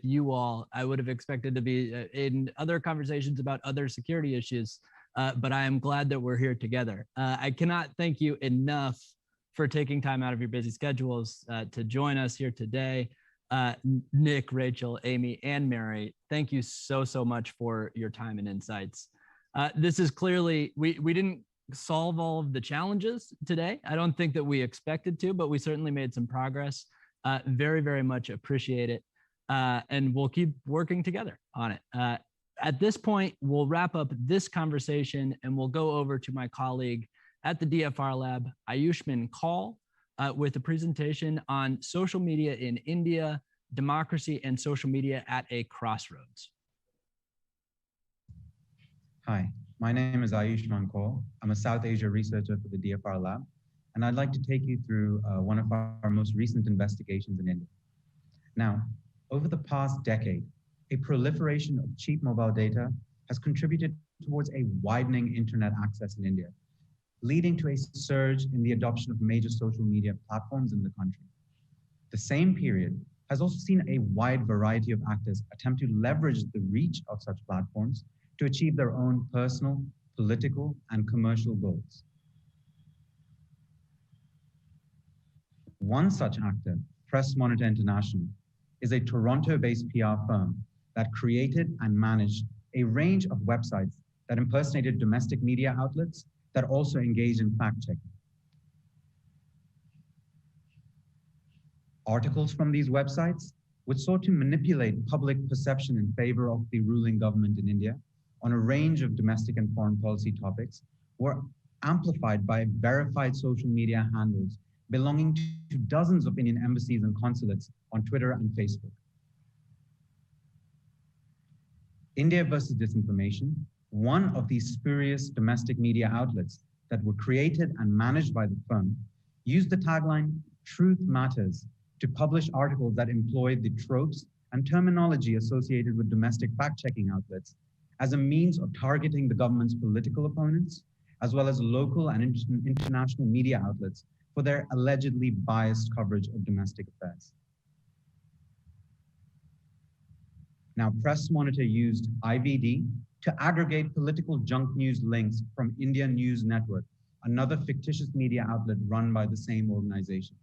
you all. I would have expected to be in other conversations about other security issues, but I am glad that we're here together. I cannot thank you enough for taking time out of your busy schedules to join us here today. Nick, Rachel, Amy, and Mary, thank you so much for your time and insights. This is clearly, we didn't solve all of the challenges today. I don't think that we expected to, but we certainly made some progress. Very much appreciate it. And we'll keep working together on it. At this point, we'll wrap up this conversation and we'll go over to my colleague at the DFRLab, Ayushman Kaul, with a presentation on social media in India, democracy and social media at a crossroads. Hi, my name is Ayushman Kaul. I'm a South Asia researcher for the DFRLab, and I'd like to take you through one of our most recent investigations in India. Now, over the past decade, a proliferation of cheap mobile data has contributed towards a widening internet access in India, leading to a surge in the adoption of major social media platforms in the country. The same period has also seen a wide variety of actors attempt to leverage the reach of such platforms to achieve their own personal, political, and commercial goals. One such actor, Press Monitor International, is a Toronto-based PR firm that created and managed a range of websites that impersonated domestic media outlets that also engage in fact-checking. Articles from these websites, which sought to manipulate public perception in favor of the ruling government in India on a range of domestic and foreign policy topics, were amplified by verified social media handles belonging to dozens of Indian embassies and consulates on Twitter and Facebook. India versus Disinformation, one of these spurious domestic media outlets that were created and managed by the firm, used the tagline, "Truth Matters," to publish articles that employed the tropes and terminology associated with domestic fact-checking outlets as a means of targeting the government's political opponents, as well as local and international media outlets for their allegedly biased coverage of domestic affairs. Now, Press Monitor used IVD to aggregate political junk news links from India News Network, another fictitious media outlet run by the same organization.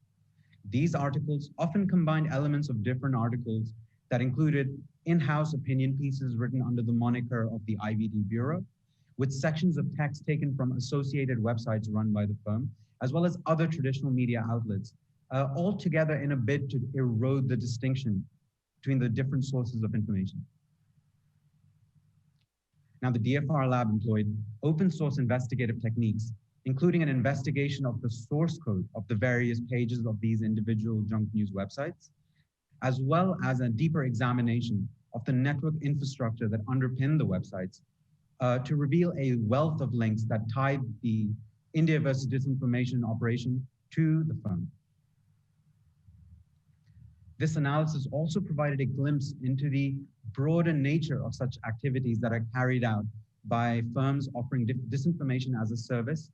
These articles often combined elements of different articles that included in-house opinion pieces written under the moniker of the IVD Bureau, with sections of text taken from associated websites run by the firm, as well as other traditional media outlets, all together in a bid to erode the distinction between the different sources of information. Now, the DFRLab employed open source investigative techniques, including an investigation of the source code of the various pages of these individual junk news websites, as well as a deeper examination of the network infrastructure that underpinned the websites to reveal a wealth of links that tied the India versus Disinformation operation to the firm. This analysis also provided a glimpse into the broader nature of such activities that are carried out by firms offering disinformation as a service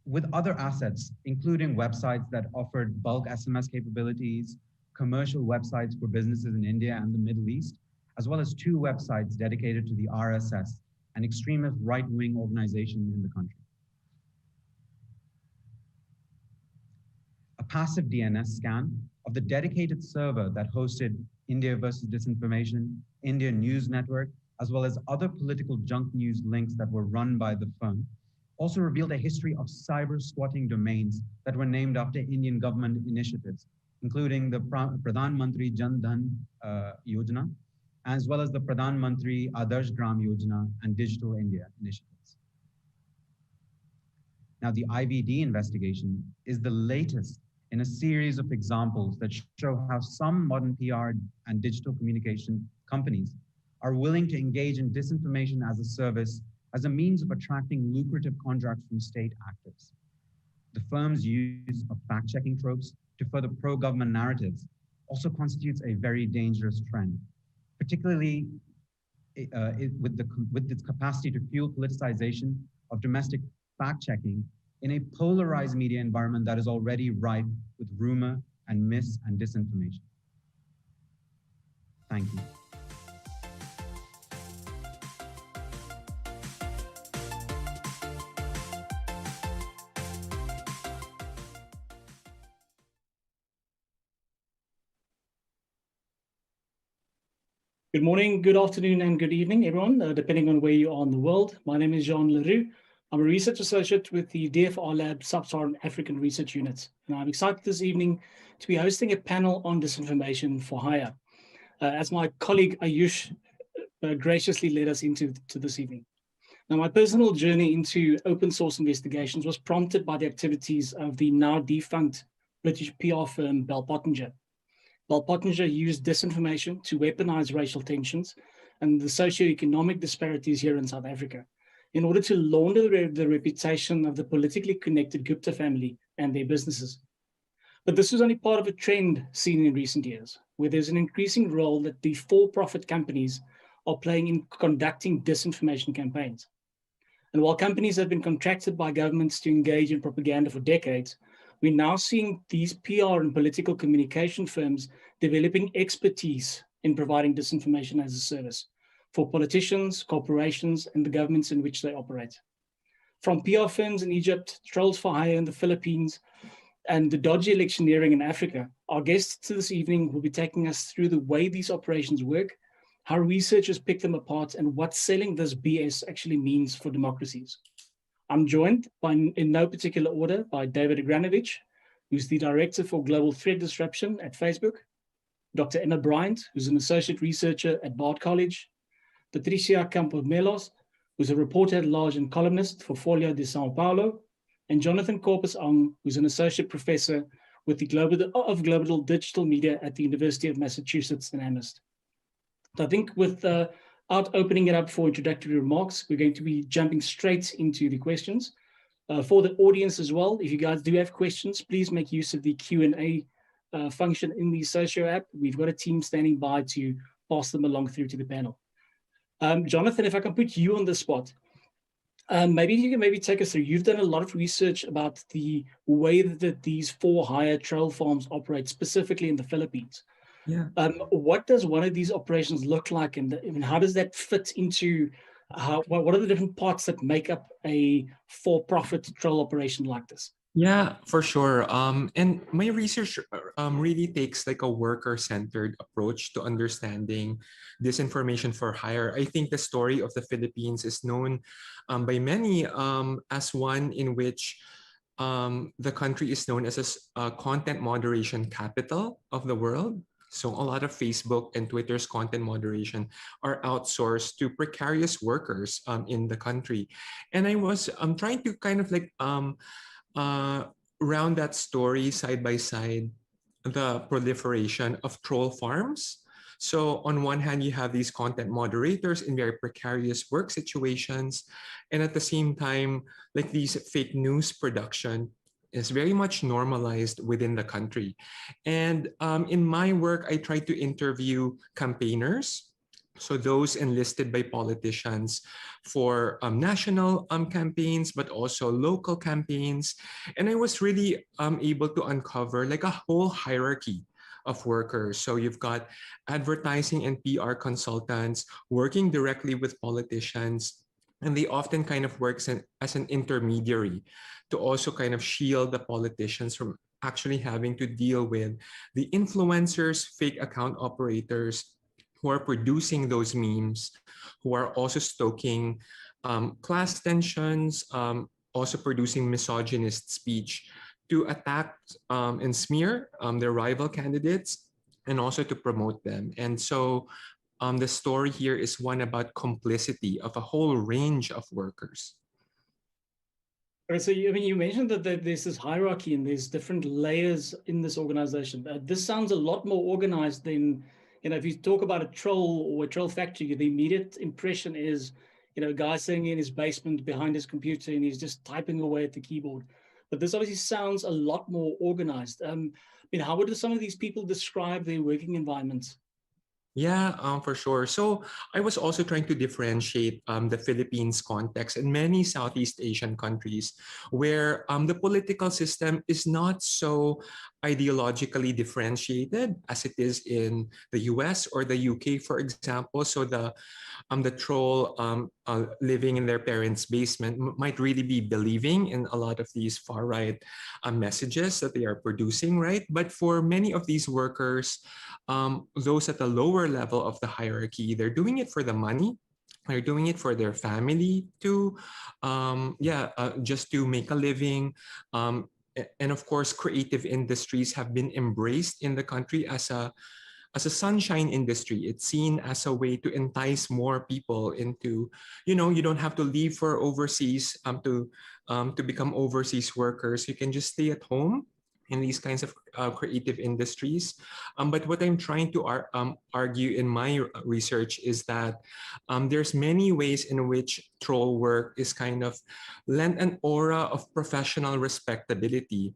with other assets, including websites that offered bulk SMS capabilities, commercial websites for businesses in India and the Middle East, as well as 2 websites dedicated to the RSS, an extremist right-wing organization in the country. A passive DNS scan of the dedicated server that hosted India versus Disinformation, India News Network, as well as other political junk news links that were run by the firm, also revealed a history of cyber squatting domains that were named after Indian government initiatives, including the Pradhan Mantri Jan Dhan Yojana, as well as the Pradhan Mantri Adarsh Gram Yojana and Digital India initiatives. Now, the IVD investigation is the latest in a series of examples that show how some modern PR and digital communication companies are willing to engage in disinformation as a service as a means of attracting lucrative contracts from state actors. the firm's use of fact-checking tropes to further pro-government narratives also constitutes a very dangerous trend, particularly with its capacity to fuel politicization of domestic fact-checking in a polarized media environment that is already rife with rumor and mis and disinformation. Thank you. Good morning, good afternoon, and good evening, everyone, depending on where you are in the world. My name is Jean Leroux. I'm a research associate with the DFRLab Sub-Saharan African Research Unit, and I'm excited this evening to be hosting a panel on disinformation for hire, as my colleague Ayush graciously led us into this evening. Now, my personal journey into open source investigations was prompted by the activities of the now defunct British PR firm Bell Pottinger. Bell Pottinger used disinformation to weaponize racial tensions and the socioeconomic disparities here in South Africa in order to launder the reputation of the politically connected Gupta family and their businesses. But this was only part of a trend seen in recent years, where there's an increasing role that the for-profit companies are playing in conducting disinformation campaigns. And while companies have been contracted by governments to engage in propaganda for decades, we're now seeing these PR and political communication firms developing expertise in providing disinformation as a service for politicians, corporations, and the governments in which they operate. From PR firms in Egypt, trolls for hire in the Philippines, and the dodgy electioneering in Africa, our guests this evening will be taking us through the way these operations work, how researchers pick them apart, and what selling this BS actually means for democracies. I'm joined in no particular order by David Agranovich, who's the Director for Global Threat Disruption at Facebook, Dr. Emma Bryant, who's an Associate Researcher at Bard College, Patricia Campos-Melos, who's a reporter at large and columnist for Folha de São Paulo, and Jonathan Corpus-Ong, who's an Associate Professor with the Global Digital Media at the University of Massachusetts in Amherst. So I think without opening it up for introductory remarks, we're going to be jumping straight into the questions. For the audience as well, if you guys do have questions, please make use of the Q&A function in the Socio app. We've got a team standing by to pass them along through to the panel. Jonathan, if I can put you on the spot, maybe you can take us through. You've done a lot of research about the way that these for-hire troll farms operate, specifically in the Philippines. Yeah. What does one of these operations look like, and how does that fit into what are the different parts that make up a for-profit troll operation like this? Yeah, for sure. And my research really takes like a worker-centered approach to understanding disinformation for hire. I think the story of the Philippines is known by many as one in which the country is known as a content moderation capital of the world. So a lot of Facebook and Twitter's content moderation are outsourced to precarious workers in the country. And I was trying to kind of like round that story side by side, the proliferation of troll farms. So on one hand, you have these content moderators in very precarious work situations. And at the same time, like these fake news production is very much normalized within the country. And in my work, I try to interview campaigners, so those enlisted by politicians for national campaigns, but also local campaigns. And I was really able to uncover like a whole hierarchy of workers. So you've got advertising and PR consultants working directly with politicians, and they often kind of work as an intermediary to also kind of shield the politicians from actually having to deal with the influencers, fake account operators who are producing those memes, who are also stoking class tensions, also producing misogynist speech to attack and smear their rival candidates, and also to promote them. And so the story here is one about complicity of a whole range of workers. Right, so you mentioned that there's this hierarchy and there's different layers in this organization. This sounds a lot more organized than, if you talk about a troll or a troll factory, the immediate impression is, a guy sitting in his basement behind his computer and he's just typing away at the keyboard. but this obviously sounds a lot more organized. How would some of these people describe their working environments? Yeah, for sure. So I was also trying to differentiate the Philippines context and many Southeast Asian countries where the political system is not so ideologically differentiated as it is in the US or the UK, for example. So the troll living in their parents' basement might really be believing in a lot of these far-right messages that they are producing, right? But for many of these workers, those at the lower level of the hierarchy, they're doing it for the money. They're doing it for their family to, just to make a living. And of course, creative industries have been embraced in the country as a sunshine industry. It's seen as a way to entice more people into, you don't have to leave for overseas to become overseas workers. You can just stay at home in these kinds of creative industries. But what I'm trying to argue in my research is that there's many ways in which troll work is kind of lent an aura of professional respectability.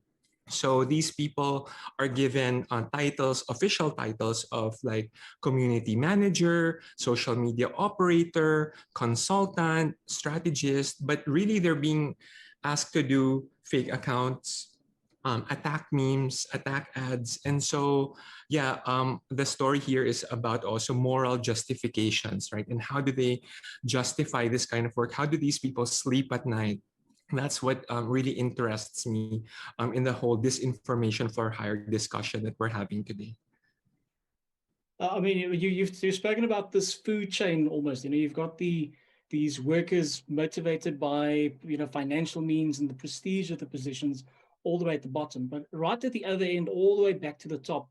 So these people are given titles, official titles of like community manager, social media operator, consultant, strategist, but really they're being asked to do fake accounts, attack memes, attack ads. And so, the story here is about also moral justifications, right? And how do they justify this kind of work? How do these people sleep at night? That's what really interests me in the whole disinformation for hire discussion that we're having today. You've spoken about this food chain almost. You've got these workers motivated by financial means and the prestige of the positions all the way at the bottom, but right at the other end, all the way back to the top,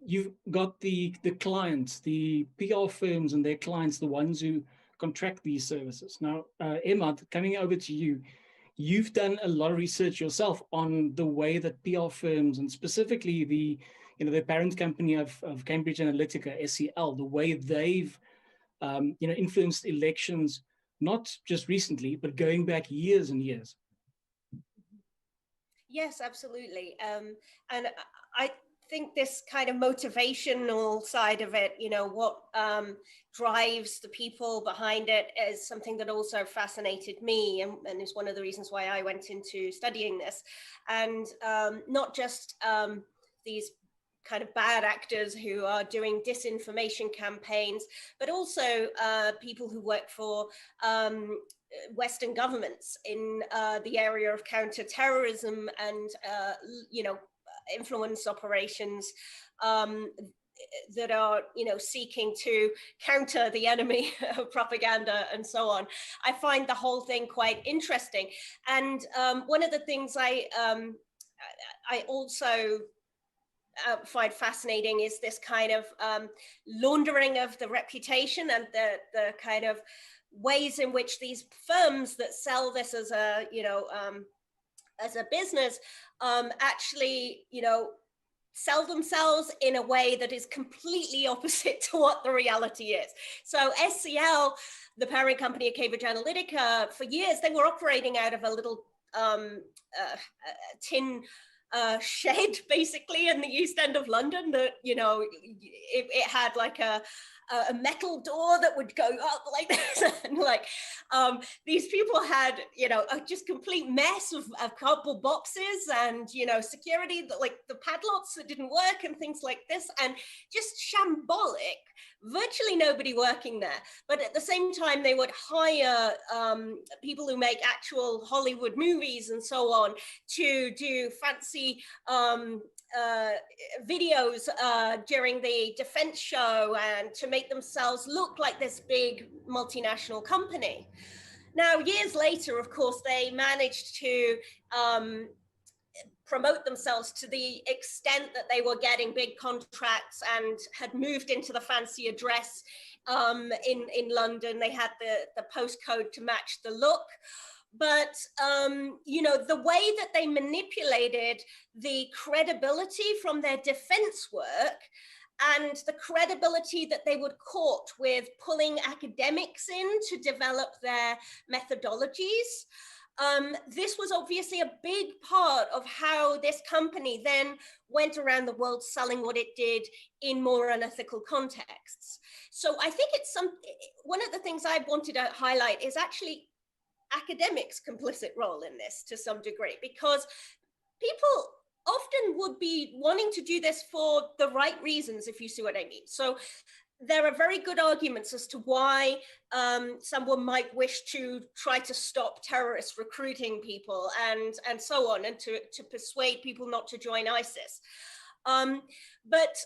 you've got the clients, the PR firms and their clients, the ones who contract these services. Now, Emma, coming over to you, you've done a lot of research yourself on the way that PR firms and specifically the parent company of Cambridge Analytica, SCL, the way they've influenced elections, not just recently, but going back years and years. Yes, absolutely. And I think this kind of motivational side of it, what drives the people behind it is something that also fascinated me and is one of the reasons why I went into studying this. And not just these kind of bad actors who are doing disinformation campaigns, but also people who work for Western governments in the area of counterterrorism and, influence operations that are, seeking to counter the enemy of propaganda and so on. I find the whole thing quite interesting. And one of the things I also find fascinating is this kind of laundering of the reputation and the kind of ways in which these firms that sell this as a business actually sell themselves in a way that is completely opposite to what the reality is. So SCL, the parent company of Cambridge Analytica, for years they were operating out of a little tin shed basically in the East End of London that it had like a metal door that would go up like this, and these people had a just complete mess of cardboard boxes and security, that like the padlocks that didn't work and things like this, and just shambolic, virtually nobody working there. But at the same time they would hire people who make actual Hollywood movies and so on to do fancy videos during the defense show and to make themselves look like this big multinational company. Now, years later, of course, they managed to promote themselves to the extent that they were getting big contracts and had moved into the fancy address in London. They had the postcode to match the look. But, the way that they manipulated the credibility from their defense work and the credibility that they would court with pulling academics in to develop their methodologies this was obviously a big part of how this company then went around the world selling what it did in more unethical contexts. So I think it's one of the things I wanted to highlight is actually academics' complicit role in this to some degree, because people often would be wanting to do this for the right reasons, if you see what I mean. So there are very good arguments as to why someone might wish to try to stop terrorists recruiting people and so on, and to persuade people not to join ISIS. But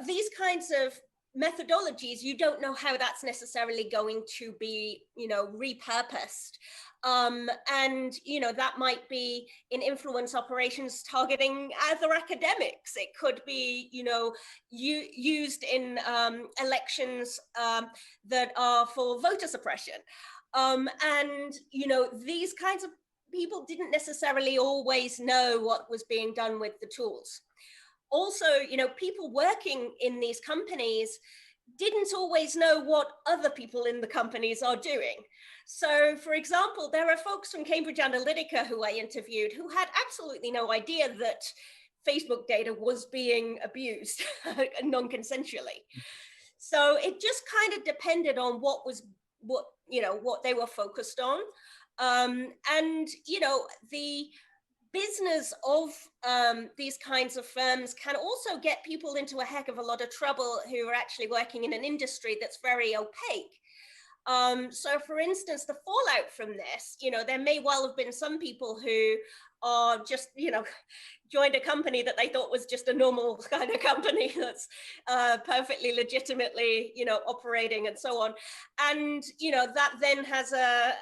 these kinds of methodologies, you don't know how that's necessarily going to be, repurposed. And, that might be in influence operations targeting other academics. It could be, used in elections that are for voter suppression. And, these kinds of people didn't necessarily always know what was being done with the tools. Also, people working in these companies didn't always know what other people in the companies are doing. So, for example, there are folks from Cambridge Analytica who I interviewed who had absolutely no idea that Facebook data was being abused non-consensually. So it just kind of depended on what they were focused on. And, the business of these kinds of firms can also get people into a heck of a lot of trouble who are actually working in an industry that's very opaque. So for instance, the fallout from this, there may well have been some people who are just, joined a company that they thought was just a normal kind of company that's perfectly legitimately, operating and so on. And, that then has a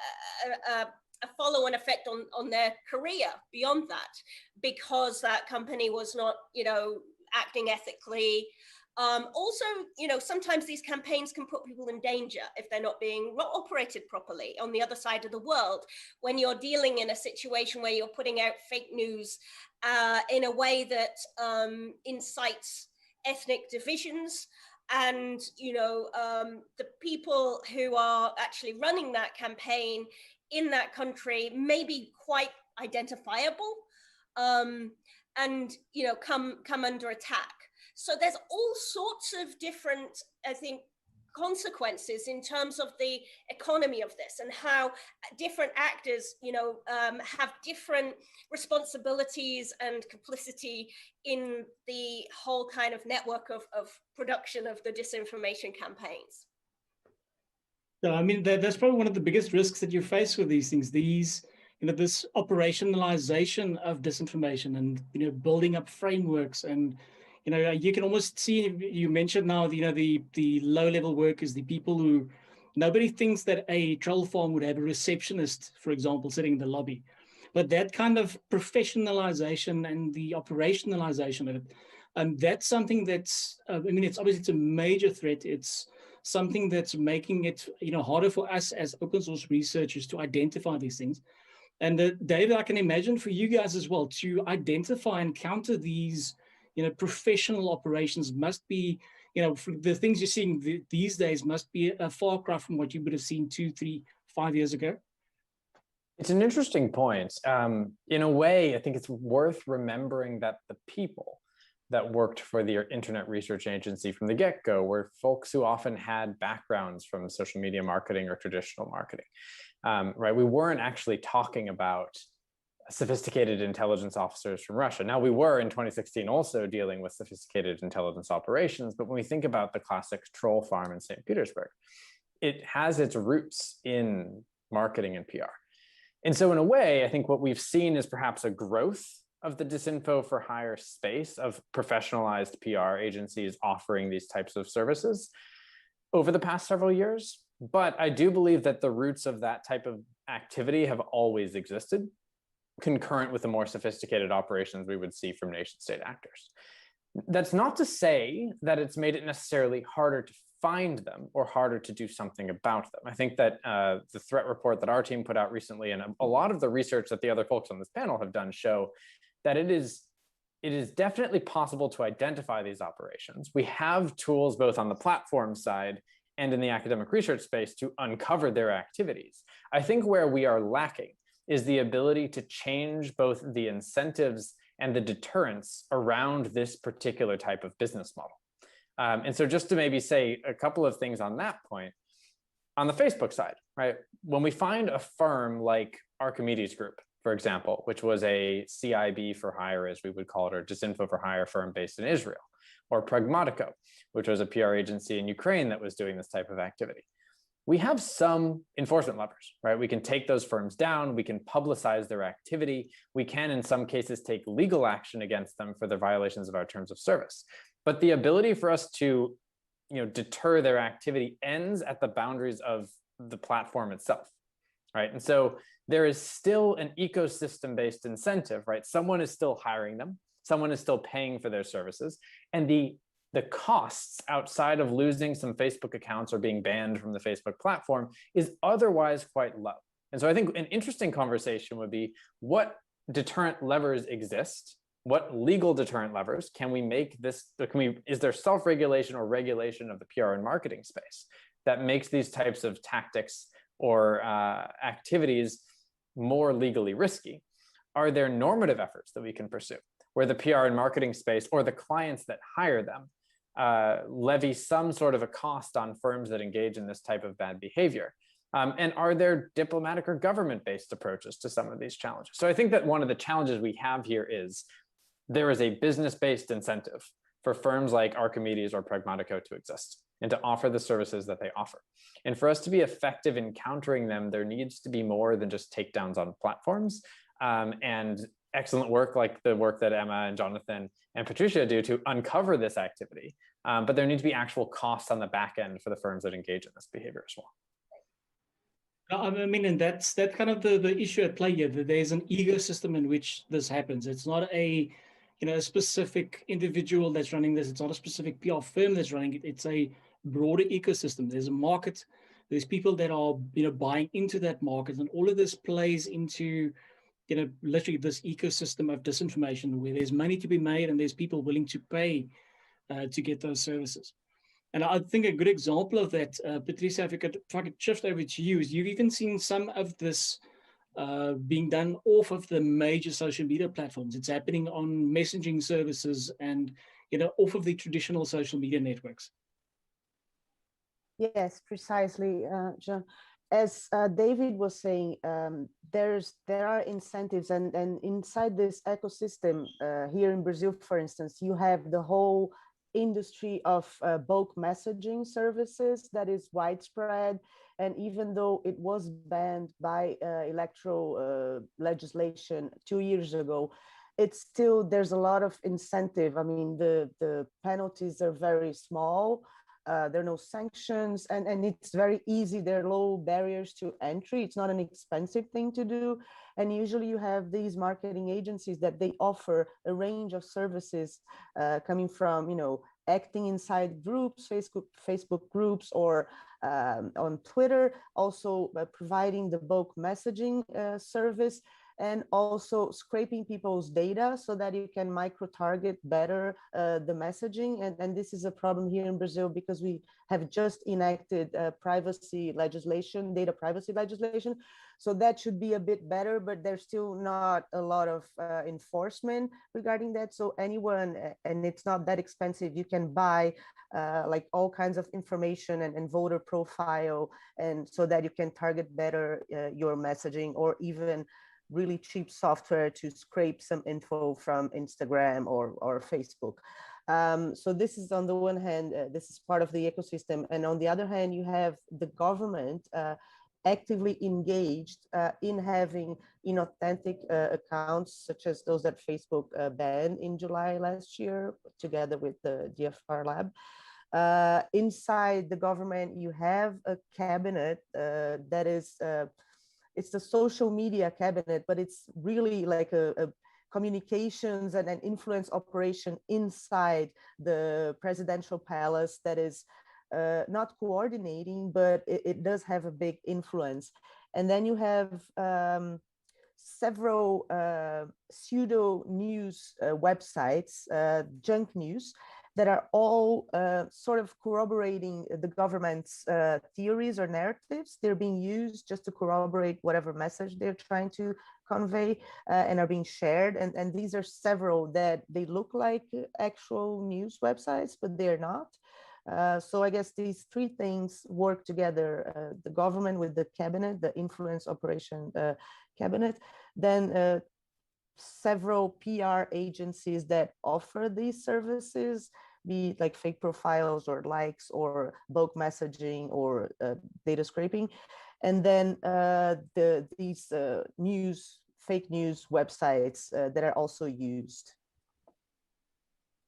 follow-on effect on their career beyond that, because that company was not, acting ethically. Also, sometimes these campaigns can put people in danger if they're not being operated properly on the other side of the world. When you're dealing in a situation where you're putting out fake news in a way that incites ethnic divisions, and the people who are actually running that campaign in that country may be quite identifiable, and come under attack. So there's all sorts of different, I think, consequences in terms of the economy of this, and how different actors, have different responsibilities and complicity in the whole kind of network of production of the disinformation campaigns. So, I mean, that's probably one of the biggest risks that you face with these things. This operationalization of disinformation, and building up frameworks, and you can almost see, you mentioned now, the low-level workers, the people who, nobody thinks that a troll farm would have a receptionist, for example, sitting in the lobby. But that kind of professionalization and the operationalization of it, that's something that's, it's a major threat. It's something that's making it, harder for us as open source researchers to identify these things. And David, I can imagine for you guys as well, to identify and counter these, professional operations must be, the things you're seeing these days must be a far cry from what you would have seen 2, 3, 5 years ago. It's an interesting point. In a way, I think it's worth remembering that the people that worked for the Internet Research Agency from the get-go were folks who often had backgrounds from social media marketing or traditional marketing, right? We weren't actually talking about sophisticated intelligence officers from Russia. Now, we were in 2016 also dealing with sophisticated intelligence operations, but when we think about the classic troll farm in St. Petersburg, it has its roots in marketing and PR. And so in a way, I think what we've seen is perhaps a growth of the disinfo for hire space of professionalized PR agencies offering these types of services over the past several years. But I do believe that the roots of that type of activity have always existed, concurrent with the more sophisticated operations we would see from nation state actors. That's not to say that it's made it necessarily harder to find them or harder to do something about them. I think that the threat report that our team put out recently, and a lot of the research that the other folks on this panel have done, show that it is definitely possible to identify these operations. We have tools both on the platform side and in the academic research space to uncover their activities. I think where we are lacking is the ability to change both the incentives and the deterrents around this particular type of business model. And so just to maybe say a couple of things on that point, on the Facebook side, right? When we find a firm like Archimedes Group, for example, which was a CIB for hire, as we would call it, or disinfo for hire firm based in Israel, or Pragmatico, which was a PR agency in Ukraine that was doing this type of activity. We have some enforcement levers, right? We can take those firms down, we can publicize their activity, we can in some cases take legal action against them for their violations of our terms of service. But the ability for us to deter their activity ends at the boundaries of the platform itself, right? And so there is still an ecosystem-based incentive, right? Someone is still hiring them, someone is still paying for their services, and the costs outside of losing some Facebook accounts or being banned from the Facebook platform is otherwise quite low. And so I think an interesting conversation would be, what deterrent levers exist? What legal deterrent levers can we make this, is there self-regulation or regulation of the PR and marketing space that makes these types of tactics or activities more legally risky? Are there normative efforts that we can pursue where the PR and marketing space or the clients that hire them levy some sort of a cost on firms that engage in this type of bad behavior? And are there diplomatic or government-based approaches to some of these challenges? So I think that one of the challenges we have here is there is a business-based incentive for firms like Archimedes or Pragmatico to exist and to offer the services that they offer. And for us to be effective in countering them, there needs to be more than just takedowns on platforms and excellent work like the work that Emma and Jonathan and Patricia do to uncover this activity. But there need to be actual costs on the back end for the firms that engage in this behavior as well. I mean, and that's kind of the issue at play here, that there's an ecosystem in which this happens. It's not a specific individual that's running this. It's not a specific PR firm that's running it. It's a broader ecosystem. There's a market. There's people that are buying into that market, and all of this plays into literally this ecosystem of disinformation where there's money to be made and there's people willing to pay to get those services. And I think a good example of that, Patricia, if I could shift over to you, is you've even seen some of this being done off of the major social media platforms. It's happening on messaging services and off of the traditional social media networks. Yes, precisely, John. As David was saying, there are incentives, and inside this ecosystem here in Brazil, for instance, you have the whole industry of bulk messaging services that is widespread. And even though it was banned by electoral legislation 2 years ago, it's still, there's a lot of incentive. I mean, the penalties are very small. There are no sanctions, and it's very easy. There are low barriers to entry. It's not an expensive thing to do. And usually you have these marketing agencies that they offer a range of services coming from, acting inside groups, Facebook groups, or on Twitter, also providing the bulk messaging service, and also scraping people's data so that you can micro-target better the messaging. And this is a problem here in Brazil because we have just enacted privacy legislation, data privacy legislation. So that should be a bit better, but there's still not a lot of enforcement regarding that. So anyone, and it's not that expensive, you can buy like all kinds of information and voter profile, and so that you can target better your messaging, or even really cheap software to scrape some info from Instagram or Facebook. So this is, on the one hand, this is part of the ecosystem. And on the other hand, you have the government actively engaged in having inauthentic accounts, such as those that Facebook banned in July last year, together with the DFRLab. Inside the government, you have a cabinet that is, it's the social media cabinet, but it's really like a communications and an influence operation inside the presidential palace that is not coordinating, but it does have a big influence. And then you have several pseudo news websites, junk news, that are all sort of corroborating the government's theories or narratives. They're being used just to corroborate whatever message they're trying to convey and are being shared. And these are several that they look like actual news websites, but they're not. So I guess these three things work together, the government with the cabinet, the influence operation cabinet, then several PR agencies that offer these services, be it like fake profiles or likes or bulk messaging or data scraping. And then these fake news websites that are also used.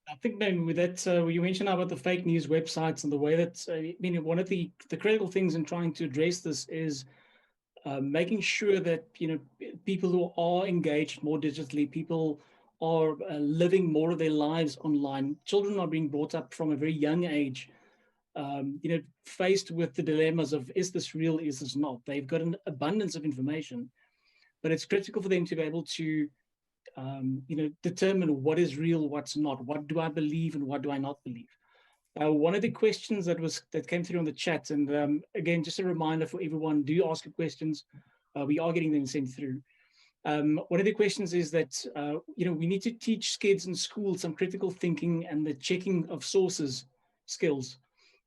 I think then with that, you mentioned about the fake news websites and the way that, I mean, one of the critical things in trying to address this is making sure that, you know, people who are engaged more digitally, people are living more of their lives online. Children are being brought up from a very young age, you know, faced with the dilemmas of, is this real, is this not? They've got an abundance of information, but it's critical for them to be able to you know, determine what is real, what's not, what do I believe and what do I not believe. One of the questions that came through on the chat, and again, just a reminder for everyone, do ask your questions. We are getting them sent through. One of the questions is that, you know, we need to teach kids in school some critical thinking and the checking of sources skills.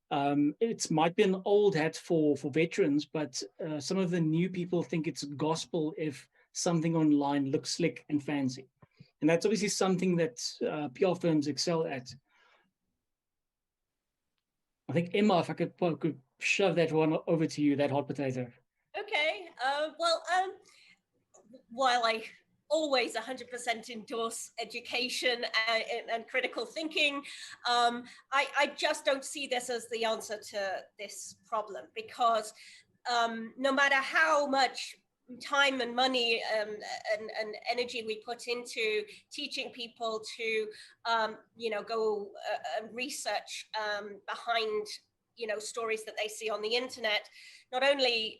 It might be an old hat for veterans, but some of the new people think it's gospel if something online looks slick and fancy. And that's obviously something that PR firms excel at. I think, Emma, if I could shove that one over to you, that hot potato. Okay, well, while I always 100% endorse education and critical thinking, I just don't see this as the answer to this problem, because no matter how much time and money and energy we put into teaching people to, you know, go and research behind, you know, stories that they see on the internet, not only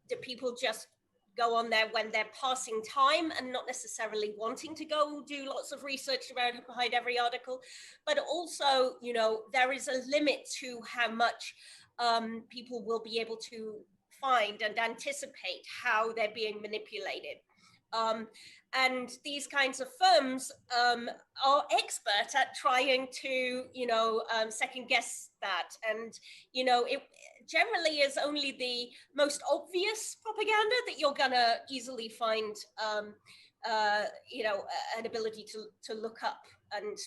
do people just go on there when they're passing time and not necessarily wanting to go do lots of research behind every article, but also, you know, there is a limit to how much people will be able to find and anticipate how they're being manipulated. And these kinds of firms are expert at trying to, you know, second guess that. And, you know, it generally is only the most obvious propaganda that you're gonna easily find, you know, an ability to look up and,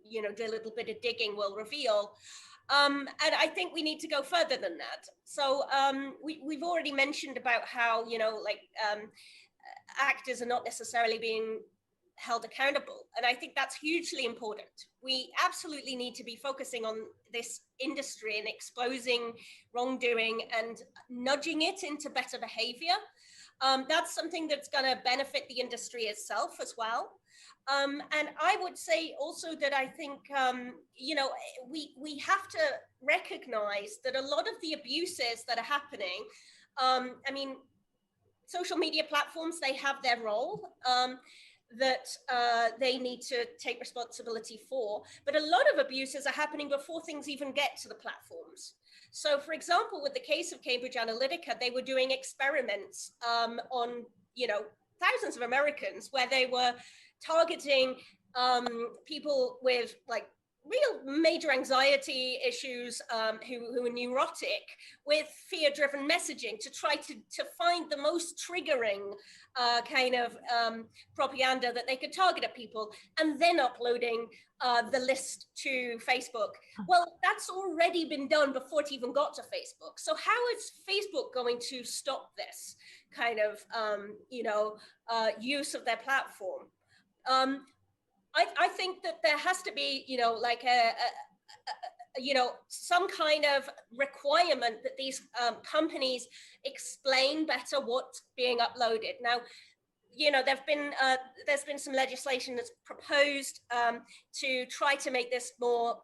you know, do a little bit of digging will reveal. And I think we need to go further than that. So we've already mentioned about how, you know, like actors are not necessarily being held accountable. And I think that's hugely important. We absolutely need to be focusing on this industry and exposing wrongdoing and nudging it into better behavior. That's something that's going to benefit the industry itself as well. And I would say also that I think, you know, we have to recognize that a lot of the abuses that are happening, I mean, social media platforms, they have their role that they need to take responsibility for, but a lot of abuses are happening before things even get to the platforms. So for example, with the case of Cambridge Analytica, they were doing experiments on, you know, thousands of Americans where they were targeting people with like real major anxiety issues who are neurotic with fear-driven messaging to try to find the most triggering kind of propaganda that they could target at people, and then uploading the list to Facebook. Well, that's already been done before it even got to Facebook. So how is Facebook going to stop this kind of you know, use of their platform? I think that there has to be, you know, like you know, some kind of requirement that these companies explain better what's being uploaded. Now, you know, there's been some legislation that's proposed to try to make this more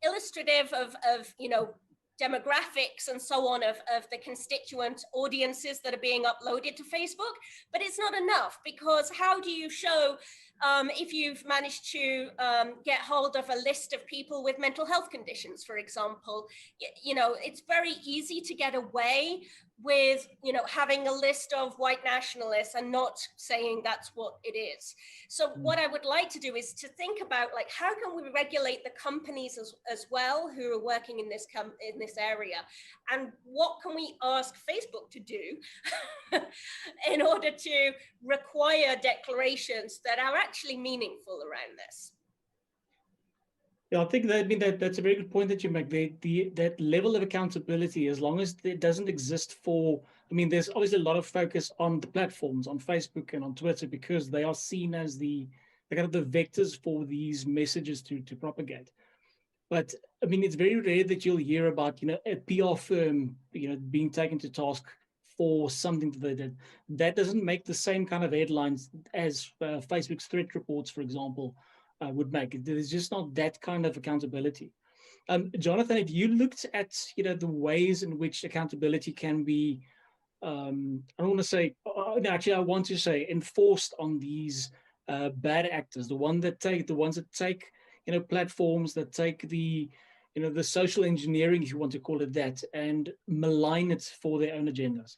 illustrative of, you know, demographics and so on of the constituent audiences that are being uploaded to Facebook, but it's not enough, because how do you show if you've managed to get hold of a list of people with mental health conditions, for example, it's very easy to get away with, having a list of white nationalists and not saying that's what it is. So what I would like to do is to think about, like, how can we regulate the companies as well who are working in this area, and what can we ask Facebook to do in order to require declarations that are actually meaningful around this? Yeah, I think that's a very good point that you make. That level of accountability, as long as it doesn't exist for, there's obviously a lot of focus on the platforms, on Facebook and on Twitter, because they are seen as the kind of the vectors for these messages to propagate. But it's very rare that you'll hear about, a PR firm, being taken to task for something that they did. That doesn't make the same kind of headlines as Facebook's threat reports, for example, would make. There's just not that kind of accountability. Jonathan, if you looked at the ways in which accountability can be, I don't want to say, actually I want to say enforced on these bad actors, the ones that take platforms, that take the social engineering, if you want to call it that, and malign it for their own agendas.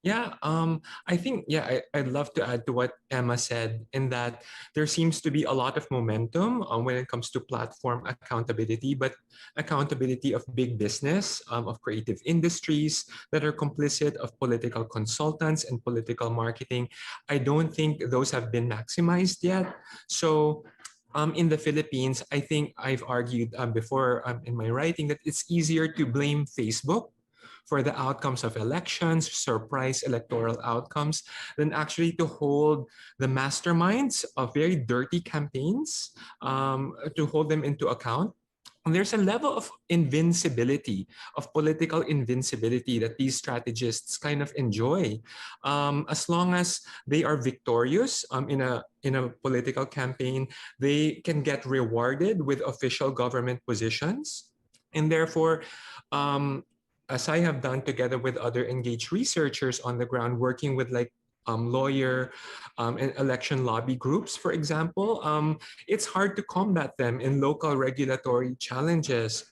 Yeah, I think, I'd love to add to what Emma said, in that there seems to be a lot of momentum when it comes to platform accountability, but accountability of big business, of creative industries that are complicit, of political consultants and political marketing. I don't think those have been maximized yet. So in the Philippines, I think I've argued before in my writing that it's easier to blame Facebook for the outcomes of elections, surprise electoral outcomes, than actually to hold the masterminds of very dirty campaigns, to hold them into account. And there's a level of invincibility, of political invincibility, that these strategists kind of enjoy. As long as they are victorious in a political campaign, they can get rewarded with official government positions. And therefore, as I have done together with other engaged researchers on the ground, working with lawyer and election lobby groups, for example, it's hard to combat them in local regulatory challenges.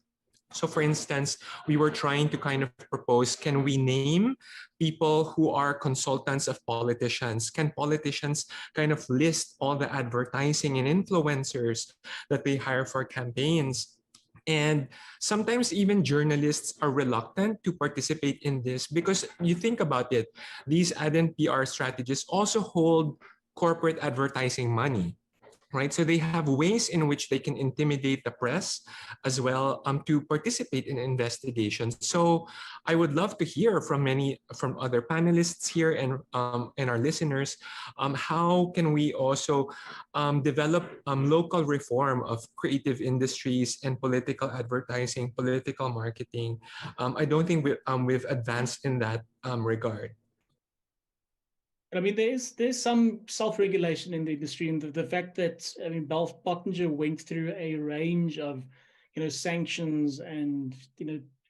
So for instance, we were trying to kind of propose, can we name people who are consultants of politicians? Can politicians kind of list all the advertising and influencers that they hire for campaigns? And sometimes even journalists are reluctant to participate in this, because you think about it, these ad and PR strategies also hold corporate advertising money, right? So they have ways in which they can intimidate the press as well to participate in investigations. So I would love to hear from other panelists here and our listeners, how can we also develop local reform of creative industries and political advertising, political marketing. I don't think we've advanced in that regard. There's some self-regulation in the industry, and the fact that Belf Pottinger went through a range of sanctions and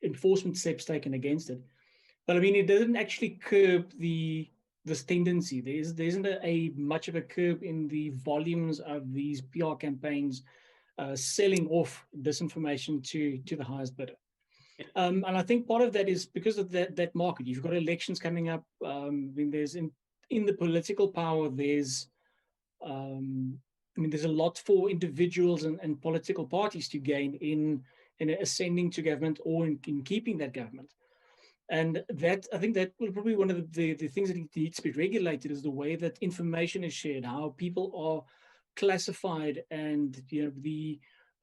enforcement steps taken against it, but it doesn't actually curb this tendency. There isn't a much of a curb in the volumes of these PR campaigns selling off disinformation to the highest bidder. And I think part of that is because of that market. You've got elections coming up. There's in the political power, there's there's a lot for individuals and political parties to gain in ascending to government or in keeping that government. And that, I think that will probably one of the things that needs to be regulated is the way that information is shared, how people are classified and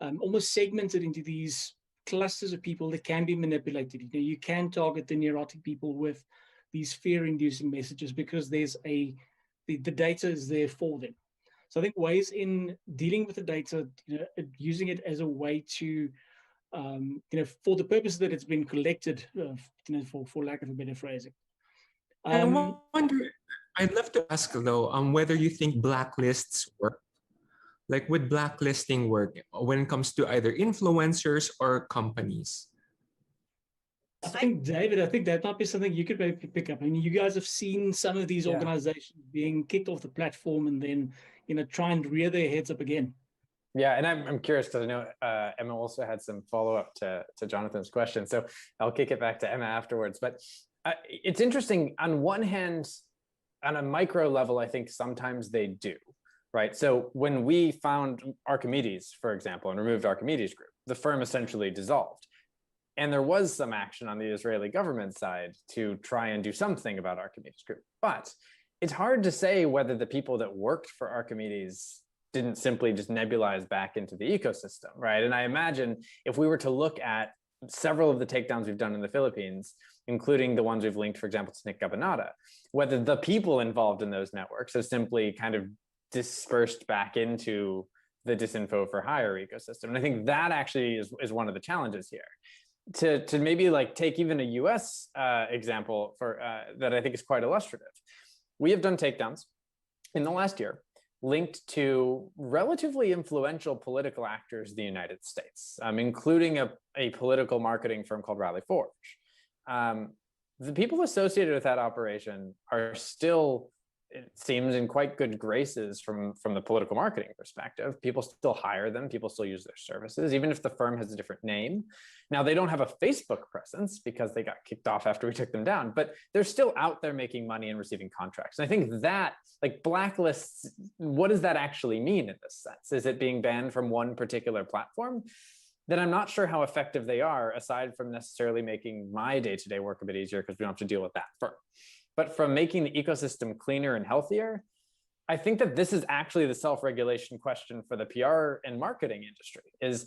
almost segmented into these clusters of people that can be manipulated. You can target the neurotic people with these fear-inducing messages because there's the data is there for them. So I think ways in dealing with the data, using it as a way to, for the purpose that it's been collected, for lack of a better phrasing. I wonder, I'd love to ask though, whether you think blacklists work. Like, would blacklisting work when it comes to either influencers or companies? I think, David, that might be something you could maybe pick up. You guys have seen some of these organizations being kicked off the platform and then, try and rear their heads up again. Yeah, and I'm curious because I know Emma also had some follow-up to Jonathan's question. So I'll kick it back to Emma afterwards. But it's interesting, on one hand, on a micro level, I think sometimes they do, right? So when we found Archimedes, for example, and removed Archimedes Group, the firm essentially dissolved. And there was some action on the Israeli government side to try and do something about Archimedes Group. But it's hard to say whether the people that worked for Archimedes didn't simply just nebulize back into the ecosystem, right? And I imagine if we were to look at several of the takedowns we've done in the Philippines, including the ones we've linked, for example, to Nick Cabanata, whether the people involved in those networks have simply kind of dispersed back into the disinfo for hire ecosystem. And I think that actually is one of the challenges here. To maybe like take even a US example for that I think is quite illustrative. We have done takedowns in the last year linked to relatively influential political actors in the United States, including a political marketing firm called Rally Forge. The people associated with that operation are still, it seems, in quite good graces from the political marketing perspective. People still hire them, people still use their services, even if the firm has a different name. Now, they don't have a Facebook presence because they got kicked off after we took them down, but they're still out there making money and receiving contracts. And I think that, like, blacklists, what does that actually mean in this sense? Is it being banned from one particular platform? Then I'm not sure how effective they are, aside from necessarily making my day-to-day work a bit easier because we don't have to deal with that firm. But from making the ecosystem cleaner and healthier, I think that this is actually the self-regulation question for the PR and marketing industry is,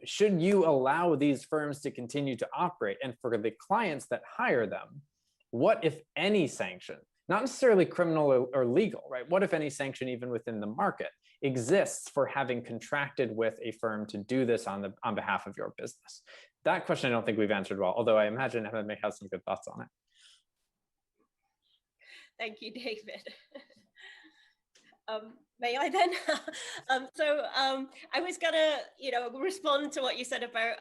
should you allow these firms to continue to operate? And for the clients that hire them, what, if any, sanction, not necessarily criminal or legal, right? What, if any, sanction even within the market exists for having contracted with a firm to do this on behalf of your business? That question I don't think we've answered well, although I imagine Emma may have some good thoughts on it. Thank you, David. May I then? I was gonna, respond to what you said about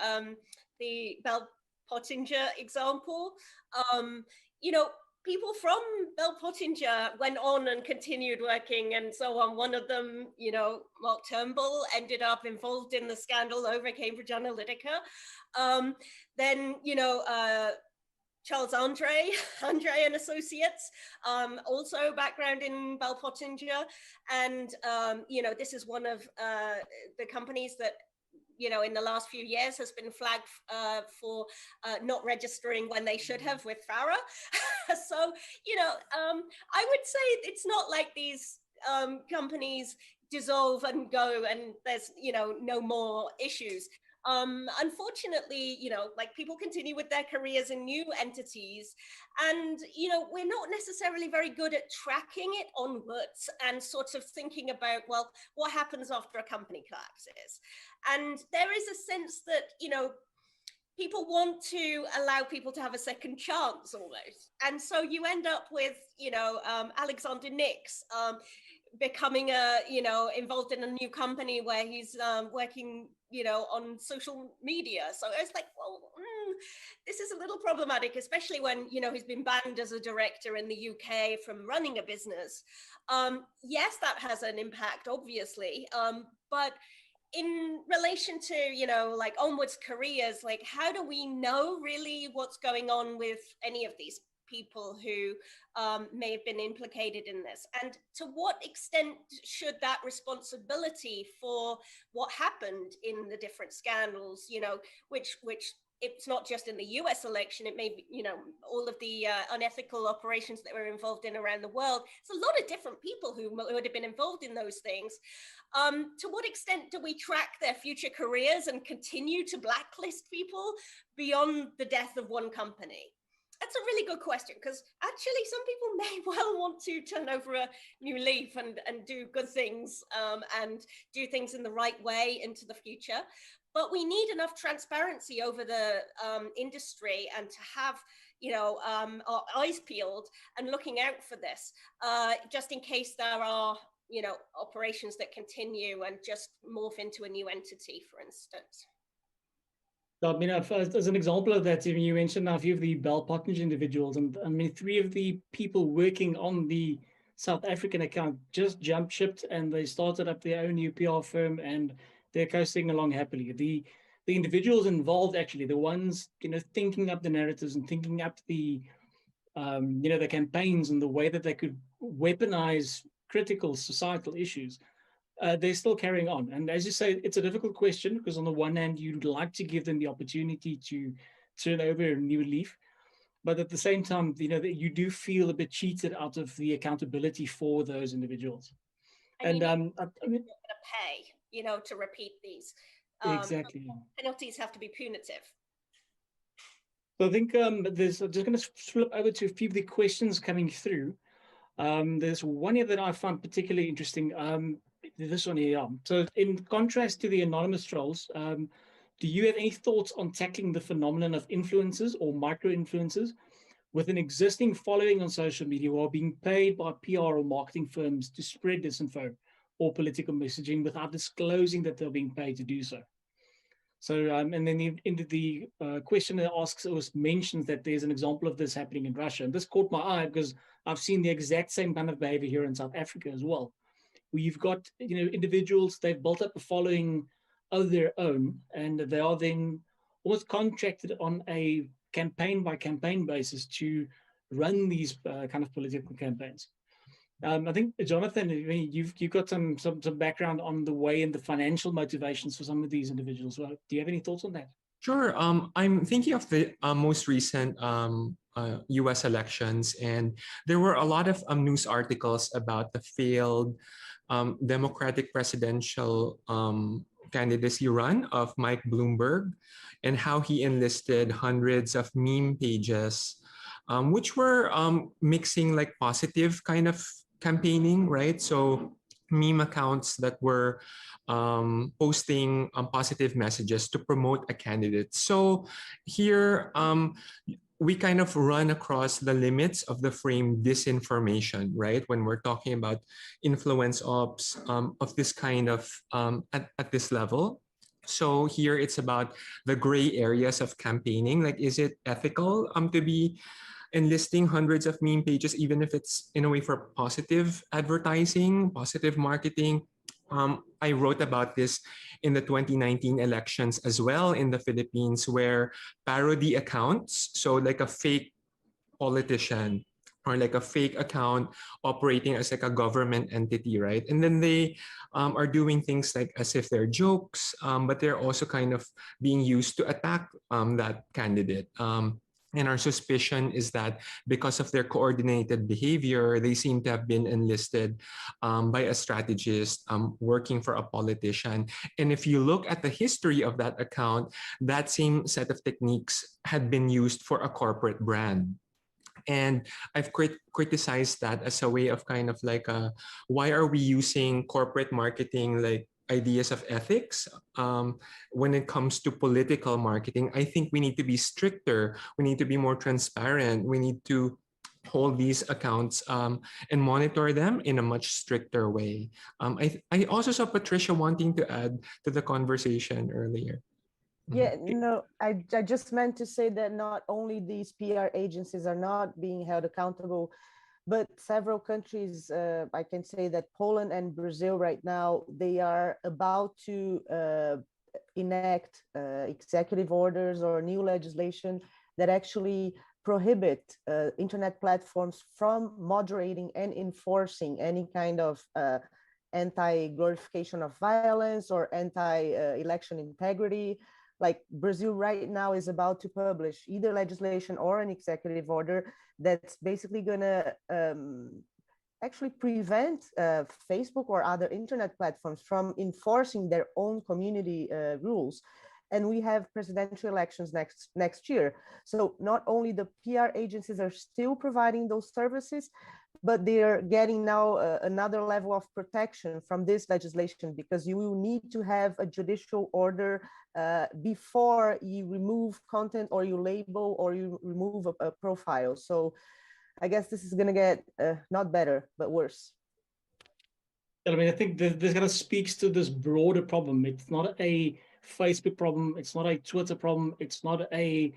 the Bell Pottinger example. People from Bell Pottinger went on and continued working and so on. One of them, Mark Turnbull, ended up involved in the scandal over Cambridge Analytica. Then, Charles Andre and Associates, also background in Bell Pottinger. And, this is one of the companies that, in the last few years has been flagged for not registering when they should have with FARA. So, I would say it's not like these companies dissolve and go and there's, no more issues. Unfortunately, people continue with their careers in new entities, and, we're not necessarily very good at tracking it onwards and sort of thinking about, well, what happens after a company collapses? And there is a sense that, people want to allow people to have a second chance almost. And so you end up with, Alexander Nix, becoming involved in a new company where he's working, on social media. So it's like, well, this is a little problematic, especially when, he's been banned as a director in the UK from running a business. Yes, that has an impact, obviously, but in relation to, like onwards careers, like how do we know really what's going on with any of these people who may have been implicated in this, and to what extent should that responsibility for what happened in the different scandals, which it's not just in the US election, it may be, all of the unethical operations that were involved in around the world. It's a lot of different people who would have been involved in those things. To what extent do we track their future careers and continue to blacklist people beyond the death of one company? That's a really good question, because actually some people may well want to turn over a new leaf and do good things and do things in the right way into the future. But we need enough transparency over the industry and to have, our eyes peeled and looking out for this, just in case there are, operations that continue and just morph into a new entity, for instance. I mean, as an example of that, you mentioned a few of the Bell Pottinger individuals, and I mean, 3 of the people working on the South African account just jump shipped and they started up their own new PR firm and they're coasting along happily. The individuals involved, actually, the ones, thinking up the narratives and thinking up the, the campaigns and the way that they could weaponize critical societal issues, they're still carrying on. And as you say, it's a difficult question because on the one hand, you'd like to give them the opportunity to turn over a new leaf. But at the same time, you do feel a bit cheated out of the accountability for those individuals. And I mean, they're going to pay, to repeat these. Exactly. Penalties have to be punitive. So I think I'm just going to flip over to a few of the questions coming through. There's one here that I found particularly interesting. This one here. So in contrast to the anonymous trolls, do you have any thoughts on tackling the phenomenon of influencers or micro-influencers with an existing following on social media who are being paid by PR or marketing firms to spread disinfo or political messaging without disclosing that they're being paid to do so? So, and then in the questioner asks or mentions that there's an example of this happening in Russia. And this caught my eye because I've seen the exact same kind of behavior here in South Africa as well, where you've got, individuals, they've built up a following of their own, and they are then almost contracted on a campaign by campaign basis to run these kind of political campaigns. I think, Jonathan, you've got some background on the way and the financial motivations for some of these individuals. Well, do you have any thoughts on that? Sure. I'm thinking of the most recent US elections, and there were a lot of news articles about the failed Democratic presidential candidacy run of Mike Bloomberg and how he enlisted hundreds of meme pages, which were mixing like positive kind of campaigning, right? So meme accounts that were posting positive messages to promote a candidate. So here, we kind of run across the limits of the frame disinformation, right? When we're talking about influence ops of this kind of, at this level. So here it's about the gray areas of campaigning. Like, is it ethical to be enlisting hundreds of meme pages, even if it's in a way for positive advertising, positive marketing? I wrote about this in the 2019 elections as well in the Philippines, where parody accounts, so like a fake politician or like a fake account operating as like a government entity, right? And then they are doing things like as if they're jokes, but they're also kind of being used to attack that candidate. And our suspicion is that because of their coordinated behavior, they seem to have been enlisted by a strategist working for a politician. And if you look at the history of that account, that same set of techniques had been used for a corporate brand. And I've criticized that as a way of kind of like, why are we using corporate marketing like ideas of ethics when it comes to political marketing? I think we need to be stricter. We need to be more transparent. We need to hold these accounts and monitor them in a much stricter way. I also saw Patricia wanting to add to the conversation earlier. Yeah, no, I just meant to say that not only these PR agencies are not being held accountable, but several countries, I can say that Poland and Brazil right now, they are about to enact executive orders or new legislation that actually prohibit internet platforms from moderating and enforcing any kind of anti-glorification of violence or anti-election integrity. Like Brazil right now is about to publish either legislation or an executive order that's basically gonna actually prevent Facebook or other internet platforms from enforcing their own community rules. And we have presidential elections next year. So not only the PR agencies are still providing those services, but they're getting now another level of protection from this legislation, because you will need to have a judicial order before you remove content or you label or you remove a profile. So I guess this is going to get not better, but worse. I mean, I think this kind of speaks to this broader problem. It's not a Facebook problem. It's not a Twitter problem. It's not a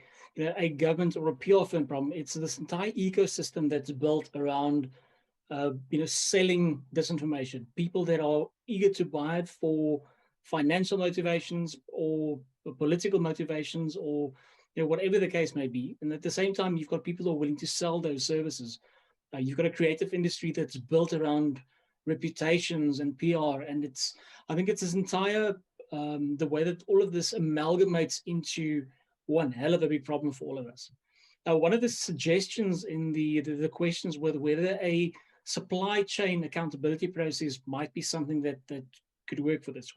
government or a PR firm problem. It's this entire ecosystem that's built around selling disinformation, people that are eager to buy it for financial motivations or political motivations, or whatever the case may be. And at the same time, you've got people who are willing to sell those services. You've got a creative industry that's built around reputations and PR, and I think it's this entire the way that all of this amalgamates into one hell of a big problem for all of us. One of the suggestions in the questions was whether a supply chain accountability process might be something that could work for this.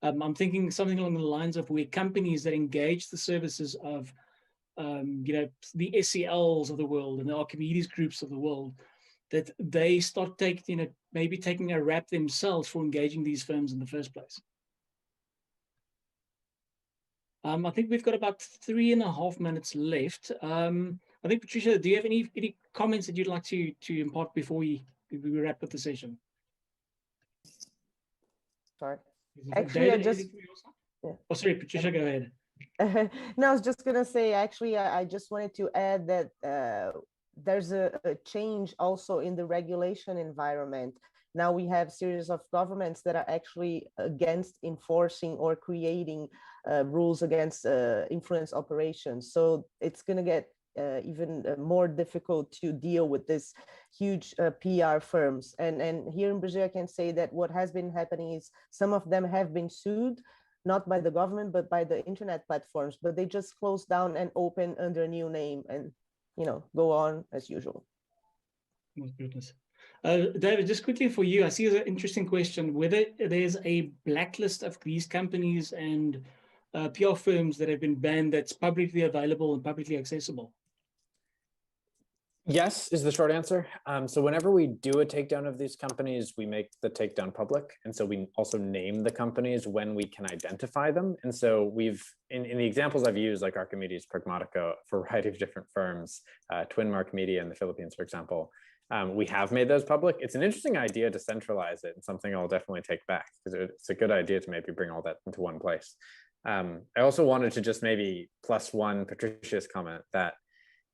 I'm thinking something along the lines of where companies that engage the services of the SCLs of the world and the Archimedes groups of the world, that they start maybe taking a rap themselves for engaging these firms in the first place. I think we've got about 3.5 minutes left. I think, Patricia, do you have any comments that you'd like to impart before we wrap up the session? Sorry. Actually, Oh, sorry, Patricia, go ahead. No, I was just going to say, actually, I just wanted to add that there's a change also in the regulation environment. Now we have series of governments that are actually against enforcing or creating rules against influence operations. So it's going to get even more difficult to deal with this huge PR firms. And here in Brazil, I can say that what has been happening is some of them have been sued, not by the government, but by the internet platforms, but they just close down and open under a new name and, go on as usual. Oh, goodness. David, just quickly for you, I see an interesting question, whether there's a blacklist of these companies and PR firms that have been banned that's publicly available and publicly accessible. Yes, is the short answer. So whenever we do a takedown of these companies, we make the takedown public. And so we also name the companies when we can identify them. And so we've, in the examples I've used, like Archimedes, Pragmatica, for a variety of different firms, Twinmark Media in the Philippines, for example, we have made those public. It's an interesting idea to centralize it, and something I'll definitely take back, because it's a good idea to maybe bring all that into one place. I also wanted to just maybe plus one Patricia's comment that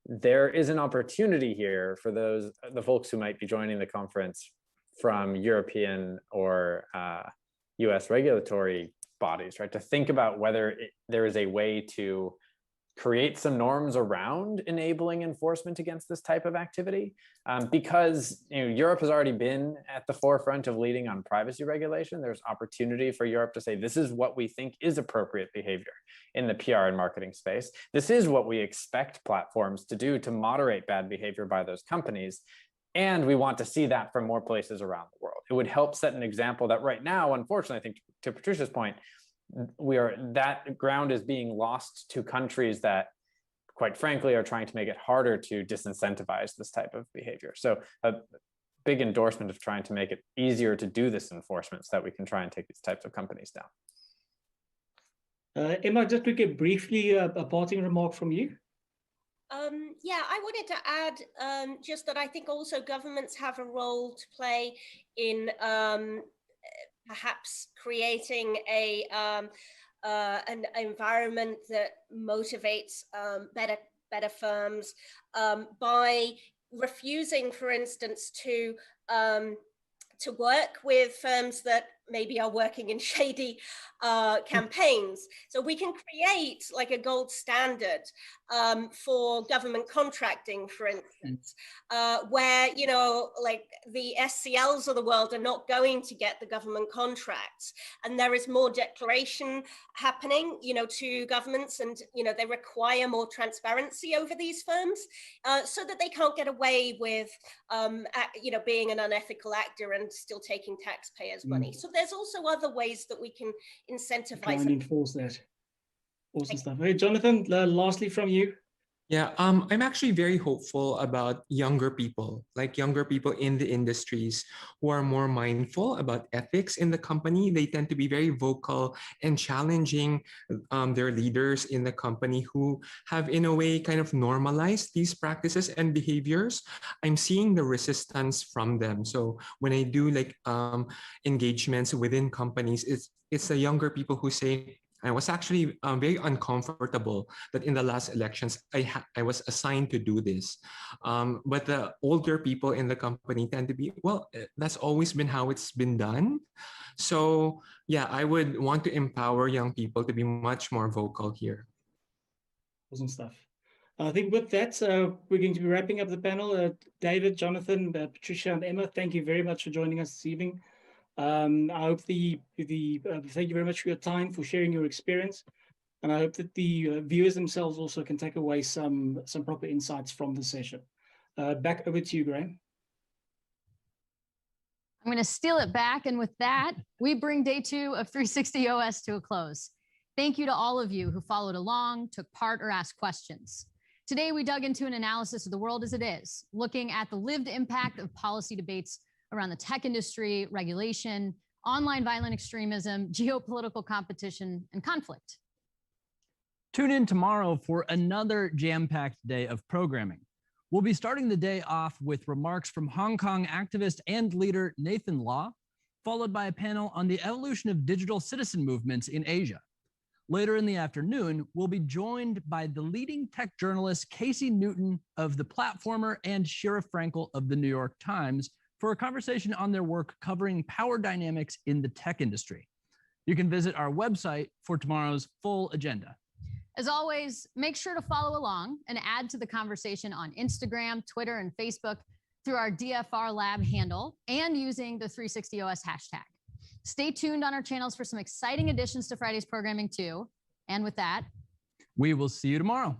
there is an opportunity here for the folks who might be joining the conference from European or US regulatory bodies, right? To think about whether there is a way to create some norms around enabling enforcement against this type of activity, because Europe has already been at the forefront of leading on privacy regulation. There's opportunity for Europe to say, this is what we think is appropriate behavior in the PR and marketing space. This is what we expect platforms to do to moderate bad behavior by those companies. And we want to see that from more places around the world. It would help set an example that right now, unfortunately, I think to Patricia's point, that ground is being lost to countries that, quite frankly, are trying to make it harder to disincentivize this type of behavior. So a big endorsement of trying to make it easier to do this enforcement so that we can try and take these types of companies down. Emma, just briefly, a parting remark from you. Yeah, I wanted to add just that I think also governments have a role to play in perhaps creating an environment that motivates better firms by refusing, for instance, to work with firms that maybe are working in shady campaigns. So we can create like a gold standard for government contracting, for instance, where, like the SCLs of the world are not going to get the government contracts. And there is more declaration happening, to governments, and, they require more transparency over these firms so that they can't get away with, being an unethical actor and still taking taxpayers' money. So there's also other ways that we can incentivize and enforce that. Awesome stuff. Hey, Jonathan, lastly from you. Yeah, I'm actually very hopeful about younger people in the industries who are more mindful about ethics in the company. They tend to be very vocal and challenging their leaders in the company who have, in a way, kind of normalized these practices and behaviors. I'm seeing the resistance from them. So when I do engagements within companies, it's the younger people who say, I was actually very uncomfortable that in the last elections, I was assigned to do this. But the older people in the company tend to be, well, that's always been how it's been done. So yeah, I would want to empower young people to be much more vocal here. Awesome stuff. I think with that, we're going to be wrapping up the panel. David, Jonathan, Patricia, and Emma, thank you very much for joining us this evening. I hope thank you very much for your time, for sharing your experience. And I hope that the viewers themselves also can take away some proper insights from the session. Back over to you, Graham. I'm going to steal it back. And with that, we bring day 2 of 360 OS to a close. Thank you to all of you who followed along, took part, or asked questions. Today, we dug into an analysis of the world as it is, looking at the lived impact of policy debates around the tech industry, regulation, online violent extremism, geopolitical competition, and conflict. Tune in tomorrow for another jam-packed day of programming. We'll be starting the day off with remarks from Hong Kong activist and leader Nathan Law, followed by a panel on the evolution of digital citizen movements in Asia. Later in the afternoon, we'll be joined by the leading tech journalist Casey Newton of The Platformer and Shira Frankel of The New York Times for a conversation on their work covering power dynamics in the tech industry. You can visit our website for tomorrow's full agenda. As always, make sure to follow along and add to the conversation on Instagram, Twitter, and Facebook through our DFRLab handle and using the 360OS hashtag. Stay tuned on our channels for some exciting additions to Friday's programming too. And with that, we will see you tomorrow.